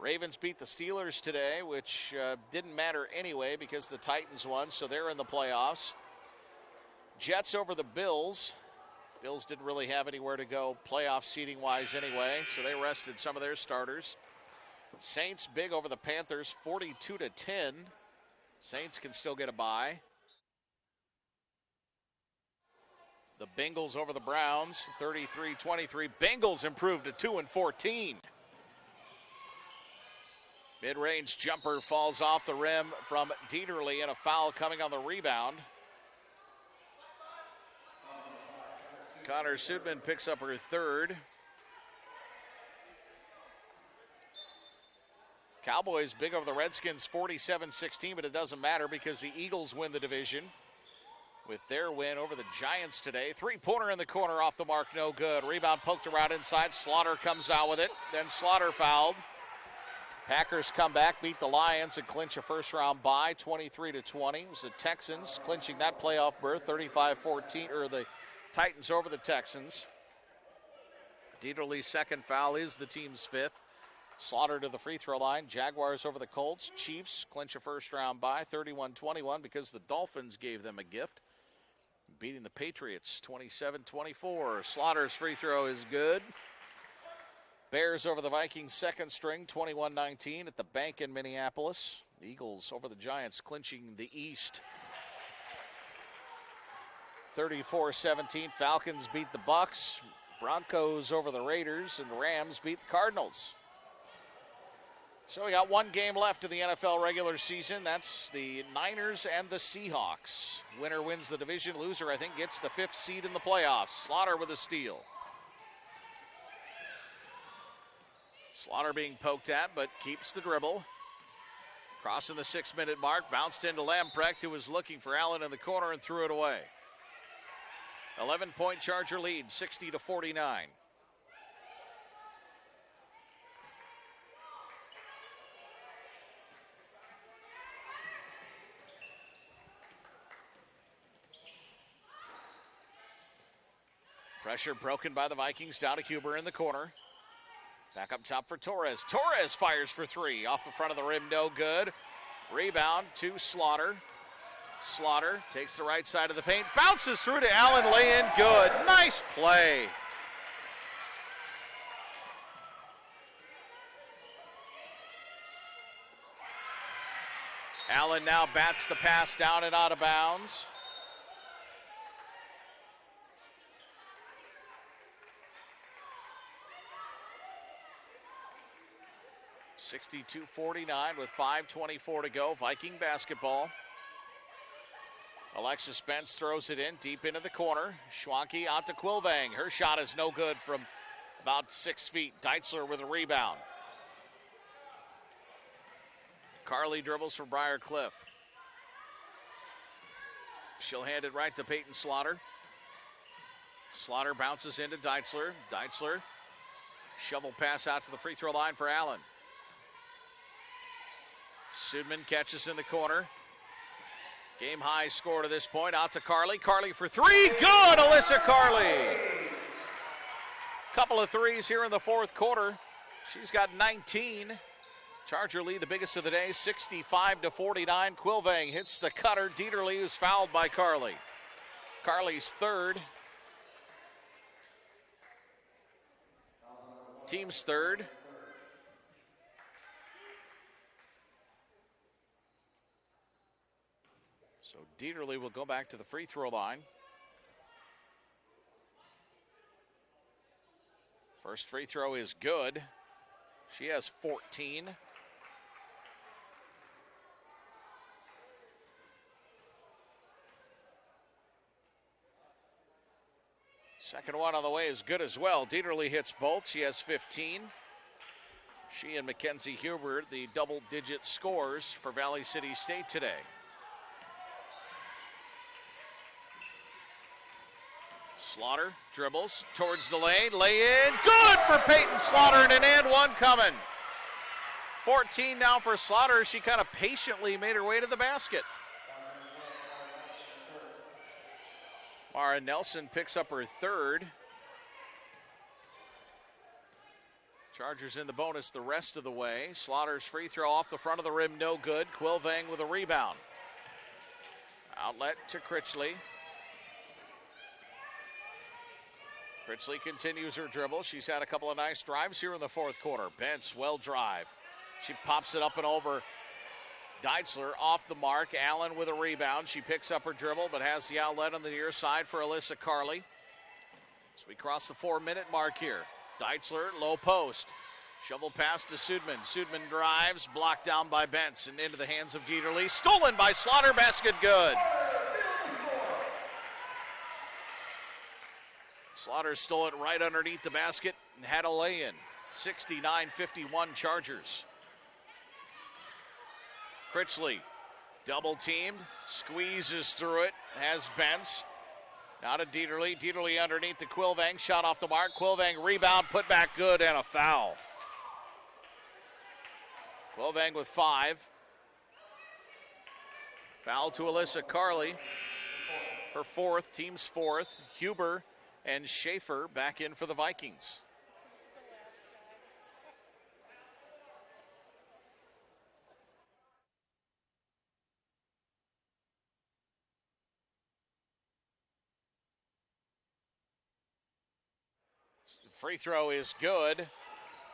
Ravens beat the Steelers today, which didn't matter anyway because the Titans won, so they're in the playoffs. Jets over the Bills. Bills didn't really have anywhere to go playoff seeding-wise anyway, so they rested some of their starters. Saints big over the Panthers, 42-10. Saints can still get a bye. The Bengals over the Browns, 33-23. Bengals improved to 2-14. Mid-range jumper falls off the rim from Dieterle, and a foul coming on the rebound. Connor Sudman picks up her third. Cowboys big over the Redskins, 47-16, but it doesn't matter because the Eagles win the division with their win over the Giants today. Three-pointer in the corner off the mark, no good. Rebound poked around inside. Slaughter comes out with it. Then Slaughter fouled. Packers come back, beat the Lions, and clinch a first-round bye, 23-20. It was the Texans clinching that playoff berth, 35-14, or the Titans over the Texans. Dieterle's second foul is the team's fifth. Slaughter to the free throw line. Jaguars over the Colts. Chiefs clinch a first-round bye, 31-21, because the Dolphins gave them a gift, beating the Patriots 27-24. Slaughter's free throw is good. Bears over the Vikings second string, 21-19 at the bank in Minneapolis. The Eagles over the Giants, clinching the East. 34-17. Falcons beat the Bucks. Broncos over the Raiders, and the Rams beat the Cardinals. So we got one game left in the NFL regular season. That's the Niners and the Seahawks. Winner wins the division. Loser, I think, gets the 5th seed in the playoffs. Slaughter with a steal. Slaughter being poked at, but keeps the dribble. Crossing the 6-minute mark, bounced into Lamprecht, who was looking for Allen in the corner and threw it away. 11-point Charger lead, 60-49. Pressure broken by the Vikings, down to Huber in the corner. Back up top for Torres. Torres fires for 3. Off the front of the rim, no good. Rebound to Slaughter. Slaughter takes the right side of the paint. Bounces through to Allen, lay in, good. Nice play. Allen now bats the pass down and out of bounds. (62-49) with 5:24 to go. Viking basketball. Alexis Spence throws it in deep into the corner. Schwanke out to Quilvang. Her shot is no good from about 6 feet. Deitzler with a rebound. Carly dribbles for Briar Cliff. She'll hand it right to Peyton Slaughter. Slaughter bounces into Deitzler. Deitzler, shovel pass out to the free throw line for Allen. Sudman catches in the corner. Game high score to this point. Out to Carly. Carly for 3. Good, Alyssa Carly. Couple of threes here in the fourth quarter. She's got 19. Charger lead, the biggest of the day, 65-49. Quilvang hits the cutter. Dieterle is fouled by Carly. Carly's third. Team's third. So Dieterle will go back to the free throw line. First free throw is good. She has 14. Second one on the way is good as well. Dieterle hits both. She has 15. She and Mackenzie Huber, the double-digit scores for Valley City State today. Slaughter dribbles towards the lane. Lay in. Good for Peyton Slaughter, and an and one coming. 14 now for Slaughter. She kind of patiently made her way to the basket. Mara Nelson picks up her third. Chargers in the bonus the rest of the way. Slaughter's free throw off the front of the rim, no good. Quilvang with a rebound. Outlet to Critchley. Critchley continues her dribble. She's had a couple of nice drives here in the fourth quarter. Bentz, well drive. She pops it up and over. Deitzler off the mark. Allen with a rebound. She picks up her dribble, but has the outlet on the near side for Alyssa Carley. As we cross the 4-minute mark here. Deitzler, low post. Shovel pass to Sudman. Sudman drives, blocked down by Bentz and into the hands of Dieterle. Stolen by Slaughter, basket good. Slaughter stole it right underneath the basket and had a lay-in. 69-51 Chargers. Critchley, double teamed, squeezes through it, has Bentz. Now to Dieterle. Dieterle underneath the Quilvang, shot off the mark. Quilvang rebound, put back good, and a foul. Quilvang with 5. Foul to Alyssa Carley. Her fourth, team's fourth. Huber and Schaefer back in for the Vikings. Free throw is good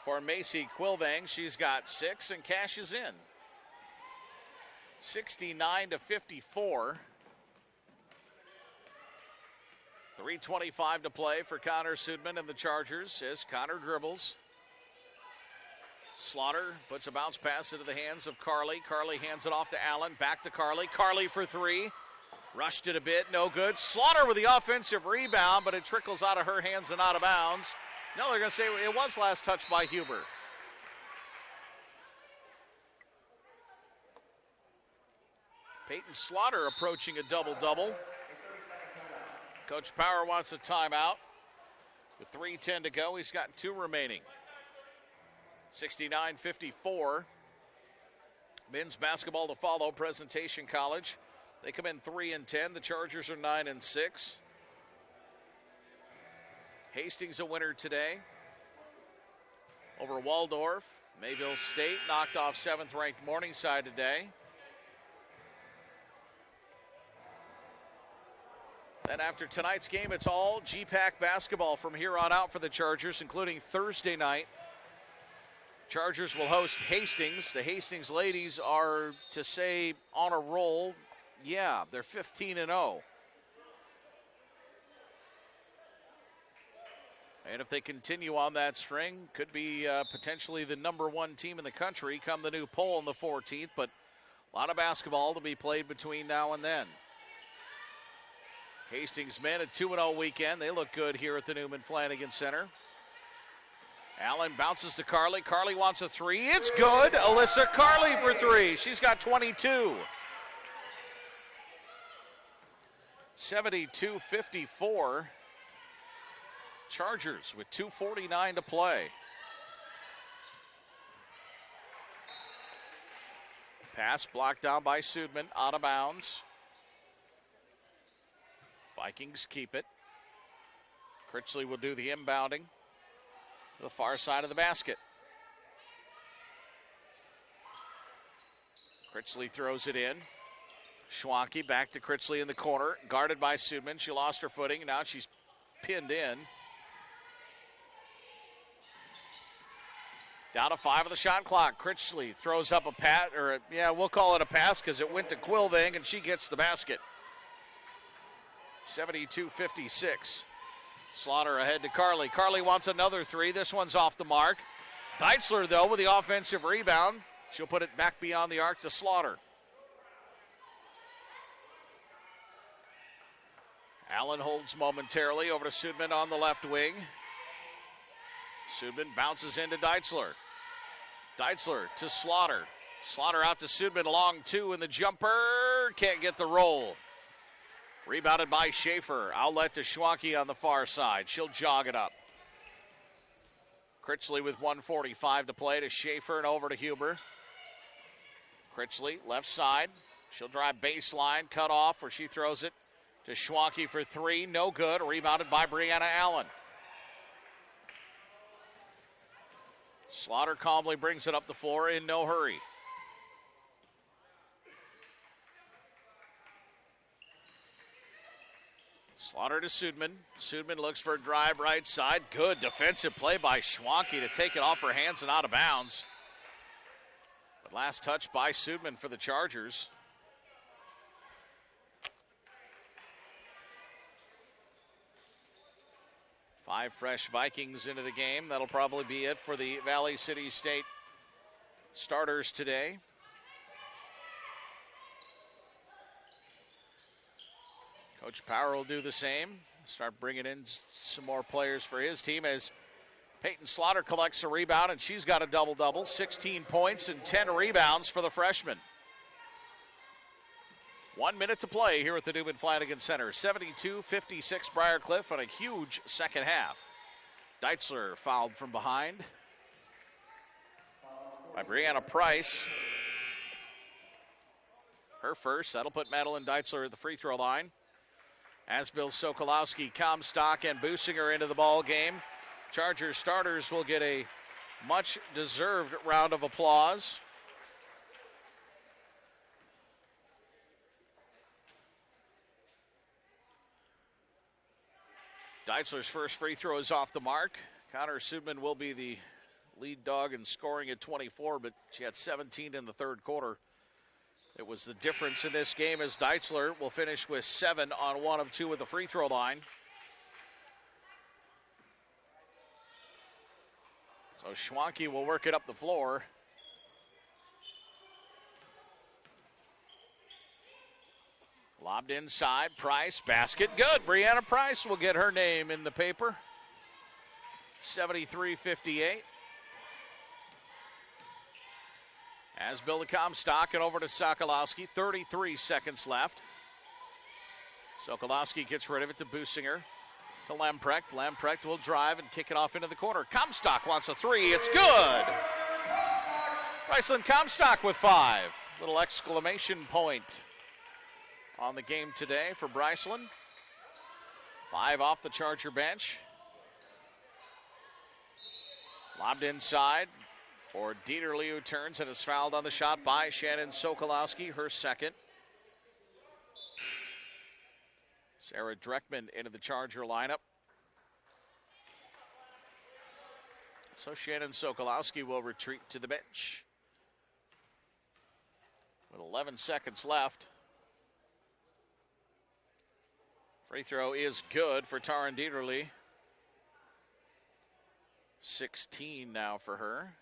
for Macy Quilvang. She's got 6 and cashes in. 69-54. 3:25 to play for Connor Sudman and the Chargers as Connor dribbles. Slaughter puts a bounce pass into the hands of Carley. Carley hands it off to Allen. Back to Carley. Carley for 3. Rushed it a bit. No good. Slaughter with the offensive rebound, but it trickles out of her hands and out of bounds. No, they're going to say it was last touched by Huber. Peyton Slaughter approaching a double-double. Coach Power wants a timeout. With 3:10 to go, he's got 2 remaining. 69-54. Men's basketball to follow, Presentation College. They come in 3-10. The Chargers are 9-6. Hastings a winner today over Waldorf. Mayville State knocked off 7th-ranked Morningside today. Then after tonight's game, it's all GPAC basketball from here on out for the Chargers, including Thursday night. Chargers will host Hastings. The Hastings ladies are, to say, on a roll. Yeah, they're 15-0. And if they continue on that string, could be potentially the #1 team in the country come the new poll on the 14th. But a lot of basketball to be played between now and then. Hastings men a 2-0 weekend. They look good here at the Newman Flanagan Center. Allen bounces to Carley. Carley wants a 3. It's good. Alyssa Carley for 3. She's got 22. 72-54. Chargers with 2:49 to play. Pass blocked down by Sudman, out of bounds. Vikings keep it. Critchley will do the inbounding to the far side of the basket. Critchley throws it in. Schwanke back to Critchley in the corner, guarded by Sudman. She lost her footing. Now she's pinned in. Down to 5 of the shot clock. Critchley throws up a pass, or we'll call it a pass because it went to Quilvang and she gets the basket. 72-56. Slaughter ahead to Carly. Carly wants another three. This one's off the mark. Deitzler, though, with the offensive rebound. She'll put it back beyond the arc to Slaughter. Allen holds momentarily over to Sudman on the left wing. Sudman bounces into Deitzler. Deitzler to Slaughter. Slaughter out to Sudman, long two in the jumper. Can't get the roll. Rebounded by Schaefer. Outlet to Schwanke on the far side. She'll jog it up. Critchley with 1:45 to play to Schaefer and over to Huber. Critchley, left side. She'll drive baseline, cut off where she throws it to Schwanke for three. No good. Rebounded by Brianna Allen. Slaughter calmly brings it up the floor in no hurry. Slaughter to Sudman. Sudman looks for a drive right side. Good defensive play by Schwanke to take it off her hands and out of bounds. But last touch by Sudman for the Chargers. Five fresh Vikings into the game. That'll probably be it for the Valley City State starters today. Coach Power will do the same. Start bringing in some more players for his team as Peyton Slaughter collects a rebound, and she's got a double-double. 16 points and 10 rebounds for the freshman. 1 minute to play here at the Newman Flanagan Center. 72-56 Briar Cliff on a huge second half. Deitzler fouled from behind by Brianna Price. Her first. That'll put Madeline Deitzler at the free throw line. Asbill, Sokolowski, Comstock, and Businger into the ball game. Chargers starters will get a much-deserved round of applause. Deitzler's first free throw is off the mark. Connor Sudman will be the lead dog in scoring at 24, but she had 17 in the third quarter. It was the difference in this game as Deitzler will finish with 7 on 1 of 2 at the free throw line. So Schwanke will work it up the floor. Lobbed inside, Price, basket, good. Brianna Price will get her name in the paper. 73-58. Asbill to Comstock and over to Sokolowski. 33 seconds left. Sokolowski gets rid of it to Businger. To Lamprecht. Lamprecht will drive and kick it off into the corner. Comstock wants a three. It's good. Riceland Comstock with 5. Little exclamation point on the game today for Bryceland. 5 off the Charger bench. Lobbed inside for Dieterle, who turns and is fouled on the shot by Shannon Sokolowski, her second. Sarah Dreckman into the Charger lineup. So Shannon Sokolowski will retreat to the bench. With 11 seconds left. Free throw is good for Taryn Dieterle. 16 now for her.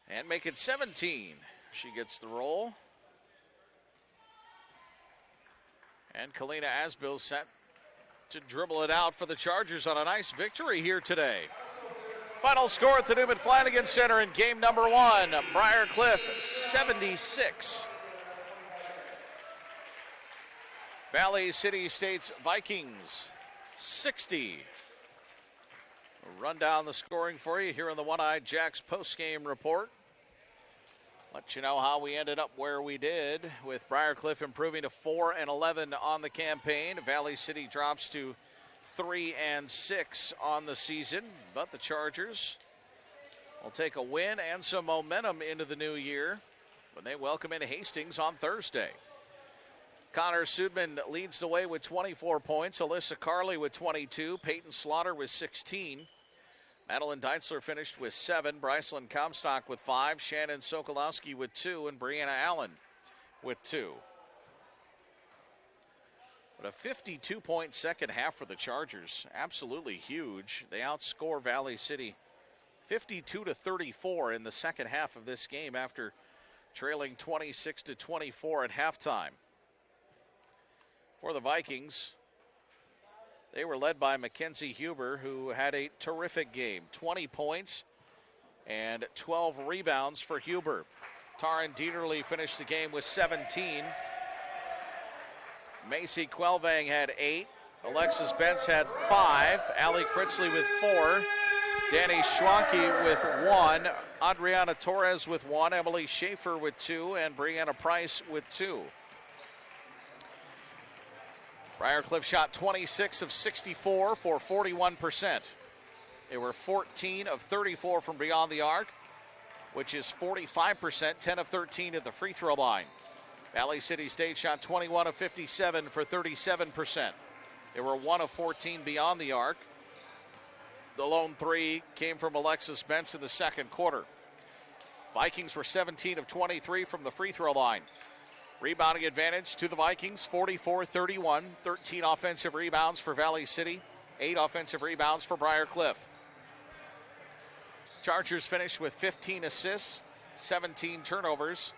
And make it 17. She gets the roll. And Kalina Asbill set to dribble it out for the Chargers on a nice victory here today. Final score at the Newman Flanagan Center in game number 1. Briar Cliff 76. Valley City State's Vikings 60. We'll run down the scoring for you here on the One-Eyed Jacks postgame report. Let you know how we ended up where we did, with Briar Cliff improving to 4-11 on the campaign. Valley City drops to 3-6 on the season, but the Chargers will take a win and some momentum into the new year when they welcome in Hastings on Thursday. Connor Sudman leads the way with 24 points. Alyssa Carley with 22. Peyton Slaughter with 16. Madeline Deitzler finished with 7, Brycelyn Comstock with 5, Shannon Sokolowski with 2, and Brianna Allen with 2. But a 52-point second half for the Chargers. Absolutely huge. They outscore Valley City 52-34 in the second half of this game after trailing 26-24 at halftime. For the Vikings, they were led by Mackenzie Huber, who had a terrific game. 20 points and 12 rebounds for Huber. Taryn Dieterle finished the game with 17. Macy Quelvang had 8. Alexis Bentz had 5. Allie Critzley with 4. Danny Schwanke with 1. Adriana Torres with 1. Emily Schaefer with 2. And Brianna Price with 2. Briarcliff shot 26 of 64 for 41%. They were 14 of 34 from beyond the arc, which is 45%, 10 of 13 at the free throw line. Valley City State shot 21 of 57 for 37%. They were 1 of 14 beyond the arc. The lone 3 came from Alexis Bentz in the second quarter. Vikings were 17 of 23 from the free throw line. Rebounding advantage to the Vikings, 44-31. 13 offensive rebounds for Valley City, 8 offensive rebounds for Briarcliff. Chargers finished with 15 assists, 17 turnovers.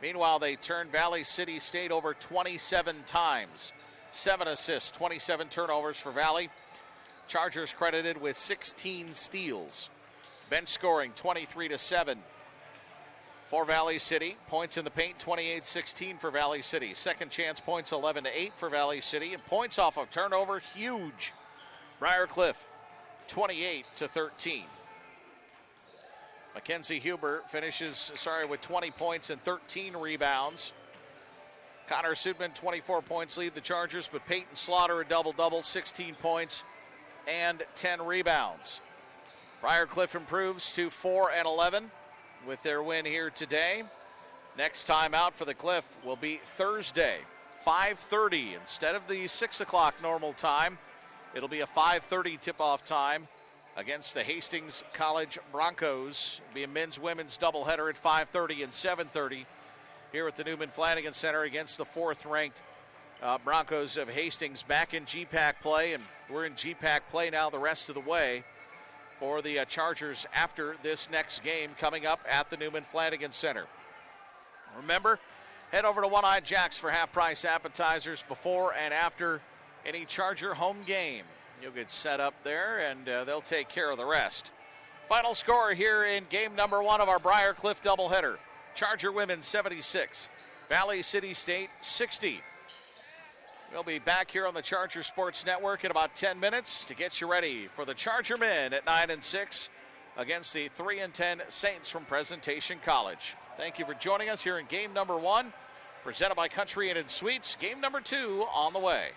Meanwhile, they turned Valley City State over 27 times. 7 assists, 27 turnovers for Valley. Chargers credited with 16 steals. Bench scoring 23-7 for Valley City. Points in the paint 28-16 for Valley City. Second chance points 11-8 for Valley City. And points off of turnover, huge. Briarcliff 28-13. Mackenzie Huber finishes, with 20 points and 13 rebounds. Connor Sudman, 24 points, lead the Chargers, but Peyton Slaughter a double-double, 16 points and 10 rebounds. Briarcliff improves to 4-11 with their win here today. Next time out for the Cliff will be Thursday, 5:30. Instead of the 6 o'clock normal time, it'll be a 5:30 tip-off time against the Hastings College Broncos. It'll be a men's-women's doubleheader at 5:30 and 7:30 here at the Newman Flanagan Center against the 4th-ranked Broncos of Hastings back in GPAC play, and we're in GPAC play now the rest of the way for the Chargers after this next game coming up at the Newman Flanagan Center. Remember, head over to One-Eyed Jack's for half-price appetizers before and after any Charger home game. You'll get set up there, and they'll take care of the rest. Final score here in game number 1 of our Briarcliff doubleheader. Charger women 76, Valley City State 60. We'll be back here on the Charger Sports Network in about 10 minutes to get you ready for the Charger men at 9-6 against the 3-10 Saints from Presentation College. Thank you for joining us here in game number 1, presented by Country Inn & Suites. Game number 2 on the way.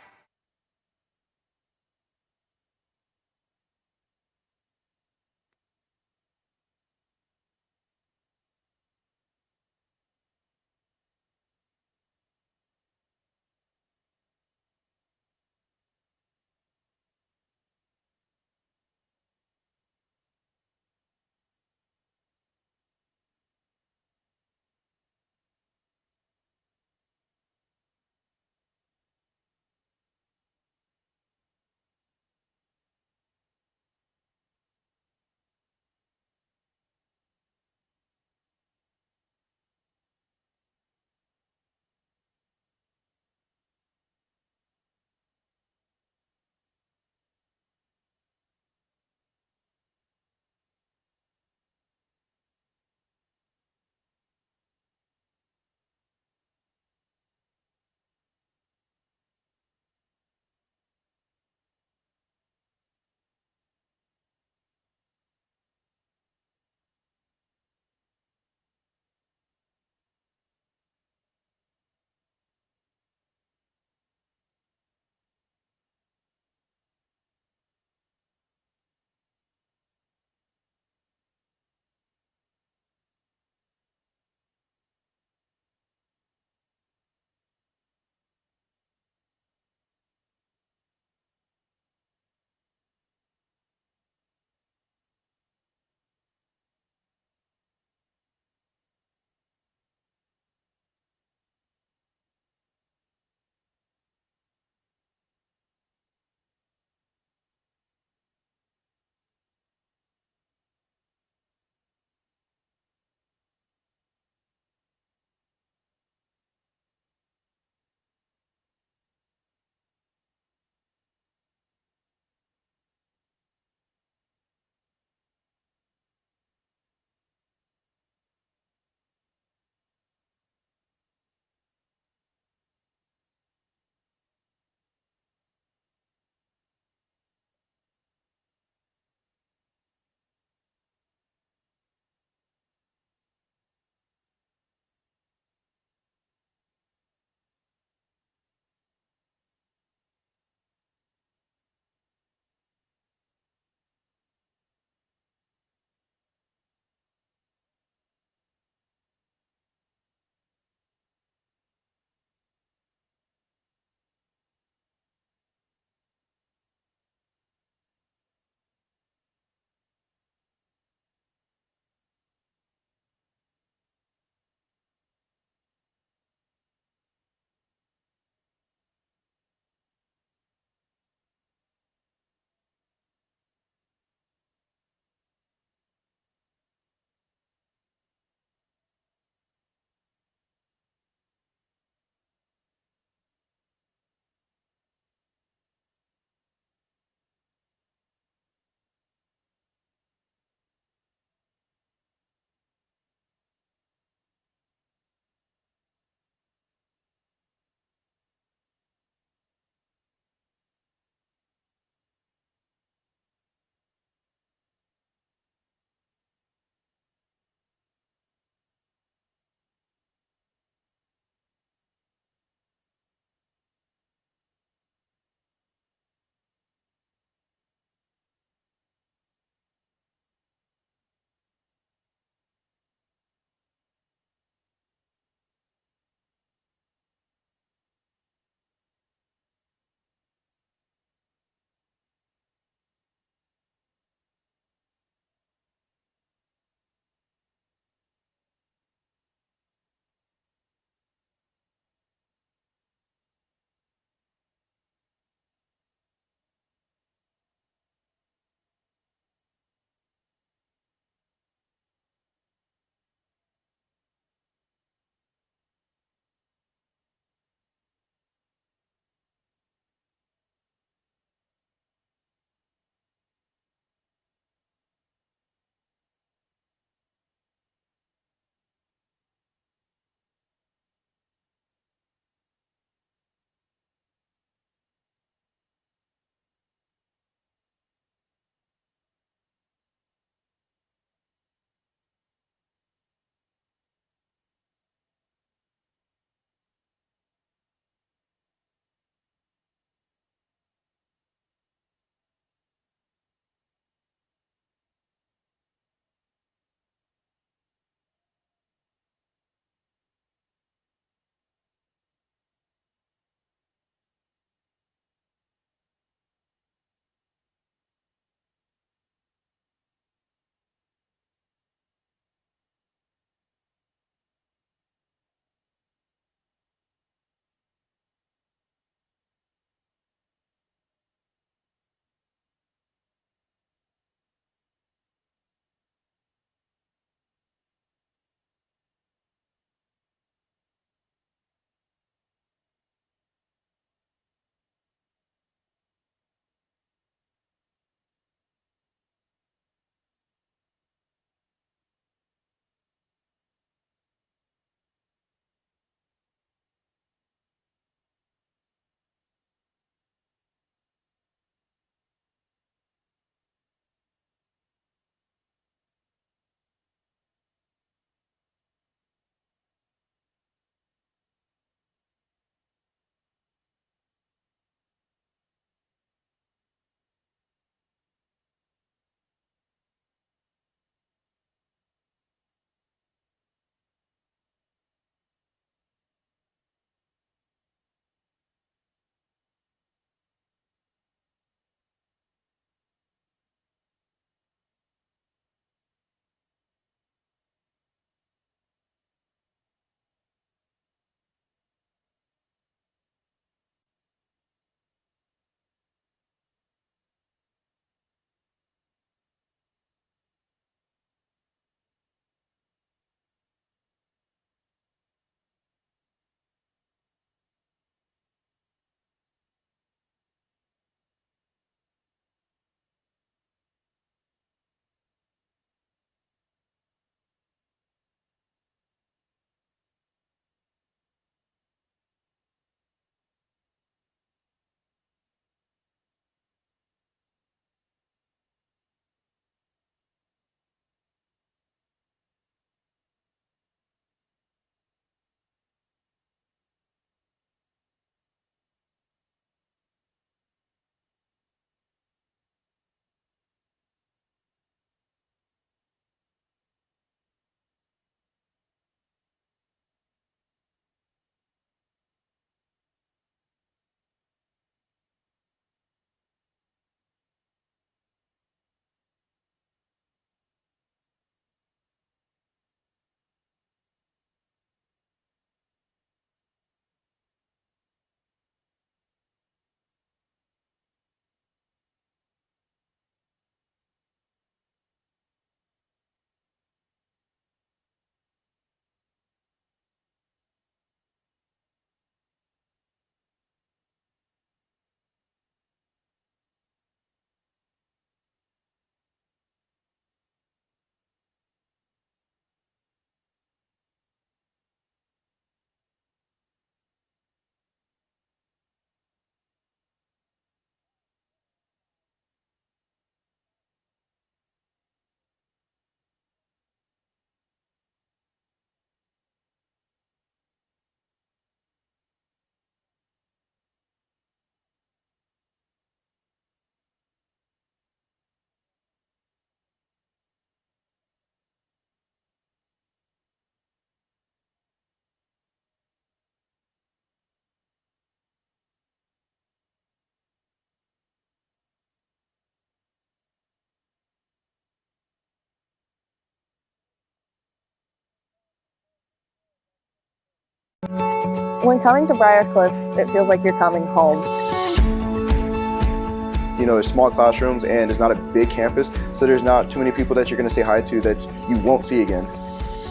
When coming to Briarcliff, it feels like you're coming home. There's small classrooms and it's not a big campus, so there's not too many people that you're going to say hi to that you won't see again.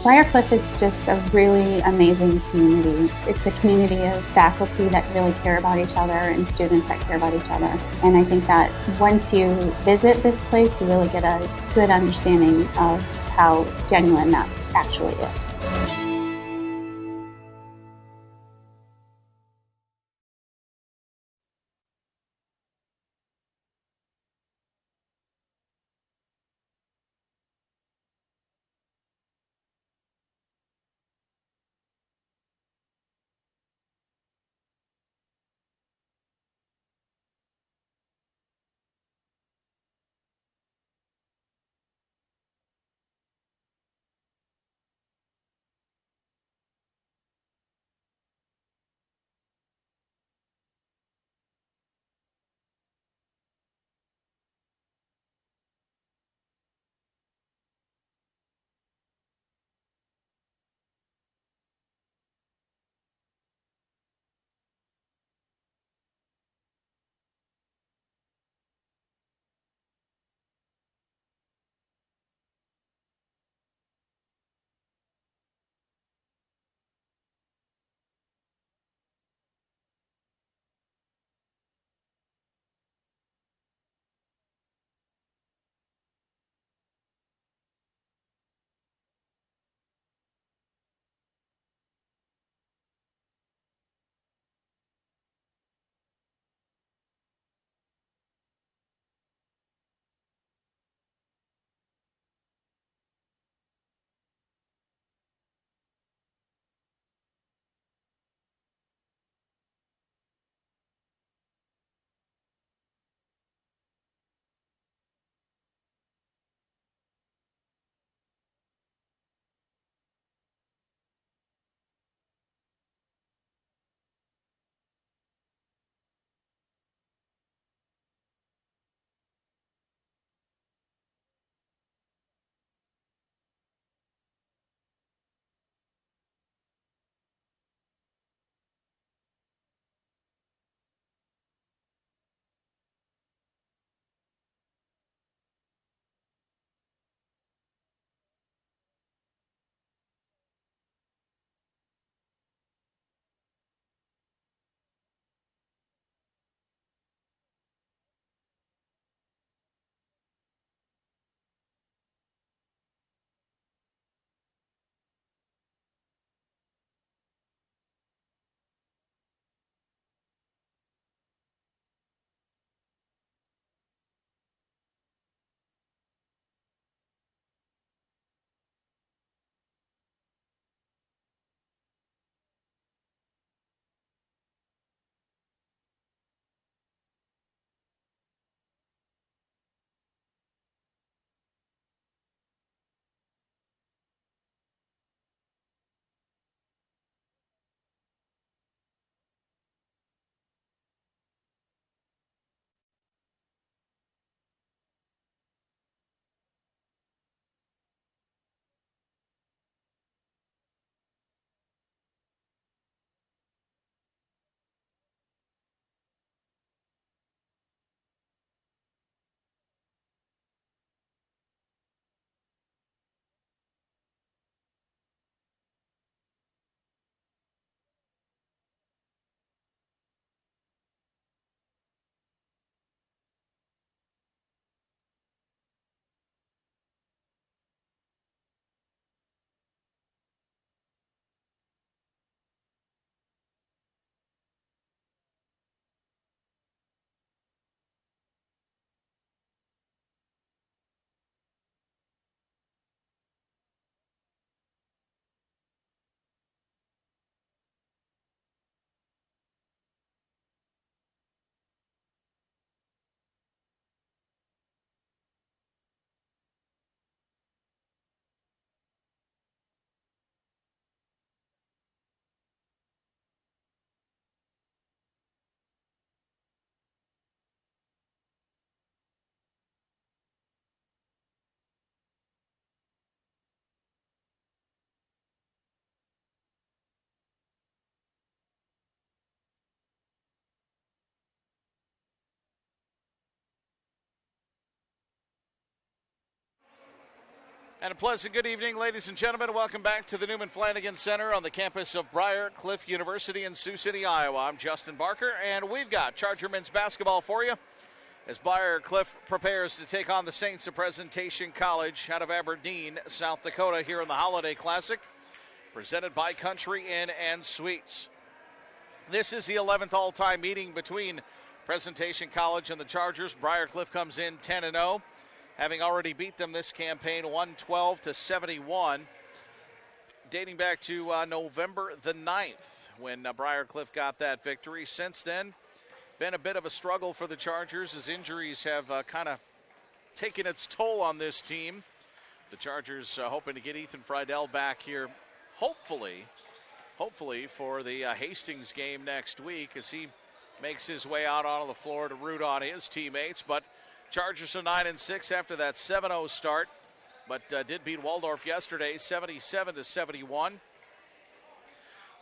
Briarcliff is just a really amazing community. It's a community of faculty that really care about each other and students that care about each other. And I think that once you visit this place, you really get a good understanding of how genuine that actually is. And a pleasant good evening, ladies and gentlemen. Welcome back to the Newman Flanagan Center on the campus of Briar Cliff University in Sioux City, Iowa. I'm Justin Barker, and we've got Charger men's basketball for you as Briar Cliff prepares to take on the Saints of Presentation College out of Aberdeen, South Dakota, here in the Holiday Classic, presented by Country Inn and Suites. This is the 11th all-time meeting between Presentation College and the Chargers. Briar Cliff comes in 10-0. Having already beat them this campaign 112-71, dating back to November the 9th when Briar Cliff got that victory. Since then, been a bit of a struggle for the Chargers as injuries have kind of taken its toll on this team. The Chargers hoping to get Ethan Friedel back here, hopefully for the Hastings game next week as he makes his way out onto the floor to root on his teammates. But Chargers are 9-6 after that 7-0 start, but did beat Waldorf yesterday, 77-71.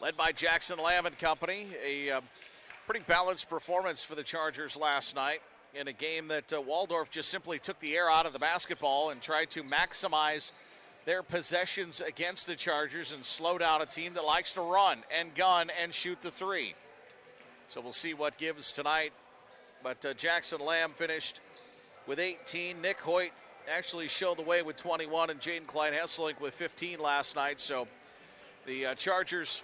Led by Jackson Lamb and company, a pretty balanced performance for the Chargers last night in a game that Waldorf just simply took the air out of the basketball and tried to maximize their possessions against the Chargers and slow down a team that likes to run and gun and shoot the three. So we'll see what gives tonight. But Jackson Lamb finished with 18. Nick Hoyt actually showed the way with 21, and Jaden Klein Hesselink with 15 last night. So the Chargers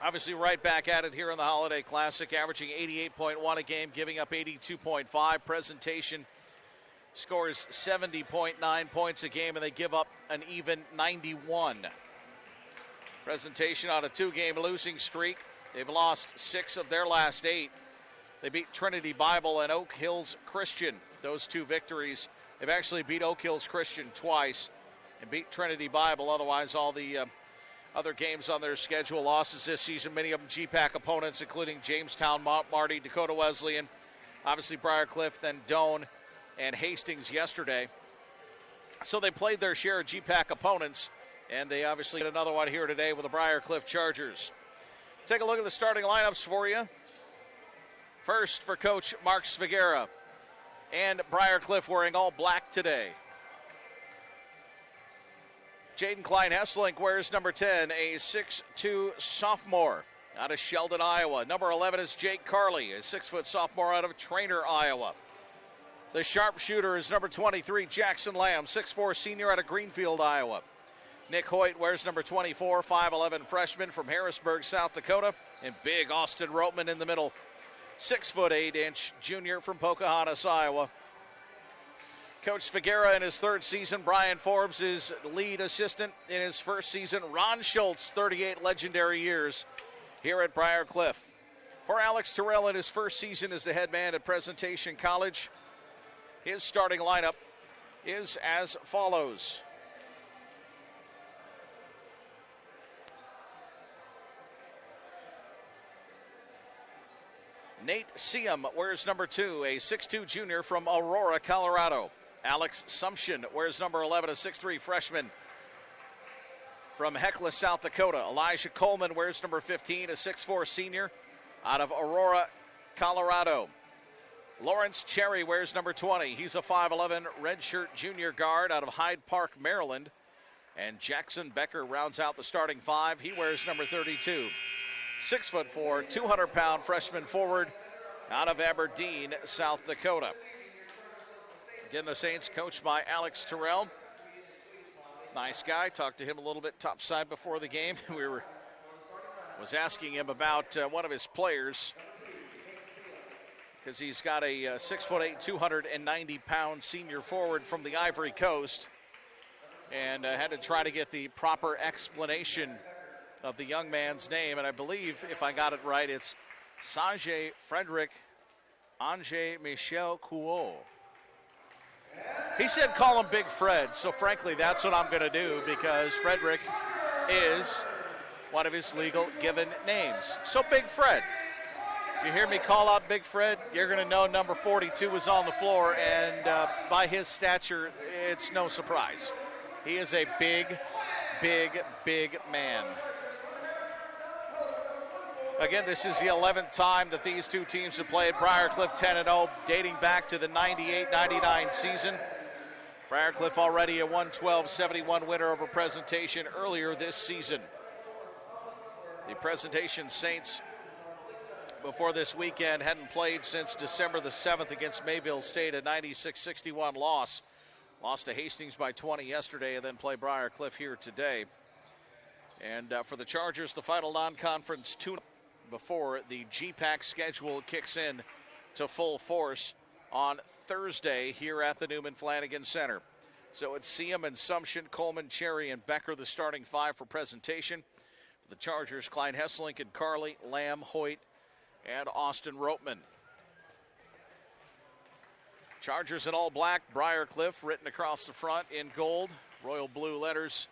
obviously right back at it here in the Holiday Classic, averaging 88.1 a game, giving up 82.5. Presentation scores 70.9 points a game, and they give up an even 91. Presentation on a 2-game losing streak. They've lost 6 of their last 8. They beat Trinity Bible and Oak Hills Christian. Those 2 victories. They've actually beat Oak Hills Christian twice and beat Trinity Bible. Otherwise, all the other games on their schedule, losses this season, many of them GPAC opponents, including Jamestown, Mount Marty, Dakota Wesleyan, obviously Briar Cliff, then Doane and Hastings yesterday. So they played their share of GPAC opponents, and they obviously get another one here today with the Briar Cliff Chargers. Take a look at the starting lineups for you. First for Coach Mark Svigera, and Briar Cliff wearing all black today. Jaden Klein Hesselink wears number 10, a 6'2 sophomore out of Sheldon, Iowa. Number 11 is Jake Carley, a 6-foot sophomore out of Trainer, Iowa. The sharpshooter is number 23, Jackson Lamb, 6'4 senior out of Greenfield, Iowa. Nick Hoyt wears number 24, 5'11 freshman from Harrisburg, South Dakota. And big Austin Roteman in the middle, 6'8" junior from Pocahontas, Iowa. Coach Figuera in his 3rd season. Brian Forbes is lead assistant in his 1st season. Ron Schultz, 38 legendary years here at Briar Cliff. For Alex Terrell in his 1st season as the head man at Presentation College, his starting lineup is as follows. Nate Siam wears number 2, a 6'2 junior from Aurora, Colorado. Alex Sumption wears number 11, a 6'3 freshman from Hecla, South Dakota. Elijah Coleman wears number 15, a 6'4 senior out of Aurora, Colorado. Lawrence Cherry wears number 20. He's a 5'11 redshirt junior guard out of Hyde Park, Maryland. And Jackson Becker rounds out the starting 5. He wears number 32. 6'4", 200-pound freshman forward out of Aberdeen, South Dakota. Again, the Saints coached by Alex Terrell. Nice guy. Talked to him a little bit topside before the game. Was asking him about one of his players because he's got a 6'8", 290-pound senior forward from the Ivory Coast, and had to try to get the proper explanation of the young man's name, and I believe, if I got it right, it's Sanjay Frederick Ange Michel Couot. He said call him Big Fred, so frankly, that's what I'm going to do because Frederick is one of his legal given names. So Big Fred. If you hear me call out Big Fred, you're going to know number 42 is on the floor, and by his stature, it's no surprise. He is a big, big, big man. Again, this is the 11th time that these two teams have played. Briar Cliff 10-0, dating back to the 98-99 season. Briarcliff already a 112-71 winner over Presentation earlier this season. The Presentation Saints, before this weekend, hadn't played since December the 7th against Mayville State, a 96-61 loss. Lost to Hastings by 20 yesterday and then play Briarcliff here today. And for the Chargers, the final non-conference tune before the GPAC schedule kicks in to full force on Thursday here at the Newman Flanagan Center. So it's Seam and Sumption, Coleman, Cherry, and Becker, the starting five for Presentation. For the Chargers, Klein Hesselink and Carley, Lamb, Hoyt, and Austin Ropeman. Chargers in all black, Briarcliff written across the front in gold, royal blue letters,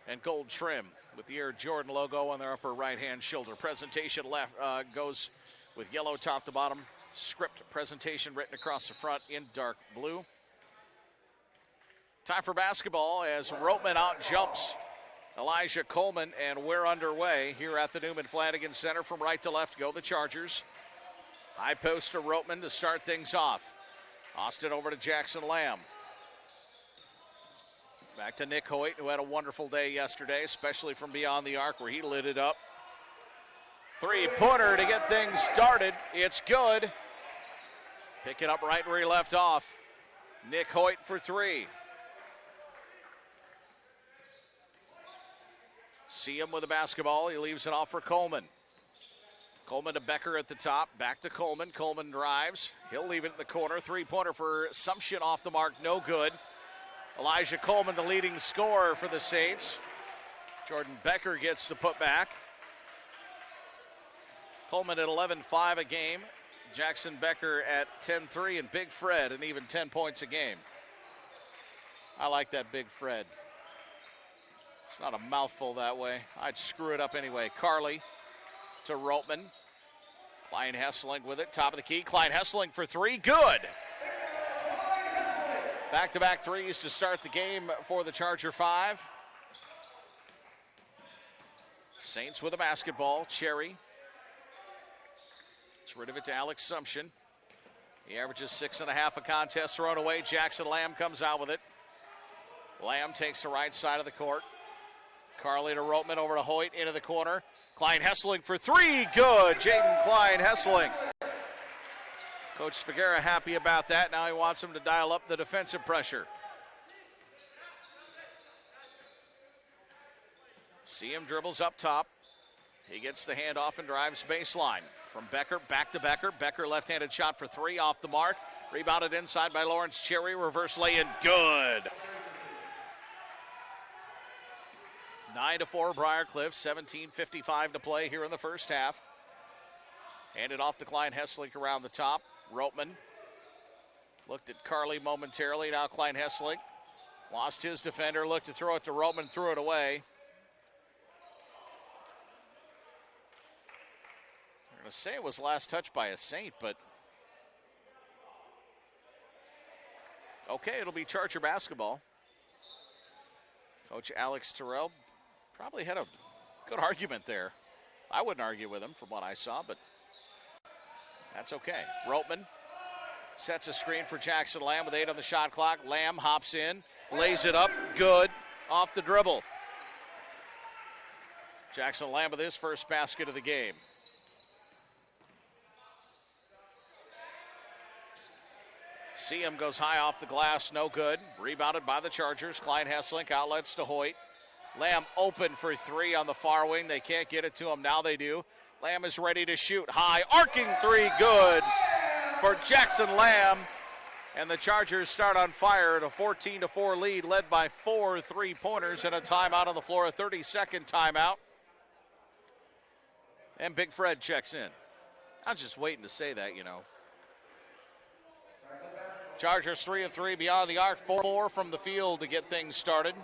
and gold trim with the Air Jordan logo on their upper right-hand shoulder. Presentation left goes with yellow top to bottom. Script Presentation written across the front in dark blue. Time for basketball as Ropeman out jumps Elijah Coleman, and we're underway here at the Newman Flanagan Center. From right to left go the Chargers. High post to Ropeman to start things off. Austin over to Jackson Lamb. Back to Nick Hoyt, who had a wonderful day yesterday, especially from beyond the arc where he lit it up. Three-pointer to get things started. It's good. Pick it up right where he left off. Nick Hoyt for three. See him with the basketball. He leaves it off for Coleman. Coleman to Becker at the top. Back to Coleman. Coleman drives. He'll leave it in the corner. Three-pointer for Sumption off the mark. No good. Elijah Coleman, the leading scorer for the Saints. Jordan Becker gets the putback. Coleman at 11-5 a game. Jackson Becker at 10-3, and Big Fred an even 10 points a game. I like that Big Fred. It's not a mouthful that way. I'd screw it up anyway. Carley to Ropeman. Klein Hesselink with it. Top of the key. Klein Hesselink for three. Good. Back-to-back threes to start the game for the Charger 5. Saints with a basketball. Cherry. Gets rid of it to Alex Sumption. He averages 6.5 a contest thrown away. Jackson Lamb comes out with it. Lamb takes the right side of the court. Carley to Ropeman, over to Hoyt, into the corner. Klein Hesselink for three, good. Jaden Klein Hesselink. Coach Figuera happy about that. Now he wants him to dial up the defensive pressure. See him dribbles up top. He gets the handoff and drives baseline. From Becker, back to Becker. Becker left-handed shot for three, off the mark. Rebounded inside by Lawrence Cherry. Reverse lay-in, good. 9-4 Briarcliff, 17:55 to play here in the first half. Handed off to Klein Hesselink around the top. Ropeman looked at Carley momentarily. Now Klein Hesselink lost his defender, looked to throw it to Ropeman, threw it away. I'm going to say it was last touched by a Saint, but okay, it'll be Charger basketball. Coach Alex Terrell probably had a good argument there. I wouldn't argue with him from what I saw, but that's okay. Ropeman sets a screen for Jackson Lamb with 8 on the shot clock. Lamb hops in, lays it up, good, off the dribble. Jackson Lamb with his first basket of the game. Seam goes high off the glass, no good. Rebounded by the Chargers. Klein Hesselink outlets to Hoyt. Lamb open for three on the far wing. They can't get it to him. Now they do. Lamb is ready to shoot. High, arcing three, good for Jackson Lamb. And the Chargers start on fire at a 14-4 lead, led by 4 3-pointers and a timeout on the floor, a 30-second timeout. And Big Fred checks in. I was just waiting to say that, you know. Chargers 3 of 3 beyond the arc, 4 from the field to get things started.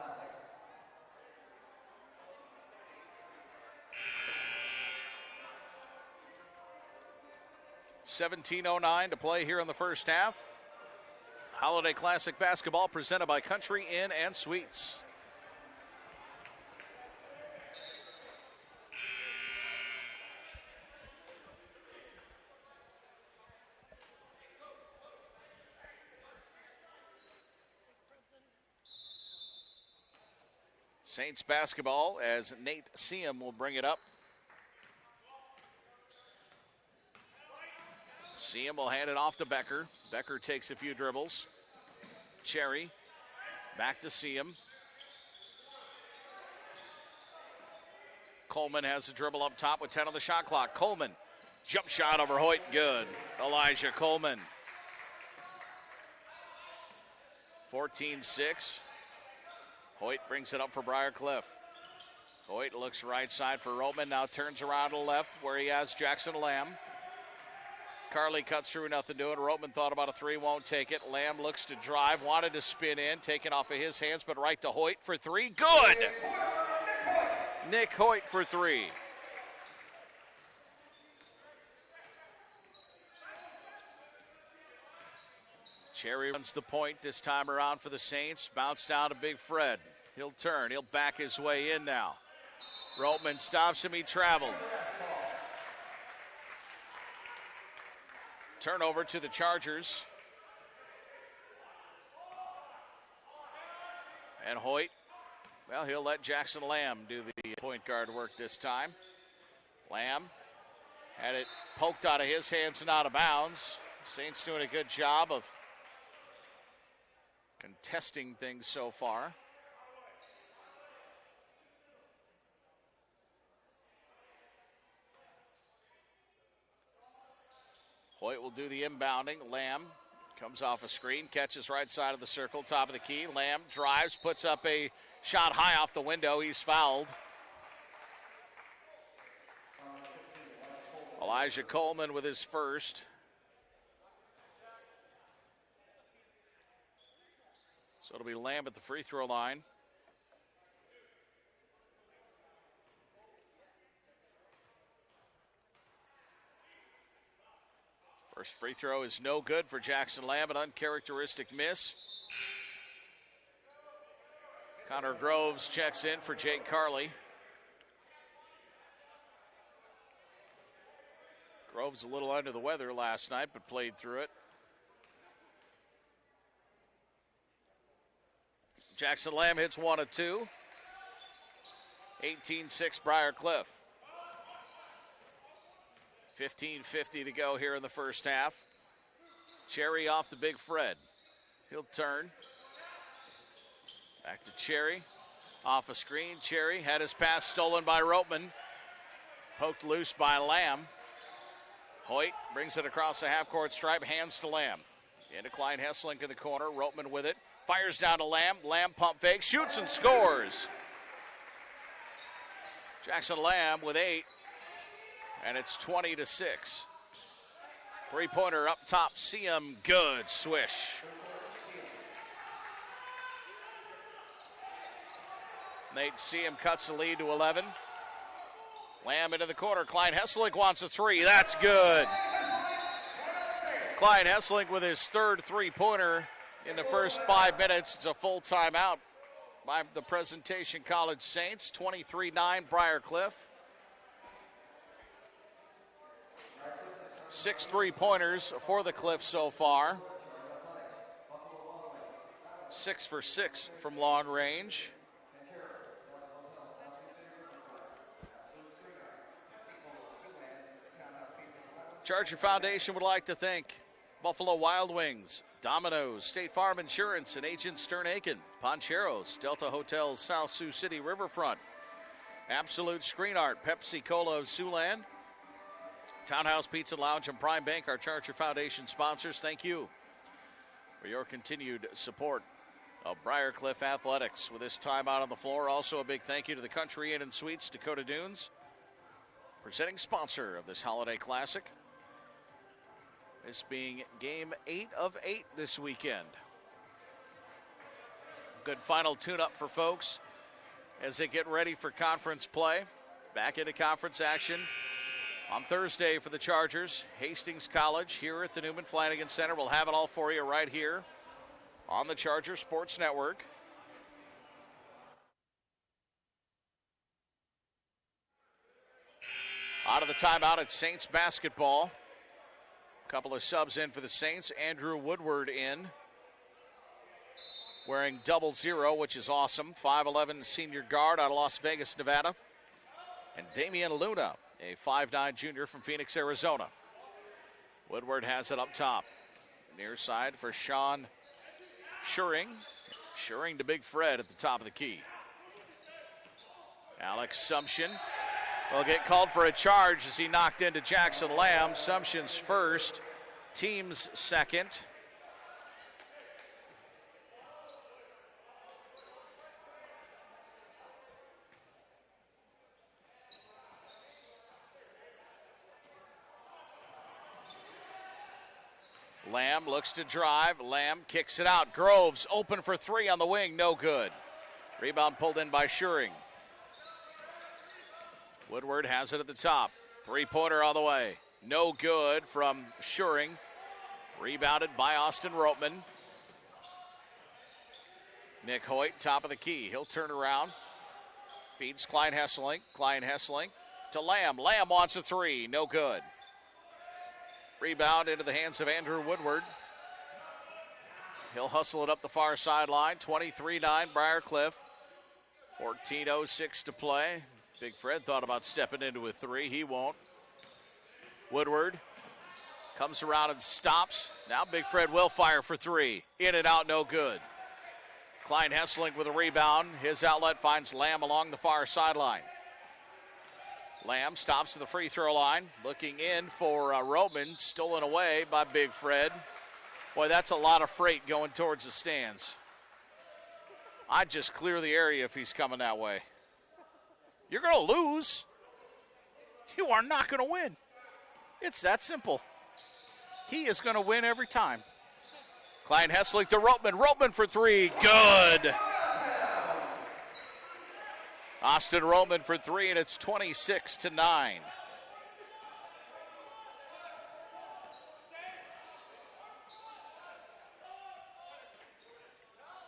$17:09 to play here in the first half. Holiday Classic basketball presented by Country Inn and Suites. Saints basketball as Nate Seam will bring it up. Seam will hand it off to Becker. Becker takes a few dribbles. Cherry back to Seam. Coleman has a dribble up top with 10 on the shot clock. Coleman, jump shot over Hoyt, good. Elijah Coleman. 14-6. Hoyt brings it up for Briar Cliff. Hoyt looks right side for Roman, now turns around to the left where he has Jackson Lamb. Carly cuts through, nothing doing. Roman thought about a three, won't take it. Lamb looks to drive, wanted to spin in, taken off of his hands, but right to Hoyt for three, good! Nick Hoyt for three. Cherry runs the point this time around for the Saints. Bounce down to Big Fred. He'll turn. He'll back his way in now. Roman stops him. He traveled. Turnover to the Chargers. And Hoyt, well, he'll let Jackson Lamb do the point guard work this time. Lamb had it poked out of his hands and out of bounds. Saints doing a good job of contesting things so far. Hoyt will do the inbounding. Lamb comes off a screen, catches right side of the circle, top of the key. Lamb drives, puts up a shot high off the window. He's fouled. Elijah Coleman with his first. So it'll be Lamb at the free throw line. First free throw is no good for Jackson Lamb, an uncharacteristic miss. Connor Groves checks in for Jake Carley. Groves a little under the weather last night, but played through it. Jackson Lamb hits one of two. 18-6 Briar Cliff. 15:50 to go here in the first half. Cherry off the Big Fred. He'll turn. Back to Cherry. Off a screen. Cherry had his pass stolen by Ropeman. Poked loose by Lamb. Hoyt brings it across the half-court stripe. Hands to Lamb. Into Klein Hesselink in the corner. Ropeman with it. Fires down to Lamb. Lamb pump fake. Shoots and scores. Jackson Lamb with 8. And it's 20-6. Three-pointer up top. Seam, good. Swish. Nate Seam cuts the lead to 11. Lamb into the corner. Klein Hesselink wants a three. That's good. Klein Hesselink with his third three-pointer in the first 5 minutes. It's a full timeout by the Presentation College Saints. 23-9 Briar Cliff. 6 3-pointers for the Cliff so far. 6 for 6 from long range. Charger Foundation would like to thank Buffalo Wild Wings, Domino's, State Farm Insurance, and Agent Stern Aiken, Poncheros, Delta Hotels, South Sioux City Riverfront, Absolute Screen Art, Pepsi Cola of Siouxland, Townhouse Pizza Lounge, and Prime Bank, our Charger Foundation sponsors. Thank you for your continued support of Briar Cliff Athletics. With this time out on the floor, also a big thank you to the Country Inn and Suites, Dakota Dunes, presenting sponsor of this holiday classic. This being game 8 of 8 this weekend. Good final tune-up for folks as they get ready for conference play. Back into conference action on Thursday for the Chargers. Hastings College here at the Newman Flanagan Center. We'll have it all for you right here on the Charger Sports Network. Out of the timeout, it's Saints basketball. A couple of subs in for the Saints. Andrew Woodward in. wearing 00, which is awesome. 5'11" senior guard out of Las Vegas, Nevada. And Damian Luna, a 5'9" junior from Phoenix, Arizona. Woodward has it up top. Near side for Sean Schuring. Schuring to Big Fred at the top of the key. Alex Sumption will get called for a charge as he knocked into Jackson Lamb. Sumption's first, team's second. Lamb looks to drive. Lamb kicks it out. Groves open for three on the wing. No good. Rebound pulled in by Schuring. Woodward has it at the top. Three-pointer all the way. No good from Schuring. Rebounded by Austin Roteman. Nick Hoyt, top of the key. He'll turn around. Feeds Klein Hesselink. Klein Hesselink to Lamb. Lamb wants a three. No good. Rebound into the hands of Andrew Woodward. He'll hustle it up the far sideline. 23-9 Briar Cliff. 14:06 to play. Big Fred thought about stepping into a three. He won't. Woodward comes around and stops. Now Big Fred will fire for three. In and out, no good. Klein Hesselink with a rebound. His outlet finds Lamb along the far sideline. Lamb stops to the free throw line. Looking in for Roman. Stolen away by Big Fred. Boy, that's a lot of freight going towards the stands. I'd just clear the area if he's coming that way. You're going to lose. You are not going to win. It's that simple. He is going to win every time. Klein Hesselink to Roteman. Roteman for three. Good. Austin Roteman for three, and it's 26-9.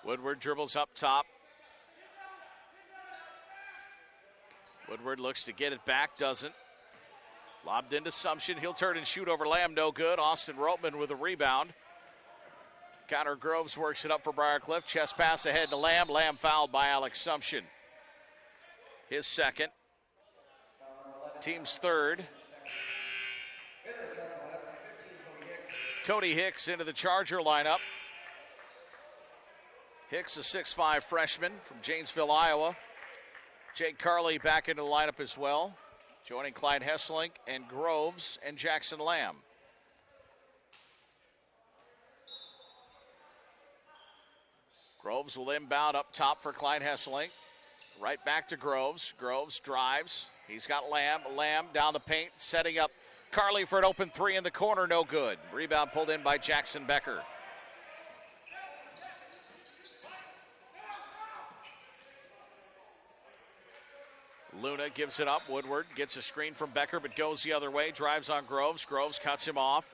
Woodward dribbles up top. Woodward looks to get it back, doesn't. Lobbed into Sumption. He'll turn and shoot over Lamb, no good. Austin Roteman with a rebound. Connor Groves works it up for Briarcliff. Chest pass ahead to Lamb. Lamb fouled by Alex Sumption. His second. Team's third. Cody Hicks into the Charger lineup. Hicks, a 6'5" freshman from Janesville, Iowa. Jake Carley back into the lineup as well, joining Clyde Hesselink and Groves and Jackson Lamb. Groves will inbound up top for Clyde Hesselink. Right back to Groves. Groves drives. He's got Lamb. Lamb down the paint, setting up Carley for an open three in the corner. No good. Rebound pulled in by Jackson Becker. Luna gives it up. Woodward gets a screen from Becker, but goes the other way. Drives on Groves. Groves cuts him off.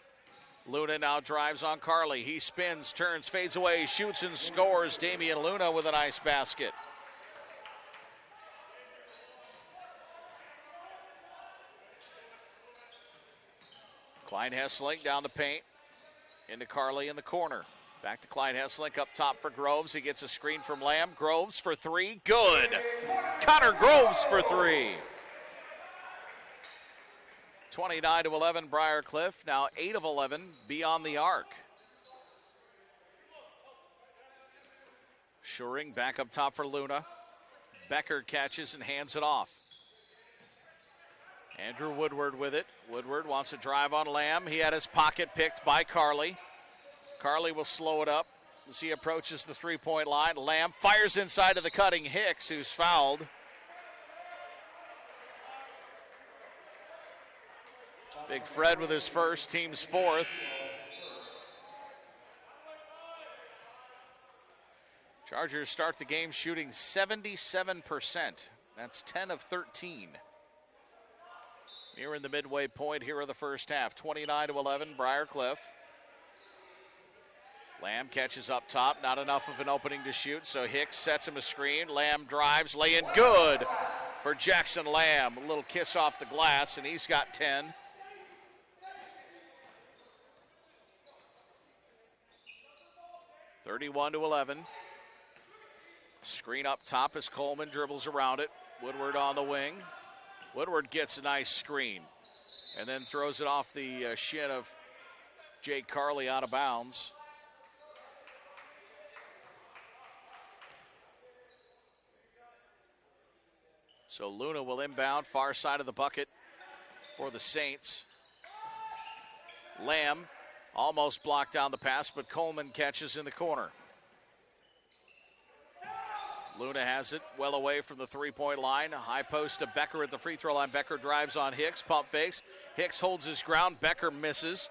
Luna now drives on Carley. He spins, turns, fades away, shoots and scores. Damian Luna with a nice basket. Klein Hesselink down the paint. Into Carley in the corner. Back to Klein Hesselink up top for Groves. He gets a screen from Lamb. Groves for three. Good. Connor Groves for three. 29-11 Briarcliff. Now 8 of 11 beyond the arc. Schuring back up top for Luna. Becker catches and hands it off. Andrew Woodward with it. Woodward wants to drive on Lamb. He had his pocket picked by Carley. Carley will slow it up as he approaches the three-point line. Lamb fires inside of the cutting Hicks, who's fouled. Big Fred with his first, team's fourth. Chargers start the game shooting 77%. That's 10 of 13. Nearing the midway point here of the first half. 29-11, Briarcliff. Lamb catches up top. Not enough of an opening to shoot, so Hicks sets him a screen. Lamb drives, lay in good for Jackson Lamb. A little kiss off the glass, and he's got 10. (31-11). Screen up top as Coleman dribbles around it. Woodward on the wing. Woodward gets a nice screen and then throws it off the shin of Jake Carley out of bounds. So Luna will inbound far side of the bucket for the Saints. Lamb almost blocked down the pass, but Coleman catches in the corner. Luna has it well away from the three-point line. A high post to Becker at the free throw line. Becker drives on Hicks, pump fakes. Hicks holds his ground. Becker misses.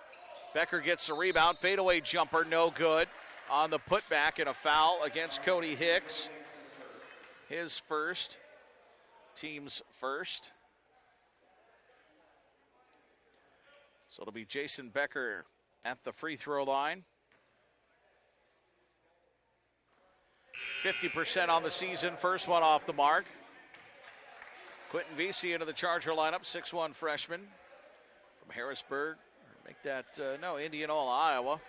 Becker gets the rebound. Fadeaway jumper, no good. On the putback and a foul against Cody Hicks. His first, team's first. So it'll be Jason Becker at the free throw line. 50% on the season, first one off the mark. Quentin Vesey into the Charger lineup, 6'1" freshman from Harrisburg. Make that, Indianola, Iowa.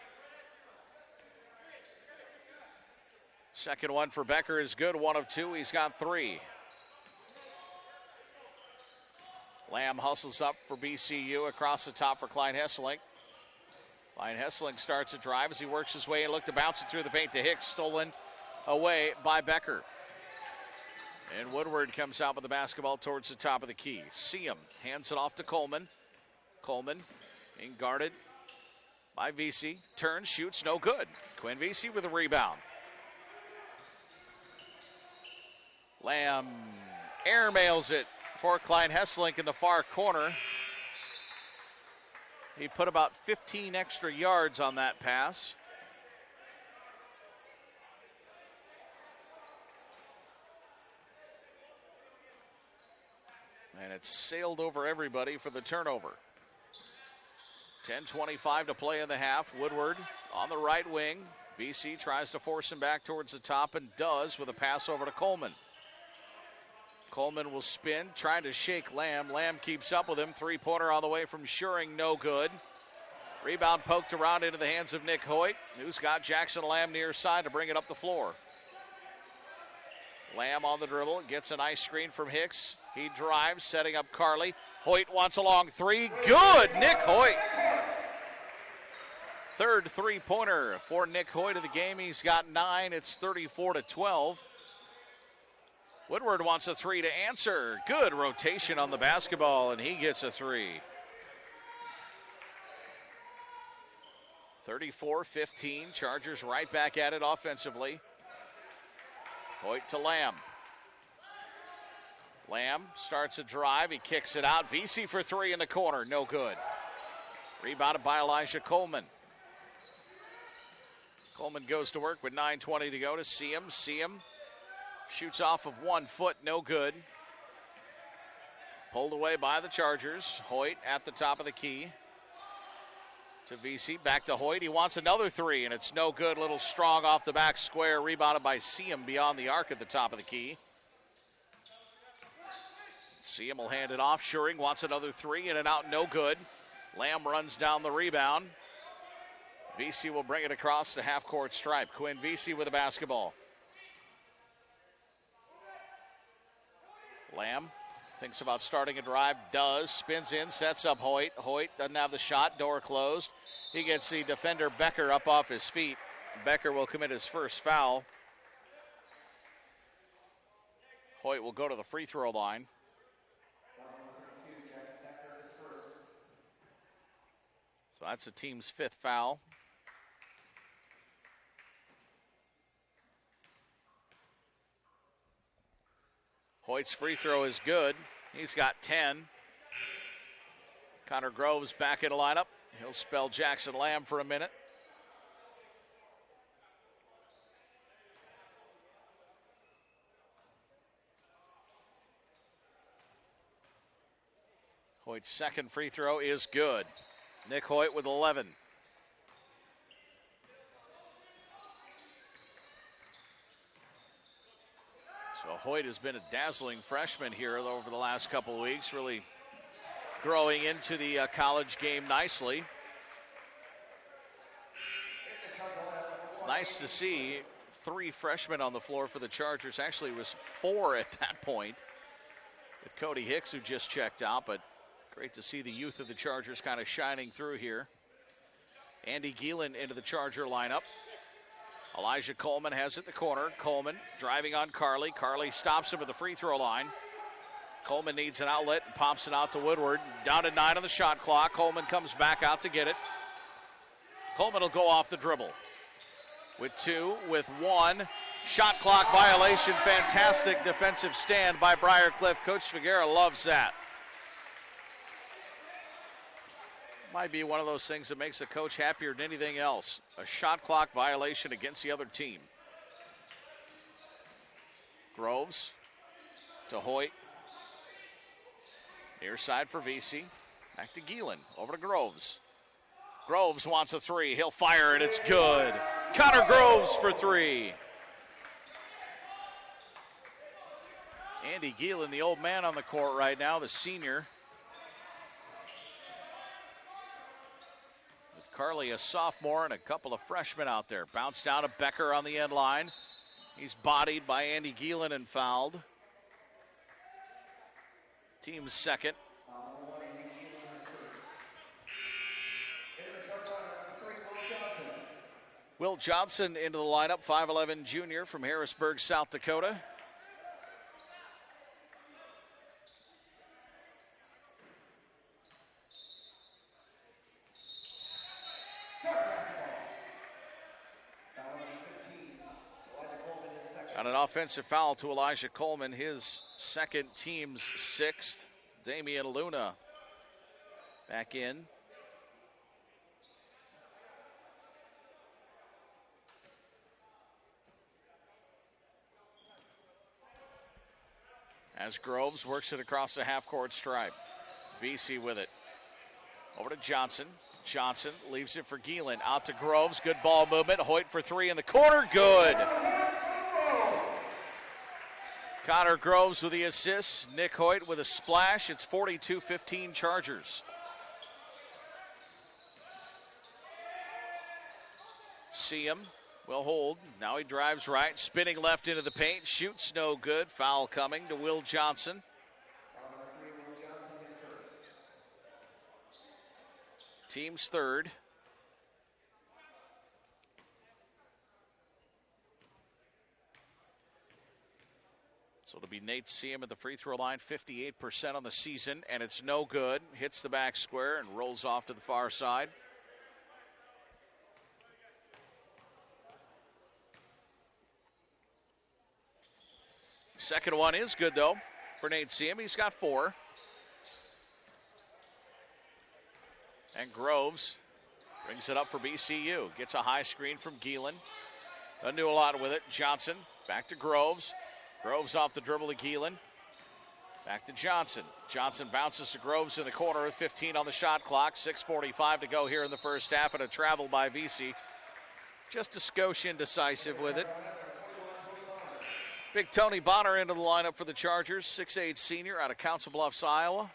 Second one for Becker is good, 1 of 2, he's got 3. Lamb hustles up for BCU across the top for Klein Hesselink. Klein Hesselink starts a drive as he works his way and look to bounce it through the paint to Hicks, stolen away by Becker. And Woodward comes out with the basketball towards the top of the key. Seam hands it off to Coleman. Coleman being guarded by Vesey. Turns, shoots, no good. Quinn Vesey with a rebound. Lamb airmails it for Klein Hesselink in the far corner. He put about 15 extra yards on that pass. And it sailed over everybody for the turnover. 10:25 to play in the half. Woodward on the right wing. BC tries to force him back towards the top and does with a pass over to Coleman. Coleman will spin, trying to shake Lamb. Lamb keeps up with him. Three-pointer on the way from Schuring, no good. Rebound poked around into the hands of Nick Hoyt, who's got Jackson Lamb near side to bring it up the floor. Lamb on the dribble, gets a nice screen from Hicks. He drives, setting up Carley. Hoyt wants a long three. Good, Nick Hoyt. Third three-pointer for Nick Hoyt of the game. He's got 9. It's 34-12. Woodward wants a three to answer. Good rotation on the basketball, and he gets a three. 34-15. Chargers right back at it offensively. Hoyt to Lamb. Lamb starts a drive. He kicks it out. Vesey for three in the corner. No good. Rebounded by Elijah Coleman. Coleman goes to work with 9:20 to go to Seam. Seam shoots off of 1 foot. No good. Pulled away by the Chargers. Hoyt at the top of the key. To Vesey. Back to Hoyt. He wants another three, and it's no good. Little strong off the back square. Rebounded by Seam beyond the arc at the top of the key. Seam will hand it off. Schuring wants another three, in and out, no good. Lamb runs down the rebound. Vesey will bring it across the half-court stripe. Quinn Vesey with the basketball. Lamb thinks about starting a drive, does, spins in, sets up Hoyt. Hoyt doesn't have the shot, door closed. He gets the defender Becker up off his feet. Becker will commit his first foul. Hoyt will go to the free throw line. So that's the team's 5th foul. Hoyt's free throw is good. He's got 10. Connor Groves back in the lineup. He'll spell Jackson Lamb for a minute. Hoyt's second free throw is good. Nick Hoyt with 11. So Hoyt has been a dazzling freshman here over the last couple of weeks, really growing into the college game nicely. Nice to see 3 freshmen on the floor for the Chargers. Actually, it was 4 at that point with Cody Hicks, who just checked out, but great to see the youth of the Chargers kind of shining through here. Andy Gielen into the Charger lineup. Elijah Coleman has it in the corner. Coleman driving on Carly. Carly stops him at the free throw line. Coleman needs an outlet and pops it out to Woodward. Down to 9 on the shot clock. Coleman comes back out to get it. Coleman will go off the dribble. With 2, with 1. Shot clock violation. Fantastic defensive stand by Briar Cliff. Coach Figueroa loves that. Might be one of those things that makes a coach happier than anything else. A shot clock violation against the other team. Groves to Hoyt. Near side for VC. Back to Gielen. Over to Groves. Groves wants a 3. He'll fire it. It's good. Connor Groves for 3. Andy Gielen, the old man on the court right now, the senior. Carly, a sophomore, and a couple of freshmen out there. Bounced down to Becker on the end line. He's bodied by Andy Gielen and fouled. Team's second. Will Johnson into the lineup, 5'11 junior from Harrisburg, South Dakota. On an offensive foul to Elijah Coleman, his second, team's 6th. Damian Luna back in. As Groves works it across the half-court stripe. VC with it. Over to Johnson. Johnson leaves it for Gielen. Out to Groves. Good ball movement. Hoyt for 3 in the corner. Good. Connor Groves with the assist. Nick Hoyt with a splash. It's 42-15 Chargers. Seam will hold. Now he drives right. Spinning left into the paint. Shoots no good. Foul coming to Will Johnson. Team's 3rd. So it'll be Nate Seam at the free throw line, 58% on the season, and it's no good. Hits the back square and rolls off to the far side. Second one is good, though, for Nate Seam. He's got 4. And Groves brings it up for BCU. Gets a high screen from Gielen. Doesn't do a lot with it. Johnson back to Groves. Groves off the dribble to Gielen. Back to Johnson. Johnson bounces to Groves in the corner with 15 on the shot clock. 6:45 to go here in the first half, and a travel by VC. Just a skosh indecisive with it. Big Tony Bonner into the lineup for the Chargers. 6'8 senior out of Council Bluffs, Iowa.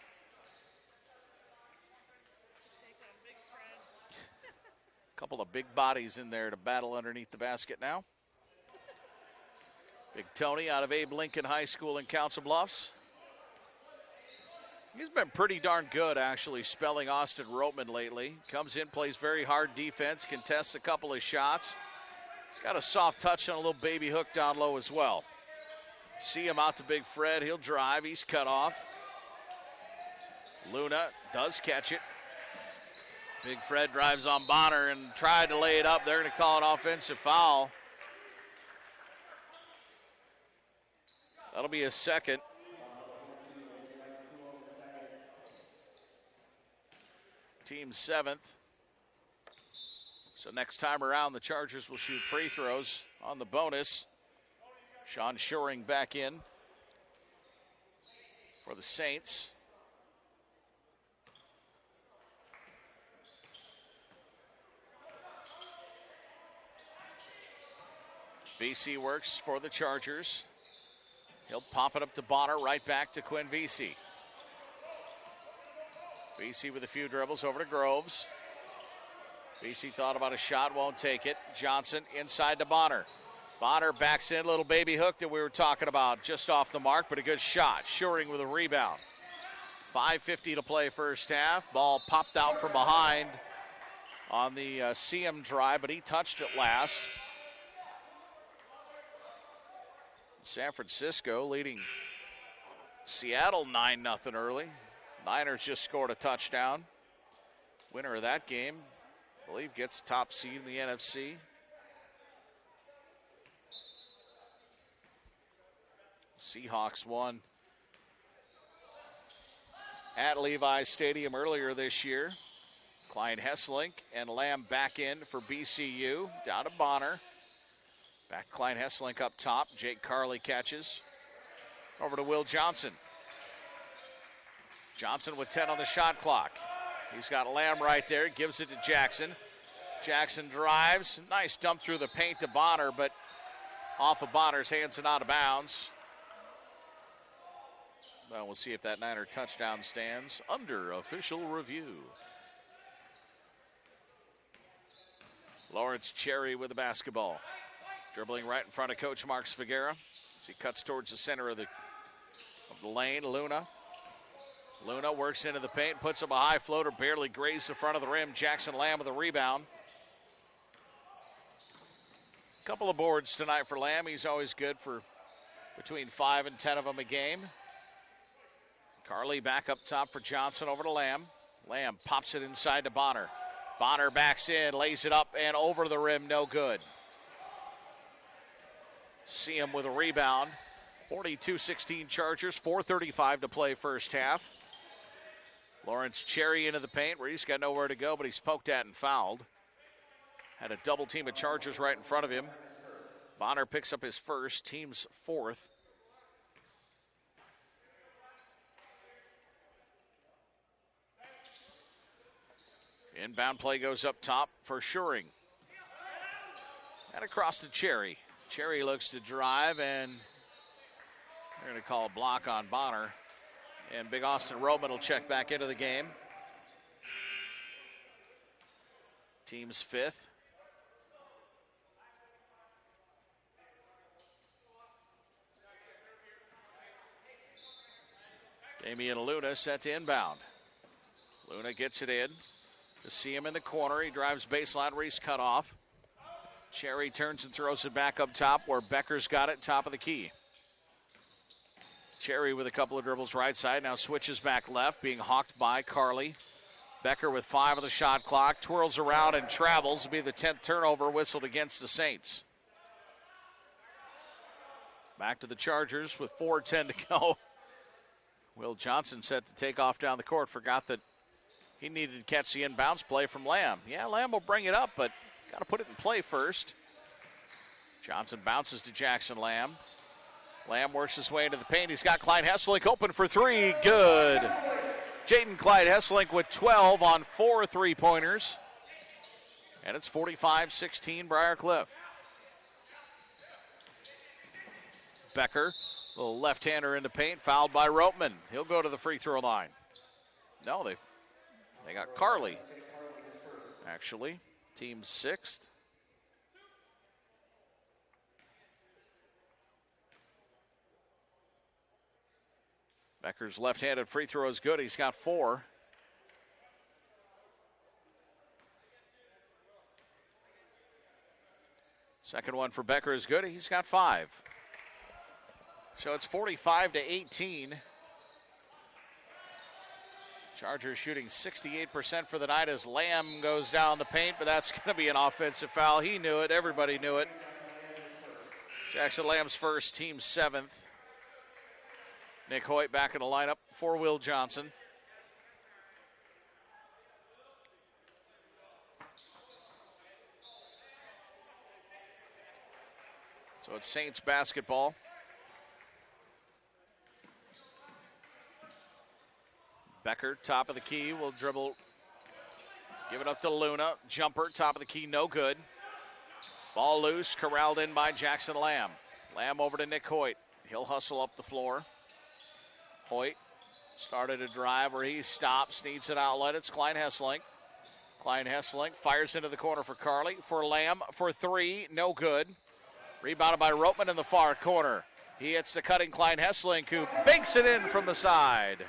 Couple of big bodies in there to battle underneath the basket now. Big Tony out of Abe Lincoln High School in Council Bluffs. He's been pretty darn good, actually, spelling Austin Roteman lately. Comes in, plays very hard defense, contests a couple of shots. He's got a soft touch and a little baby hook down low as well. See him out to Big Fred. He'll drive. He's cut off. Luna does catch it. Big Fred drives on Bonner and tried to lay it up. They're going to call an offensive foul. That'll be his second. Team 7th. So next time around, the Chargers will shoot free throws on the bonus. Sean Shoring back in for the Saints. VC works for the Chargers. He'll pop it up to Bonner, right back to Quinn VC. VC with a few dribbles over to Groves. VC thought about a shot, won't take it. Johnson inside to Bonner. Bonner backs in, little baby hook that we were talking about, just off the mark, but a good shot. Schuring with a rebound. 5:50 to play first half. Ball popped out from behind on the CM drive, but he touched it last. San Francisco leading Seattle 9-0 early. Niners just scored a touchdown. Winner of that game, I believe, gets top seed in the NFC. Seahawks won at Levi's Stadium earlier this year. Klein Hesselink and Lamb back in for BCU. Down to Bonner. Back Klein Hesselink up top. Jake Carley catches. Over to Will Johnson. Johnson with 10 on the shot clock. He's got Lamb right there. Gives it to Jackson. Jackson drives. Nice dump through the paint to Bonner, but off of Bonner's hands and out of bounds. Well, we'll see if that Niner touchdown stands under official review. Lawrence Cherry with the basketball. Dribbling right in front of Coach Marks Figuera as he cuts towards the center of the lane. Luna works into the paint, puts up a high floater, barely grazed the front of the rim. Jackson Lamb with a rebound. Couple of boards tonight for Lamb. He's always good for between 5 and 10 of them a game. Carley back up top for Johnson, over to Lamb. Lamb pops it inside to Bonner. Bonner backs in, lays it up and over the rim, no good. See him with a rebound. 42-16 Chargers, 4:35 to play first half. Lawrence Cherry into the paint where he's got nowhere to go, but he's poked at and fouled. Had a double team of Chargers right in front of him. Bonner picks up his first, team's fourth. Inbound play goes up top for Schuring. And across to Cherry. Cherry looks to drive, and they're going to call a block on Bonner. And Big Austin Roman will check back into the game. Team's fifth. Damian Luna set to inbound. Luna gets it in. To see him in the corner. He drives baseline where he's cut off. Cherry turns and throws it back up top where Becker's got it, top of the key. Cherry with a couple of dribbles right side, now switches back left, being hawked by Carley. Becker with 5 on the shot clock, twirls around and travels to be the 10th turnover whistled against the Saints. Back to the Chargers with 4:10 to go. Will Johnson set to take off down the court, forgot that he needed to catch the inbounds play from Lamb. Yeah, Lamb will bring it up, but got to put it in play first. Johnson bounces to Jackson Lamb. Lamb works his way into the paint. He's got Clyde Hesselink open for 3. Good. Jaden Clyde Hesselink with 12 on 4 3-pointers. And it's 45-16 Briar Cliff. Becker, little left-hander into paint, fouled by Ropeman. He'll go to the free throw line. No, they got Carley, actually. Team 6th. Becker's left-handed free throw is good. He's got 4. Second one for Becker is good. He's got 5. So it's 45-18. Chargers shooting 68% for the night as Lamb goes down the paint, but that's going to be an offensive foul. He knew it. Everybody knew it. Jackson Lamb's first, team 7th. Nick Hoyt back in the lineup for Will Johnson. So it's Saints basketball. Becker, top of the key, will dribble. Give it up to Luna. Jumper, top of the key, no good. Ball loose, corralled in by Jackson Lamb. Lamb over to Nick Hoyt. He'll hustle up the floor. Hoyt started a drive where he stops, needs an outlet. It's Klein Hesselink. Klein Hesselink fires into the corner for Carley. For Lamb for 3, no good. Rebounded by Ropeman in the far corner. He hits the cutting Klein Hesselink, who banks it in from the side.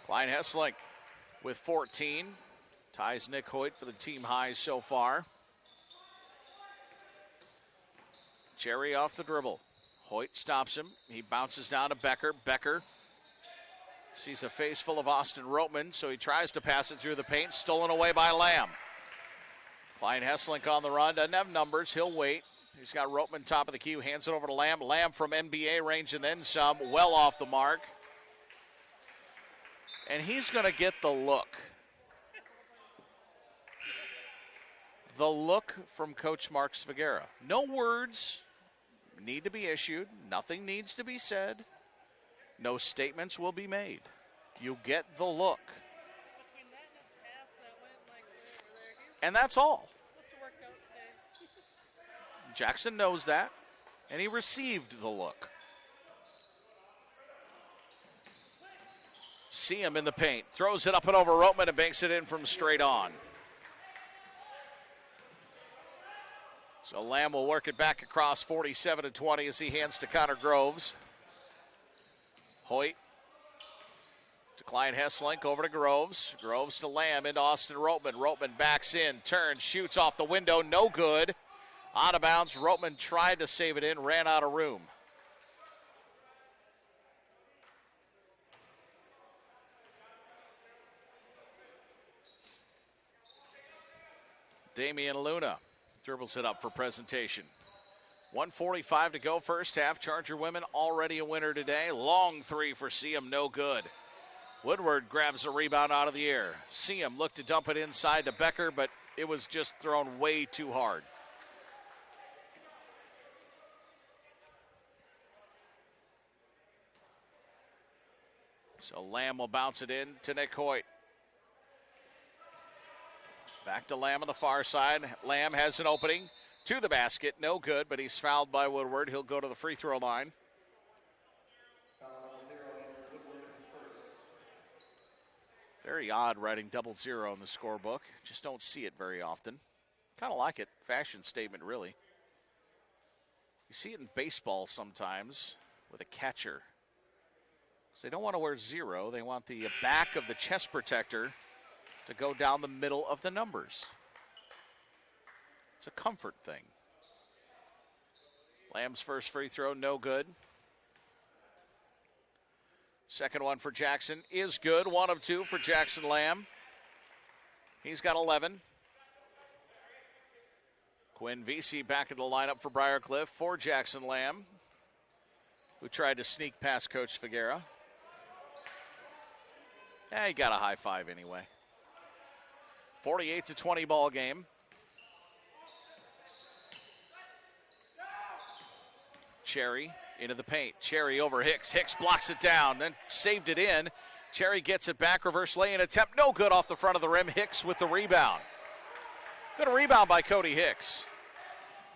Klein Hesselink with 14. Ties Nick Hoyt for the team highs so far. Cherry off the dribble. Hoyt stops him. He bounces down to Becker. Becker sees a face full of Austin Ropeman, so he tries to pass it through the paint. Stolen away by Lamb. Klein Hesselink on the run. Doesn't have numbers. He'll wait. He's got Ropeman top of the key. Hands it over to Lamb. Lamb from NBA range and then some. Well off the mark. And he's going to get the look. The look from Coach Mark Svagera. No words need to be issued. Nothing needs to be said. No statements will be made. You get the look. And that's all. Jackson knows that, and he received the look. See him in the paint. Throws it up and over Ropeman and banks it in from straight on. So Lamb will work it back across 47-20 as he hands to Connor Groves. Hoyt to Klein Hesselink, over to Groves. Groves to Lamb, into Austin Ropeman. Ropeman backs in, turns, shoots off the window, no good. Out of bounds, Ropeman tried to save it in, ran out of room. Damian Luna dribbles it up for presentation. 1:45 to go first half. Charger women already a winner today. Long three for Seam, no good. Woodward grabs a rebound out of the air. Seam looked to dump it inside to Becker, but it was just thrown way too hard. So Lamb will bounce it in to Nick Hoyt. Back to Lamb on the far side. Lamb has an opening to the basket. No good, but he's fouled by Woodward. He'll go to the free throw line. Very odd writing 00 in the scorebook. Just don't see it very often. Kind of like it. Fashion statement, really. You see it in baseball sometimes with a catcher. So they don't want to wear 0. They want the back of the chest protector to go down the middle of the numbers. It's a comfort thing. Lamb's first free throw, no good. Second one for Jackson is good. 1 of 2 for Jackson Lamb. He's got 11. Quinn Vesey back in the lineup for Briarcliff for Jackson Lamb, who tried to sneak past Coach Figuera. He got a high five anyway. 48-20 ball game. Cherry into the paint. Cherry over Hicks. Hicks blocks it down, then saved it in. Cherry gets it back. Reverse lay-in attempt. No good off the front of the rim. Hicks with the rebound. Good rebound by Cody Hicks.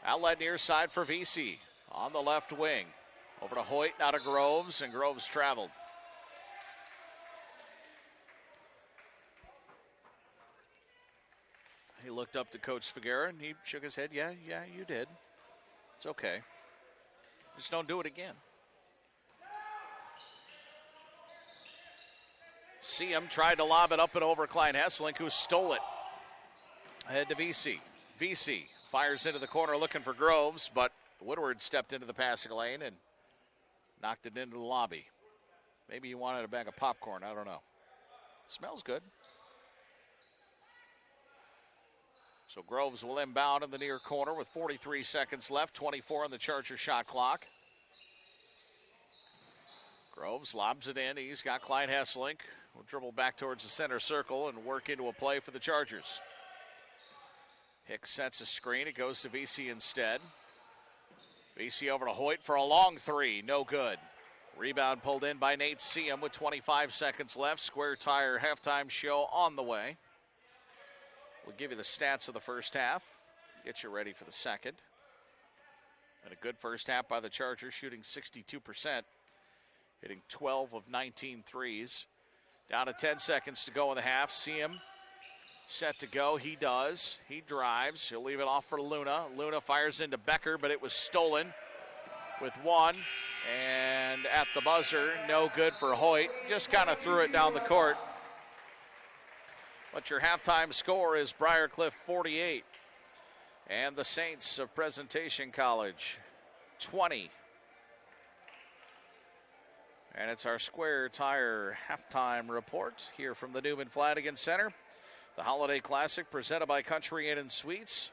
Outlet near side for VC. On the left wing. Over to Hoyt, now to Groves, and Groves traveled. He looked up to Coach Figuera, and he shook his head. Yeah, you did. It's okay. Just don't do it again. Seam tried to lob it up and over Klein Hesselink, who stole it. Ahead to VC. VC fires into the corner looking for Groves, but Woodward stepped into the passing lane and knocked it into the lobby. Maybe he wanted a bag of popcorn. I don't know. It smells good. So Groves will inbound in the near corner with 43 seconds left, 24 on the Charger shot clock. Groves lobs it in. He's got Klein Hesselink. Will dribble back towards the center circle and work into a play for the Chargers. Hicks sets a screen. It goes to VC instead. VC over to Hoyt for a long three. No good. Rebound pulled in by Nate Seam with 25 seconds left. Square Tire halftime show on the way. We'll give you the stats of the first half, get you ready for the second. And a good first half by the Chargers, shooting 62%, hitting 12 of 19 threes. Down to 10 seconds to go in the half. Seam set to go. He does. He drives. He'll leave it off for Luna. Luna fires into Becker, but it was stolen with one. And at the buzzer, no good for Hoyt. Just kind of threw it down the court. But your halftime score is Briar Cliff 48 and the Saints of Presentation College 20. And it's our Square Tire halftime report here from the Newman Flanagan Center. The Holiday Classic presented by Country Inn & Suites.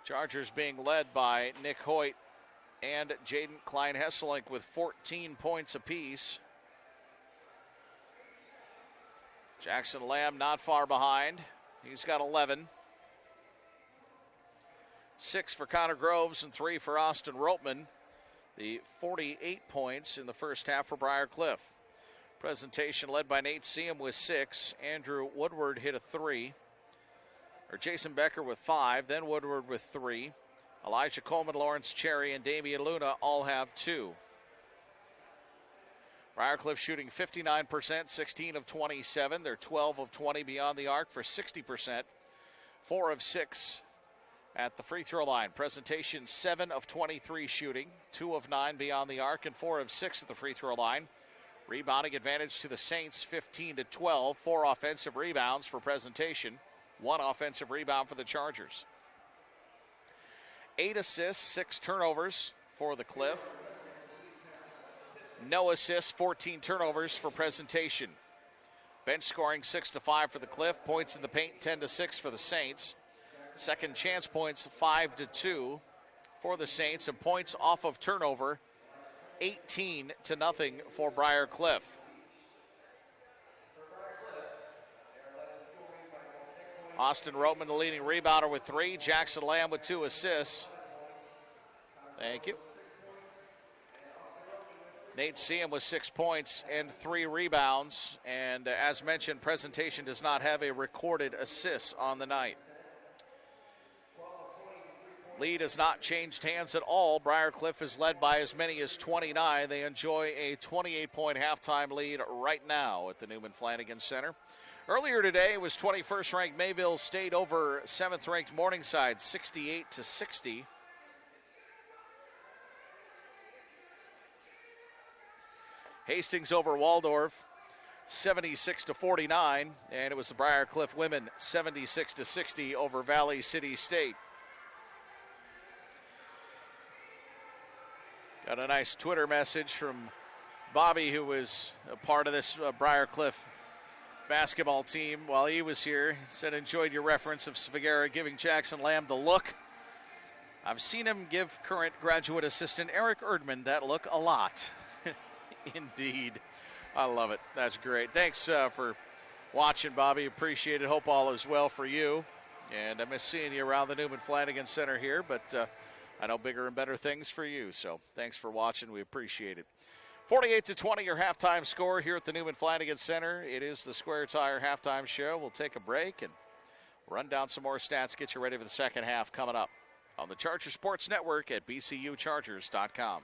Chargers being led by Nick Hoyt and Jaden Klein-Hesselink with 14 points apiece. Jackson Lamb not far behind. He's got 11. 6 for Connor Groves and 3 for Austin Ropeman. The 48 points in the first half for Briar Cliff. Presentation led by Nate Seam with 6. Andrew Woodward hit a 3. Jason Becker with 5. Then Woodward with 3. Elijah Coleman, Lawrence Cherry, and Damian Luna all have 2. Briar Cliff shooting 59%, 16 of 27. They're 12 of 20 beyond the arc for 60%. 4 of 6 at the free throw line. Presentation 7 of 23 shooting, 2 of 9 beyond the arc, and 4 of 6 at the free throw line. Rebounding advantage to the Saints, 15-12. 4 offensive rebounds for Presentation. 1 offensive rebound for the Chargers. 8 assists, 6 turnovers for the Cliff. No assists, 14 turnovers for Presentation. Bench scoring 6-5 for the Cliff. Points in the paint 10-6 for the Saints. Second chance points 5-2 for the Saints, and points off of turnover 18-0 for Briar Cliff. Austin Roteman, the leading rebounder with 3. Jackson Lamb with 2 assists. Thank you. Nate Seam with 6 points and 3 rebounds. And as mentioned, Presentation does not have a recorded assist on the night. Lead has not changed hands at all. Briar Cliff is led by as many as 29. They enjoy a 28-point halftime lead right now at the Newman Flanagan Center. Earlier today was 21st ranked Mayville State over 7th ranked Morningside, 68-60. Hastings over Waldorf, 76-49, and it was the Briar Cliff women 76-60 over Valley City State. Got a nice Twitter message from Bobby, who was a part of this Briar Cliff basketball team while he was here. He said, enjoyed your reference of Svagera giving Jackson Lamb the look. I've seen him give current graduate assistant Eric Erdman that look a lot. Indeed. I love it. That's great. Thanks for watching, Bobby. Appreciate it. Hope all is well for you. And I miss seeing you around the Newman Flanagan Center here, but I know bigger and better things for you. So thanks for watching. We appreciate it. 48-20, your halftime score here at the Newman Flanagan Center. It is the Square Tire halftime show. We'll take a break and run down some more stats, get you ready for the second half coming up on the Charger Sports Network at bcuchargers.com.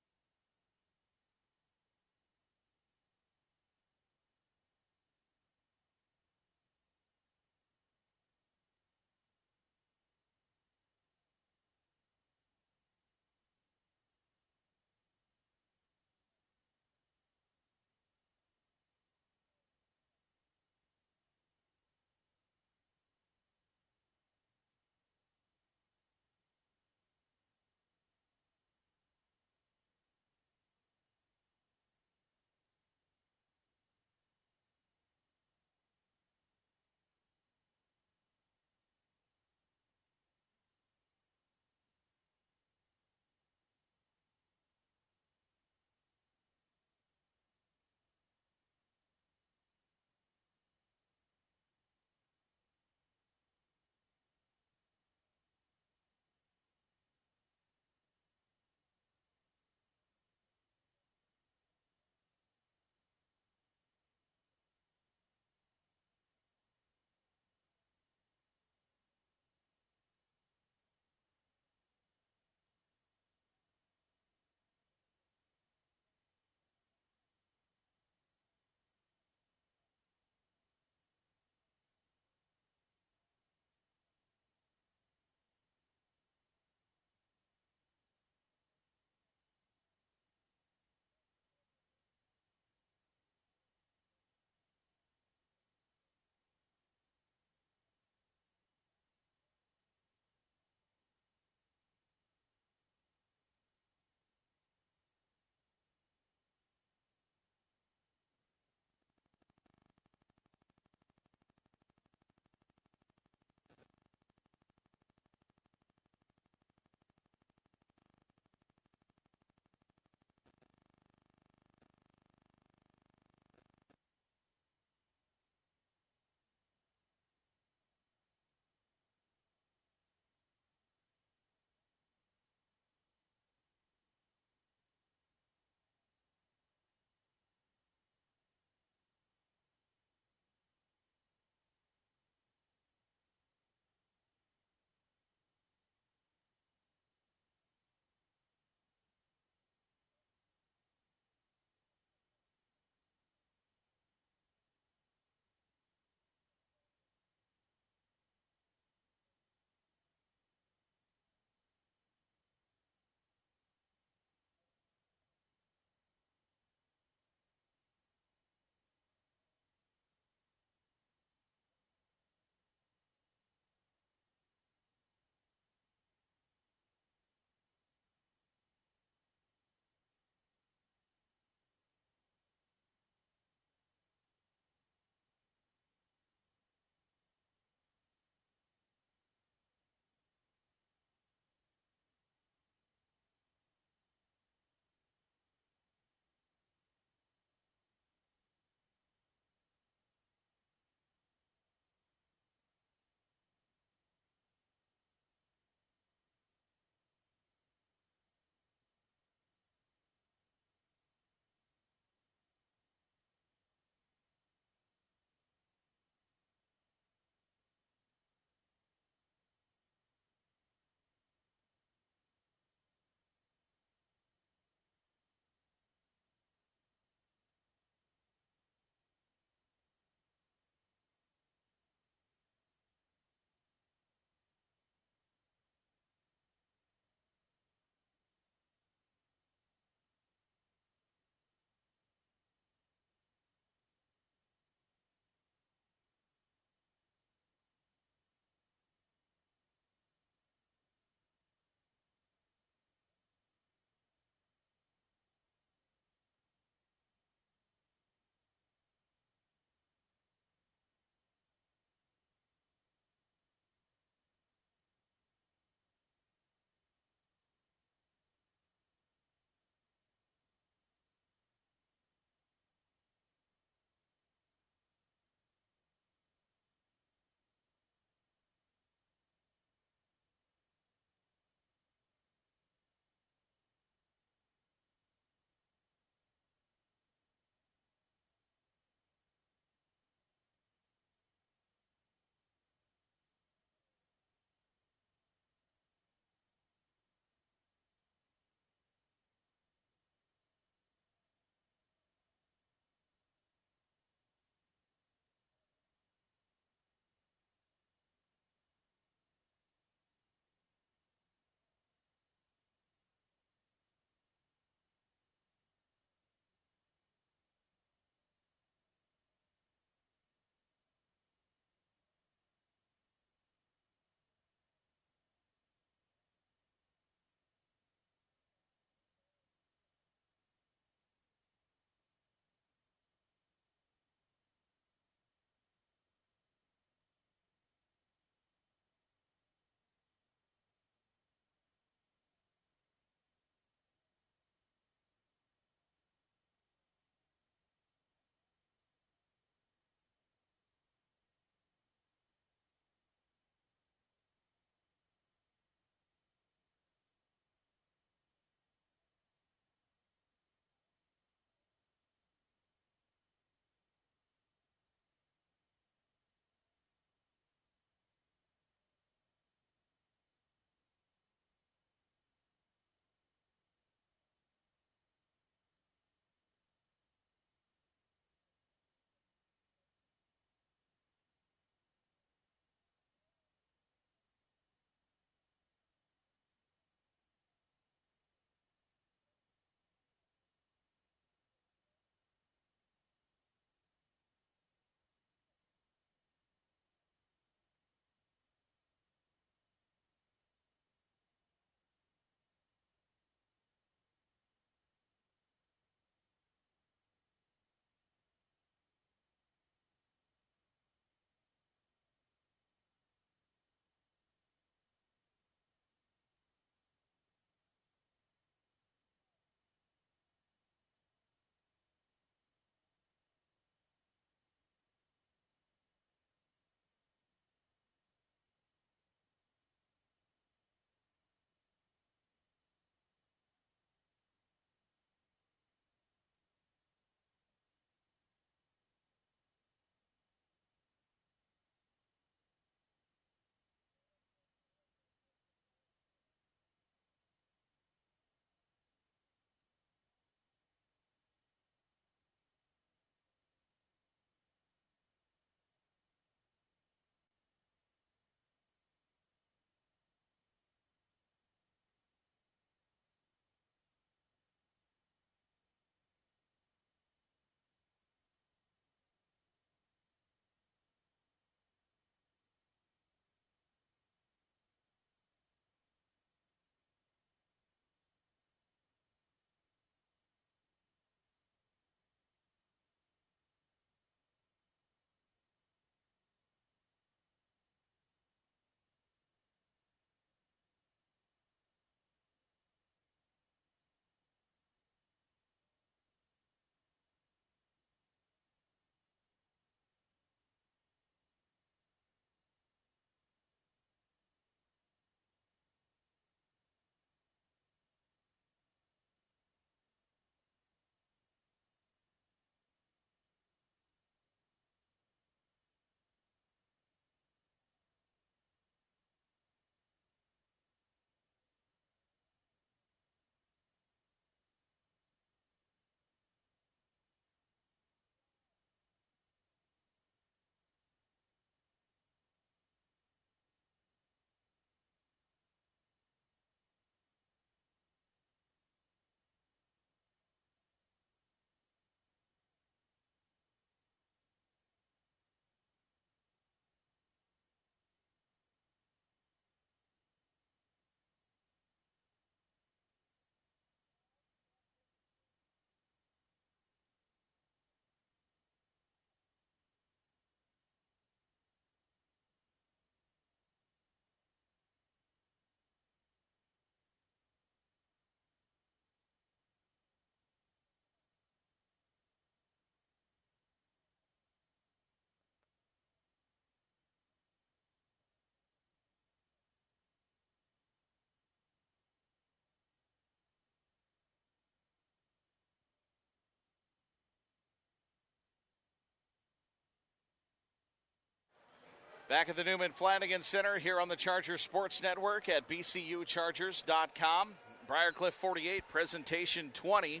Back at the Newman Flanagan Center here on the Chargers Sports Network at bcuchargers.com. Briarcliff 48, presentation 20.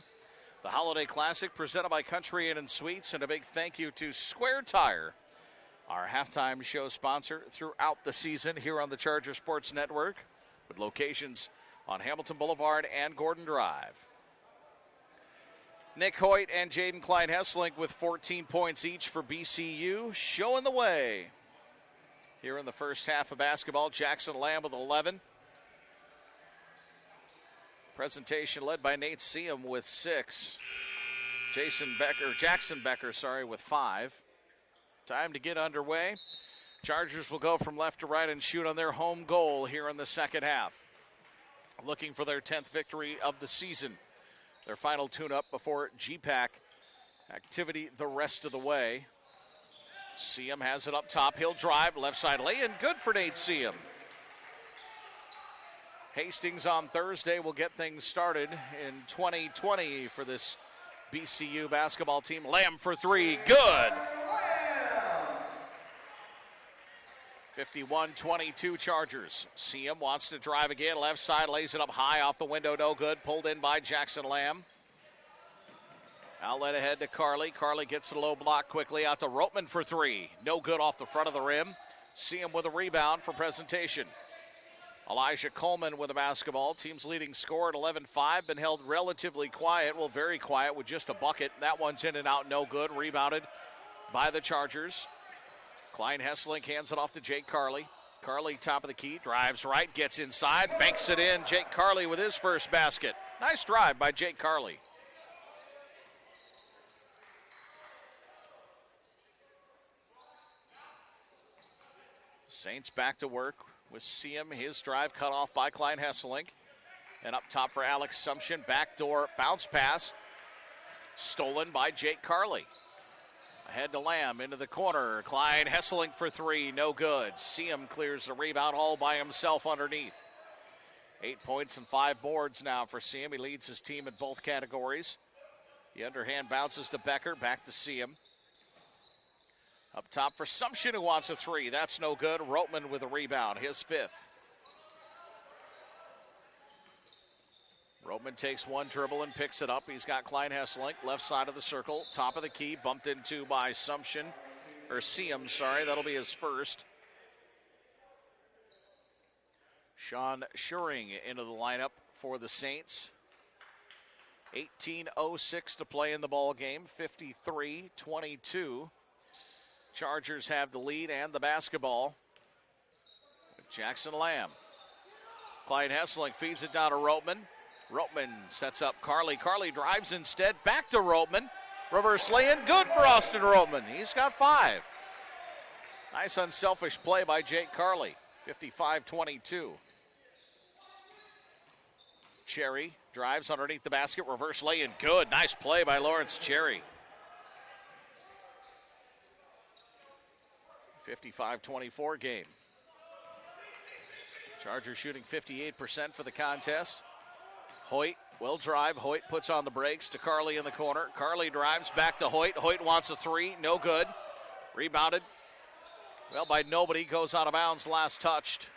The Holiday Classic presented by Country Inn & Suites, and a big thank you to Square Tire, our halftime show sponsor throughout the season here on the Chargers Sports Network, with locations on Hamilton Boulevard and Gordon Drive. Nick Hoyt and Jaden Klein-Hesselink with 14 points each for BCU, showing the way here in the first half of basketball. Jackson Lamb with 11. Presentation led by Nate Seam with 6. Jackson Becker, with 5. Time to get underway. Chargers will go from left to right and shoot on their home goal here in the second half. Looking for their 10th victory of the season. Their final tune-up before GPAC activity the rest of the way. Seam has it up top. He'll drive. Left side lay-in. Good for Nate Seam. Hastings on Thursday will get things started in 2020 for this BCU basketball team. Lamb for 3. Good. 51-22 Chargers. Seam wants to drive again. Left side lays it up high off the window. No good. Pulled in by Jackson Lamb. Outlet ahead to Carly. Carly gets the low block quickly out to Roteman for 3. No good off the front of the rim. Seam with a rebound for presentation. Elijah Coleman with a basketball. Team's leading scorer at 11-5. Been held relatively quiet. Well, very quiet with just a bucket. That one's in and out. No good. Rebounded by the Chargers. Klein-Hesselink hands it off to Jake Carly. Carly, top of the key, drives right, gets inside, banks it in. Jake Carly with his first basket. Nice drive by Jake Carly. Saints back to work with Seam. His drive cut off by Klein-Hesselink. And up top for Alex Sumption. Backdoor bounce pass. Stolen by Jake Carly. Ahead to Lamb, into the corner. Klein-Hesselink for 3, no good. Seam clears the rebound all by himself underneath. 8 points and 5 boards now for Seam. He leads his team in both categories. The underhand bounces to Becker, back to Seam. Up top for Sumption, who wants a 3. That's no good. Roteman with a rebound, his 5th. Roteman takes one dribble and picks it up. He's got Klein-Hesselink, left side of the circle, top of the key, bumped into by Seam, That'll be his first. Sean Schuring into the lineup for the Saints. 18:06 to play in the ball game, 53-22. Chargers have the lead and the basketball with Jackson Lamb. Klein-Hesselink feeds it down to Roteman. Roteman sets up Carly. Carly drives instead. Back to Roteman. Reverse lay-in. Good for Austin Roteman. He's got 5. Nice unselfish play by Jake Carly. 55-22. Cherry drives underneath the basket. Reverse lay-in. Good. Nice play by Lawrence Cherry. 55-24 game. Chargers shooting 58% for the contest. Hoyt will drive. Hoyt puts on the brakes to Carly in the corner. Carly drives back to Hoyt. Hoyt wants a 3. No good. Rebounded. Well, by nobody. Goes out of bounds. Last touched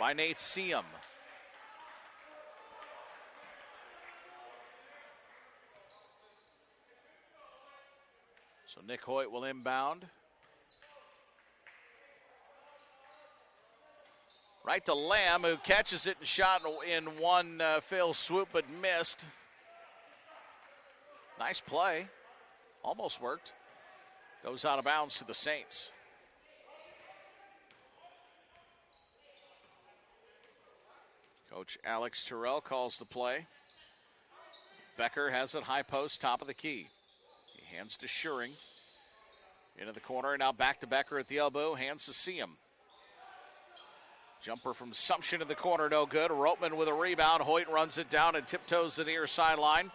by Nate Seam. So Nick Hoyt will inbound. Right to Lamb, who catches it and shot in one fell swoop but missed. Nice play. Almost worked. Goes out of bounds to the Saints. Coach Alex Terrell calls the play. Becker has it high post, top of the key. He hands to Schuring. Into the corner, now back to Becker at the elbow, hands to Seam. Jumper from Sumption in the corner, no good. Roteman with a rebound. Hoyt runs it down and tiptoes to the near sideline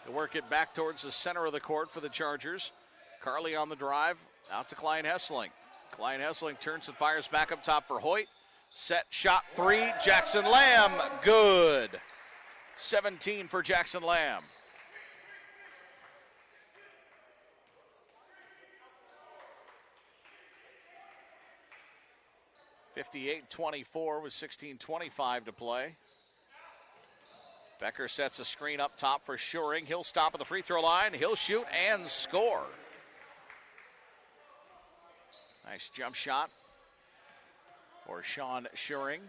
to work it back towards the center of the court for the Chargers. Carly on the drive, out to Klein-Hesselink. Klein-Hesselink turns and fires back up top for Hoyt. Set, shot, 3. Jackson Lamb, good. 17 for Jackson Lamb. 58-24 with 16:25 to play. Becker sets a screen up top for Schuring. He'll stop at the free throw line. He'll shoot and score. Nice jump shot for Sean Schuring.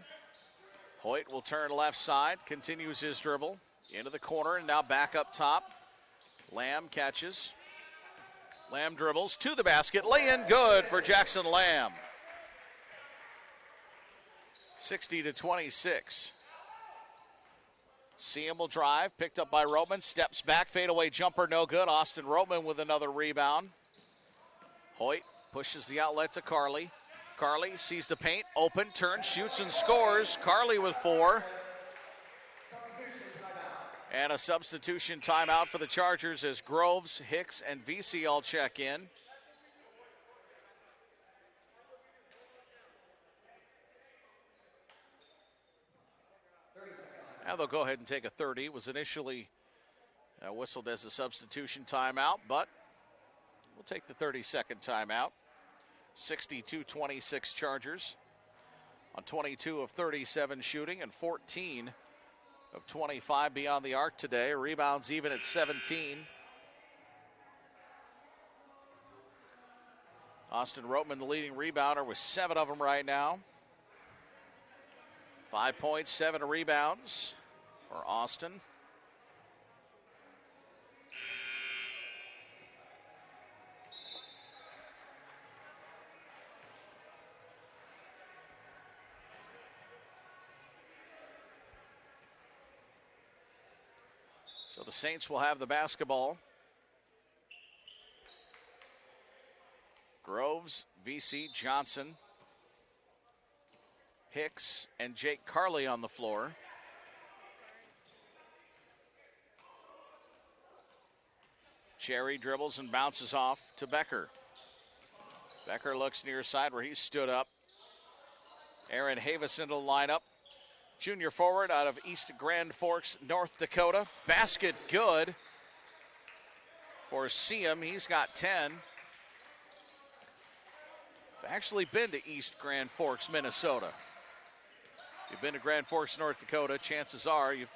Hoyt will turn left side, continues his dribble into the corner, and now back up top. Lamb catches. Lamb dribbles to the basket. Lay in good for Jackson Lamb. 60-26. Seam will drive, picked up by Roteman, steps back, fadeaway jumper, no good. Austin Roteman with another rebound. Hoyt pushes the outlet to Carly. Carly sees the paint, open, turns, shoots, and scores. Carly with 4. And a substitution timeout for the Chargers as Groves, Hicks, and VC all check in. Now they'll go ahead and take a 30. It was initially whistled as a substitution timeout, but we'll take the 30-second timeout. 62-26 Chargers on 22 of 37 shooting and 14 of 25 beyond the arc today. Rebounds even at 17. Austin Roteman, the leading rebounder, with 7 of them right now. 5 points, 7 rebounds for Austin. So the Saints will have the basketball. Groves, VC, Johnson, Hicks, and Jake Carly on the floor. Cherry dribbles and bounces off to Becker. Becker looks near side where he stood up. Aaron Havis into the lineup. Junior forward out of East Grand Forks, North Dakota. Basket good for Seam. He's got 10. I've actually been to East Grand Forks, Minnesota. If you've been to Grand Forks, North Dakota, chances are you've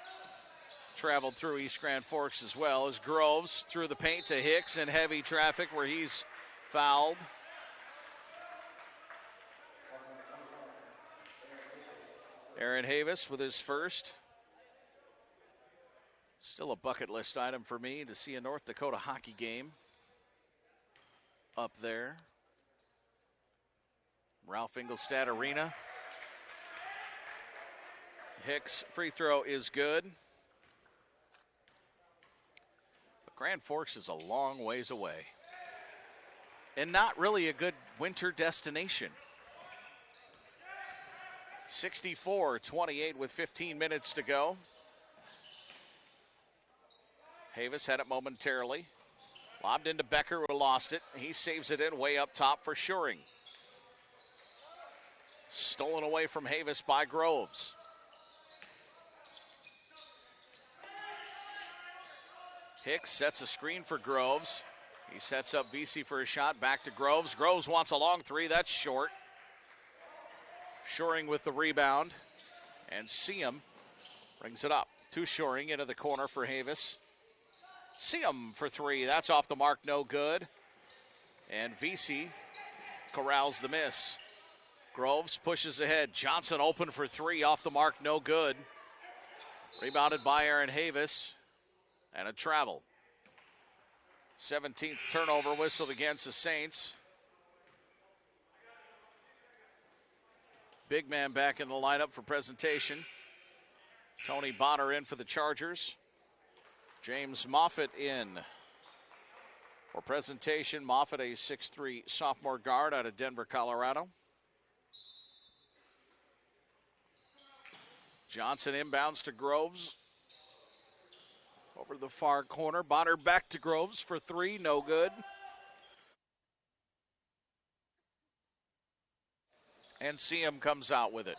traveled through East Grand Forks as well. As Groves through the paint to Hicks in heavy traffic where he's fouled. Aaron Havis with his first. Still a bucket list item for me to see a North Dakota hockey game up there. Ralph Engelstad Arena. Hicks' free throw is good. But Grand Forks is a long ways away. And not really a good winter destination. 64-28 with 15 minutes to go. Havis had it momentarily. Lobbed into Becker, who lost it. He saves it in way up top for Schuring. Stolen away from Havis by Groves. Hicks sets a screen for Groves. He sets up VC for a shot. Back to Groves. Groves wants a long three. That's short. Schuring with the rebound. And Seam brings it up to Schuring into the corner for Havis. Seam for 3. That's off the mark. No good. And VC corrals the miss. Groves pushes ahead. Johnson open for 3. Off the mark. No good. Rebounded by Aaron Havis. And a travel. 17th turnover whistled against the Saints. Big man back in the lineup for presentation. Tony Bonner in for the Chargers. James Moffitt in for presentation. Moffitt, a 6'3" sophomore guard out of Denver, Colorado. Johnson inbounds to Groves. Over to the far corner. Bonner back to Groves for 3. No good. And Seam comes out with it.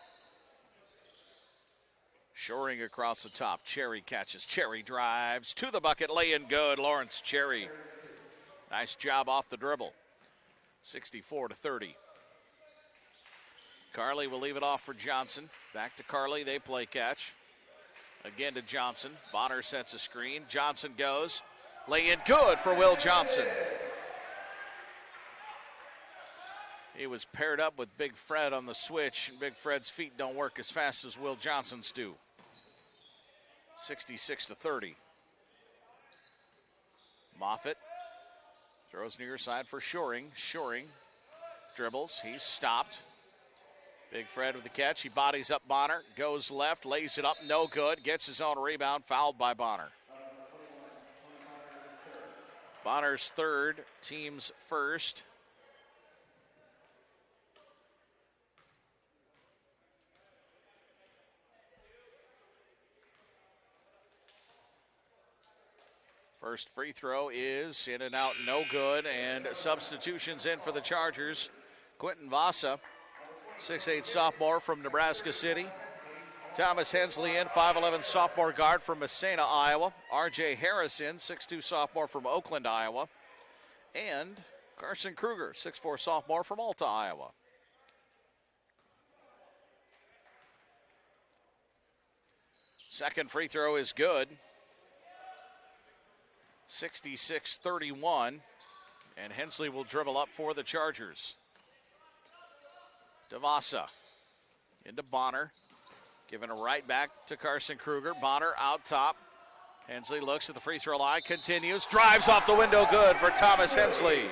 Schuring across the top. Cherry catches. Cherry drives to the bucket. Lay in good. Lawrence Cherry. Nice job off the dribble. 64-30. Carly will leave it off for Johnson. Back to Carly. They play catch. Again to Johnson. Bonner sets a screen. Johnson goes. Lay in good for Will Johnson. He was paired up with Big Fred on the switch, and Big Fred's feet don't work as fast as Will Johnson's do. 66-30. Moffitt throws near side for Shoring. Shoring dribbles. He's stopped. Big Fred with the catch. He bodies up Bonner. Goes left. Lays it up. No good. Gets his own rebound. Fouled by Bonner. Bonner's third. Team's first. First free throw is in and out, no good, and substitutions in for the Chargers. Quentin Vasa, 6'8 sophomore from Nebraska City. Thomas Hensley in, 5'11 sophomore guard from Messena, Iowa. R.J. Harris in, 6'2 sophomore from Oakland, Iowa. And Carson Kruger, 6'4 sophomore from Alta, Iowa. Second free throw is good. 66-31, and Hensley will dribble up for the Chargers. DeVasa into Bonner, giving a right back to Carson Kruger. Bonner out top. Hensley looks at the free throw line, continues, drives off the window, good for Thomas Hensley.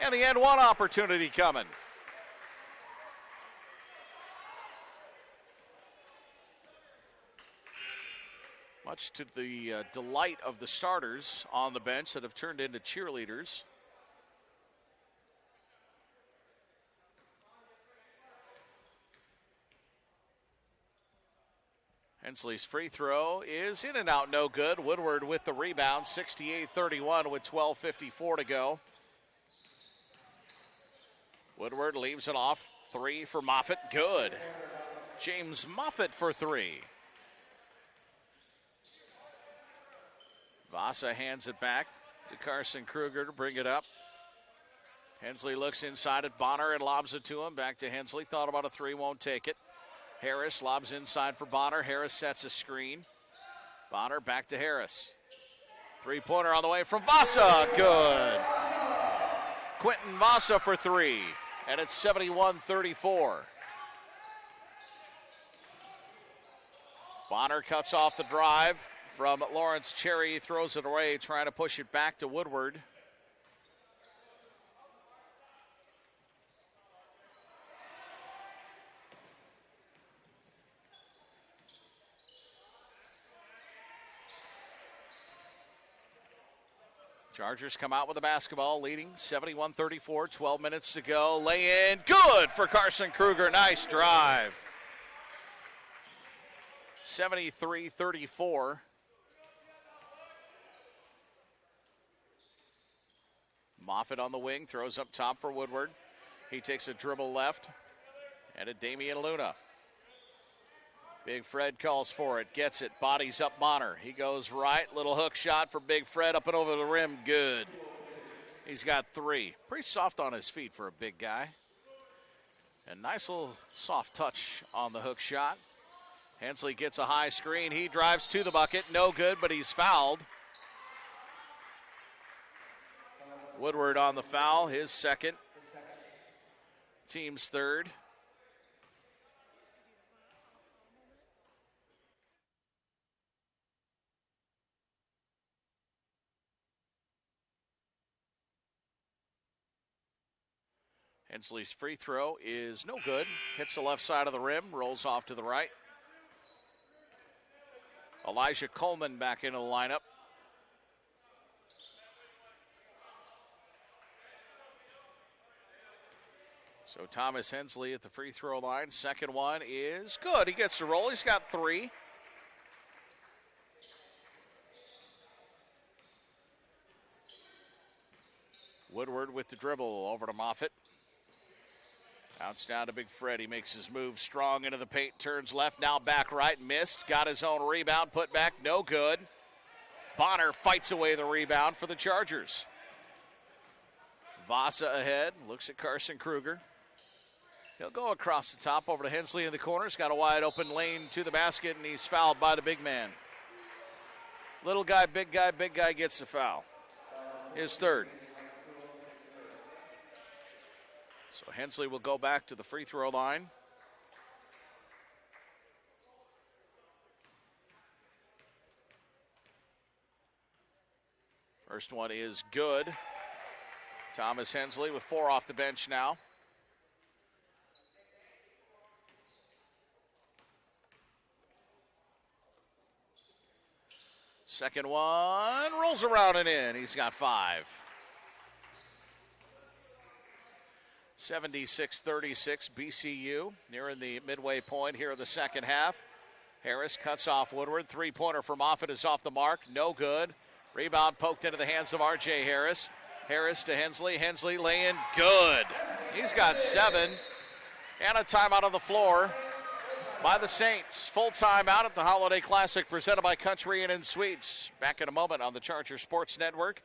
And the end one opportunity coming. Much to the delight of the starters on the bench that have turned into cheerleaders. Hensley's free throw is in and out, no good. Woodward with the rebound, 68-31 with 12:54 to go. Woodward leaves it off. Three for Moffitt, good. James Moffitt for three. Vasa hands it back to Carson Kruger to bring it up. Hensley looks inside at Bonner and lobs it to him. Back to Hensley. Thought about a three, won't take it. Harris lobs inside for Bonner. Harris sets a screen. Bonner back to Harris. Three-pointer on the way from Vasa. Good. Quentin Vasa for three. And it's 71-34. Bonner cuts off the drive from Lawrence Cherry, throws it away, trying to push it back to Woodward. Chargers come out with the basketball, leading 71-34, 12 minutes to go. Lay in, good for Carson Kruger, nice drive. 73-34. Moffitt on the wing, throws up top for Woodward. He takes a dribble left, and a Damian Luna. Big Fred calls for it, gets it, bodies up Bonner. He goes right, little hook shot for Big Fred up and over the rim, good. He's got three. Pretty soft on his feet for a big guy. And nice little soft touch on the hook shot. Hensley gets a high screen, he drives to the bucket, no good, but he's fouled. Woodward on the foul, his second. Team's third. Hensley's free throw is no good. Hits the left side of the rim, rolls off to the right. Elijah Coleman back into the lineup. So Thomas Hensley at the free throw line. Second one is good. He gets the roll. He's got three. Woodward with the dribble over to Moffitt. Bounce down to Big Fred. He makes his move strong into the paint. Turns left, now back right. Missed. Got his own rebound. Put back. No good. Bonner fights away the rebound for the Chargers. Vasa ahead. Looks at Carson Kruger. He'll go across the top over to Hensley in the corner. He's got a wide open lane to the basket, and he's fouled by the big man. Little guy, big guy gets the foul. His third. So Hensley will go back to the free throw line. First one is good. Thomas Hensley with 4 off the bench now. Second one rolls around and in. He's got 5. 76-36 BCU, nearing the midway point here in the second half. Harris cuts off Woodward. Three-pointer for Moffitt is off the mark. No good. Rebound poked into the hands of R.J. Harris. Harris to Hensley. Hensley laying good. He's got 7. And a timeout on the floor by the Saints. Full timeout at the Holiday Classic presented by Country Inn & Suites. Back in a moment on the Charger Sports Network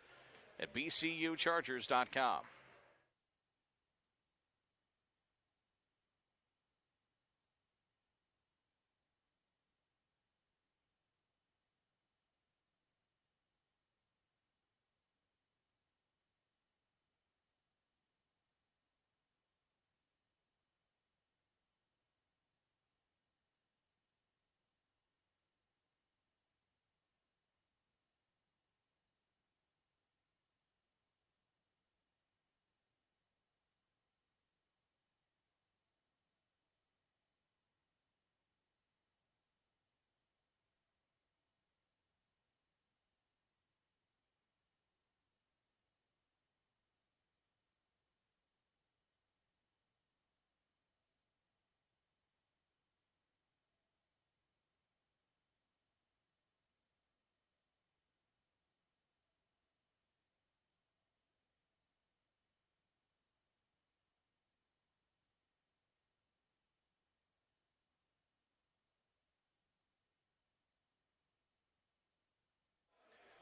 at bcuchargers.com.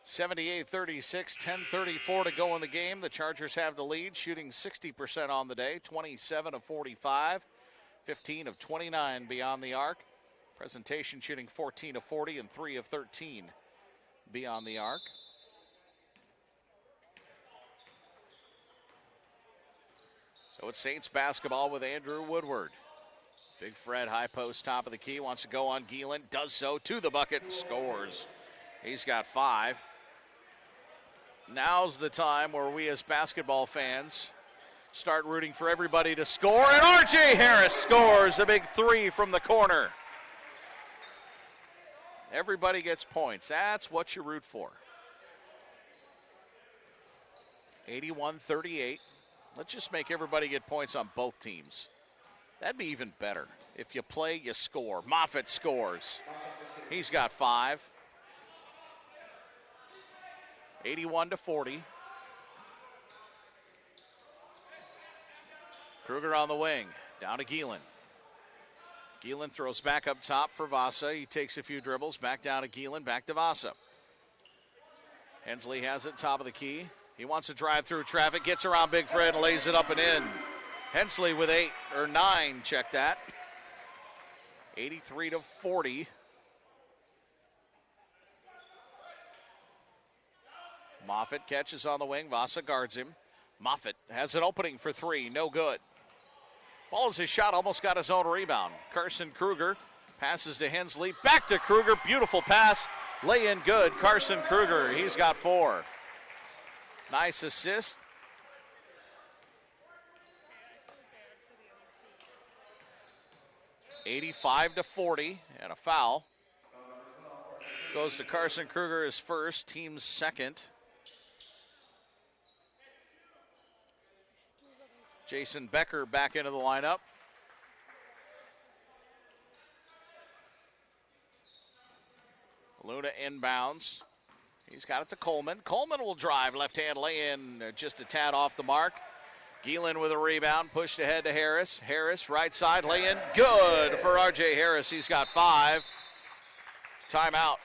(78-36), 10:34 to go in the game. The Chargers have the lead, shooting 60% on the day, 27 of 45, 15 of 29 beyond the arc. Presentation shooting 14 of 40 and 3 of 13 beyond the arc. So it's Saints basketball with Andrew Woodward. Big Fred, high post, top of the key, wants to go on Gielen, does so to the bucket and scores. He's got 5. Now's the time where we as basketball fans start rooting for everybody to score, and R.J. Harris scores a big 3 from the corner. Everybody gets points. That's what you root for. 81-38. Let's just make everybody get points on both teams. That'd be even better. If you play, you score. Moffitt scores. He's got 5. 81-40. Kruger on the wing. Down to Gielen. Gielen throws back up top for Vasa. He takes a few dribbles. Back down to Gielen. Back to Vasa. Hensley has it top of the key. He wants to drive through traffic. Gets around Big Fred and lays it up and in. Hensley with 9. Check that. 83-40. Moffitt catches on the wing. Vasa guards him. Moffitt has an opening for 3. No good. Follows his shot. Almost got his own rebound. Carson Kruger passes to Hensley. Back to Kruger. Beautiful pass. Lay in good. Carson Kruger. He's got 4. Nice assist. (85-40) and a foul. Goes to Carson Kruger, his first, team's second. Jason Becker back into the lineup. Luna inbounds. He's got it to Coleman. Coleman will drive, left-hand lay-in, just a tad off the mark. Gielen with a rebound, pushed ahead to Harris. Harris, right side, lay-in, good for R.J. Harris. He's got 5. Timeout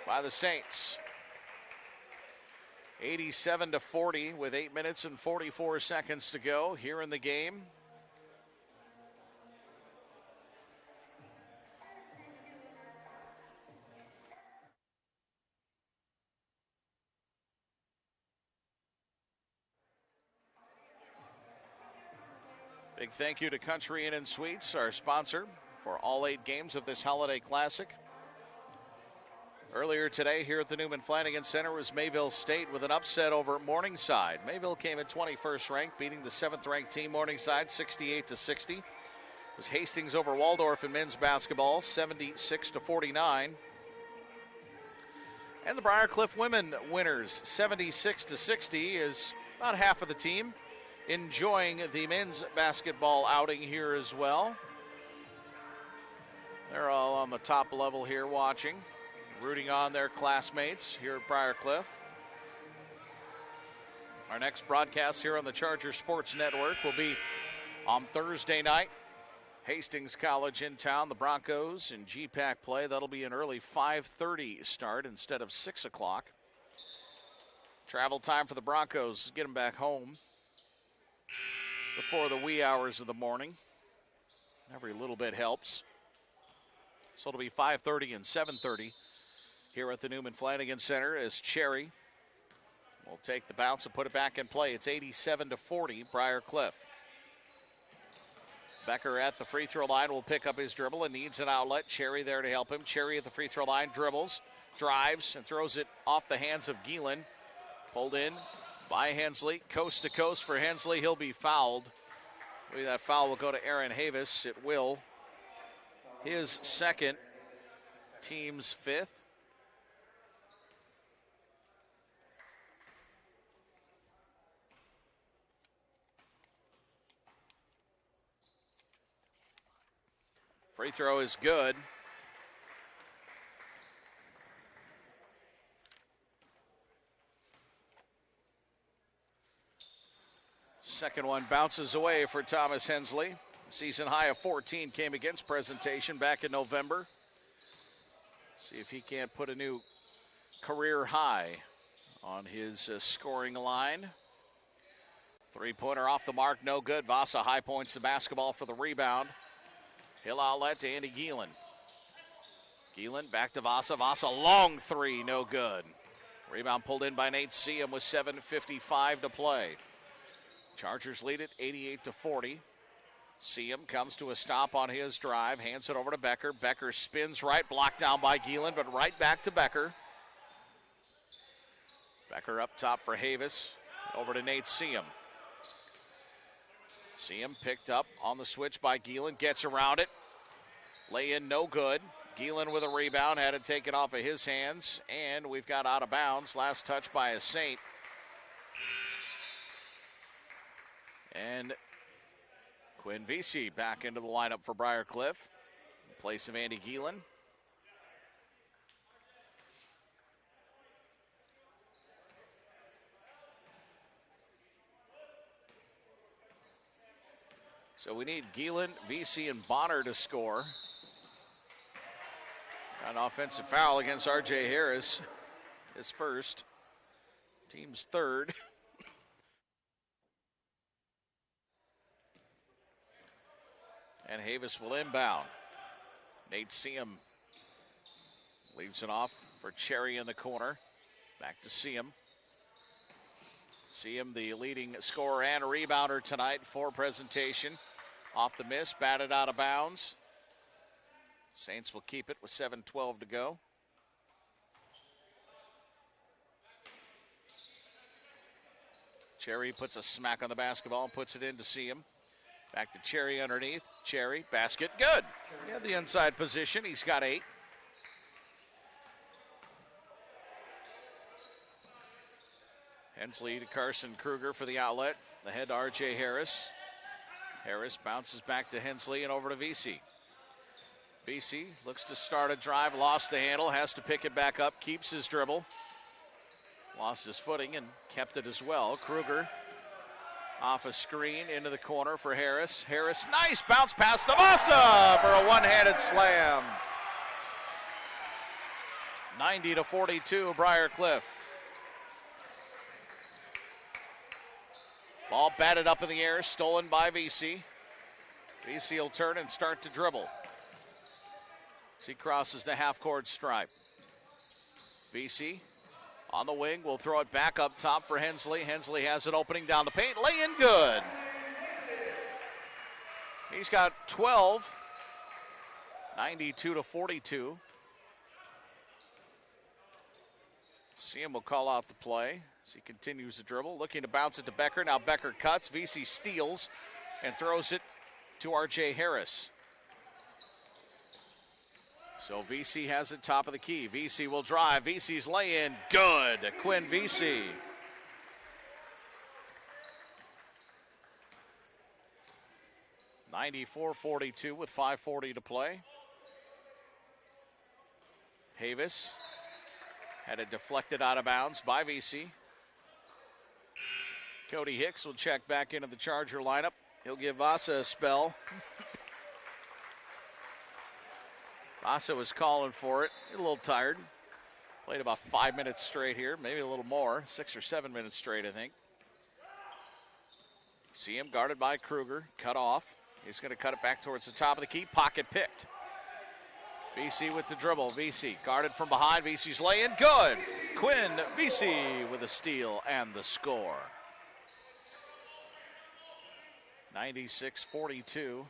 by the Saints. 87-40 with 8 minutes and 44 seconds to go here in the game. Big thank you to Country Inn and Suites, our sponsor for all 8 games of this Holiday Classic. Earlier today here at the Newman Flanagan Center was Mayville State with an upset over Morningside. Mayville came at 21st ranked, beating the 7th ranked team Morningside 68-60. It was Hastings over Waldorf in men's basketball 76-49. And the Briar women winners 76-60 is about half of the team enjoying the men's basketball outing here as well. They're all on the top level here watching, rooting on their classmates here at Briar. Our next broadcast here on the Charger Sports Network will be on Thursday night. Hastings College in town, the Broncos in GPAC play. That'll be an early 5:30 start instead of 6 o'clock. Travel time for the Broncos, get them back home before the wee hours of the morning. Every little bit helps. So it'll be 5:30 and 7:30 here at the Newman Flanagan Center as Cherry will take the bounce and put it back in play. It's 87-40, Briar. Becker at the free throw line will pick up his dribble and needs an outlet. Cherry there to help him. Cherry at the free throw line dribbles, drives, and throws it off the hands of Geelan. Pulled in by Hensley, coast to coast for Hensley. He'll be fouled. Maybe that foul will go to Aaron Havis. It will. His second, team's 5th. Free throw is good. Second one bounces away for Thomas Hensley. Season high of 14 came against Presentation back in November. See if he can't put a new career high on his scoring line. Three-pointer off the mark, no good. Vasa high points the basketball for the rebound. Hill outlet to Andy Geelan. Geelan back to Vasa. Vasa long three, no good. Rebound pulled in by Nate Seam with 7:55 to play. Chargers lead it 88-40. Seam comes to a stop on his drive, hands it over to Becker. Becker spins right, blocked down by Geelan, but right back to Becker. Becker up top for Havis, over to Nate Seam. Seam picked up on the switch by Geelan, gets around it. Lay in, no good. Geelan with a rebound, had it taken off of his hands, and we've got out of bounds. Last touch by a Saint. And Quinn Vesey back into the lineup for Briar in place of Andy Geelan. So we need Geelan, Vesey, and Bonner to score. An offensive foul against R.J. Harris, his first, team's third. And Havis will inbound. Nate Seam leaves it off for Cherry in the corner. Back to Seam. Seam, the leading scorer and rebounder tonight for Presentation. Off the miss, batted out of bounds. Saints will keep it with 7:12 to go. Cherry puts a smack on the basketball and puts it in to Seam. Back to Cherry underneath. Cherry, basket, good. He had the inside position. He's got 8. Hensley to Carson Kruger for the outlet. The head to R.J. Harris. Harris bounces back to Hensley and over to Vesey. Vesey looks to start a drive, lost the handle, has to pick it back up, keeps his dribble. Lost his footing and kept it as well. Kruger off a screen into the corner for Harris. Harris, nice bounce pass to Vasa for a one-handed slam. 90-42, Briar. Ball batted up in the air, stolen by Vesey. Vesey will turn and start to dribble. As he crosses the half-court stripe. Vesey on the wing, will throw it back up top for Hensley. Hensley has it opening down the paint, lay in good. He's got 12, 92-42. Siam will call out the play as he continues the dribble, looking to bounce it to Becker. Now Becker cuts, VC steals, and throws it to R.J. Harris. So VC has it top of the key. VC will drive. VC's lay-in, good. Quinn VC. (94-42) with 5:40 to play. Havis had it deflected out of bounds by VC. Cody Hicks will check back into the Charger lineup. He'll give Vasa a spell. Vasa was calling for it. A little tired. Played about 5 minutes straight here, maybe a little more. 6 or 7 minutes straight, I think. See him guarded by Kruger. Cut off. He's going to cut it back towards the top of the key. Pocket picked. VC with the dribble. VC guarded from behind. VC's lay-in. Good. Quinn VC with a steal and the score. 96-42.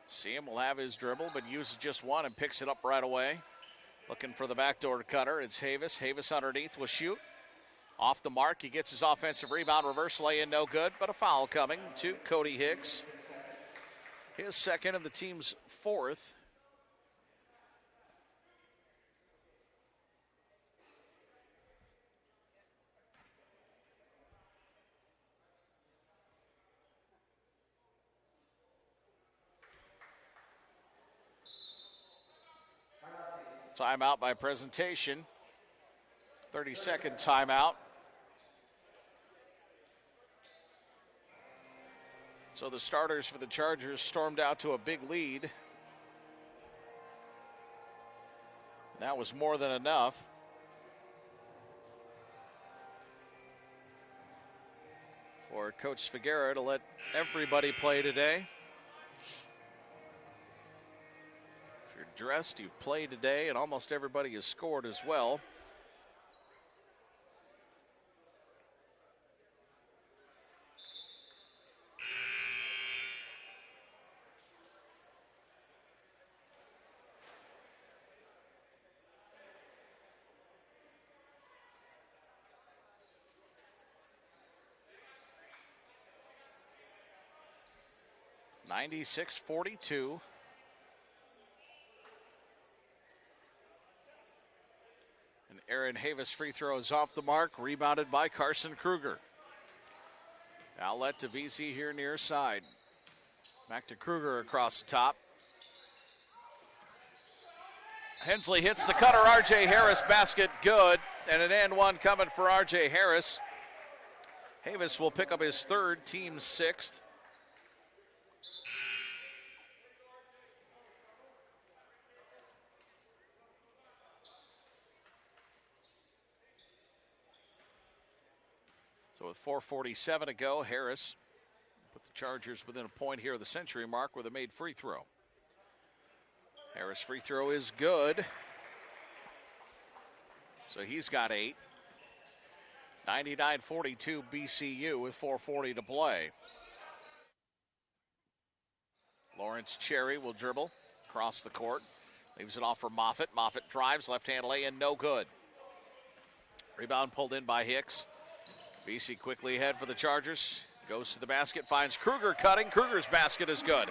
Siam will have his dribble, but uses just one and picks it up right away. Looking for the backdoor cutter. It's Havis. Havis underneath will shoot. Off the mark. He gets his offensive rebound. Reverse lay-in, no good, but a foul coming to Cody Hicks. His second and the team's fourth. Timeout by presentation. 30-second timeout. So the starters for the Chargers stormed out to a big lead. That was more than enough. For Coach Figueroa to let everybody play today. If you're dressed, you've played today, and almost everybody has scored as well. (96-42). And Aaron Havis free throw is off the mark, rebounded by Carson Kruger. Outlet to VC here near side. Back to Kruger across the top. Hensley hits the cutter, R.J. Harris, basket good, and an and one coming for R.J. Harris. Havis will pick up his third, team sixth. So with 4:47 to go, Harris put the Chargers within a point here of the century mark with a made free throw. Harris' free throw is good. So he's got 8. 99-42 BCU with 4:40 to play. Lawrence Cherry will dribble across the court. Leaves it off for Moffitt. Moffitt drives, left-hand lay-in, no good. Rebound pulled in by Hicks. VC quickly ahead for the Chargers. Goes to the basket, finds Kruger cutting. Kruger's basket is good.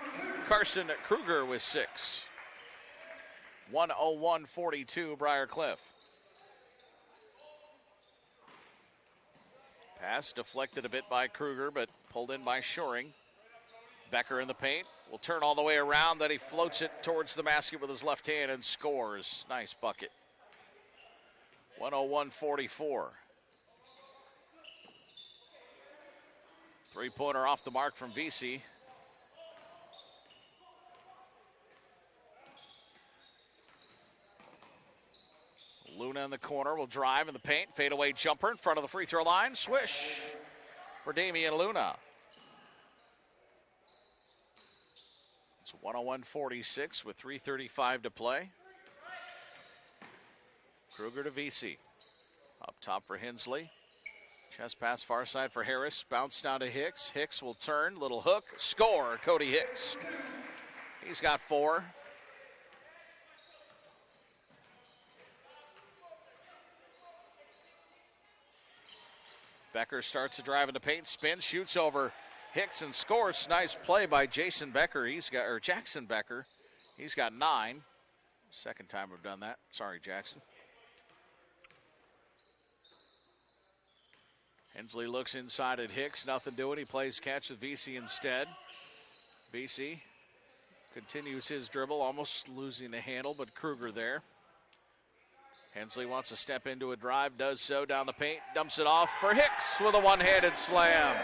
Carson Kruger with 6. 101-42 Briar Cliff. Pass deflected a bit by Kruger, but pulled in by Shoring. Becker in the paint. Will turn all the way around, then he floats it towards the basket with his left hand and scores. Nice bucket. 101-44. Three-pointer off the mark from VC. Luna in the corner will drive in the paint. Fadeaway jumper in front of the free throw line. Swish for Damian Luna. It's 101-46 with 3:35 to play. Kruger to VC. Up top for Hensley. Chest pass far side for Harris. Bounce down to Hicks. Hicks will turn. Little hook. Score. Cody Hicks. He's got 4. Becker starts to drive in the paint. Spin. Shoots over Hicks and scores. Nice play by Jackson Becker. He's got 9. Second time we've done that. Sorry, Jackson. Hensley looks inside at Hicks. Nothing doing. He plays catch with VC instead. VC continues his dribble, almost losing the handle, but Kruger there. Hensley wants to step into a drive, does so down the paint, dumps it off for Hicks with a one-handed slam.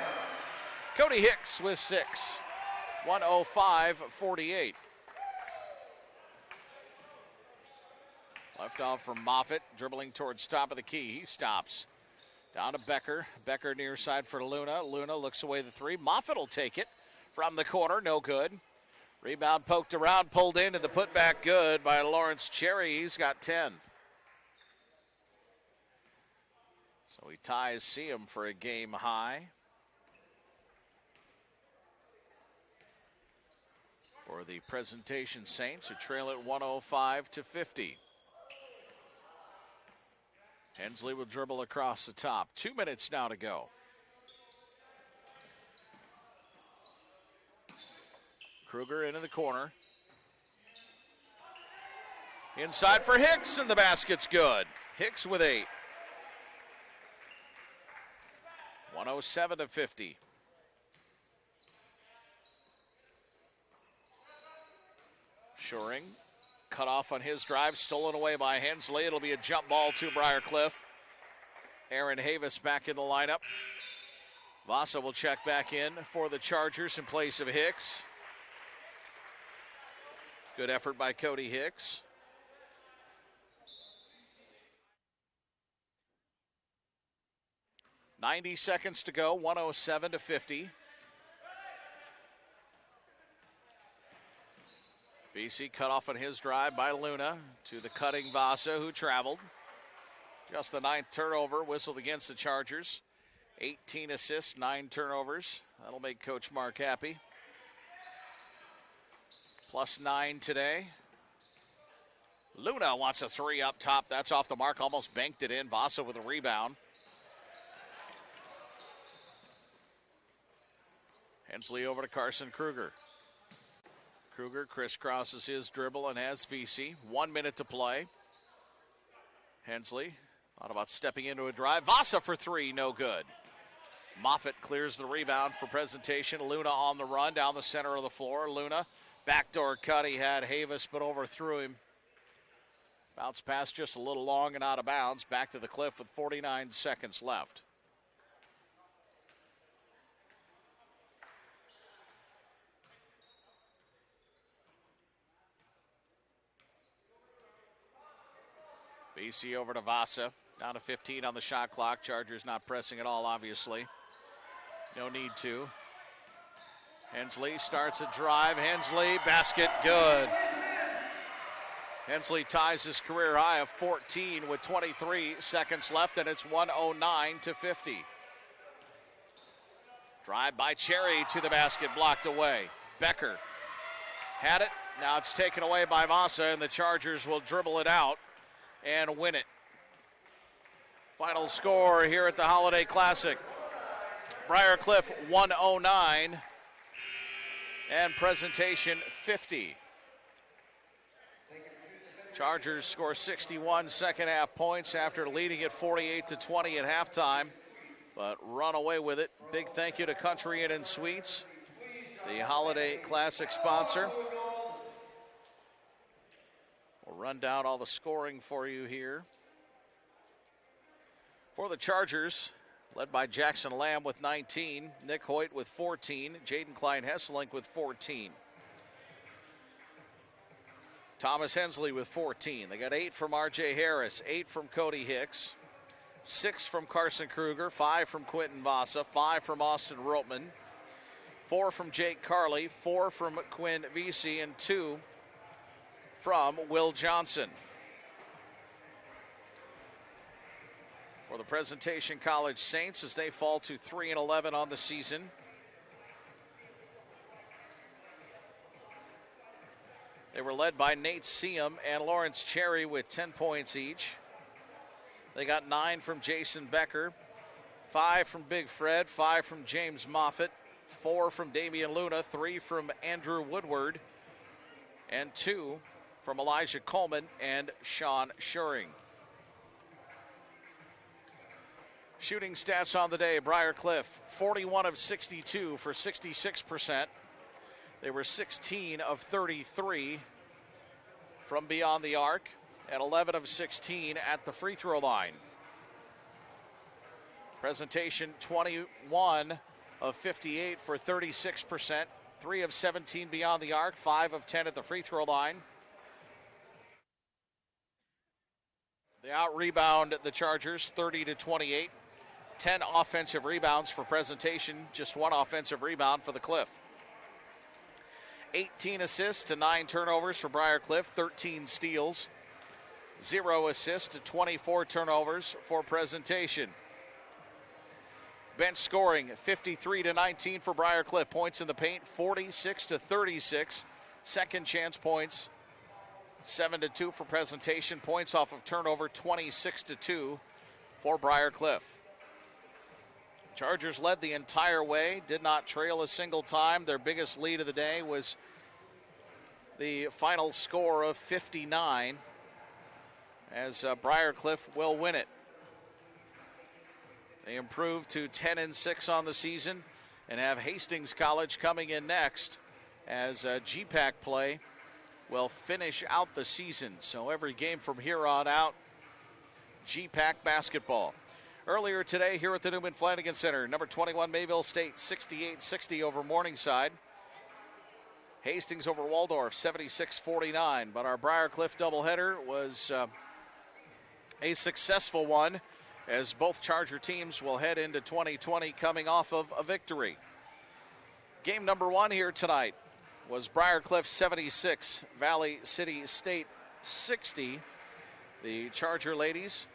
Cody Hicks with 6. 105-48. Left off from Moffitt, dribbling towards top of the key. He stops. Down to Becker. Becker near side for Luna. Luna looks away the 3. Moffitt will take it from the corner. No good. Rebound poked around, pulled in, and the putback good by Lawrence Cherry. He's got 10. So he ties Seam for a game high. For the Presentation Saints, who trail at 105-50. Hensley will dribble across the top. 2 minutes now to go. Kruger into the corner. Inside for Hicks, and the basket's good. Hicks with 8. 107-50. Shoring. Cut off on his drive, stolen away by Hensley. It'll be a jump ball to Briar Cliff. Aaron Havis back in the lineup. Vasa will check back in for the Chargers in place of Hicks. Good effort by Cody Hicks. .90 seconds to go, 107-50. BC cut off on his drive by Luna to the cutting Vasa, who traveled. Just the 9th turnover, whistled against the Chargers. 18 assists, 9 turnovers. That'll make Coach Mark happy. +9 today. Luna wants a 3 up top. That's off the mark, almost banked it in. Vasa with a rebound. Hensley over to Carson Kruger. Kruger crisscrosses his dribble and has VC. 1 minute to play. Hensley thought about stepping into a drive. Vasa for 3, no good. Moffitt clears the rebound for Presentation. Luna on the run down the center of the floor. Luna, backdoor cut. He had Havis, but overthrew him. Bounce pass just a little long and out of bounds. Back to the Cliff with 49 seconds left. BC over to Vasa. Down to 15 on the shot clock. Chargers not pressing at all, obviously. No need to. Hensley starts a drive. Hensley, basket good. Hensley ties his career high of 14 with 23 seconds left, and it's 109-50. Drive by Cherry to the basket, blocked away. Becker had it. Now it's taken away by Vasa, and the Chargers will dribble it out and win it. Final score here at the Holiday Classic. Briar Cliff 109 and Presentation 50. Chargers score 61 second half points after leading at 48-20 at halftime, but run away with it. Big thank you to Country Inn & Suites, the Holiday Classic sponsor. We'll run down all the scoring for you here. For the Chargers, led by Jackson Lamb with 19, Nick Hoyt with 14, Jaden Klein-Hesselink with 14. Thomas Hensley with 14. They got 8 from R.J. Harris, 8 from Cody Hicks, 6 from Carson Kruger, 5 from Quentin Vasa, 5 from Austin Rotman, 4 from Jake Carley, 4 from Quinn Vesey, and 2 from Will Johnson. For for the Presentation College Saints as they fall to 3-11 on the season. They were led by Nate Seam and Lawrence Cherry with 10 points each. They got 9 from Jason Becker, 5 from Big Fred, 5 from James Moffitt, 4 from Damian Luna, 3 from Andrew Woodward, and 2 from Elijah Coleman and Sean Schuring. Shooting stats on the day, Briar Cliff, 41 of 62 for 66%. They were 16 of 33 from beyond the arc and 11 of 16 at the free throw line. Presentation, 21 of 58 for 36%, 3 of 17 beyond the arc, 5 of 10 at the free throw line. They out-rebound the Chargers 30-28. 10 offensive rebounds for Presentation, just 1 offensive rebound for the Cliff. 18 assists to 9 turnovers for Briar Cliff, 13 steals. 0 assists to 24 turnovers for Presentation. Bench scoring, 53-19 for Briar Cliff. Points in the paint, 46-36. Second chance points, 7-2 for Presentation. Points off of turnover, 26-2 for Briar Cliff. Chargers led the entire way, did not trail a single time. Their biggest lead of the day was the final score of 59, as Briar Cliff will win it. They improved to 10-6 on the season and have Hastings College coming in next as GPAC play will finish out the season. So every game from here on out, GPAC basketball. Earlier today here at the Newman Flanagan Center, number 21 Mayville State 68-60 over Morningside. Hastings over Waldorf 76-49. But our Briar Cliff doubleheader was a successful one, as both Charger teams will head into 2020 coming off of a victory. Game number 1 here tonight was Briar Cliff 76, Valley City State 60. The Charger ladies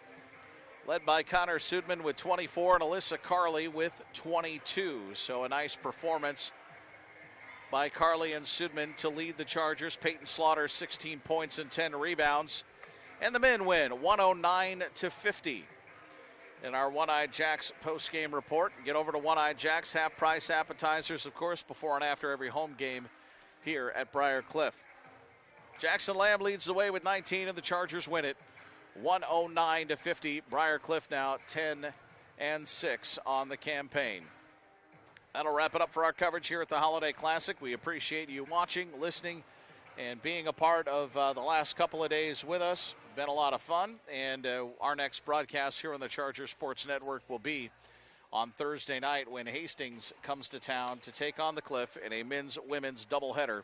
led by Connor Sudman with 24 and Alyssa Carley with 22. So a nice performance by Carley and Sudman to lead the Chargers. Peyton Slaughter 16 points and 10 rebounds. And the men win 109-50. In our One-Eyed Jacks post-game report, get over to One-Eyed Jacks, half-price appetizers, of course, before and after every home game here at Briar Cliff. Jackson Lamb leads the way with 19, and the Chargers win it 109-50. Briar Cliff now 10-6 on the campaign. That'll wrap it up for our coverage here at the Holiday Classic. We appreciate you watching, listening, and being a part of the last couple of days with us. Been a lot of fun, and our next broadcast here on the Charger Sports Network will be on Thursday night when Hastings comes to town to take on the Cliff in a men's-women's doubleheader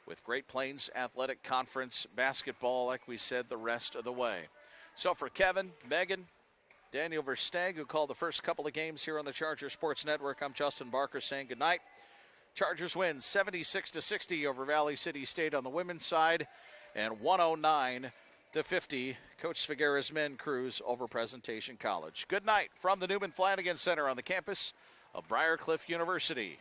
with Great Plains Athletic Conference basketball, like we said, the rest of the way. So for Kevin, Megan, Daniel Versteg, who called the first couple of games here on the Charger Sports Network, I'm Justin Barker saying good night. Chargers win 76-60 over Valley City State on the women's side, and 109-50. Coach Svigera's men cruise over Presentation College. Good night from the Newman Flanagan Center on the campus of Briar Cliff University.